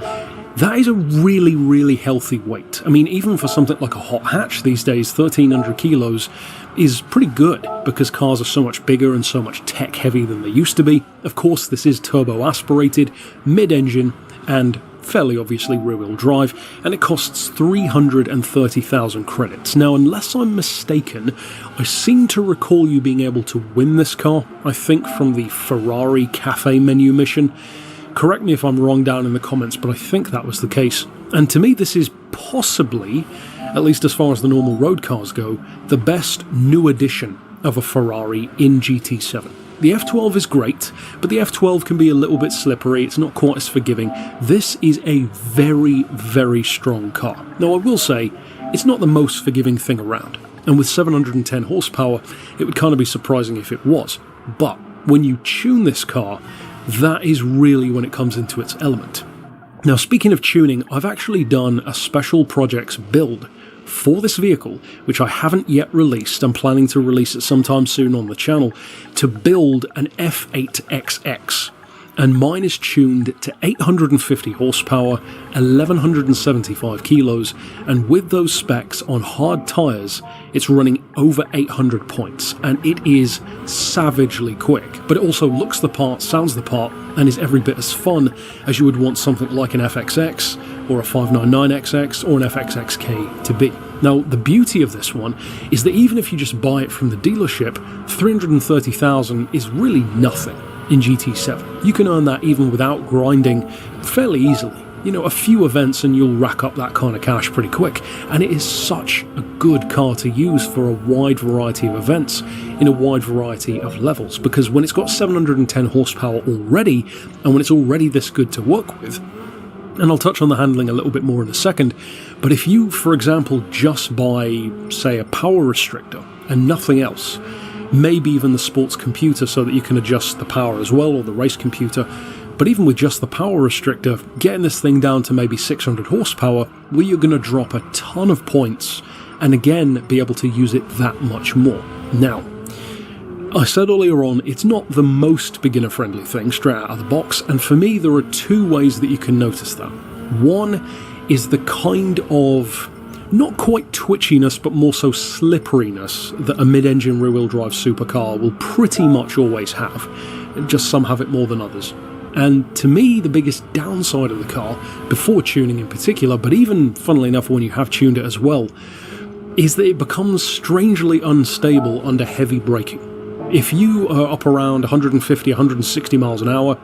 That is a really, really healthy weight. I mean, even for something like a hot hatch these days, 1,300 kilos is pretty good because cars are so much bigger and so much tech heavy than they used to be. Of course, this is turbo aspirated, mid-engine, and fairly obviously rear-wheel drive, and it costs 330,000 credits. Now, unless I'm mistaken, I seem to recall you being able to win this car, I think from the Ferrari Cafe menu mission. Correct me if I'm wrong down in the comments, but I think that was the case. And to me, this is possibly, at least as far as the normal road cars go, the best new addition of a Ferrari in GT7. The F12 is great, but the F12 can be a little bit slippery, it's not quite as forgiving. This is a very, very strong car. Now, I will say, it's not the most forgiving thing around, and with 710 horsepower, it would kind of be surprising if it was. But when you tune this car, that is really when it comes into its element. Now, speaking of tuning, I've actually done a special projects build for this vehicle, which I haven't yet released. I'm planning to release it sometime soon on the channel, to build an F8XX. And mine is tuned to 850 horsepower, 1,175 kilos, and with those specs on hard tyres, it's running over 800 points, and it is savagely quick. But it also looks the part, sounds the part, and is every bit as fun as you would want something like an FXX, or a 599XX, or an FXXK to be. Now, the beauty of this one is that even if you just buy it from the dealership, 330,000 is really nothing in GT7. You can earn that even without grinding fairly easily. You know, a few events and you'll rack up that kind of cash pretty quick, and it is such a good car to use for a wide variety of events in a wide variety of levels, because when it's got 710 horsepower already, and when it's already this good to work with, and I'll touch on the handling a little bit more in a second, but if you, for example, just buy, say, a power restrictor and nothing else, maybe even the sports computer so that you can adjust the power as well, or the race computer, But even with just the power restrictor, getting this thing down to maybe 600 horsepower, well, you're going to drop a ton of points, and again, be able to use it that much more. Now, I said earlier on, it's not the most beginner-friendly thing straight out of the box, and for me, there are two ways that you can notice that. One is the kind of, not quite twitchiness, but more so slipperiness that a mid-engine rear-wheel drive supercar will pretty much always have. Just some have it more than others. And to me, the biggest downside of the car, before tuning in particular, but even, funnily enough, when you have tuned it as well, is that it becomes strangely unstable under heavy braking. If you are up around 150, 160 miles an hour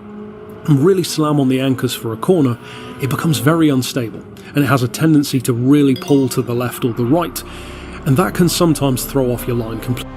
and really slam on the anchors for a corner, it becomes very unstable, and it has a tendency to really pull to the left or the right, and that can sometimes throw off your line completely.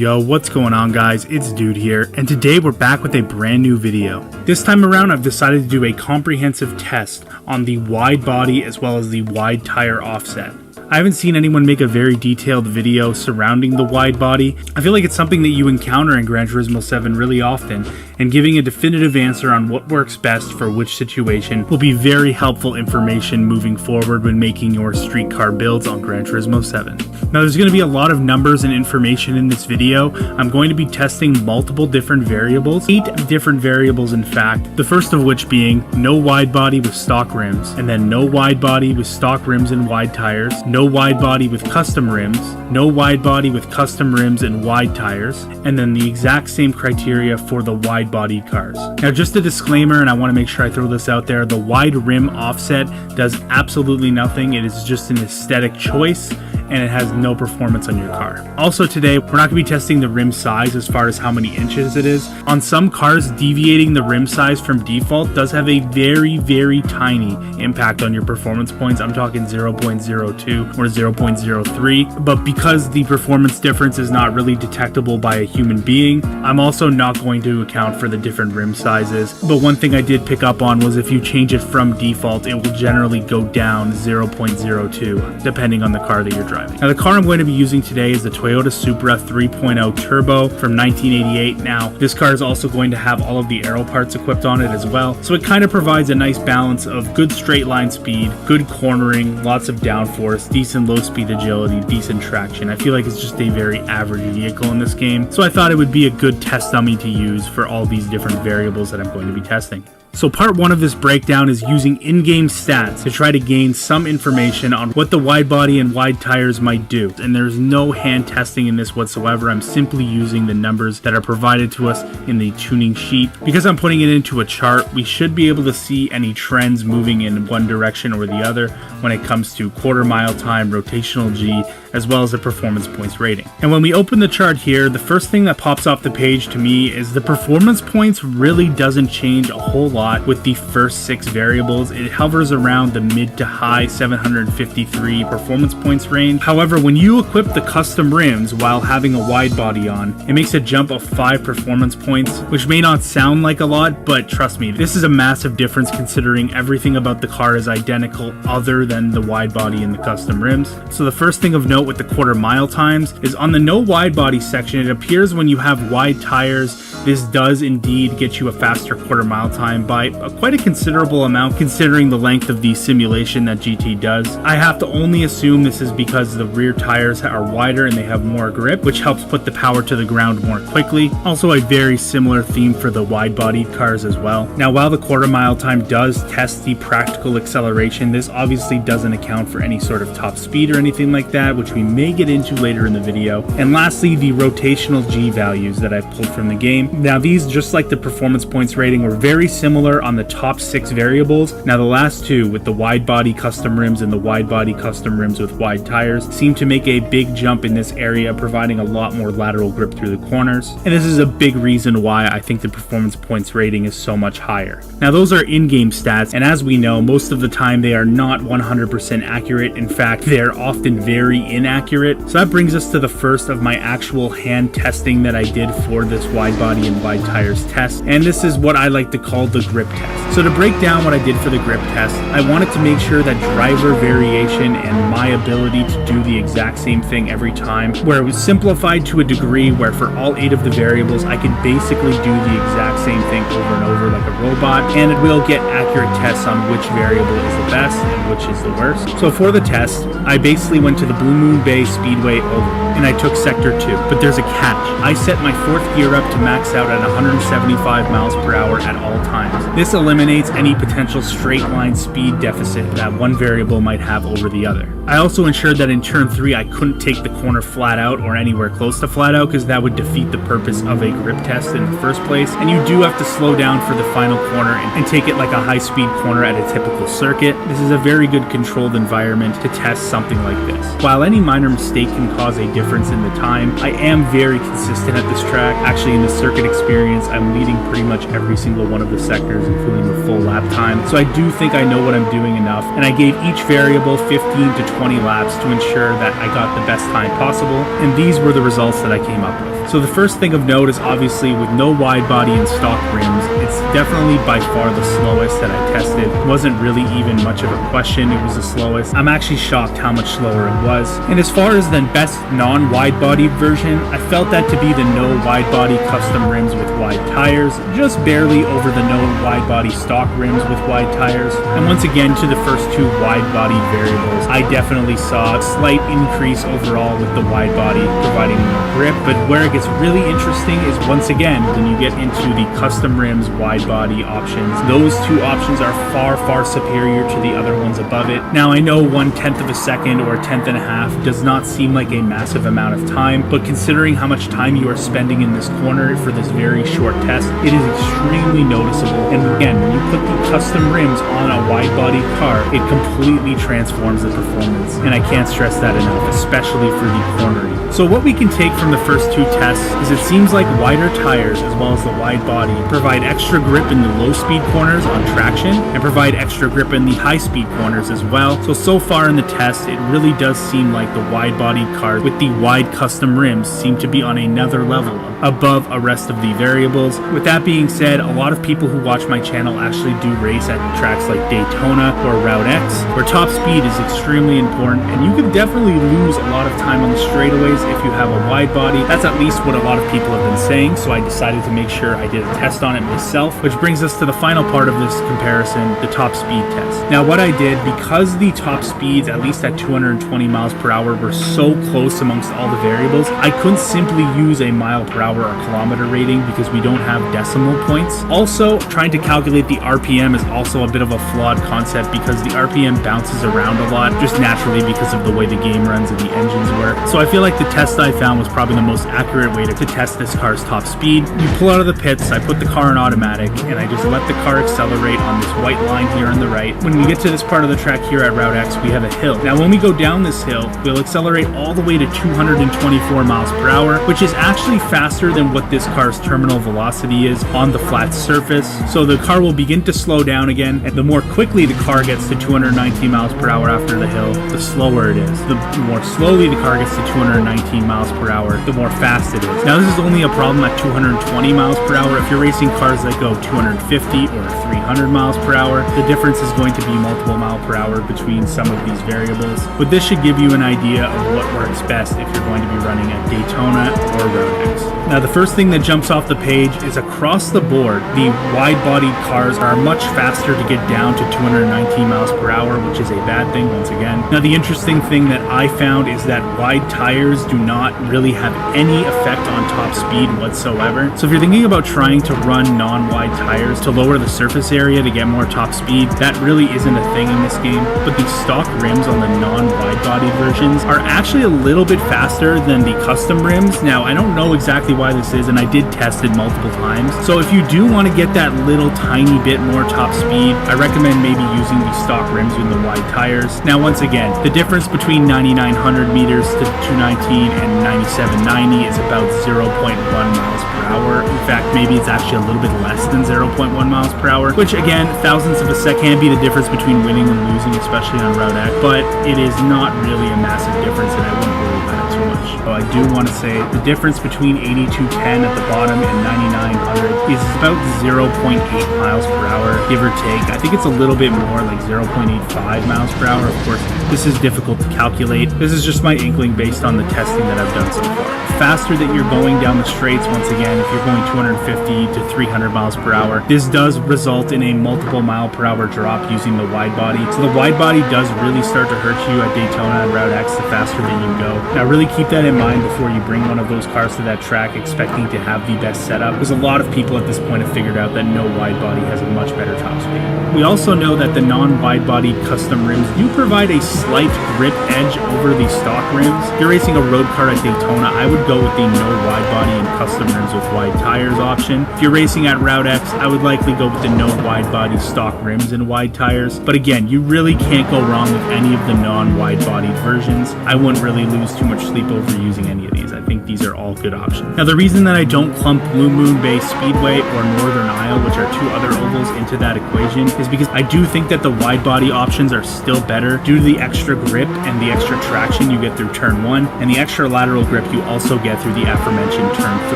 Yo, what's going on guys? It's Dude here, and today we're back with a brand new video. This time around I've decided to do a comprehensive test on the wide body as well as the wide tire offset. I haven't seen anyone make a very detailed video surrounding the wide body. I feel like it's something that you encounter in Gran Turismo 7 really often, and giving a definitive answer on what works best for which situation will be very helpful information moving forward when making your street car builds on Gran Turismo 7. Now there's going to be a lot of numbers and information in this video. I'm going to be testing multiple different variables, 8 different variables in fact, the first of which being no wide body with stock rims, and then no wide body with stock rims and wide tires, no wide body with custom rims, no wide body with custom rims and wide tires, and then the exact same criteria for the wide bodied cars. Now just a disclaimer, and I want to make sure I throw this out there, the wide rim offset does absolutely nothing. It is just an aesthetic choice, and it has no performance on your car. Also today, we're not going to be testing the rim size as far as how many inches it is. On some cars, deviating the rim size from default does have a very, very tiny impact on your performance points. I'm talking 0.02 or 0.03, but because the performance difference is not really detectable by a human being, I'm also not going to account for the different rim sizes. But one thing I did pick up on was if you change it from default, it will generally go down 0.02 depending on the car that you're driving. Now the car I'm going to be using today is the Toyota Supra 3.0 Turbo from 1988. Now this car is also going to have all of the aero parts equipped on it as well, so it kind of provides a nice balance of good straight line speed, good cornering, lots of downforce, decent low speed agility, decent traction. I feel like it's just a very average vehicle in this game, so I thought it would be a good test dummy to use for all these different variables that I'm going to be testing. So part 1 of this breakdown is using in-game stats to try to gain some information on what the wide body and wide tires might do. And there's no hand testing in this whatsoever. I'm simply using the numbers that are provided to us in the tuning sheet. Because I'm putting it into a chart, we should be able to see any trends moving in one direction or the other when it comes to quarter mile time, rotational G, as well as the performance points rating. And when we open the chart here, the first thing that pops off the page to me is the performance points really doesn't change a whole lot with the first 6 variables. It hovers around the mid to high 753 performance points range. However, when you equip the custom rims while having a wide body on, it makes a jump of 5 performance points, which may not sound like a lot, but trust me, this is a massive difference considering everything about the car is identical other than the wide body and the custom rims. So the first thing of note with the quarter mile times is on the no wide body section, it appears when you have wide tires, this does indeed get you a faster quarter mile time by quite a considerable amount considering the length of the simulation that GT does. I have to only assume this is because the rear tires are wider and they have more grip, which helps put the power to the ground more quickly. Also a very similar theme for the wide bodied cars as well. Now while the quarter mile time does test the practical acceleration, this obviously doesn't account for any sort of top speed or anything like that, which we may get into later in the video. And lastly, the rotational G values that I've pulled from the game. Now these, just like the performance points rating, were very similar on the top 6 variables. Now the last 2 with the wide body custom rims and the wide body custom rims with wide tires seem to make a big jump in this area, providing a lot more lateral grip through the corners. And this is a big reason why I think the performance points rating is so much higher. Now those are in-game stats, and as we know, most of the time they are not 100% accurate. In fact, they're often very inaccurate. So that brings us to the first of my actual hand testing that I did for this wide body and wide tires test, and this is what I like to call the grip test. So to break down what I did for the grip test, I wanted to make sure that driver variation and my ability to do the exact same thing every time, where it was simplified to a degree where for all 8 of the variables I could basically do the exact same thing over and over like a robot, and it will get accurate tests on which variable is the best and which is the worst. So for the test, I basically went to the Blue Moon Bay Speedway Oval, and I took sector 2, but there's a catch. I set my 4th gear up to max out at 175 miles per hour at all times. This eliminates any potential straight line speed deficit that one variable might have over the other. I also ensured that in turn 3 I couldn't take the corner flat out or anywhere close to flat out, because that would defeat the purpose of a grip test in the first place, and you do have to slow down for the final corner and take it like a high speed corner at a typical circuit. This is a very good controlled environment to test something like this. While any minor mistake can cause a difference difference in the time. I am very consistent at this track. Actually, in the circuit experience, I'm leading pretty much every single one of the sectors, including the full lap time. So I do think I know what I'm doing enough, and I gave each variable 15 to 20 laps to ensure that I got the best time possible, and these were the results that I came up with. So the first thing of note is obviously with no wide body and stock rims, it's definitely by far the slowest that I tested. It wasn't really even much of a question, it was the slowest. I'm actually shocked how much slower it was. And as far as the best non-wide body version, I felt that to be the no wide body custom rims with wide tires, just barely over the no wide body stock rims with wide tires. And once again, to the first two wide body variables, I definitely saw a slight increase overall with the wide body providing more grip, but where it gets really interesting is once again when you get into the custom rims wide body options. Those two options are far superior to the other ones above it. Now I know 1/10 of a second or 1/10 and a half does not seem like a massive amount of time, but considering how much time you are spending in this corner for this very short test, it is extremely noticeable. And again, when you put the custom rims on a wide body car, it completely transforms the performance, and I can't stress that enough, especially for the cornering. So what we can take from the first two tests is it seems like wider tires as well as the wide body provide extra grip in the low speed corners on traction and provide extra grip in the high speed corners as well. So far in the test, it really does seem like the wide body cars with the wide custom rims seem to be on another level above the rest of the variables. With that being said, a lot of people who watch my channel actually do race at tracks like Daytona or Route X, where top speed is extremely important, and you could definitely lose a lot of time on the straightaways if you have a wide body. That's at least what a lot of people have been saying, so I decided to make sure I did a test on it myself, which brings us to the final part of this comparison, the top speed test. Now what I did, because the top speeds, at least at 220 miles per hour, were so close amongst all the variables, I couldn't simply use a mile per hour or kilometer rating because we don't have decimal points. Also, trying to calculate the RPM is also a bit of a flawed concept because the RPM bounces around a lot, just naturally because of the way the game runs and the engines work. So I feel like the test I found was probably the most accurate way to test this car's top speed. You pull out of the pits, I put the car in automatic, and I just let the car accelerate on this white line here on the right. When we get to this part of the track here at Route X, we have a hill. Now when we go down this hill, we'll accelerate all the way to 224 miles per hour, which is actually faster than what this car's terminal velocity is on the flat surface. So the car will begin to slow down again, and the more quickly the car gets to 219 miles per hour after the hill, the slower it is. The more slowly the car gets to 219 miles per hour, the more fast it is. Now this is only a problem at 220 miles per hour. If you're racing cars that go 250 or 300 miles per hour, the difference is going to be multiple mile per hour between some of these variables. But this should give you an idea of what works best if you're going to be running at Daytona or Road X. Now the first thing that jumps off the page is across the board, the wide-bodied cars are much faster to get down to 219 miles per hour, which is a bad thing once again. Now the interesting thing that I found is that wide tires do not really have any effect on top speed whatsoever. So if you're thinking about trying to run non-wide tires to lower the surface area to get more top speed, that really isn't a thing in this game. But the stock rims on the non-wide body versions are actually a little bit faster than the custom rims. Now I don't know exactly why this is, and I did test it multiple times. So if you do want to get that little tiny bit more top speed, I recommend maybe using the stock rims with the wide tires. Now once again, the difference between 9,900 meters to 219 and 9,790 is about 0.1 miles per hour. In fact, maybe it's actually a little bit less than 0.1 miles per hour, which again, thousandths of a second can be the difference between winning and losing, especially on Route X, but it is not really a massive difference, and I wouldn't worry about it too much. So I do want to say the difference between 8210 at the bottom and 9900 is about 0.8 miles per hour, give or take. I think it's a little bit more, like 0.85 miles per hour. Of course, this is difficult to calculate. This is just my inkling based on the testing that I've done so far. Faster that you're going down the straights, once again, if you're going 250 to 300 miles per hour, this does result in a multiple mile per hour drop using the wide body. So the wide body does really start to hurt you at Daytona and Route X the faster that you go. Now really keep that in mind before you bring one of those cars to that track expecting to have the best setup, because a lot of people at this point have figured out that no wide body has a much better top speed. We also know that the non-wide body custom rims do provide a slight grip edge over the stock rims. If you're racing a road car at Daytona, I would go with the no wide body and custom rims with wide tires option. If you're racing at Route X, I would likely go with the no wide body stock rims and wide tires. But again, you really can't go wrong with any of the non-wide bodied versions. I wouldn't really lose too much sleep over using any of these. I think these are all good options. Now, the reason that I don't clump Blue Moon Bay Speedway or Northern Isle, which are two other ovals, into that equation is because I do think that the wide body options are still better due to the extra grip and the extra traction you get through turn 1 and the extra lateral grip you also get through the aforementioned turn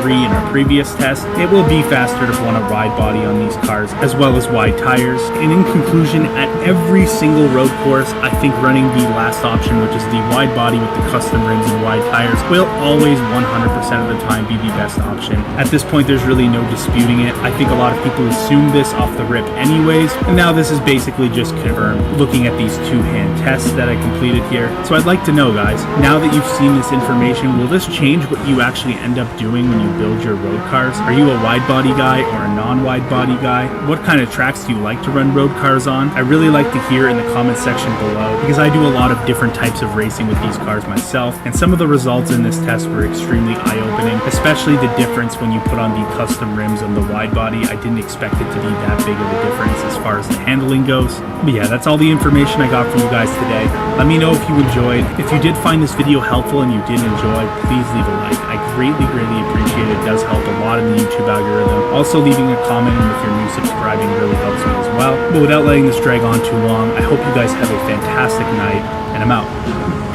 3 in our previous test. It will be faster to run a wide body on these cars as well as wide tires. And in conclusion, at every single road course, I think running the last option, which is the wide body with the custom rims and wide tires, will always 100% of the time be the best option. At this point, there's really no disputing it. I think a lot of people assume this off the rip anyways, and now this is basically just confirmed looking at these two-hand tests that I completed here. So I'd like to know, guys, now that you've seen this information, will this change what you actually end up doing when you build your road cars? Are you a wide body guy or a non-wide body guy? What kind of tracks do you like to run road cars on? I really like to hear in the comment section below, because I do a lot of different types of racing with these cars myself, and some of the results in this test were extremely eye-opening, especially the difference when you put on the custom rims on the wide body. I didn't expect it to be that big of a difference as far as the handling goes. But yeah, that's all the information I got from you guys today. Let me know if you enjoyed. If you did find this video helpful and you did enjoy, please leave a like. I greatly appreciate it. It does help a lot in the YouTube algorithm. Also, leaving a comment and if you're new, subscribing really helps me as well. But without letting this drag on too long, I hope you guys have a fantastic night, and I'm out.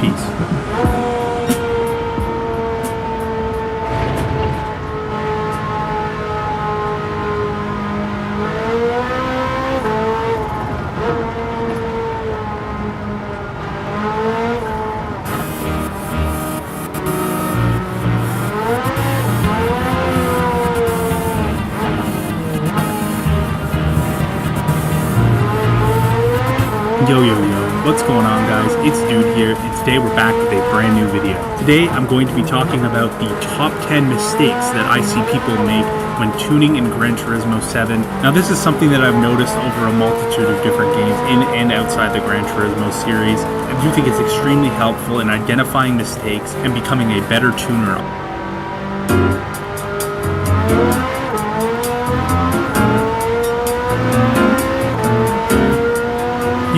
Peace. Yo, what's going on, guys? It's Dude here, and today we're back with a brand new video. Today I'm going to be talking about the top 10 mistakes that I see people make when tuning in Gran Turismo 7. Now, this is something that I've noticed over a multitude of different games in and outside the Gran Turismo series. I do think it's extremely helpful in identifying mistakes and becoming a better tuner.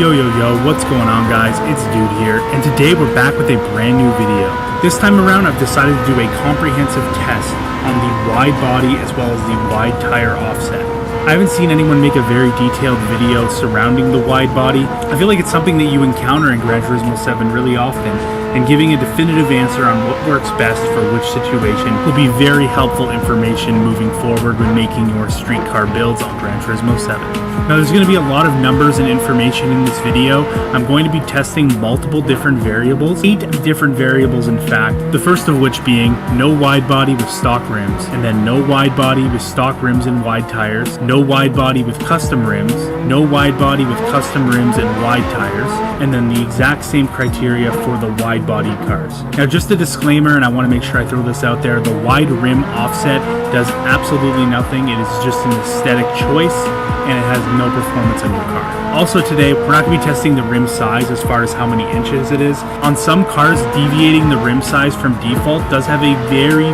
Yo, what's going on, guys? It's Dude here, and today we're back with a brand new video. This time around, I've decided to do a comprehensive test on the wide body as well as the wide tire offset. I haven't seen anyone make a very detailed video surrounding the wide body. I feel like it's something that you encounter in Gran Turismo 7 really often, and giving a definitive answer on what works best for which situation will be very helpful information moving forward when making your street car builds on Gran Turismo 7. Now, there's going to be a lot of numbers and information in this video. I'm going to be testing multiple different variables, 8 different variables in fact, the first of which being no wide body with stock rims, and then no wide body with stock rims and wide tires, no wide body with custom rims, no wide body with custom rims and wide tires, and then the exact same criteria for the wide body cars. Now, just a disclaimer, and I want to make sure I throw this out there, the wide rim offset does absolutely nothing. It is just an aesthetic choice, and it has no performance on your car. Also today, we're not going to be testing the rim size as far as how many inches it is. On some cars, deviating the rim size from default does have a very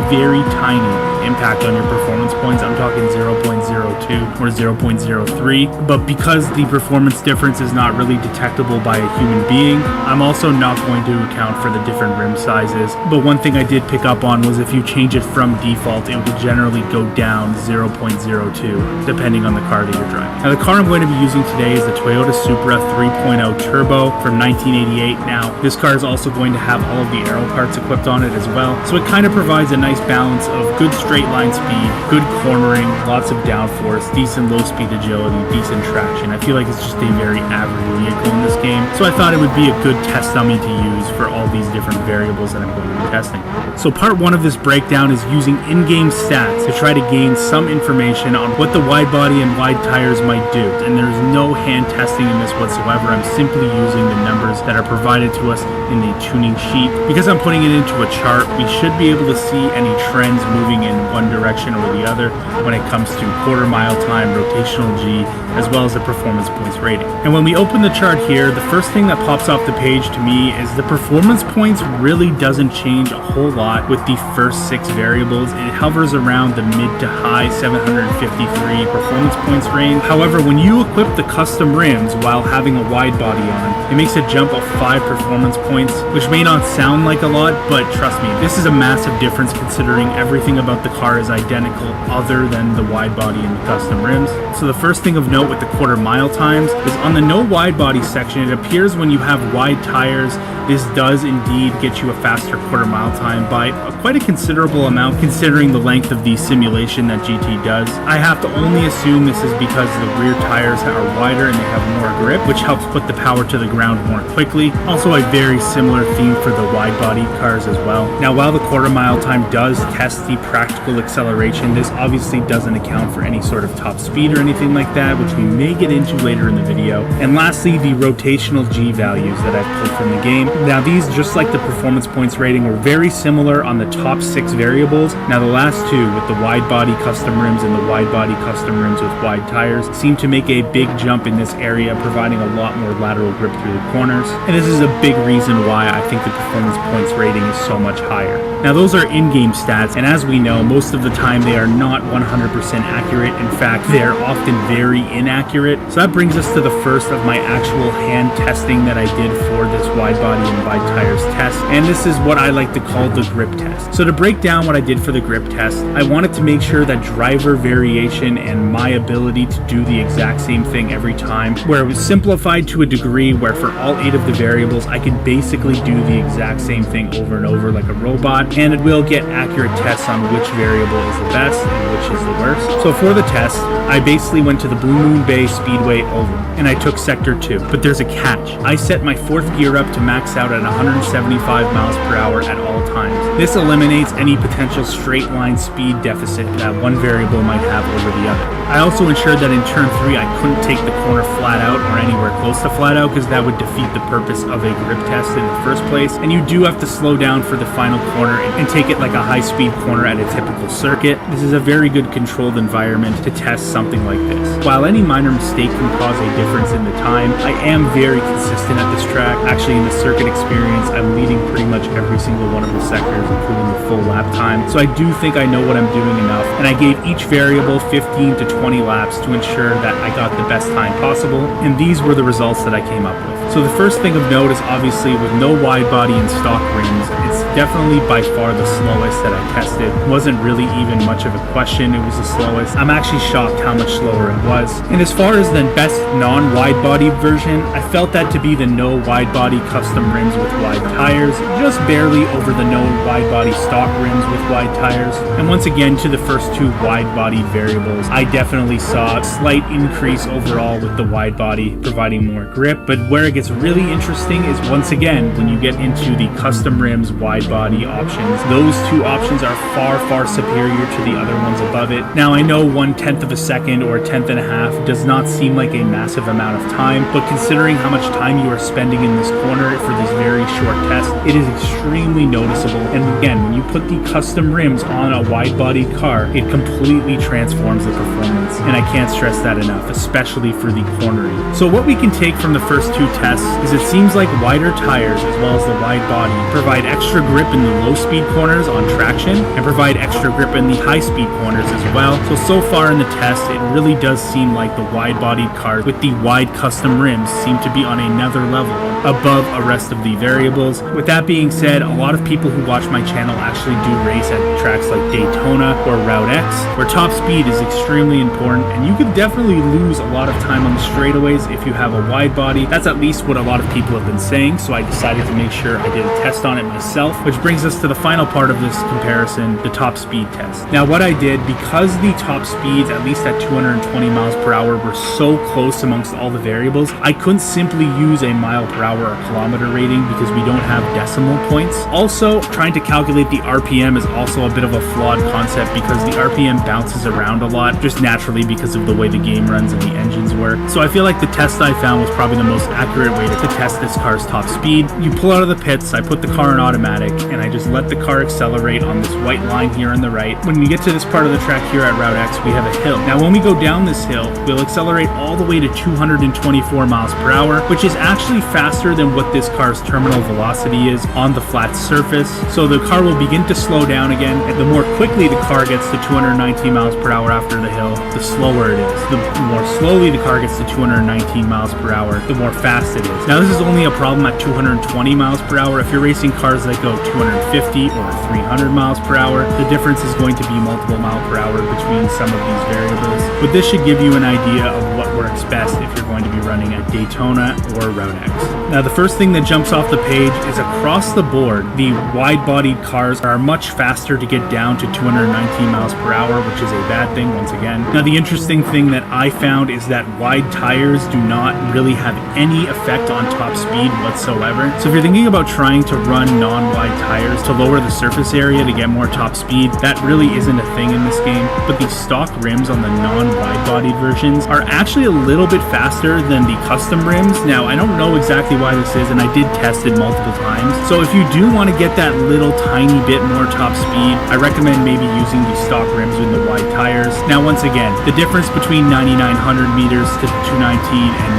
tiny impact on your performance points. I'm talking 0.02 or 0.03, but because the performance difference is not really detectable by a human being, I'm also not going to account for the different rim sizes. But one thing I did pick up on was if you change it from default, it will generally go down 0.02 depending on the car that you're driving. Now, the car I'm going to be using today is the Toyota Supra 3.0 Turbo from 1988. Now, this car is also going to have all of the aero parts equipped on it as well, so it kind of provides a nice balance of good straight line speed, good cornering, lots of downforce, decent low speed agility, decent traction. I feel like it's just a very average vehicle in this game, so I thought it would be a good test dummy to use for all these different variables that I'm going to be testing. So part 1 of this breakdown is using in-game stats to try to gain some information on what the wide body and wide tires might do, and there's no hand testing in this whatsoever. I'm simply using the numbers that are provided to us in the tuning sheet. Because I'm putting it into a chart, we should be able to see any trends moving in one direction or the other when it comes to quarter mile time, rotational G, as well as the performance points rating. And when we open the chart here, the first thing that pops off the page to me is the performance points really doesn't change a whole lot with the first 6 variables. It hovers around the mid to high 753 performance points range. However, when you equip the custom rims while having a wide body on, it makes a jump of 5 performance points, which may not sound like a lot, but trust me, this is a massive difference considering everything about the car is identical other than the wide body and the custom rims. So the first thing of note with the quarter mile times is on the no wide body section, it appears when you have wide tires, this does indeed get you a faster quarter mile time by quite a considerable amount considering the length of the simulation that GT does. I have to only assume this is because the rear tires are wider and they have more grip, which helps put the power to the ground more quickly. Also a very similar theme for the wide body cars as well. Now while the quarter mile time does test the practical acceleration, this obviously doesn't account for any sort of top speed or anything like that, which we may get into later in the video. And lastly, the rotational G values that I've pulled from the game. Now these, just like the performance points rating, were very similar on the top 6 variables. Now the last 2, with the wide body custom rims and the wide body custom rims with wide tires, seem to make a big jump in this area, providing a lot more lateral grip through the corners. And this is a big reason why I think the performance points rating is so much higher. Now those are in-game stats, and as we know, most of the time they are not 100% accurate. In fact, they're often very inaccurate. So that brings us to the first of my actual hand testing that I did for this wide body and wide tires test, and this is what I like to call the grip test. So to break down what I did for the grip test, I wanted to make sure that driver variation and my ability to do the exact same thing every time, where it was simplified to a degree where for all 8 of the variables I could basically do the exact same thing over and over like a robot, and it will get accurate tests on which variable is the best and which is the worst. So for the test, I basically went to the Blue Moon Bay Speedway Oval, and I took Sector 2, but there's a catch. I set my 4th gear up to max out at 175 miles per hour at all times. This eliminates any potential straight line speed deficit that one variable might have over the other. I also ensured that in turn 3 I couldn't take the corner flat out or anywhere close to flat out, because that would defeat the purpose of a grip test in the first place, and you do have to slow down for the final corner and take it like a high-speed corner at a typical circuit. This is a very good controlled environment to test something like this. While any minor mistake can cause a difference in the time, I am very consistent at this track. Actually, in the circuit experience, I'm leading pretty much every single one of the sectors, including the full lap time. So I do think I know what I'm doing enough, and I gave each variable 15 to 20 laps to ensure that I got the best time possible, and these were the results that I came up with. So the first thing of note is obviously with no wide body and stock rims, it's definitely by far the slowest that I tested. It wasn't really even much of a question, it was the slowest. I'm actually shocked how much slower it was. And as far as the best non-wide body version, I felt that to be the no wide body custom rims with wide tires, just barely over the no wide body stock rims with wide tires. And once again, to the first 2 wide bodied variables, I definitely saw a slight increase overall with the wide body providing more grip. But where it gets really interesting is once again when you get into the custom rims wide body options. Those 2 options are far superior to the other ones above it. Now I know 1/10 of a second or 1/10 and a half does not seem like a massive amount of time, but considering how much time you are spending in this corner for this very short test, it is extremely noticeable. And again, when you put the custom rims on a wide body car, it completely transforms the performance, and I can't stress that enough, especially for the cornering. So what we can take from the first 2 tests is it seems like wider tires as well as the wide body provide extra grip in the low speed corners on traction and provide extra grip in the high speed corners as well. So far in the test, it really does seem like the wide bodied cars with the wide custom rims seem to be on another level above the rest of the variables. With that being said, a lot of people who watch my channel actually do race at tracks like Daytona or Route X, where top speed is extremely important, and you could definitely lose a lot of time on the straightaways if you have a wide body. That's at least what a lot of people have been saying, so I decided to make sure I did a test on it myself, which brings us to the final part of this comparison, the top speed test. Now what I did, because the top speeds, at least at 220 miles per hour, were so close amongst all the variables, I couldn't simply use a mile per hour or kilometer rating because we don't have decimal points. Also, trying to calculate the RPM is also a bit of a flawed concept because the RPM bounces around a lot just naturally because of the way the game runs and the engines work. So I feel like the test I found was probably the most accurate accurate way to test this car's top speed. You pull out of the pits, I put the car in automatic, and I just let the car accelerate on this white line here on the right. When we get to this part of the track here at Route X, we have a hill. Now when we go down this hill, we'll accelerate all the way to 224 miles per hour, which is actually faster than what this car's terminal velocity is on the flat surface. So the car will begin to slow down again, and the more quickly the car gets to 219 miles per hour after the hill, the slower it is. The more slowly the car gets to 219 miles per hour, the more fast it is. Now this is only a problem at 220 miles per hour. If you're racing cars that go 250 or 300 miles per hour, the difference is going to be multiple miles per hour between some of these variables. But this should give you an idea of what works best if you're going to be running at Daytona or Route X. Now the first thing that jumps off the page is across the board, the wide-bodied cars are much faster to get down to 219 miles per hour, which is a bad thing once again. Now the interesting thing that I found is that wide tires do not really have any effect on top speed whatsoever. So if you're thinking about trying to run non-wide tires to lower the surface area to get more top speed, that really isn't a thing in this game. But the stock rims on the non-wide bodied versions are actually a little bit faster than the custom rims. Now I don't know exactly why this is, and I did test it multiple times. So if you do want to get that little tiny bit more top speed, I recommend maybe using the stock rims with the wide tires. Now once again, the difference between 9900 meters to 219 and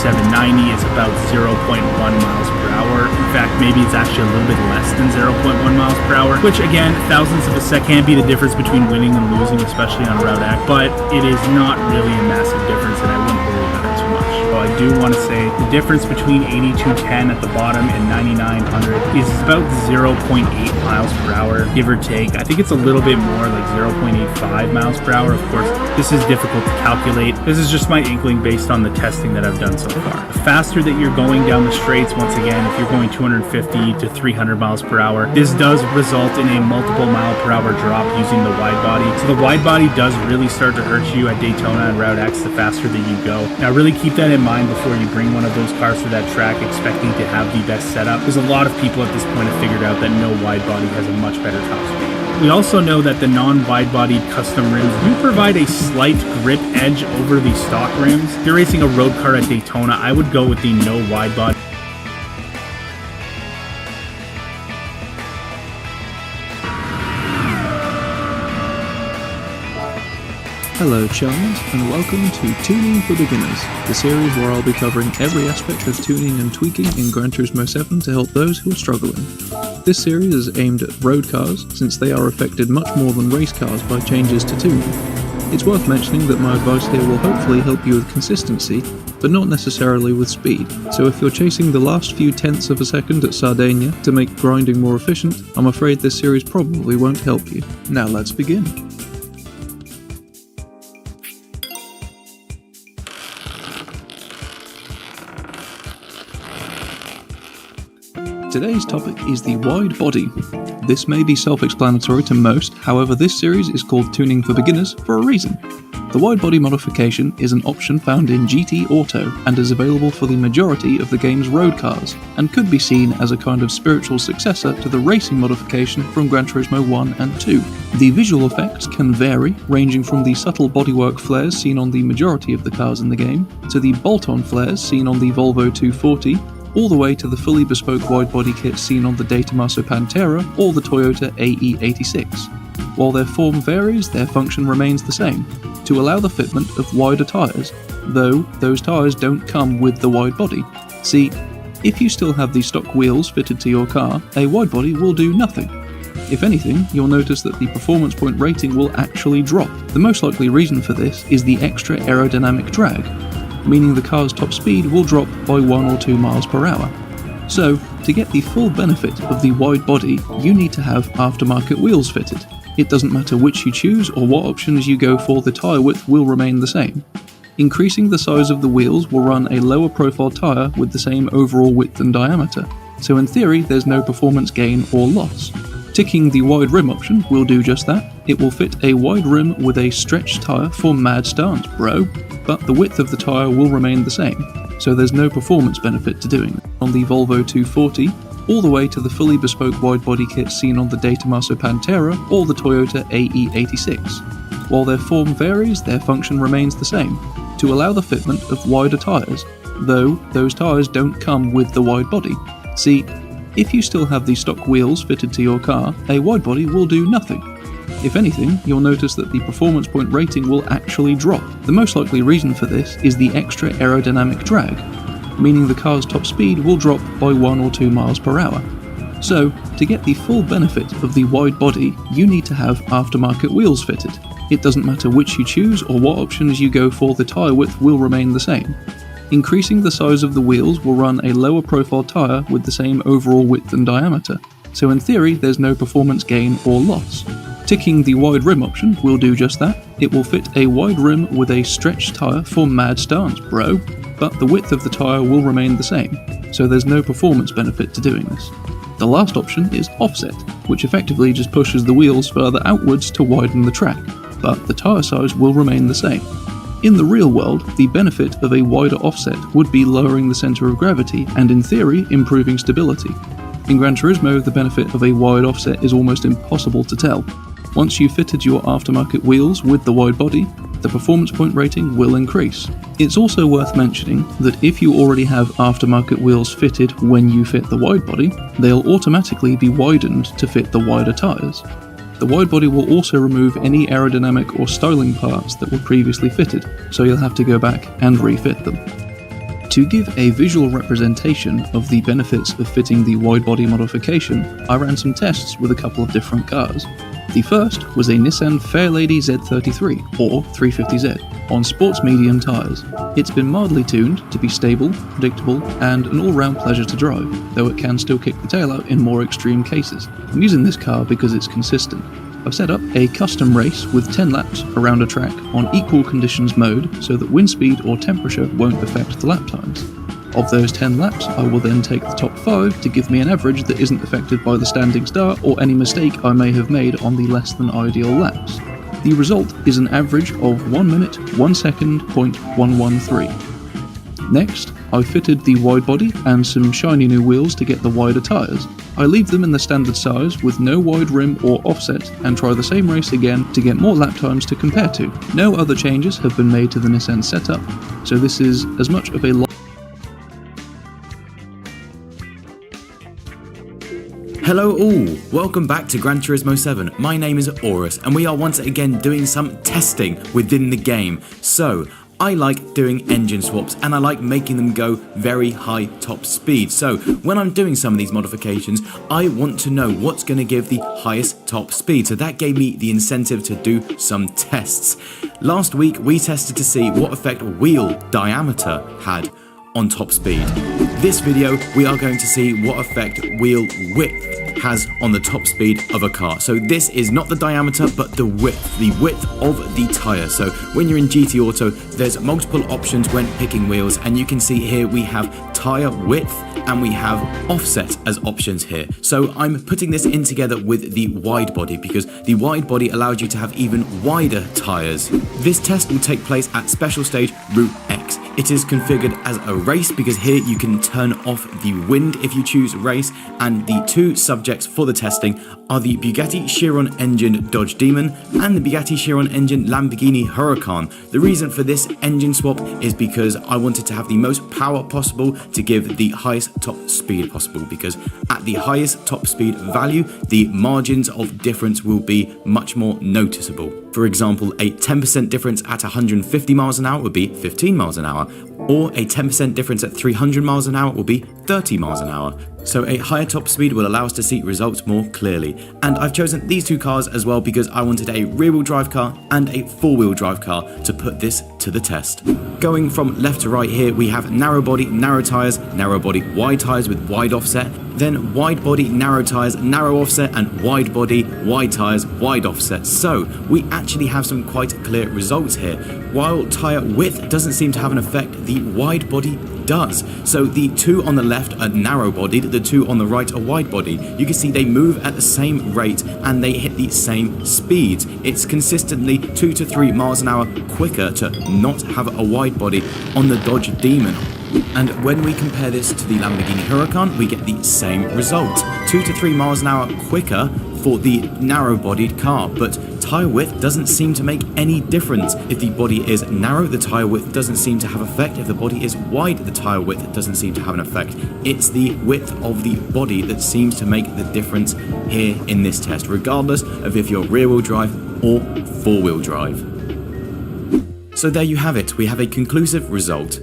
9790 is about 0.1 miles per hour. In fact, maybe it's actually a little bit less than 0.1 miles per hour, which again, thousandths of a second can be the difference between winning and losing, especially on Route X, but it is not really a massive difference, and I wouldn't worry about it too much. So I do want to say the difference between 8210 at the bottom and 9900 is about 0.8 miles per hour, give or take. I think it's a little bit more, like 0.85 miles per hour. Of course, this is difficult to calculate. This is just my inkling based on the testing that I've done so far. The faster that you're going down the straights, once again, if you're going 250 to 300 miles per hour, this does result in a multiple mile per hour drop using the wide body. So the wide body does really start to hurt you at Daytona and Route X the faster that you go. Now really keep that in mind before you bring one of those cars to that track expecting to have the best setup, because a lot of people at this point have figured out that no wide body has a much better top speed. We also know that the non-wide-bodied custom rims do provide a slight grip edge over the stock rims. If you're racing a road car at Daytona, I would go with the no wide body. Hello charmers, and welcome to Tuning for Beginners, the series where I'll be covering every aspect of tuning and tweaking in Gran Turismo 7 to help those who are struggling. This series is aimed at road cars, since they are affected much more than race cars by changes to tuning. It's worth mentioning that my advice here will hopefully help you with consistency, but not necessarily with speed. So if you're chasing the last few tenths of a second at Sardinia to make grinding more efficient, I'm afraid this series probably won't help you. Now let's begin. Today's topic is the wide body. This may be self-explanatory to most, however this series is called Tuning for Beginners for a reason. The wide body modification is an option found in GT Auto and is available for the majority of the game's road cars, and could be seen as a kind of spiritual successor to the racing modification from Gran Turismo 1 and 2. The visual effects can vary, ranging from the subtle bodywork flares seen on the majority of the cars in the game, to the bolt-on flares seen on the Volvo 240, all the way to the fully bespoke wide-body kit seen on the De Tomaso Pantera or the Toyota AE86. While their form varies, their function remains the same, to allow the fitment of wider tyres, though those tyres don't come with the wide body. See, if you still have the stock wheels fitted to your car, a wide body will do nothing. If anything, you'll notice that the performance point rating will actually drop. The most likely reason for this is the extra aerodynamic drag, meaning the car's top speed will drop by 1 or 2 miles per hour. So, to get the full benefit of the wide body, you need to have aftermarket wheels fitted. It doesn't matter which you choose or what options you go for, the tyre width will remain the same. Increasing the size of the wheels will run a lower profile tyre with the same overall width and diameter, so in theory there's no performance gain or loss. Ticking the wide rim option will do just that. It will fit a wide rim with a stretched tyre for mad stance, bro. But the width of the tyre will remain the same, so there's no performance benefit to doing it. On the Volvo 240, all the way to the fully bespoke wide body kit seen on the De Tomaso Pantera or the Toyota AE86. While their form varies, their function remains the same, to allow the fitment of wider tyres, though those tyres don't come with the wide body. See, if you still have the stock wheels fitted to your car, a wide body will do nothing. If anything, you'll notice that the performance point rating will actually drop. The most likely reason for this is the extra aerodynamic drag, meaning the car's top speed will drop by 1 or 2 miles per hour. So, to get the full benefit of the wide body, you need to have aftermarket wheels fitted. It doesn't matter which you choose or what options you go for, the tyre width will remain the same. Increasing the size of the wheels will run a lower profile tyre with the same overall width and diameter, so in theory there's no performance gain or loss. Ticking the wide rim option will do just that. It will fit a wide rim with a stretched tyre for mad stunts, bro, but the width of the tyre will remain the same, so there's no performance benefit to doing this. The last option is offset, which effectively just pushes the wheels further outwards to widen the track, but the tyre size will remain the same. In the real world, the benefit of a wider offset would be lowering the centre of gravity and, in theory, improving stability. In Gran Turismo, the benefit of a wide offset is almost impossible to tell. Once you've fitted your aftermarket wheels with the wide body, the performance point rating will increase. It's also worth mentioning that if you already have aftermarket wheels fitted when you fit the wide body, they'll automatically be widened to fit the wider tyres. The wide body will also remove any aerodynamic or styling parts that were previously fitted, so you'll have to go back and refit them. To give a visual representation of the benefits of fitting the wide body modification, I ran some tests with a couple of different cars. The first was a Nissan Fairlady Z33, or 350Z, on sports medium tyres. It's been mildly tuned to be stable, predictable, and an all-round pleasure to drive, though it can still kick the tail out in more extreme cases. I'm using this car because it's consistent. I've set up a custom race with 10 laps around a track on equal conditions mode so that wind speed or temperature won't affect the lap times. Of those 10 laps, I will then take the top 5 to give me an average that isn't affected by the standing start or any mistake I may have made on the less than ideal laps. The result is an average of 1 minute, 1 second, .113. Next, I fitted the wide body and some shiny new wheels to get the wider tyres. I leave them in the standard size with no wide rim or offset and try the same race again to get more lap times to compare to. No other changes have been made to the Nissan setup, so this is as much of a Hello all, welcome back to Gran Turismo 7. My name is Aurus and we are once again doing some testing within the game. So, I like doing engine swaps and I like making them go very high top speed. So when I'm doing some of these modifications, I want to know what's going to give the highest top speed. So that gave me the incentive to do some tests. Last week we tested to see what effect wheel diameter had on top speed. This video we are going to see what effect wheel width has on the top speed of a car. So this is not the diameter but the width of the tyre. So when you're in GT Auto there's multiple options when picking wheels, and you can see here we have tyre width and we have offset as options here. So I'm putting this in together with the wide body because the wide body allows you to have even wider tyres. This test will take place at special stage Route X. It is configured as a race because here you can turn off the wind if you choose race, and the two subjects for the testing are the Bugatti Chiron engine Dodge Demon and the Bugatti Chiron engine Lamborghini Huracan. The reason for this engine swap is because I wanted to have the most power possible to give the highest top speed possible, because at the highest top speed value the margins of difference will be much more noticeable. For example, a 10% difference at 150 miles an hour would be 15 miles an hour, or a 10% difference at 300 miles an hour will be 30 miles an hour. So a higher top speed will allow us to see results more clearly. And I've chosen these two cars as well because I wanted a rear-wheel drive car and a four-wheel drive car to put this to the test. Going from left to right here, we have narrow body, narrow tyres, narrow body, wide tyres with wide offset, then wide body, narrow tyres, narrow offset, and wide body, wide tyres, wide offset. So we actually have some quite clear results here. While tyre width doesn't seem to have an effect, the wide body does. So the two on the left are narrow bodied, the two on the right are wide bodied. You can see they move at the same rate and they hit the same speeds. It's consistently 2 to 3 miles an hour quicker to not have a wide body on the Dodge Demon. And when we compare this to the Lamborghini Huracan, we get the same result. 2 to 3 miles an hour quicker for the narrow-bodied car, but tyre width doesn't seem to make any difference. If the body is narrow, the tyre width doesn't seem to have effect. If the body is wide, the tyre width doesn't seem to have an effect. It's the width of the body that seems to make the difference here in this test, regardless of if you're rear-wheel drive or four-wheel drive. So there you have it, we have a conclusive result.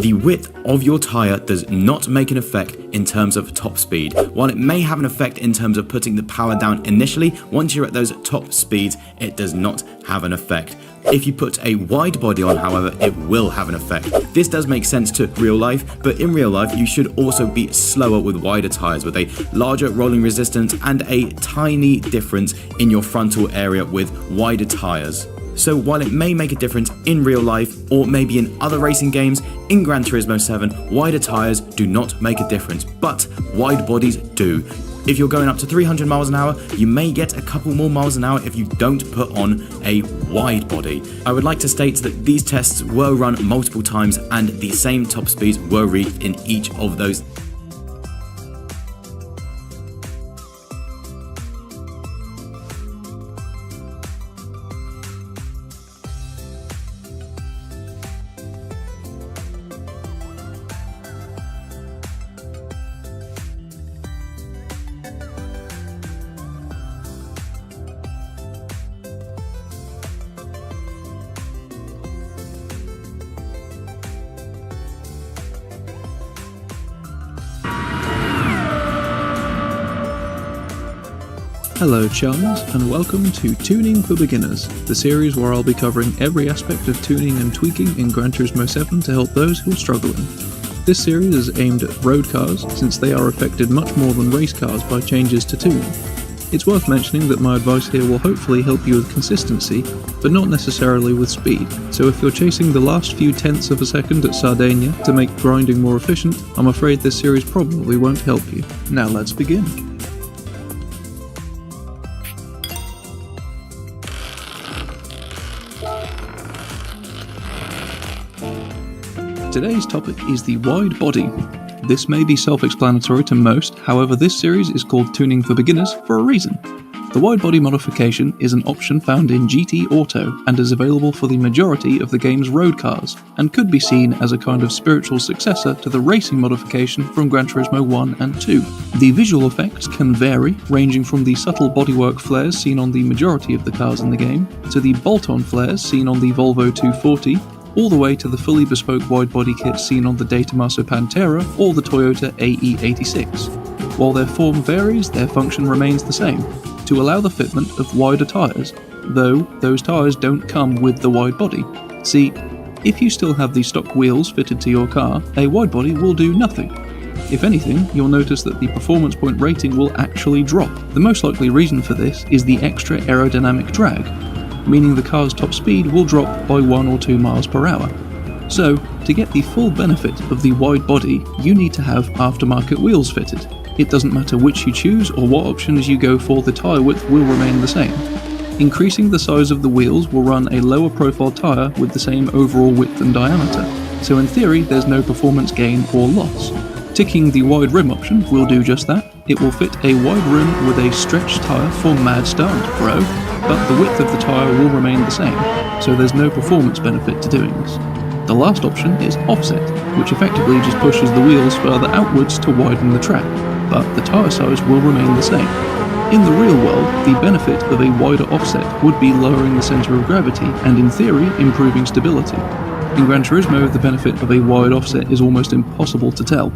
The width of your tyre does not make an effect in terms of top speed. While it may have an effect in terms of putting the power down initially, once you're at those top speeds, it does not have an effect. If you put a wide body on, however, it will have an effect. This does make sense to real life, but in real life you should also be slower with wider tyres, with a larger rolling resistance and a tiny difference in your frontal area with wider tyres. So while it may make a difference in real life, or maybe in other racing games, in Gran Turismo 7, wider tyres do not make a difference, but wide bodies do. If you're going up to 300 miles an hour, you may get a couple more miles an hour if you don't put on a wide body. I would like to state that these tests were run multiple times and the same top speeds were reached in each of those. Hello chums, and welcome to Tuning for Beginners, the series where I'll be covering every aspect of tuning and tweaking in Gran Turismo 7 to help those who are struggling. This series is aimed at road cars, since they are affected much more than race cars by changes to tuning. It's worth mentioning that my advice here will hopefully help you with consistency, but not necessarily with speed, so if you're chasing the last few tenths of a second at Sardinia to make grinding more efficient, I'm afraid this series probably won't help you. Now let's begin. Today's topic is the wide body. This may be self-explanatory to most, however this series is called Tuning for Beginners for a reason. The wide body modification is an option found in GT Auto and is available for the majority of the game's road cars, and could be seen as a kind of spiritual successor to the racing modification from Gran Turismo 1 and 2. The visual effects can vary, ranging from the subtle bodywork flares seen on the majority of the cars in the game, to the bolt-on flares seen on the Volvo 240, all the way to the fully bespoke wide-body kit seen on the De Tomaso Pantera or the Toyota AE86. While their form varies, their function remains the same, to allow the fitment of wider tyres, though those tyres don't come with the wide body. See, if you still have the stock wheels fitted to your car, a wide body will do nothing. If anything, you'll notice that the performance point rating will actually drop. The most likely reason for this is the extra aerodynamic drag, meaning the car's top speed will drop by 1 or 2 miles per hour. So, to get the full benefit of the wide body, you need to have aftermarket wheels fitted. It doesn't matter which you choose or what options you go for, the tyre width will remain the same. Increasing the size of the wheels will run a lower profile tyre with the same overall width and diameter, so in theory there's no performance gain or loss. Ticking the wide rim option will do just that. It will fit a wide rim with a stretched tyre for mad stunt, bro, but the width of the tyre will remain the same, so there's no performance benefit to doing this. The last option is offset, which effectively just pushes the wheels further outwards to widen the track, but the tyre size will remain the same. In the real world, the benefit of a wider offset would be lowering the centre of gravity and in theory improving stability. In Gran Turismo, the benefit of a wide offset is almost impossible to tell.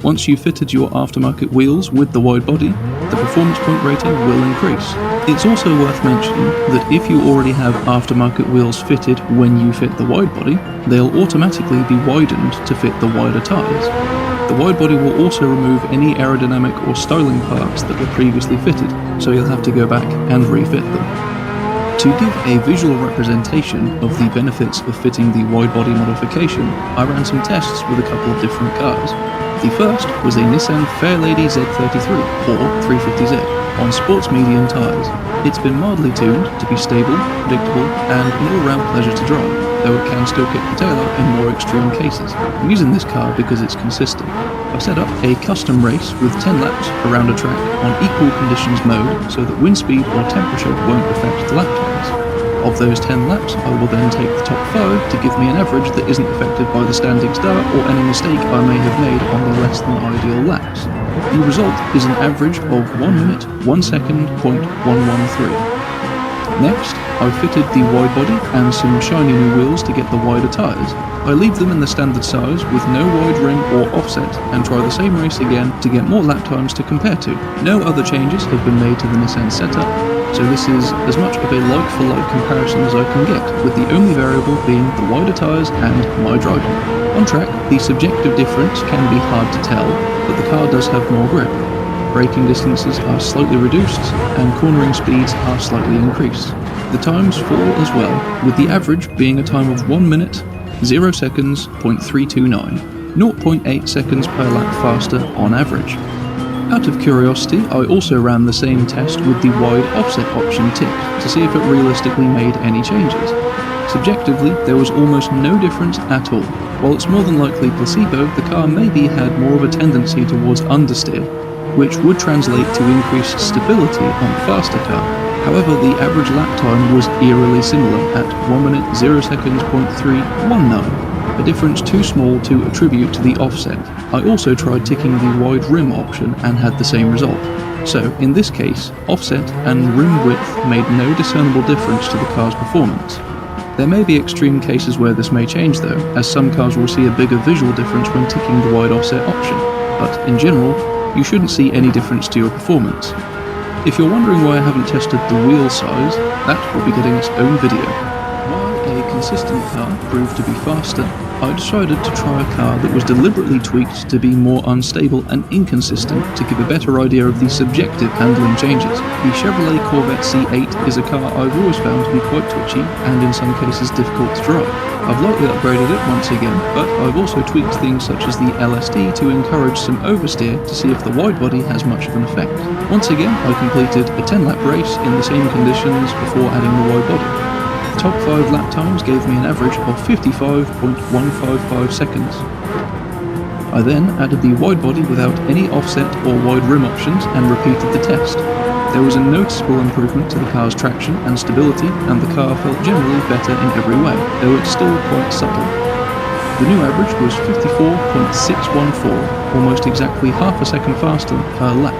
Once you've fitted your aftermarket wheels with the wide body, the performance point rating will increase. It's also worth mentioning that if you already have aftermarket wheels fitted when you fit the wide body, they'll automatically be widened to fit the wider tyres. The wide body will also remove any aerodynamic or styling parts that were previously fitted, so you'll have to go back and refit them. To give a visual representation of the benefits of fitting the wide body modification, I ran some tests with a couple of different cars. The first was a Nissan Fairlady Z33, or 350Z, on sports medium tyres. It's been mildly tuned to be stable, predictable, and an all-round pleasure to drive, though it can still kick the tail out in more extreme cases. I'm using this car because it's consistent. I've set up a custom race with 10 laps around a track on equal conditions mode so that wind speed or temperature won't affect the lap times. Of those 10 laps, I will then take the top 5 to give me an average that isn't affected by the standing start or any mistake I may have made on the less than ideal laps. The result is an average of 1 minute, 1 second, .113. Next, I fitted the wide body and some shiny new wheels to get the wider tyres. I leave them in the standard size with no wide rim or offset and try the same race again to get more lap times to compare to. No other changes have been made to the Nissan setup, so this is as much of a like-for-like comparison as I can get, with the only variable being the wider tyres and my driving. On track, the subjective difference can be hard to tell, but the car does have more grip. Braking distances are slightly reduced, and cornering speeds are slightly increased. The times fall as well, with the average being a time of 1 minute, 0 seconds, .329, 0.8 seconds per lap faster on average. Out of curiosity, I also ran the same test with the wide offset option ticked to see if it realistically made any changes. Subjectively, there was almost no difference at all. While it's more than likely placebo, the car maybe had more of a tendency towards understeer, which would translate to increased stability on the faster car. However, the average lap time was eerily similar at 1 minute 0 seconds .319, a difference too small to attribute to the offset. I also tried ticking the wide rim option and had the same result. So, in this case, offset and rim width made no discernible difference to the car's performance. There may be extreme cases where this may change though, as some cars will see a bigger visual difference when ticking the wide offset option, but in general, you shouldn't see any difference to your performance. If you're wondering why I haven't tested the wheel size, that will be getting its own video. While a consistent car proved to be faster, I decided to try a car that was deliberately tweaked to be more unstable and inconsistent to give a better idea of the subjective handling changes. The Chevrolet Corvette C8 is a car I've always found to be quite twitchy and in some cases difficult to drive. I've lightly upgraded it once again, but I've also tweaked things such as the LSD to encourage some oversteer to see if the wide body has much of an effect. Once again, I completed a 10-lap race in the same conditions before adding the wide body. The top 5 lap times gave me an average of 55.155 seconds. I then added the wide body without any offset or wide rim options and repeated the test. There was a noticeable improvement to the car's traction and stability, and the car felt generally better in every way, though it's still quite subtle. The new average was 54.614, almost exactly half a second faster per lap.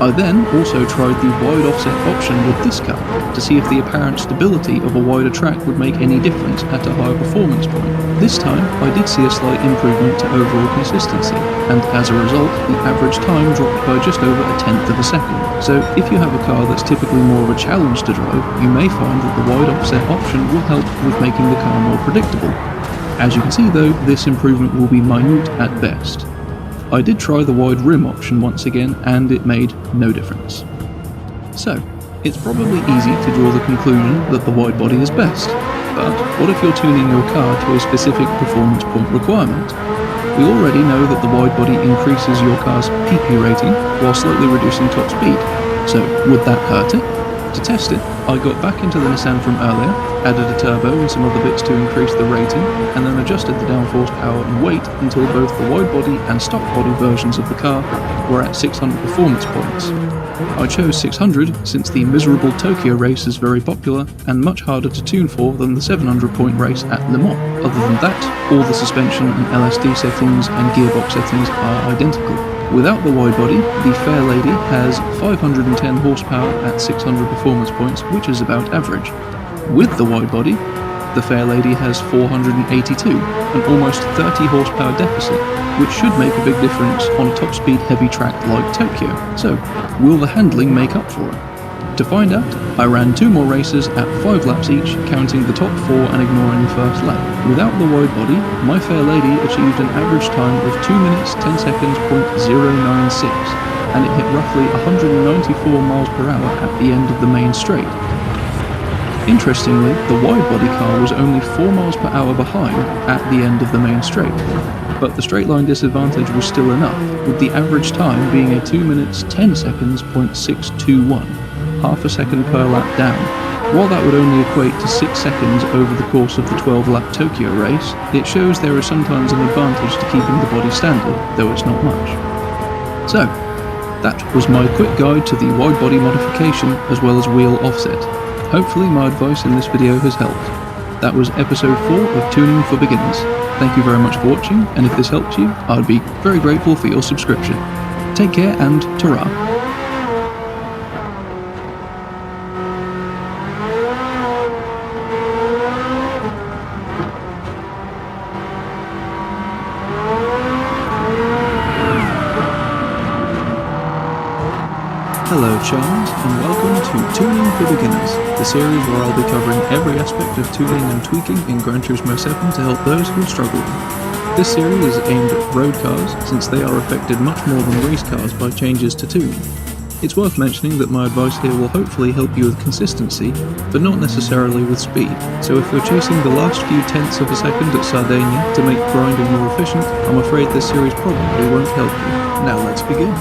I then also tried the wide offset option with this car to see if the apparent stability of a wider track would make any difference at a higher performance point. This time, I did see a slight improvement to overall consistency, and as a result, the average time dropped by just over 1/10 of a second. So if you have a car that's typically more of a challenge to drive, you may find that the wide offset option will help with making the car more predictable. As you can see though, this improvement will be minute at best. I did try the wide rim option once again, and it made no difference. So, it's probably easy to draw the conclusion that the wide body is best, but what if you're tuning your car to a specific performance point requirement? We already know that the wide body increases your car's PP rating while slightly reducing top speed, so would that hurt it? To test it, I got back into the Nissan from earlier, added a turbo and some other bits to increase the rating, and then adjusted the downforce power and weight until both the wide body and stock body versions of the car were at 600 performance points. I chose 600 since the miserable Tokyo race is very popular and much harder to tune for than the 700 point race at Le Mans. Other than that, all the suspension and LSD settings and gearbox settings are identical. Without the wide body, the Fair Lady has 510 horsepower at 600 performance points, which is about average. With the wide body, the Fair Lady has 482, an almost 30 horsepower deficit, which should make a big difference on a top speed heavy track like Tokyo. So, will the handling make up for it? To find out, I ran 2 more races at 5 laps each, counting the top 4 and ignoring the first lap. Without the wide body, my Fair Lady achieved an average time of 2 minutes 10 seconds .096, and it hit roughly 194 miles per hour at the end of the main straight. Interestingly, the wide body car was only 4 miles per hour behind at the end of the main straight, but the straight line disadvantage was still enough, with the average time being a 2 minutes 10 seconds .621. Half a second per lap down. While that would only equate to 6 seconds over the course of the 12-lap Tokyo race, it shows there is sometimes an advantage to keeping the body standard, though it's not much. So, that was my quick guide to the wide body modification as well as wheel offset. Hopefully my advice in this video has helped. That was episode 4 of Tuning for Beginners. Thank you very much for watching, and if this helps you, I'd be very grateful for your subscription. Take care and ta-ra. Hello charms, and welcome to Tuning for Beginners, the series where I'll be covering every aspect of tuning and tweaking in Gran Turismo 7 to help those who are struggling. This series is aimed at road cars, since they are affected much more than race cars by changes to tuning. It's worth mentioning that my advice here will hopefully help you with consistency, but not necessarily with speed, so if you're chasing the last few tenths of a second at Sardinia to make grinding more efficient, I'm afraid this series probably won't help you. Now let's begin.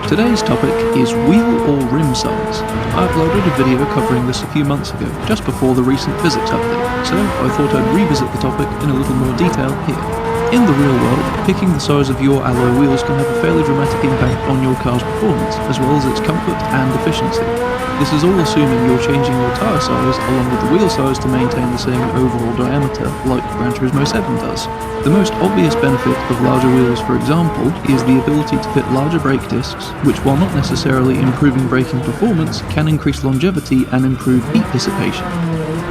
Today's topic is wheel or rim size. I uploaded a video covering this a few months ago, just before the recent physics update, so I thought I'd revisit the topic in a little more detail here. In the real world, picking the size of your alloy wheels can have a fairly dramatic impact on your car's performance, as well as its comfort and efficiency. This is all assuming you're changing your tyre size along with the wheel size to maintain the same overall diameter, like Gran Turismo 7 does. The most obvious benefit of larger wheels, for example, is the ability to fit larger brake discs, which while not necessarily improving braking performance, can increase longevity and improve heat dissipation,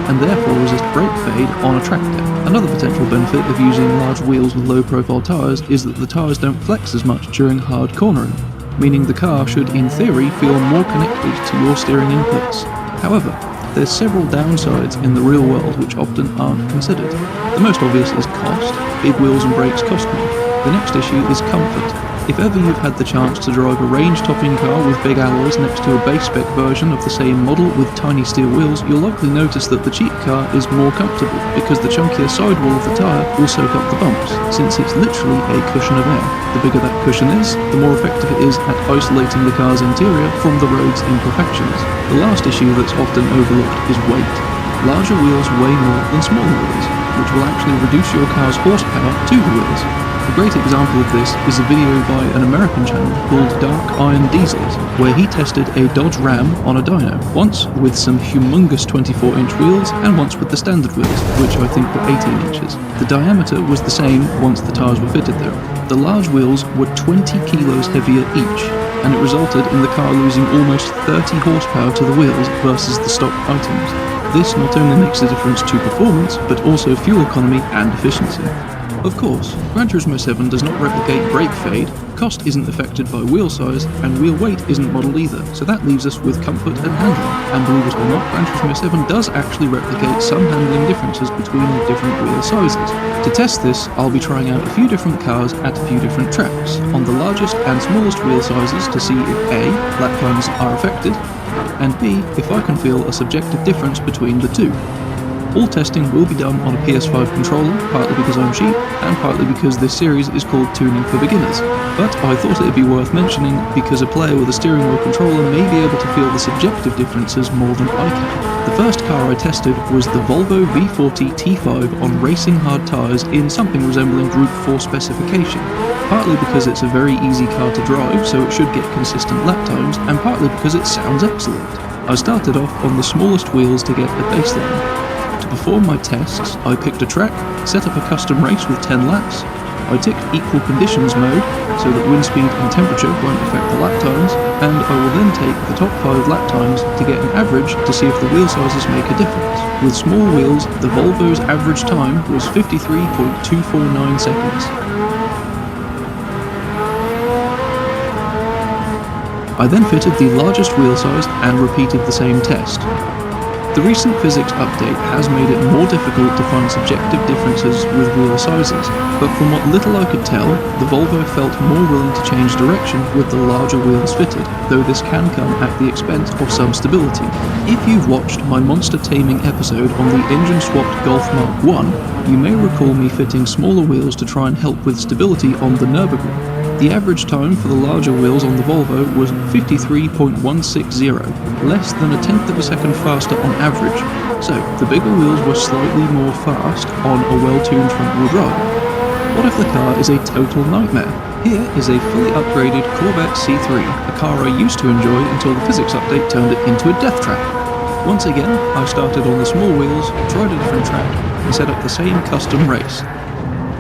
and therefore resist brake fade on a track day. Another potential benefit of using large wheels with low-profile tyres is that the tyres don't flex as much during hard cornering, meaning the car should, in theory, feel more connected to your steering inputs. However, there's several downsides in the real world which often aren't considered. The most obvious is cost. Big wheels and brakes cost more. The next issue is comfort. If ever you've had the chance to drive a range-topping car with big alloys next to a base-spec version of the same model with tiny steel wheels, you'll likely notice that the cheap car is more comfortable because the chunkier sidewall of the tyre will soak up the bumps, since it's literally a cushion of air. The bigger that cushion is, the more effective it is at isolating the car's interior from the road's imperfections. The last issue that's often overlooked is weight. Larger wheels weigh more than smaller wheels, which will actually reduce your car's horsepower to the wheels. A great example of this is a video by an American channel called Dark Iron Diesels, where he tested a Dodge Ram on a dyno, once with some humongous 24-inch wheels and once with the standard wheels, which I think were 18 inches. The diameter was the same once the tyres were fitted though. The large wheels were 20 kilos heavier each, and it resulted in the car losing almost 30 horsepower to the wheels versus the stock items. This not only makes a difference to performance, but also fuel economy and efficiency. Of course, Gran Turismo 7 does not replicate brake fade, cost isn't affected by wheel size, and wheel weight isn't modelled either, so that leaves us with comfort and handling. And believe it or not, Gran Turismo 7 does actually replicate some handling differences between the different wheel sizes. To test this, I'll be trying out a few different cars at a few different tracks, on the largest and smallest wheel sizes to see if A, lap times are affected, and B, if I can feel a subjective difference between the two. All testing will be done on a PS5 controller, partly because I'm cheap, and partly because this series is called Tuning for Beginners. But I thought it'd be worth mentioning because a player with a steering wheel controller may be able to feel the subjective differences more than I can. The first car I tested was the Volvo V40 T5 on racing hard tyres in something resembling Group 4 specification, partly because it's a very easy car to drive, so it should get consistent lap times, and partly because it sounds excellent. I started off on the smallest wheels to get a baseline. To perform my tests, I picked a track, set up a custom race with 10 laps. I ticked equal conditions mode, so that wind speed and temperature won't affect the lap times, and I will then take the top 5 lap times to get an average to see if the wheel sizes make a difference. With small wheels, the Volvo's average time was 53.249 seconds. I then fitted the largest wheel size and repeated the same test. The recent physics update has made it more difficult to find subjective differences with wheel sizes, but from what little I could tell, the Volvo felt more willing to change direction with the larger wheels fitted, though this can come at the expense of some stability. If you've watched my monster taming episode on the engine-swapped Golf Mark I, you may recall me fitting smaller wheels to try and help with stability on the Nürburgring. The average time for the larger wheels on the Volvo was 53.160, less than a tenth of a second faster on average, so the bigger wheels were slightly more fast on a well-tuned front-wheel drive. What if the car is a total nightmare? Here is a fully upgraded Corvette C3, a car I used to enjoy until the physics update turned it into a death trap. Once again, I started on the small wheels, tried a different track, and set up the same custom race.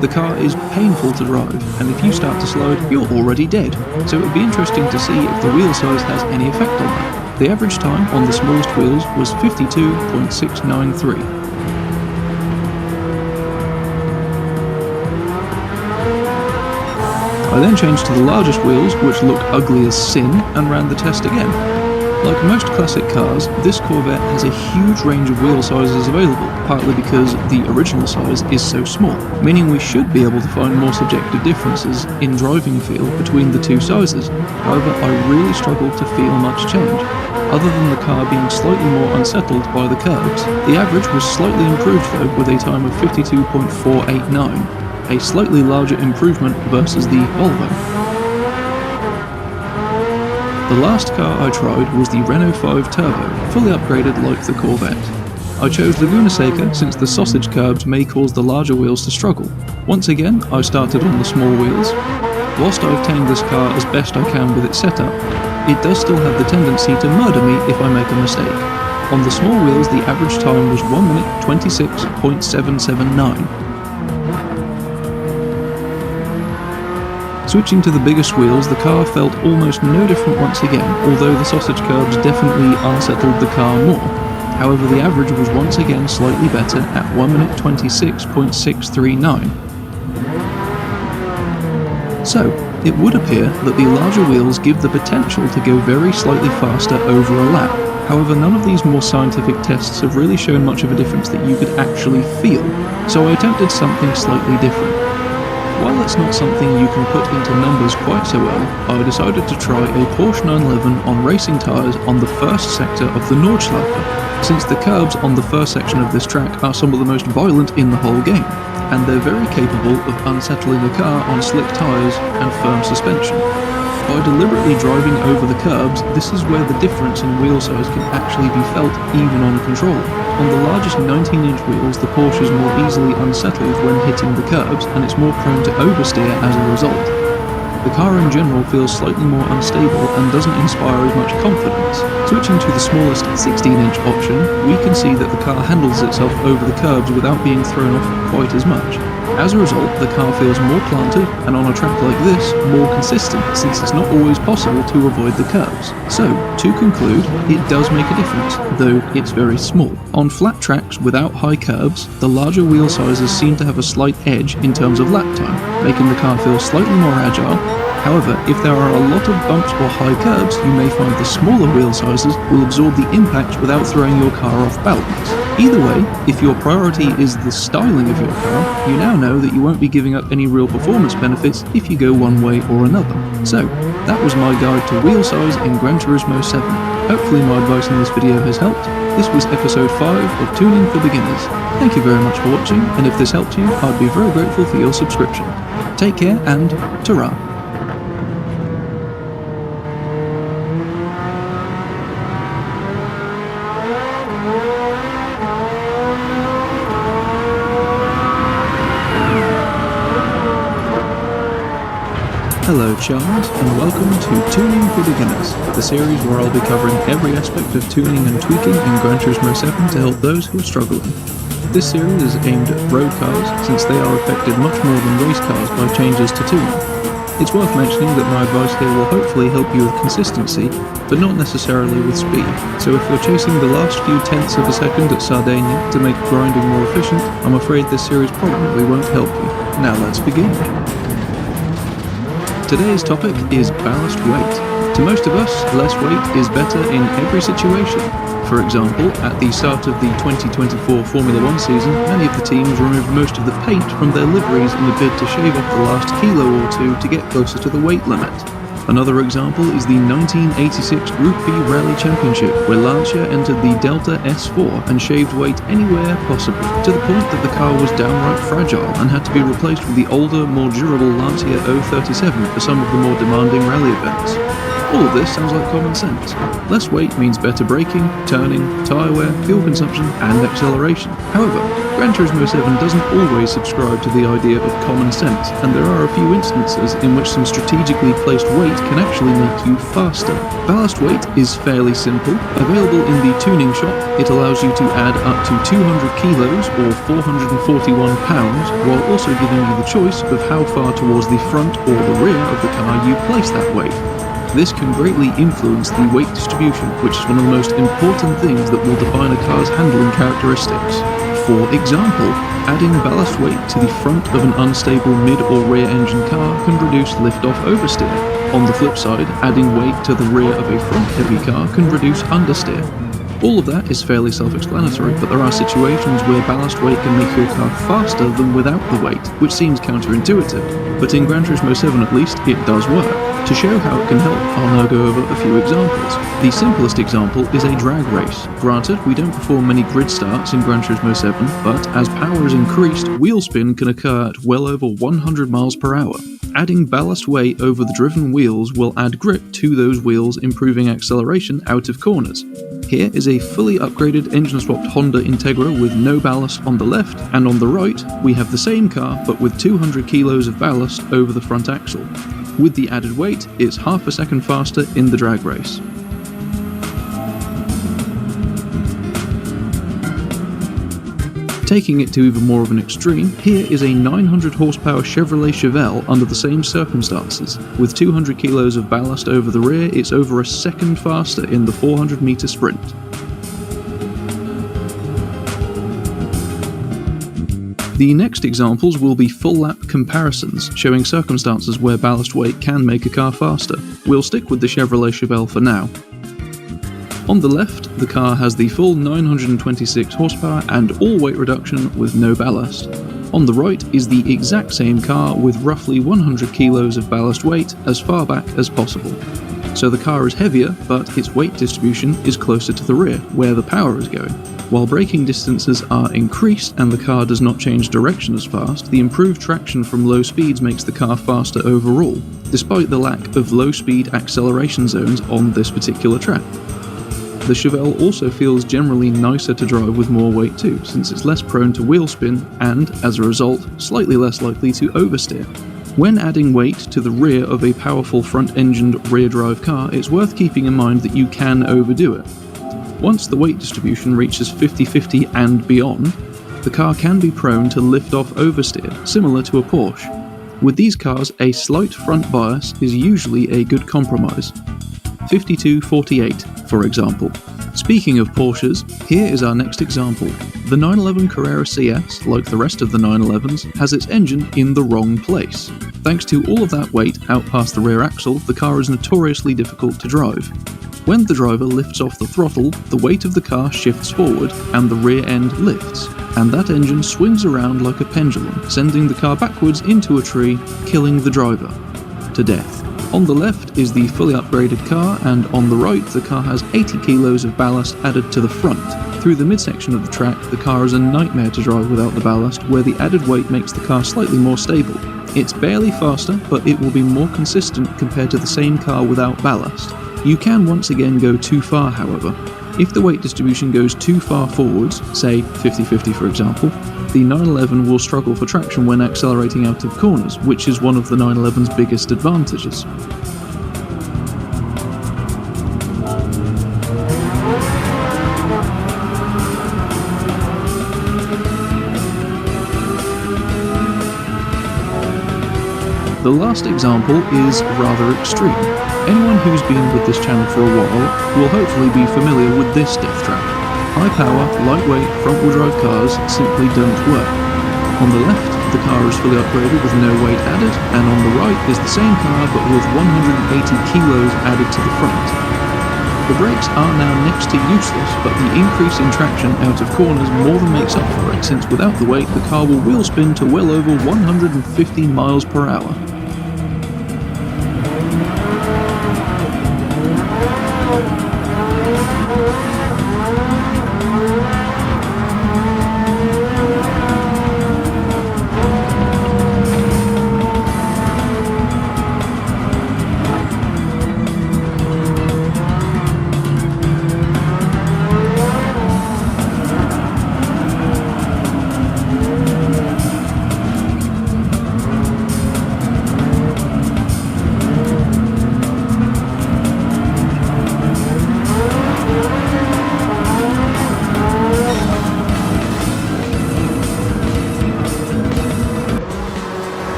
The car is painful to drive, and if you start to slide, you're already dead, so it would be interesting to see if the wheel size has any effect on that. The average time on the smallest wheels was 52.693. I then changed to the largest wheels, which look ugly as sin, and ran the test again. Like most classic cars, this Corvette has a huge range of wheel sizes available, partly because the original size is so small, meaning we should be able to find more subjective differences in driving feel between the two sizes. However, I really struggled to feel much change. Other than the car being slightly more unsettled by the curbs, the average was slightly improved though, with a time of 52.489, a slightly larger improvement versus the Volvo. The last car I tried was the Renault 5 Turbo, fully upgraded like the Corvette. I chose Laguna Seca since the sausage curbs may cause the larger wheels to struggle. Once again, I started on the small wheels. Whilst I've tamed this car as best I can with its setup, it does still have the tendency to murder me if I make a mistake. On the small wheels, the average time was 1 minute 26.779. Switching to the biggest wheels, the car felt almost no different once again, although the sausage curbs definitely unsettled the car more. However, the average was once again slightly better at 1 minute 26.639. So, it would appear that the larger wheels give the potential to go very slightly faster over a lap. However, none of these more scientific tests have really shown much of a difference that you could actually feel, so I attempted something slightly different. While that's not something you can put into numbers quite so well, I decided to try a Porsche 911 on racing tyres on the first sector of the Nordschleife, since the curbs on the first section of this track are some of the most violent in the whole game, and they're very capable of unsettling a car on slick tyres and firm suspension. By deliberately driving over the curbs, this is where the difference in wheel size can actually be felt even on a controller. On the largest 19-inch wheels, the Porsche is more easily unsettled when hitting the curbs, and it's more prone to oversteer as a result. The car in general feels slightly more unstable and doesn't inspire as much confidence. Switching to the smallest 16-inch option, we can see that the car handles itself over the curbs without being thrown off quite as much. As a result, the car feels more planted, and on a track like this, more consistent, since it's not always possible to avoid the curves. So, to conclude, it does make a difference, though it's very small. On flat tracks without high curbs, the larger wheel sizes seem to have a slight edge in terms of lap time, making the car feel slightly more agile. However, if there are a lot of bumps or high curbs, you may find the smaller wheel sizes will absorb the impacts without throwing your car off balance. Either way, if your priority is the styling of your car, you now know that you won't be giving up any real performance benefits if you go one way or another. So, that was my guide to wheel size in Gran Turismo 7. Hopefully my advice in this video has helped. This was episode 5 of Tuning for Beginners. Thank you very much for watching, and if this helped you, I'd be very grateful for your subscription. Take care and ta-ra. Hello charmers, and welcome to Tuning for Beginners, the series where I'll be covering every aspect of tuning and tweaking in Gran Turismo 7 to help those who are struggling. This series is aimed at road cars, since they are affected much more than race cars by changes to tuning. It's worth mentioning that my advice here will hopefully help you with consistency, but not necessarily with speed. So if you're chasing the last few tenths of a second at Sardinia to make grinding more efficient, I'm afraid this series probably won't help you. Now let's begin. Today's topic is ballast weight. To most of us, less weight is better in every situation. For example, at the start of the 2024 Formula 1 season, many of the teams removed most of the paint from their liveries in a bid to shave off the last kilo or two to get closer to the weight limit. Another example is the 1986 Group B Rally Championship, where Lancia entered the Delta S4 and shaved weight anywhere possible, to the point that the car was downright fragile and had to be replaced with the older, more durable Lancia 037 for some of the more demanding rally events. All of this sounds like common sense. Less weight means better braking, turning, tyre wear, fuel consumption, and acceleration. However, Gran Turismo 7 doesn't always subscribe to the idea of common sense, and there are a few instances in which some strategically placed weight can actually make you faster. Ballast weight is fairly simple. Available in the tuning shop, it allows you to add up to 200 kilos or 441 pounds, while also giving you the choice of how far towards the front or the rear of the car you place that weight. This can greatly influence the weight distribution, which is one of the most important things that will define a car's handling characteristics. For example, adding ballast weight to the front of an unstable mid or rear engine car can reduce lift-off oversteer. On the flip side, adding weight to the rear of a front-heavy car can reduce understeer. All of that is fairly self-explanatory, but there are situations where ballast weight can make your car faster than without the weight, which seems counterintuitive. But in Gran Turismo 7 at least, it does work. To show how it can help, I'll now go over a few examples. The simplest example is a drag race. Granted, we don't perform many grid starts in Gran Turismo 7, but as power is increased, wheel spin can occur at well over 100 miles per hour. Adding ballast weight over the driven wheels will add grip to those wheels, improving acceleration out of corners. Here is a fully upgraded engine-swapped Honda Integra with no ballast on the left, and on the right, we have the same car but with 200 kilos of ballast over the front axle. With the added weight, it's half a second faster in the drag race. Taking it to even more of an extreme, here is a 900 horsepower Chevrolet Chevelle under the same circumstances. With 200 kilos of ballast over the rear, it's over a second faster in the 400 meter sprint. The next examples will be full lap comparisons, showing circumstances where ballast weight can make a car faster. We'll stick with the Chevrolet Chevelle for now. On the left, the car has the full 926 horsepower and all weight reduction with no ballast. On the right is the exact same car with roughly 100 kilos of ballast weight as far back as possible. So the car is heavier, but its weight distribution is closer to the rear, where the power is going. While braking distances are increased and the car does not change direction as fast, the improved traction from low speeds makes the car faster overall, despite the lack of low-speed acceleration zones on this particular track. The Chevelle also feels generally nicer to drive with more weight too, since it's less prone to wheel spin and, as a result, slightly less likely to oversteer. When adding weight to the rear of a powerful front-engined rear-drive car, it's worth keeping in mind that you can overdo it. Once the weight distribution reaches 50-50 and beyond, the car can be prone to lift-off oversteer, similar to a Porsche. With these cars, a slight front bias is usually a good compromise. 52-48, for example. Speaking of Porsches, here is our next example. The 911 Carrera CS, like the rest of the 911s, has its engine in the wrong place. Thanks to all of that weight out past the rear axle, the car is notoriously difficult to drive. When the driver lifts off the throttle, the weight of the car shifts forward and the rear end lifts, and that engine swings around like a pendulum, sending the car backwards into a tree, killing the driver to death. On the left is the fully upgraded car, and on the right the car has 80 kilos of ballast added to the front. Through the midsection of the track, the car is a nightmare to drive without the ballast, where the added weight makes the car slightly more stable. It's barely faster, but it will be more consistent compared to the same car without ballast. You can once again go too far, however. If the weight distribution goes too far forwards, say 50-50 for example, the 911 will struggle for traction when accelerating out of corners, which is one of the 911's biggest advantages. The last example is rather extreme. Anyone who's been with this channel for a while will hopefully be familiar with this death trap. High power, lightweight, front-wheel drive cars simply don't work. On the left, the car is fully upgraded with no weight added, and on the right is the same car but with 180 kilos added to the front. The brakes are now next to useless, but the increase in traction out of corners more than makes up for it, since without the weight the car will wheel spin to well over 150 miles per hour.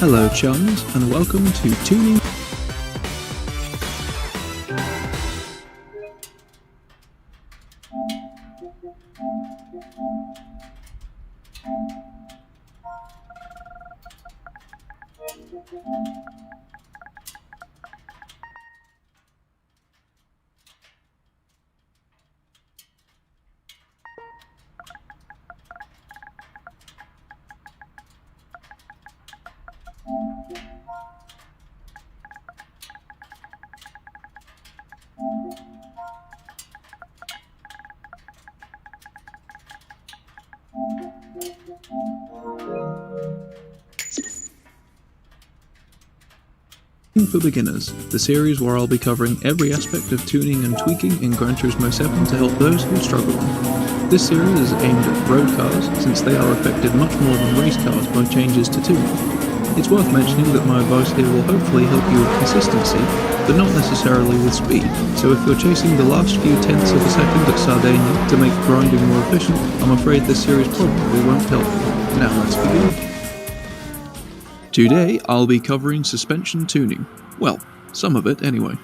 Hello chums, and welcome to Tuning. For Beginners, the series where I'll be covering every aspect of tuning and tweaking in Gran Turismo 7 to help those who struggle. This series is aimed at road cars since they are affected much more than race cars by changes to tuning. It's worth mentioning that my advice here will hopefully help you with consistency, but not necessarily with speed, so if you're chasing the last few tenths of a second at Sardinia to make grinding more efficient, I'm afraid this series probably won't help you. Now let's begin. Today I'll be covering suspension tuning. Well, some of it anyway.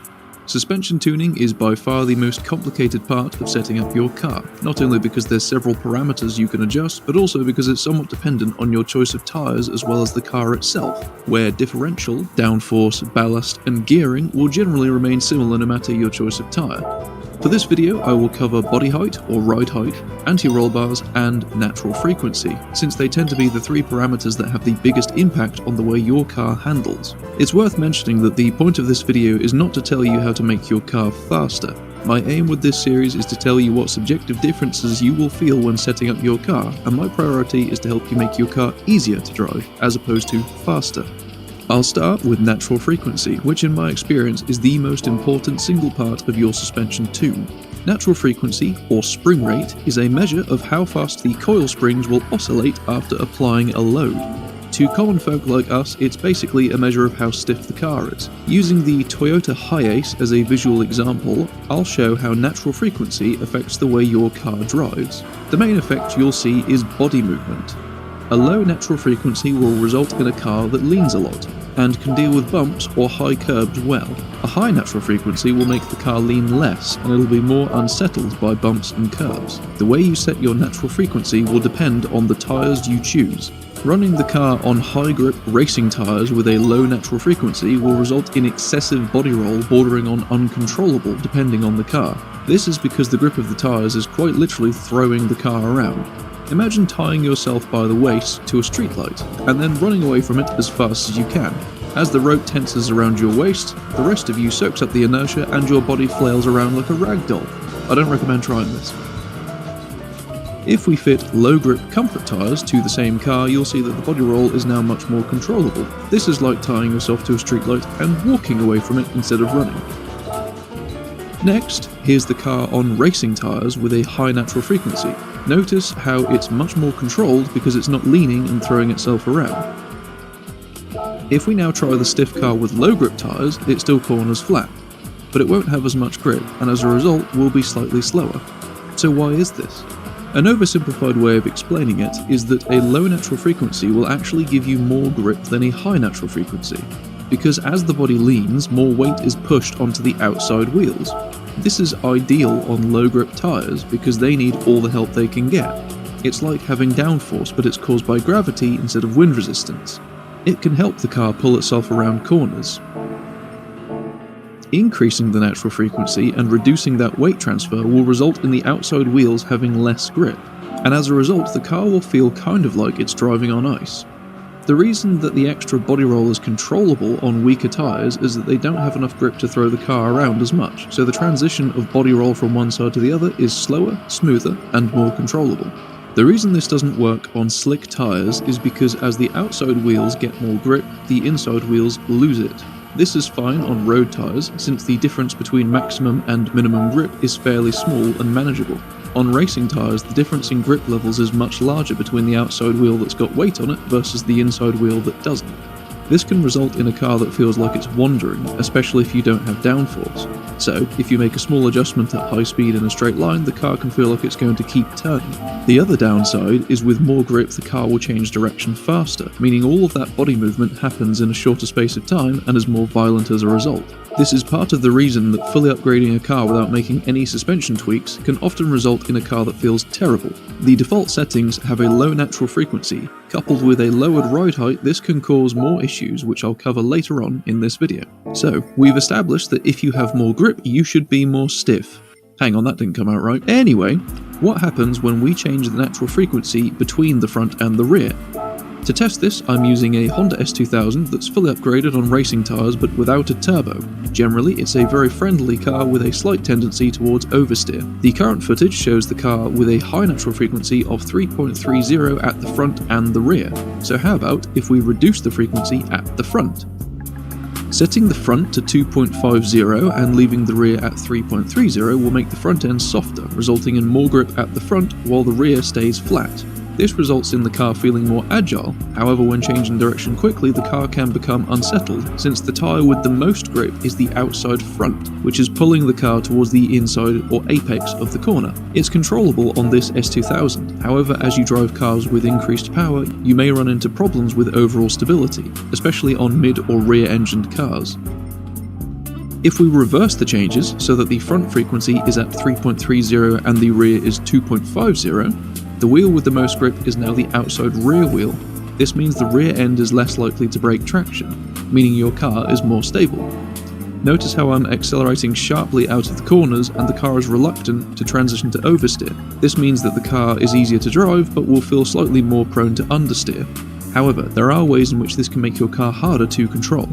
Suspension tuning is by far the most complicated part of setting up your car, not only because there's several parameters you can adjust, but also because it's somewhat dependent on your choice of tyres as well as the car itself, where differential, downforce, ballast, and gearing will generally remain similar no matter your choice of tyre. For this video, I will cover body height or ride height, anti-roll bars, and natural frequency, since they tend to be the three parameters that have the biggest impact on the way your car handles. It's worth mentioning that the point of this video is not to tell you how to make your car faster. My aim with this series is to tell you what subjective differences you will feel when setting up your car, and my priority is to help you make your car easier to drive, as opposed to faster. I'll start with natural frequency, which in my experience is the most important single part of your suspension tune. Natural frequency, or spring rate, is a measure of how fast the coil springs will oscillate after applying a load. To common folk like us, it's basically a measure of how stiff the car is. Using the Toyota Hiace as a visual example, I'll show how natural frequency affects the way your car drives. The main effect you'll see is body movement. A low natural frequency will result in a car that leans a lot, and can deal with bumps or high curbs well. A high natural frequency will make the car lean less, and it'll be more unsettled by bumps and curves. The way you set your natural frequency will depend on the tyres you choose. Running the car on high-grip racing tyres with a low natural frequency will result in excessive body roll bordering on uncontrollable depending on the car. This is because the grip of the tyres is quite literally throwing the car around. Imagine tying yourself by the waist to a streetlight, and then running away from it as fast as you can. As the rope tenses around your waist, the rest of you soaks up the inertia and your body flails around like a rag doll. I don't recommend trying this. If we fit low-grip comfort tyres to the same car, you'll see that the body roll is now much more controllable. This is like tying yourself to a streetlight and walking away from it instead of running. Next, here's the car on racing tyres with a high natural frequency. Notice how it's much more controlled because it's not leaning and throwing itself around. If we now try the stiff car with low grip tyres, it still corners flat, but it won't have as much grip, and as a result will be slightly slower. So why is this? An oversimplified way of explaining it is that a low natural frequency will actually give you more grip than a high natural frequency, because as the body leans, more weight is pushed onto the outside wheels. This is ideal on low grip tyres because they need all the help they can get. It's like having downforce, but it's caused by gravity instead of wind resistance. It can help the car pull itself around corners. Increasing the natural frequency and reducing that weight transfer will result in the outside wheels having less grip, and as a result the car will feel kind of like it's driving on ice. The reason that the extra body roll is controllable on weaker tyres is that they don't have enough grip to throw the car around as much, so the transition of body roll from one side to the other is slower, smoother, and more controllable. The reason this doesn't work on slick tyres is because as the outside wheels get more grip, the inside wheels lose it. This is fine on road tyres, since the difference between maximum and minimum grip is fairly small and manageable. On racing tyres, the difference in grip levels is much larger between the outside wheel that's got weight on it versus the inside wheel that doesn't. This can result in a car that feels like it's wandering, especially if you don't have downforce. So, if you make a small adjustment at high speed in a straight line, the car can feel like it's going to keep turning. The other downside is with more grip the car will change direction faster, meaning all of that body movement happens in a shorter space of time and is more violent as a result. This is part of the reason that fully upgrading a car without making any suspension tweaks can often result in a car that feels terrible. The default settings have a low natural frequency. Coupled with a lowered ride height, this can cause more issues, which I'll cover later on in this video. So, we've established that if you have more grip, you should be more stiff. Hang on, that didn't come out right. Anyway, what happens when we change the natural frequency between the front and the rear? To test this, I'm using a Honda S2000 that's fully upgraded on racing tyres but without a turbo. Generally, it's a very friendly car with a slight tendency towards oversteer. The current footage shows the car with a high natural frequency of 3.30 at the front and the rear. So how about if we reduce the frequency at the front? Setting the front to 2.50 and leaving the rear at 3.30 will make the front end softer, resulting in more grip at the front while the rear stays flat. This results in the car feeling more agile. However, when changing direction quickly, the car can become unsettled, since the tyre with the most grip is the outside front, which is pulling the car towards the inside or apex of the corner. It's controllable on this S2000. However, as you drive cars with increased power, you may run into problems with overall stability, especially on mid or rear-engined cars. If we reverse the changes so that the front frequency is at 3.30 and the rear is 2.50, the wheel with the most grip is now the outside rear wheel. This means the rear end is less likely to break traction, meaning your car is more stable. Notice how I'm accelerating sharply out of the corners and the car is reluctant to transition to oversteer. This means that the car is easier to drive but will feel slightly more prone to understeer. However, there are ways in which this can make your car harder to control.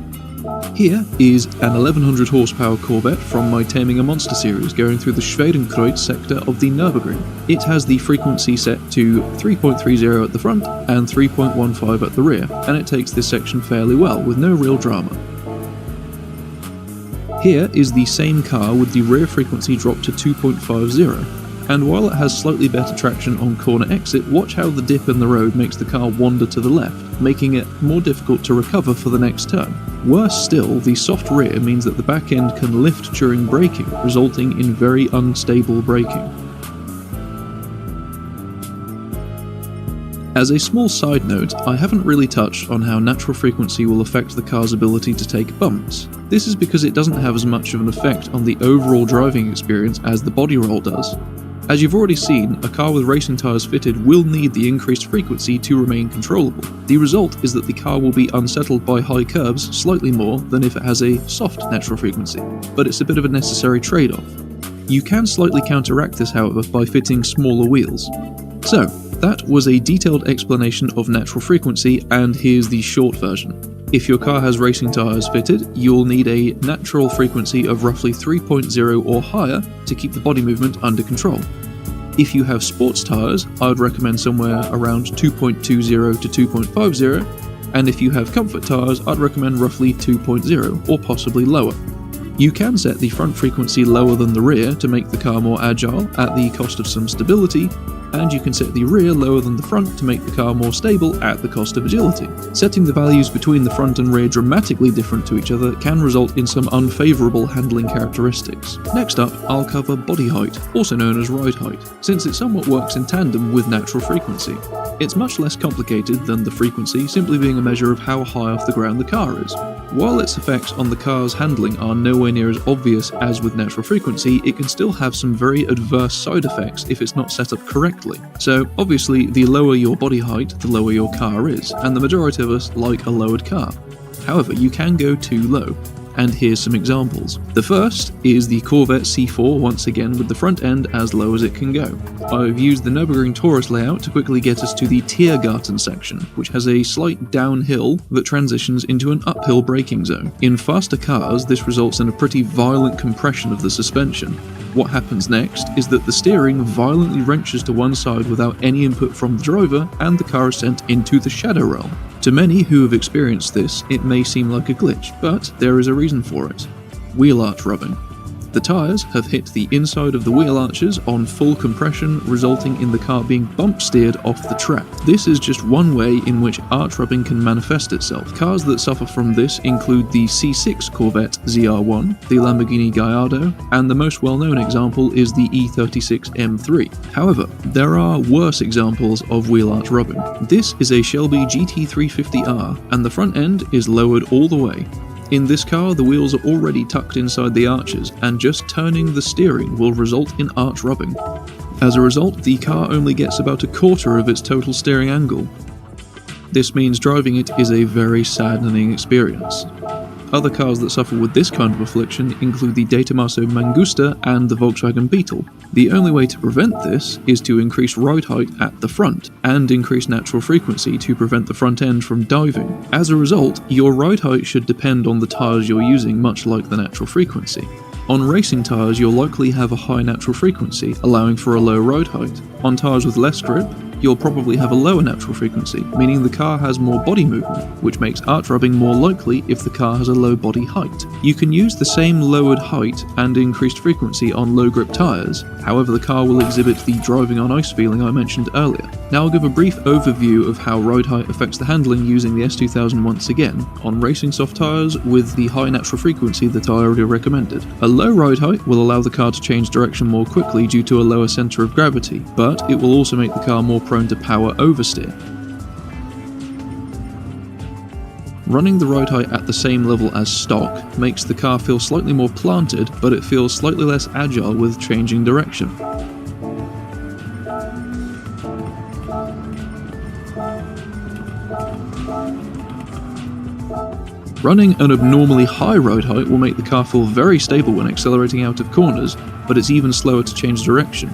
Here is an 1100 horsepower Corvette from my Taming a Monster series going through the Schwedenkreuz sector of the Nürburgring. It has the frequency set to 3.30 at the front and 3.15 at the rear, and it takes this section fairly well with no real drama. Here is the same car with the rear frequency dropped to 2.50. And while it has slightly better traction on corner exit, watch how the dip in the road makes the car wander to the left, making it more difficult to recover for the next turn. Worse still, the soft rear means that the back end can lift during braking, resulting in very unstable braking. As a small side note, I haven't really touched on how natural frequency will affect the car's ability to take bumps. This is because it doesn't have as much of an effect on the overall driving experience as the body roll does. As you've already seen, a car with racing tyres fitted will need the increased frequency to remain controllable. The result is that the car will be unsettled by high curbs slightly more than if it has a soft natural frequency, but it's a bit of a necessary trade-off. You can slightly counteract this, however, by fitting smaller wheels. So, that was a detailed explanation of natural frequency, and here's the short version. If your car has racing tyres fitted, you'll need a natural frequency of roughly 3.0 or higher to keep the body movement under control. If you have sports tyres, I would recommend somewhere around 2.20 to 2.50, and if you have comfort tyres, I'd recommend roughly 2.0 or possibly lower. You can set the front frequency lower than the rear to make the car more agile at the cost of some stability, and you can set the rear lower than the front to make the car more stable at the cost of agility. Setting the values between the front and rear dramatically different to each other can result in some unfavourable handling characteristics. Next up, I'll cover body height, also known as ride height, since it somewhat works in tandem with natural frequency. It's much less complicated than the frequency, simply being a measure of how high off the ground the car is. While its effects on the car's handling are nowhere near as obvious as with natural frequency, it can still have some very adverse side effects if it's not set up correctly. So obviously, the lower your body height, the lower your car is, and the majority of us like a lowered car. However, you can go too low, and here's some examples. The first is the Corvette C4, once again with the front end as low as it can go. I've used the Nürburgring Taurus layout to quickly get us to the Tiergarten section, which has a slight downhill that transitions into an uphill braking zone. In faster cars, this results in a pretty violent compression of the suspension. What happens next is that the steering violently wrenches to one side without any input from the driver, and the car is sent into the shadow realm. To many who have experienced this, it may seem like a glitch, but there is a reason for it. Wheel arch rubbing. The tyres have hit the inside of the wheel arches on full compression, resulting in the car being bump steered off the track. This is just one way in which arch rubbing can manifest itself. Cars that suffer from this include the C6 Corvette ZR1, the Lamborghini Gallardo, and the most well-known example is the E36 M3. However, there are worse examples of wheel arch rubbing. This is a Shelby GT350R, and the front end is lowered all the way. In this car, the wheels are already tucked inside the arches, and just turning the steering will result in arch rubbing. As a result, the car only gets about a quarter of its total steering angle. This means driving it is a very saddening experience. Other cars that suffer with this kind of affliction include the De Tomaso Mangusta and the Volkswagen Beetle. The only way to prevent this is to increase ride height at the front, and increase natural frequency to prevent the front end from diving. As a result, your ride height should depend on the tyres you're using, much like the natural frequency. On racing tyres, you'll likely have a high natural frequency, allowing for a low ride height. On tyres with less grip, you'll probably have a lower natural frequency, meaning the car has more body movement, which makes arch rubbing more likely if the car has a low body height. You can use the same lowered height and increased frequency on low grip tyres, however the car will exhibit the driving on ice feeling I mentioned earlier. Now I'll give a brief overview of how ride height affects the handling using the S2000 once again, on racing soft tyres with the high natural frequency that I already recommended. A low ride height will allow the car to change direction more quickly due to a lower centre of gravity, but it will also make the car more prone to power oversteer. Running the ride height at the same level as stock makes the car feel slightly more planted, but it feels slightly less agile with changing direction. Running an abnormally high ride height will make the car feel very stable when accelerating out of corners, but it's even slower to change direction.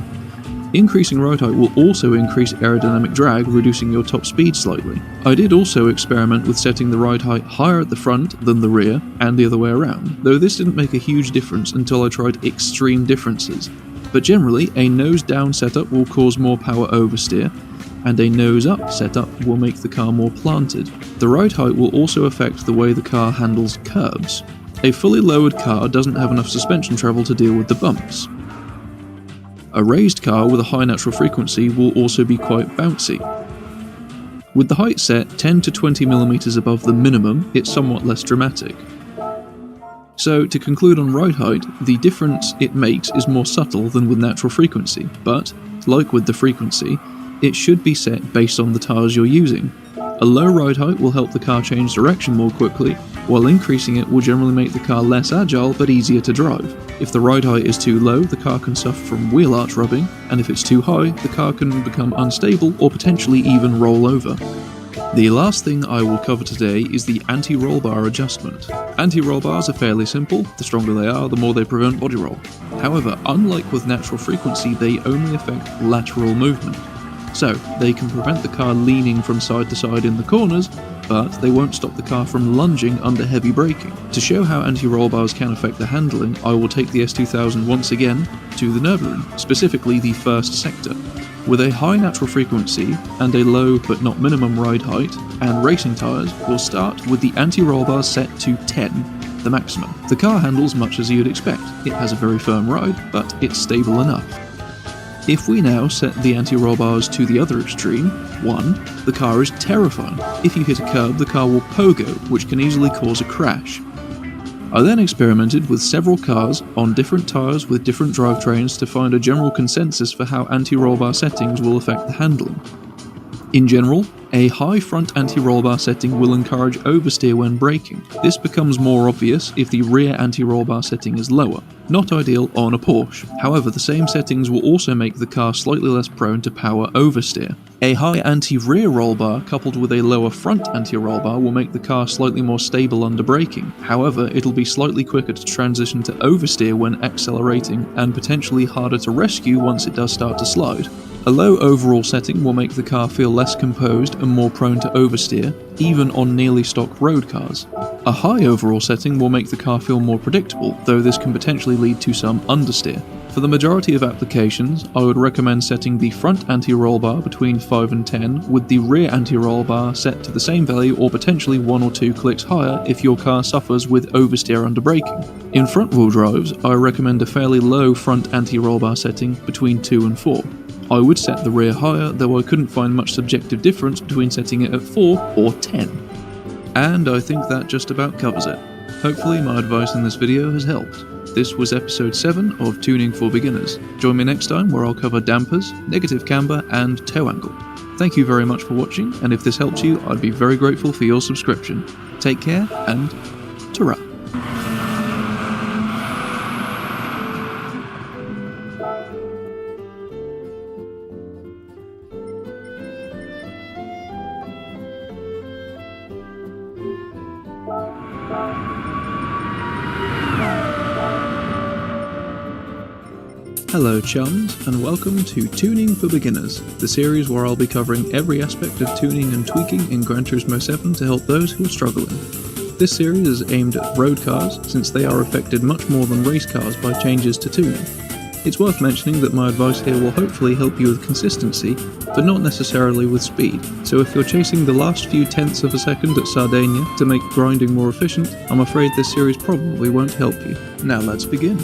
Increasing ride height will also increase aerodynamic drag, reducing your top speed slightly. I did also experiment with setting the ride height higher at the front than the rear, and the other way around, though this didn't make a huge difference until I tried extreme differences. But generally, a nose down setup will cause more power oversteer, and a nose up setup will make the car more planted. The ride height will also affect the way the car handles curbs. A fully lowered car doesn't have enough suspension travel to deal with the bumps. A raised car with a high natural frequency will also be quite bouncy. With the height set 10 to 20mm above the minimum, it's somewhat less dramatic. So, to conclude on ride height, the difference it makes is more subtle than with natural frequency, but, like with the frequency, it should be set based on the tyres you're using. A low ride height will help the car change direction more quickly, while increasing it will generally make the car less agile but easier to drive. If the ride height is too low, the car can suffer from wheel arch rubbing, and if it's too high, the car can become unstable or potentially even roll over. The last thing I will cover today is the anti-roll bar adjustment. Anti-roll bars are fairly simple. The stronger they are, the more they prevent body roll. However, unlike with natural frequency, they only affect lateral movement. So, they can prevent the car leaning from side to side in the corners, but they won't stop the car from lunging under heavy braking. To show how anti-roll bars can affect the handling, I will take the S2000 once again to the Nürburgring, specifically the first sector. With a high natural frequency and a low but not minimum ride height, and racing tyres, we'll start with the anti-roll bar set to 10, the maximum. The car handles much as you'd expect. It has a very firm ride, but it's stable enough. If we now set the anti-roll bars to the other extreme, 1, the car is terrifying. If you hit a curb, the car will pogo, which can easily cause a crash. I then experimented with several cars on different tyres with different drivetrains to find a general consensus for how anti-roll bar settings will affect the handling. In general, a high front anti-roll bar setting will encourage oversteer when braking. This becomes more obvious if the rear anti-roll bar setting is lower. Not ideal on a Porsche. However, the same settings will also make the car slightly less prone to power oversteer. A high anti-rear roll bar coupled with a lower front anti-roll bar will make the car slightly more stable under braking. However, it'll be slightly quicker to transition to oversteer when accelerating, and potentially harder to rescue once it does start to slide. A low overall setting will make the car feel less composed and more prone to oversteer, even on nearly stock road cars. A high overall setting will make the car feel more predictable, though this can potentially lead to some understeer. For the majority of applications, I would recommend setting the front anti-roll bar between 5 and 10, with the rear anti-roll bar set to the same value or potentially 1 or 2 clicks higher if your car suffers with oversteer under braking. In front-wheel drives, I recommend a fairly low front anti-roll bar setting between 2 and 4. I would set the rear higher, though I couldn't find much subjective difference between setting it at 4 or 10. And I think that just about covers it. Hopefully my advice in this video has helped. This was episode 7 of Tuning for Beginners. Join me next time where I'll cover dampers, negative camber, and toe angle. Thank you very much for watching, and if this helps you, I'd be very grateful for your subscription. Take care, and ta-ra. Hello chums, and welcome to Tuning for Beginners, the series where I'll be covering every aspect of tuning and tweaking in Gran Turismo 7 to help those who are struggling. This series is aimed at road cars, since they are affected much more than race cars by changes to tuning. It's worth mentioning that my advice here will hopefully help you with consistency, but not necessarily with speed, so if you're chasing the last few tenths of a second at Sardinia to make grinding more efficient, I'm afraid this series probably won't help you. Now let's begin.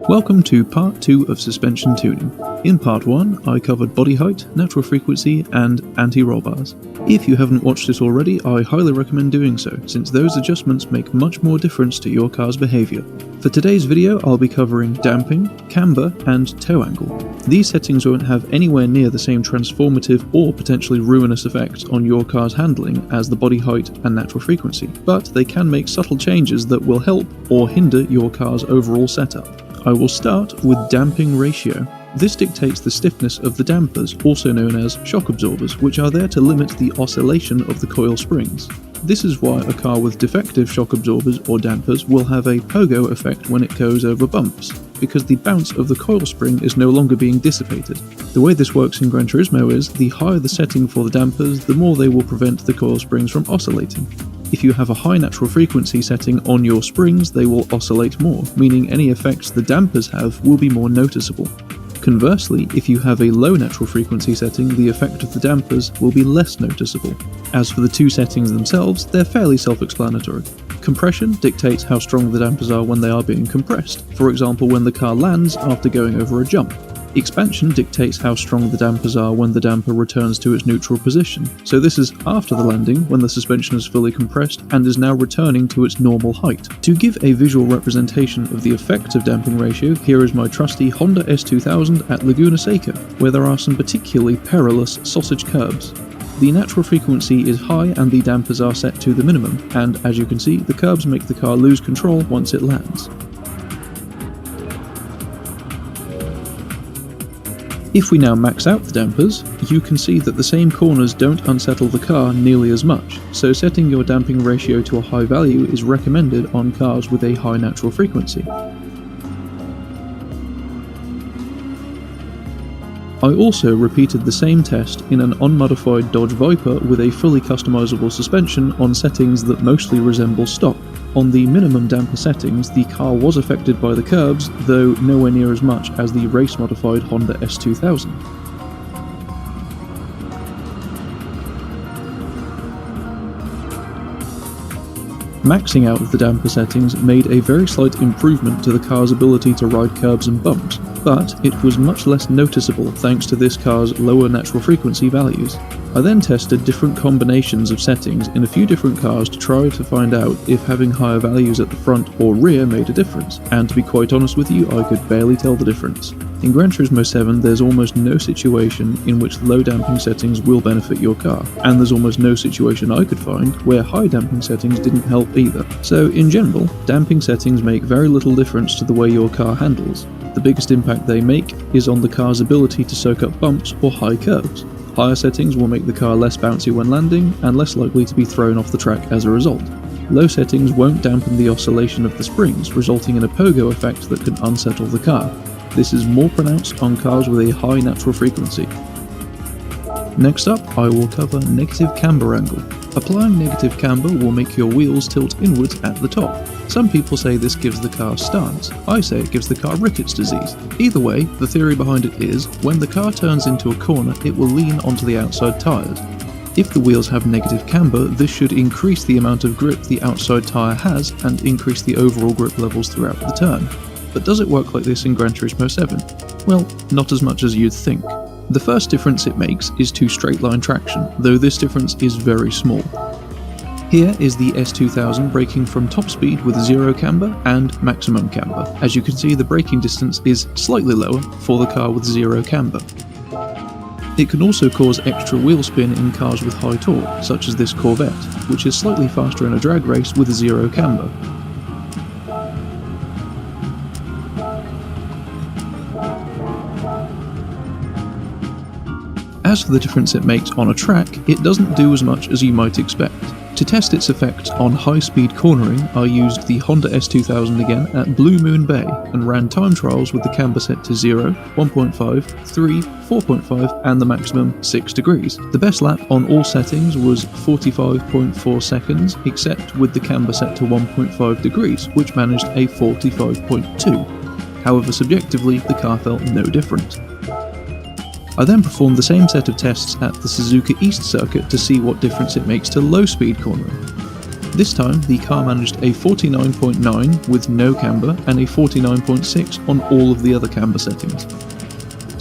Welcome to part 2 of suspension tuning. In part 1, I covered body height, natural frequency, and anti-roll bars. If you haven't watched it already, I highly recommend doing so, since those adjustments make much more difference to your car's behaviour. For today's video, I'll be covering damping, camber, and toe angle. These settings won't have anywhere near the same transformative or potentially ruinous effects on your car's handling as the body height and natural frequency, but they can make subtle changes that will help or hinder your car's overall setup. I will start with damping ratio. This dictates the stiffness of the dampers, also known as shock absorbers, which are there to limit the oscillation of the coil springs. This is why a car with defective shock absorbers or dampers will have a pogo effect when it goes over bumps, because the bounce of the coil spring is no longer being dissipated. The way this works in Gran Turismo is, the higher the setting for the dampers, the more they will prevent the coil springs from oscillating. If you have a high natural frequency setting on your springs, they will oscillate more, meaning any effects the dampers have will be more noticeable. Conversely, if you have a low natural frequency setting, the effect of the dampers will be less noticeable. As for the two settings themselves, they're fairly self-explanatory. Compression dictates how strong the dampers are when they are being compressed, for example when the car lands after going over a jump. Expansion dictates how strong the dampers are when the damper returns to its neutral position, so this is after the landing when the suspension is fully compressed and is now returning to its normal height. To give a visual representation of the effect of damping ratio, here is my trusty Honda S2000 at Laguna Seca, where there are some particularly perilous sausage curbs. The natural frequency is high and the dampers are set to the minimum, and as you can see, the curbs make the car lose control once it lands. If we now max out the dampers, you can see that the same corners don't unsettle the car nearly as much, so setting your damping ratio to a high value is recommended on cars with a high natural frequency. I also repeated the same test in an unmodified Dodge Viper with a fully customizable suspension on settings that mostly resemble stock. On the minimum damper settings, the car was affected by the curbs, though nowhere near as much as the race-modified Honda S2000. Maxing out of the damper settings made a very slight improvement to the car's ability to ride curbs and bumps, but it was much less noticeable thanks to this car's lower natural frequency values. I then tested different combinations of settings in a few different cars to try to find out if having higher values at the front or rear made a difference, and to be quite honest with you, I could barely tell the difference. In Gran Turismo 7 there's almost no situation in which low damping settings will benefit your car, and there's almost no situation I could find where high damping settings didn't help either. So in general, damping settings make very little difference to the way your car handles. The biggest impact they make is on the car's ability to soak up bumps or high curves. Higher settings will make the car less bouncy when landing, and less likely to be thrown off the track as a result. Low settings won't dampen the oscillation of the springs, resulting in a pogo effect that can unsettle the car. This is more pronounced on cars with a high natural frequency. Next up, I will cover negative camber angle. Applying negative camber will make your wheels tilt inwards at the top. Some people say this gives the car stance. I say it gives the car rickets disease. Either way, the theory behind it is, when the car turns into a corner, it will lean onto the outside tyres. If the wheels have negative camber, this should increase the amount of grip the outside tyre has and increase the overall grip levels throughout the turn. But does it work like this in Gran Turismo 7? Well, not as much as you'd think. The first difference it makes is to straight line traction, though this difference is very small. Here is the S2000 braking from top speed with 0 camber and maximum camber. As you can see, the braking distance is slightly lower for the car with 0 camber. It can also cause extra wheel spin in cars with high torque, such as this Corvette, which is slightly faster in a drag race with 0 camber. As for the difference it makes on a track, it doesn't do as much as you might expect. To test its effect on high-speed cornering, I used the Honda S2000 again at Blue Moon Bay and ran time trials with the camber set to 0, 1.5, 3, 4.5 and the maximum 6 degrees. The best lap on all settings was 45.4 seconds, except with the camber set to 1.5 degrees, which managed a 45.2. However, subjectively, the car felt no different. I then performed the same set of tests at the Suzuka East circuit to see what difference it makes to low-speed cornering. This time, the car managed a 49.9 with no camber and a 49.6 on all of the other camber settings.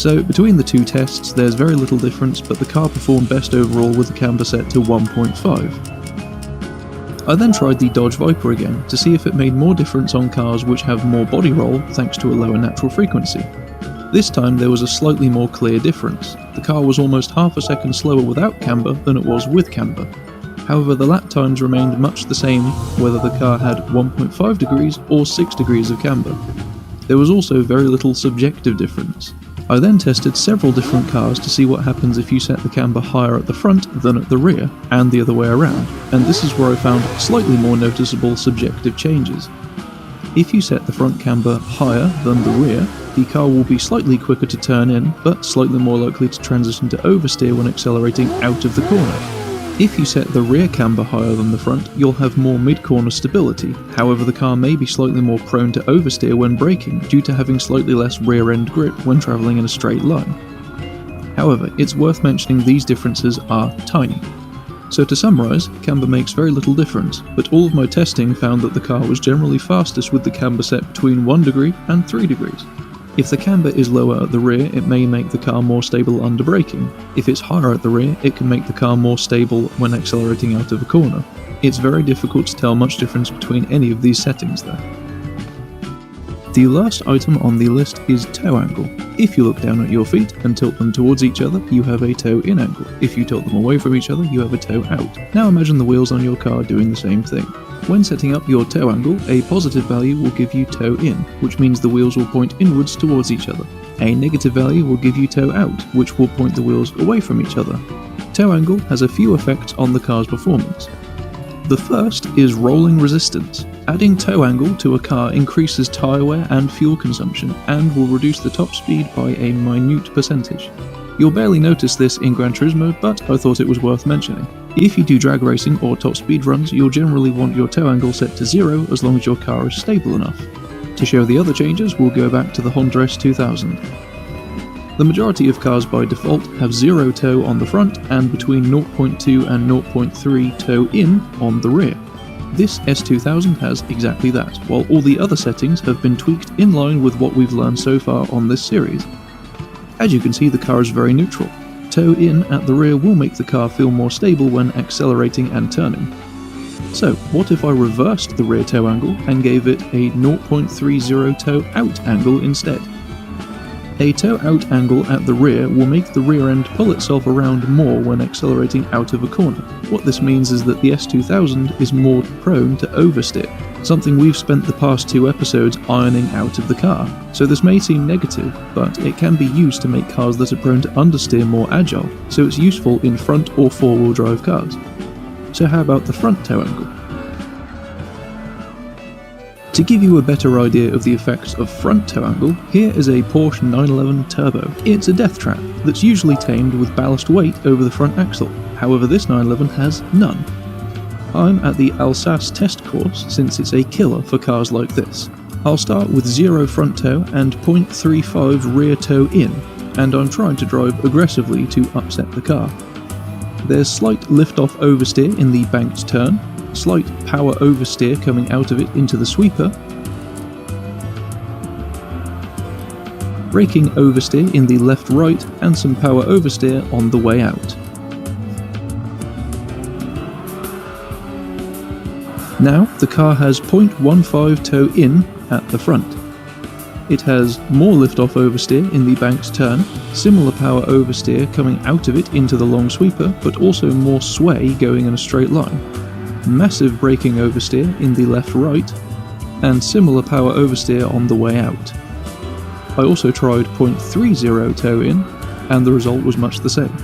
So between the two tests, there's very little difference, but the car performed best overall with the camber set to 1.5. I then tried the Dodge Viper again to see if it made more difference on cars which have more body roll thanks to a lower natural frequency. This time there was a slightly more clear difference. The car was almost half a second slower without camber than it was with camber. However, the lap times remained much the same whether the car had 1.5 degrees or 6 degrees of camber. There was also very little subjective difference. I then tested several different cars to see what happens if you set the camber higher at the front than at the rear, and the other way around, and this is where I found slightly more noticeable subjective changes. If you set the front camber higher than the rear, the car will be slightly quicker to turn in, but slightly more likely to transition to oversteer when accelerating out of the corner. If you set the rear camber higher than the front, you'll have more mid-corner stability. However, the car may be slightly more prone to oversteer when braking, due to having slightly less rear-end grip when travelling in a straight line. However, it's worth mentioning these differences are tiny. So to summarise, camber makes very little difference, but all of my testing found that the car was generally fastest with the camber set between 1 degree and 3 degrees. If the camber is lower at the rear, it may make the car more stable under braking. If it's higher at the rear, it can make the car more stable when accelerating out of a corner. It's very difficult to tell much difference between any of these settings though. The last item on the list is toe angle. If you look down at your feet and tilt them towards each other, you have a toe in angle. If you tilt them away from each other, you have a toe out. Now imagine the wheels on your car doing the same thing. When setting up your toe angle, a positive value will give you toe in, which means the wheels will point inwards towards each other. A negative value will give you toe out, which will point the wheels away from each other. Toe angle has a few effects on the car's performance. The first is rolling resistance. Adding toe angle to a car increases tyre wear and fuel consumption, and will reduce the top speed by a minute percentage. You'll barely notice this in Gran Turismo, but I thought it was worth mentioning. If you do drag racing or top speed runs, you'll generally want your toe angle set to 0 as long as your car is stable enough. To show the other changes, we'll go back to the Honda S2000. The majority of cars by default have 0 toe on the front and between 0.2 and 0.3 toe in on the rear. This S2000 has exactly that, while all the other settings have been tweaked in line with what we've learned so far on this series. As you can see, the car is very neutral. Toe in at the rear will make the car feel more stable when accelerating and turning. So, what if I reversed the rear toe angle and gave it a 0.30 toe out angle instead? A toe out angle at the rear will make the rear end pull itself around more when accelerating out of a corner. What this means is that the S2000 is more prone to oversteer, something we've spent the past 2 episodes ironing out of the car. So this may seem negative, but it can be used to make cars that are prone to understeer more agile, so it's useful in front or 4-wheel drive cars. So how about the front toe angle? To give you a better idea of the effects of front toe angle, here is a Porsche 911 Turbo. It's a death trap that's usually tamed with ballast weight over the front axle. However, this 911 has none. I'm at the Alsace test course since it's a killer for cars like this. I'll start with 0 front toe and 0.35 rear toe in, and I'm trying to drive aggressively to upset the car. There's slight lift-off oversteer in the banked turn, slight power oversteer coming out of it into the sweeper, braking oversteer in the left-right, and some power oversteer on the way out. Now the car has 0.15 toe in at the front. It has more lift-off oversteer in the banked turn, similar power oversteer coming out of it into the long sweeper, but also more sway going in a straight line, massive braking oversteer in the left-right, and similar power oversteer on the way out. I also tried 0.30 toe in, and the result was much the same.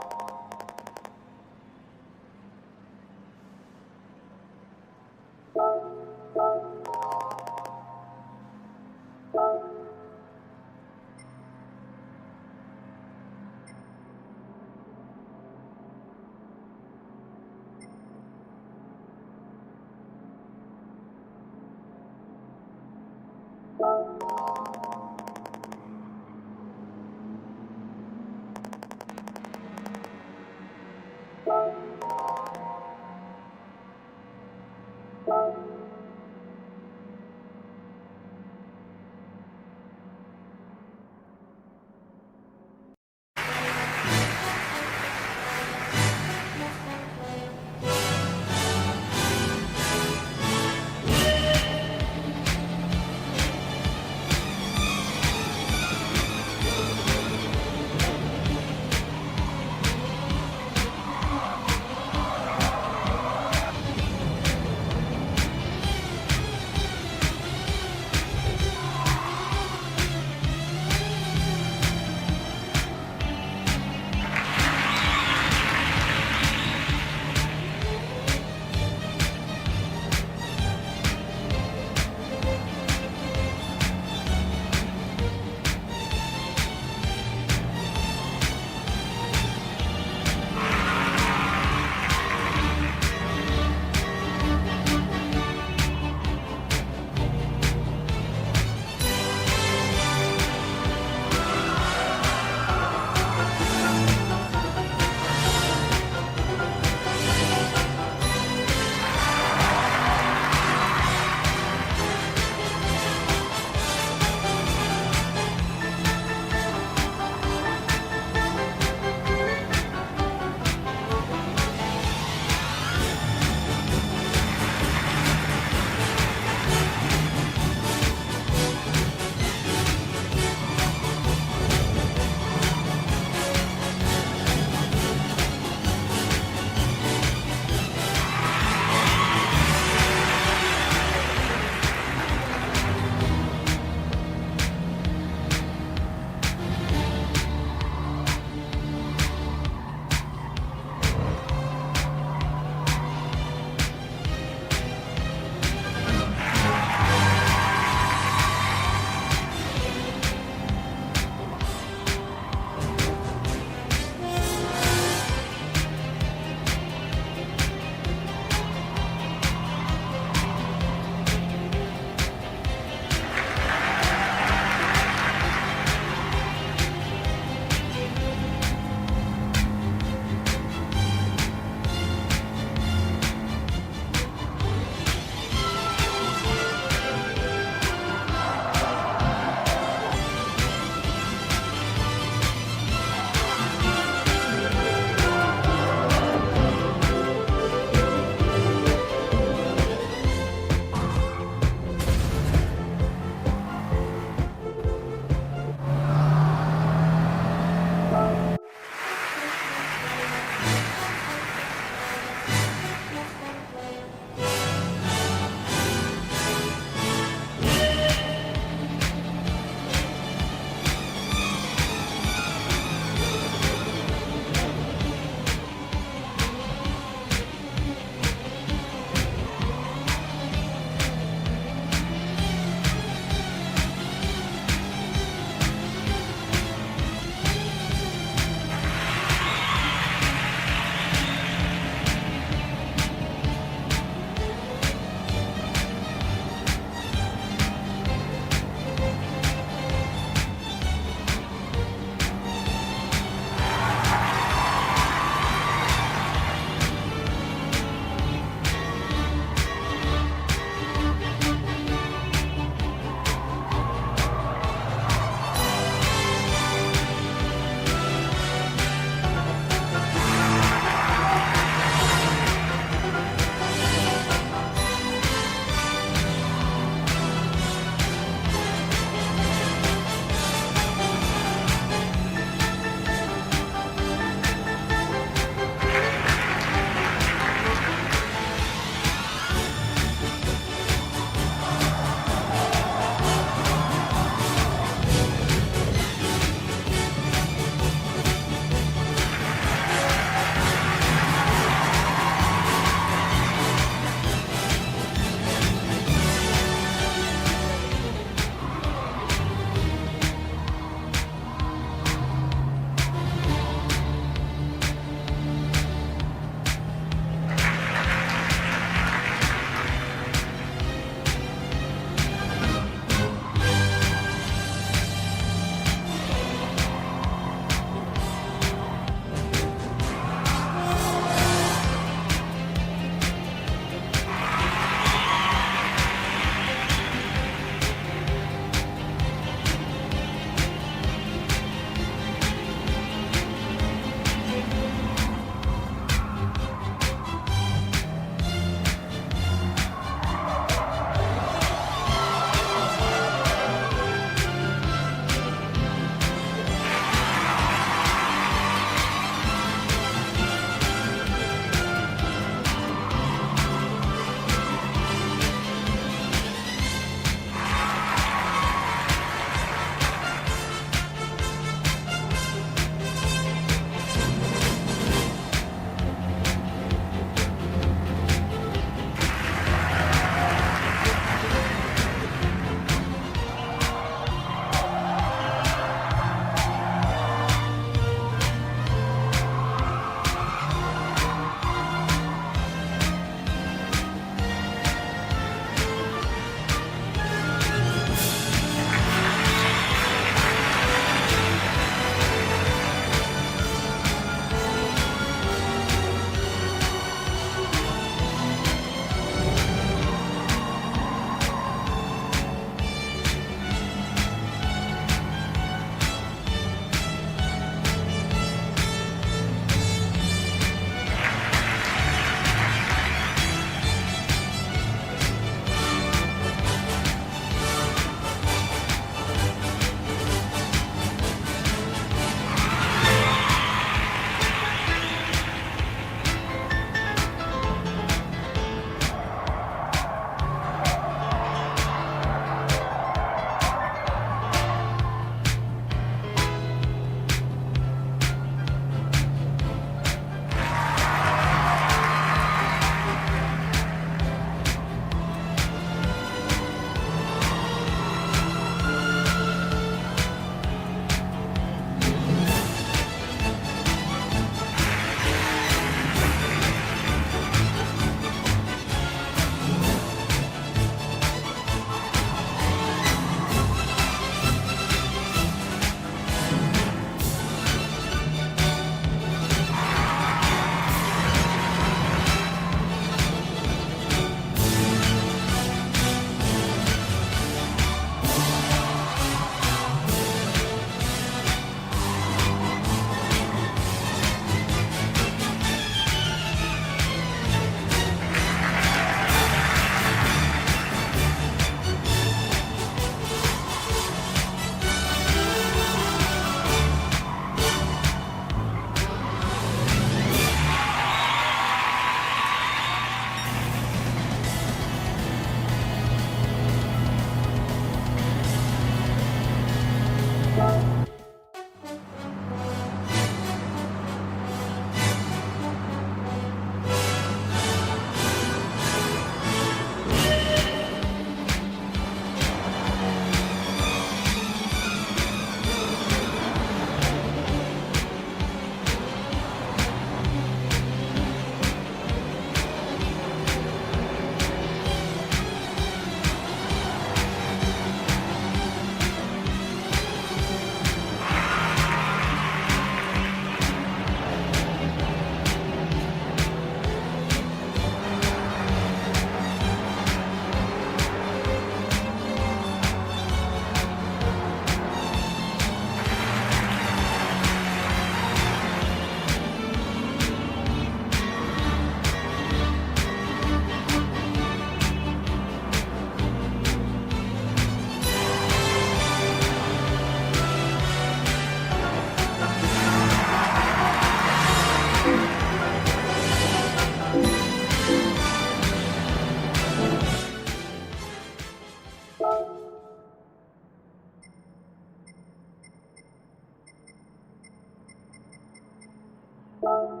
you.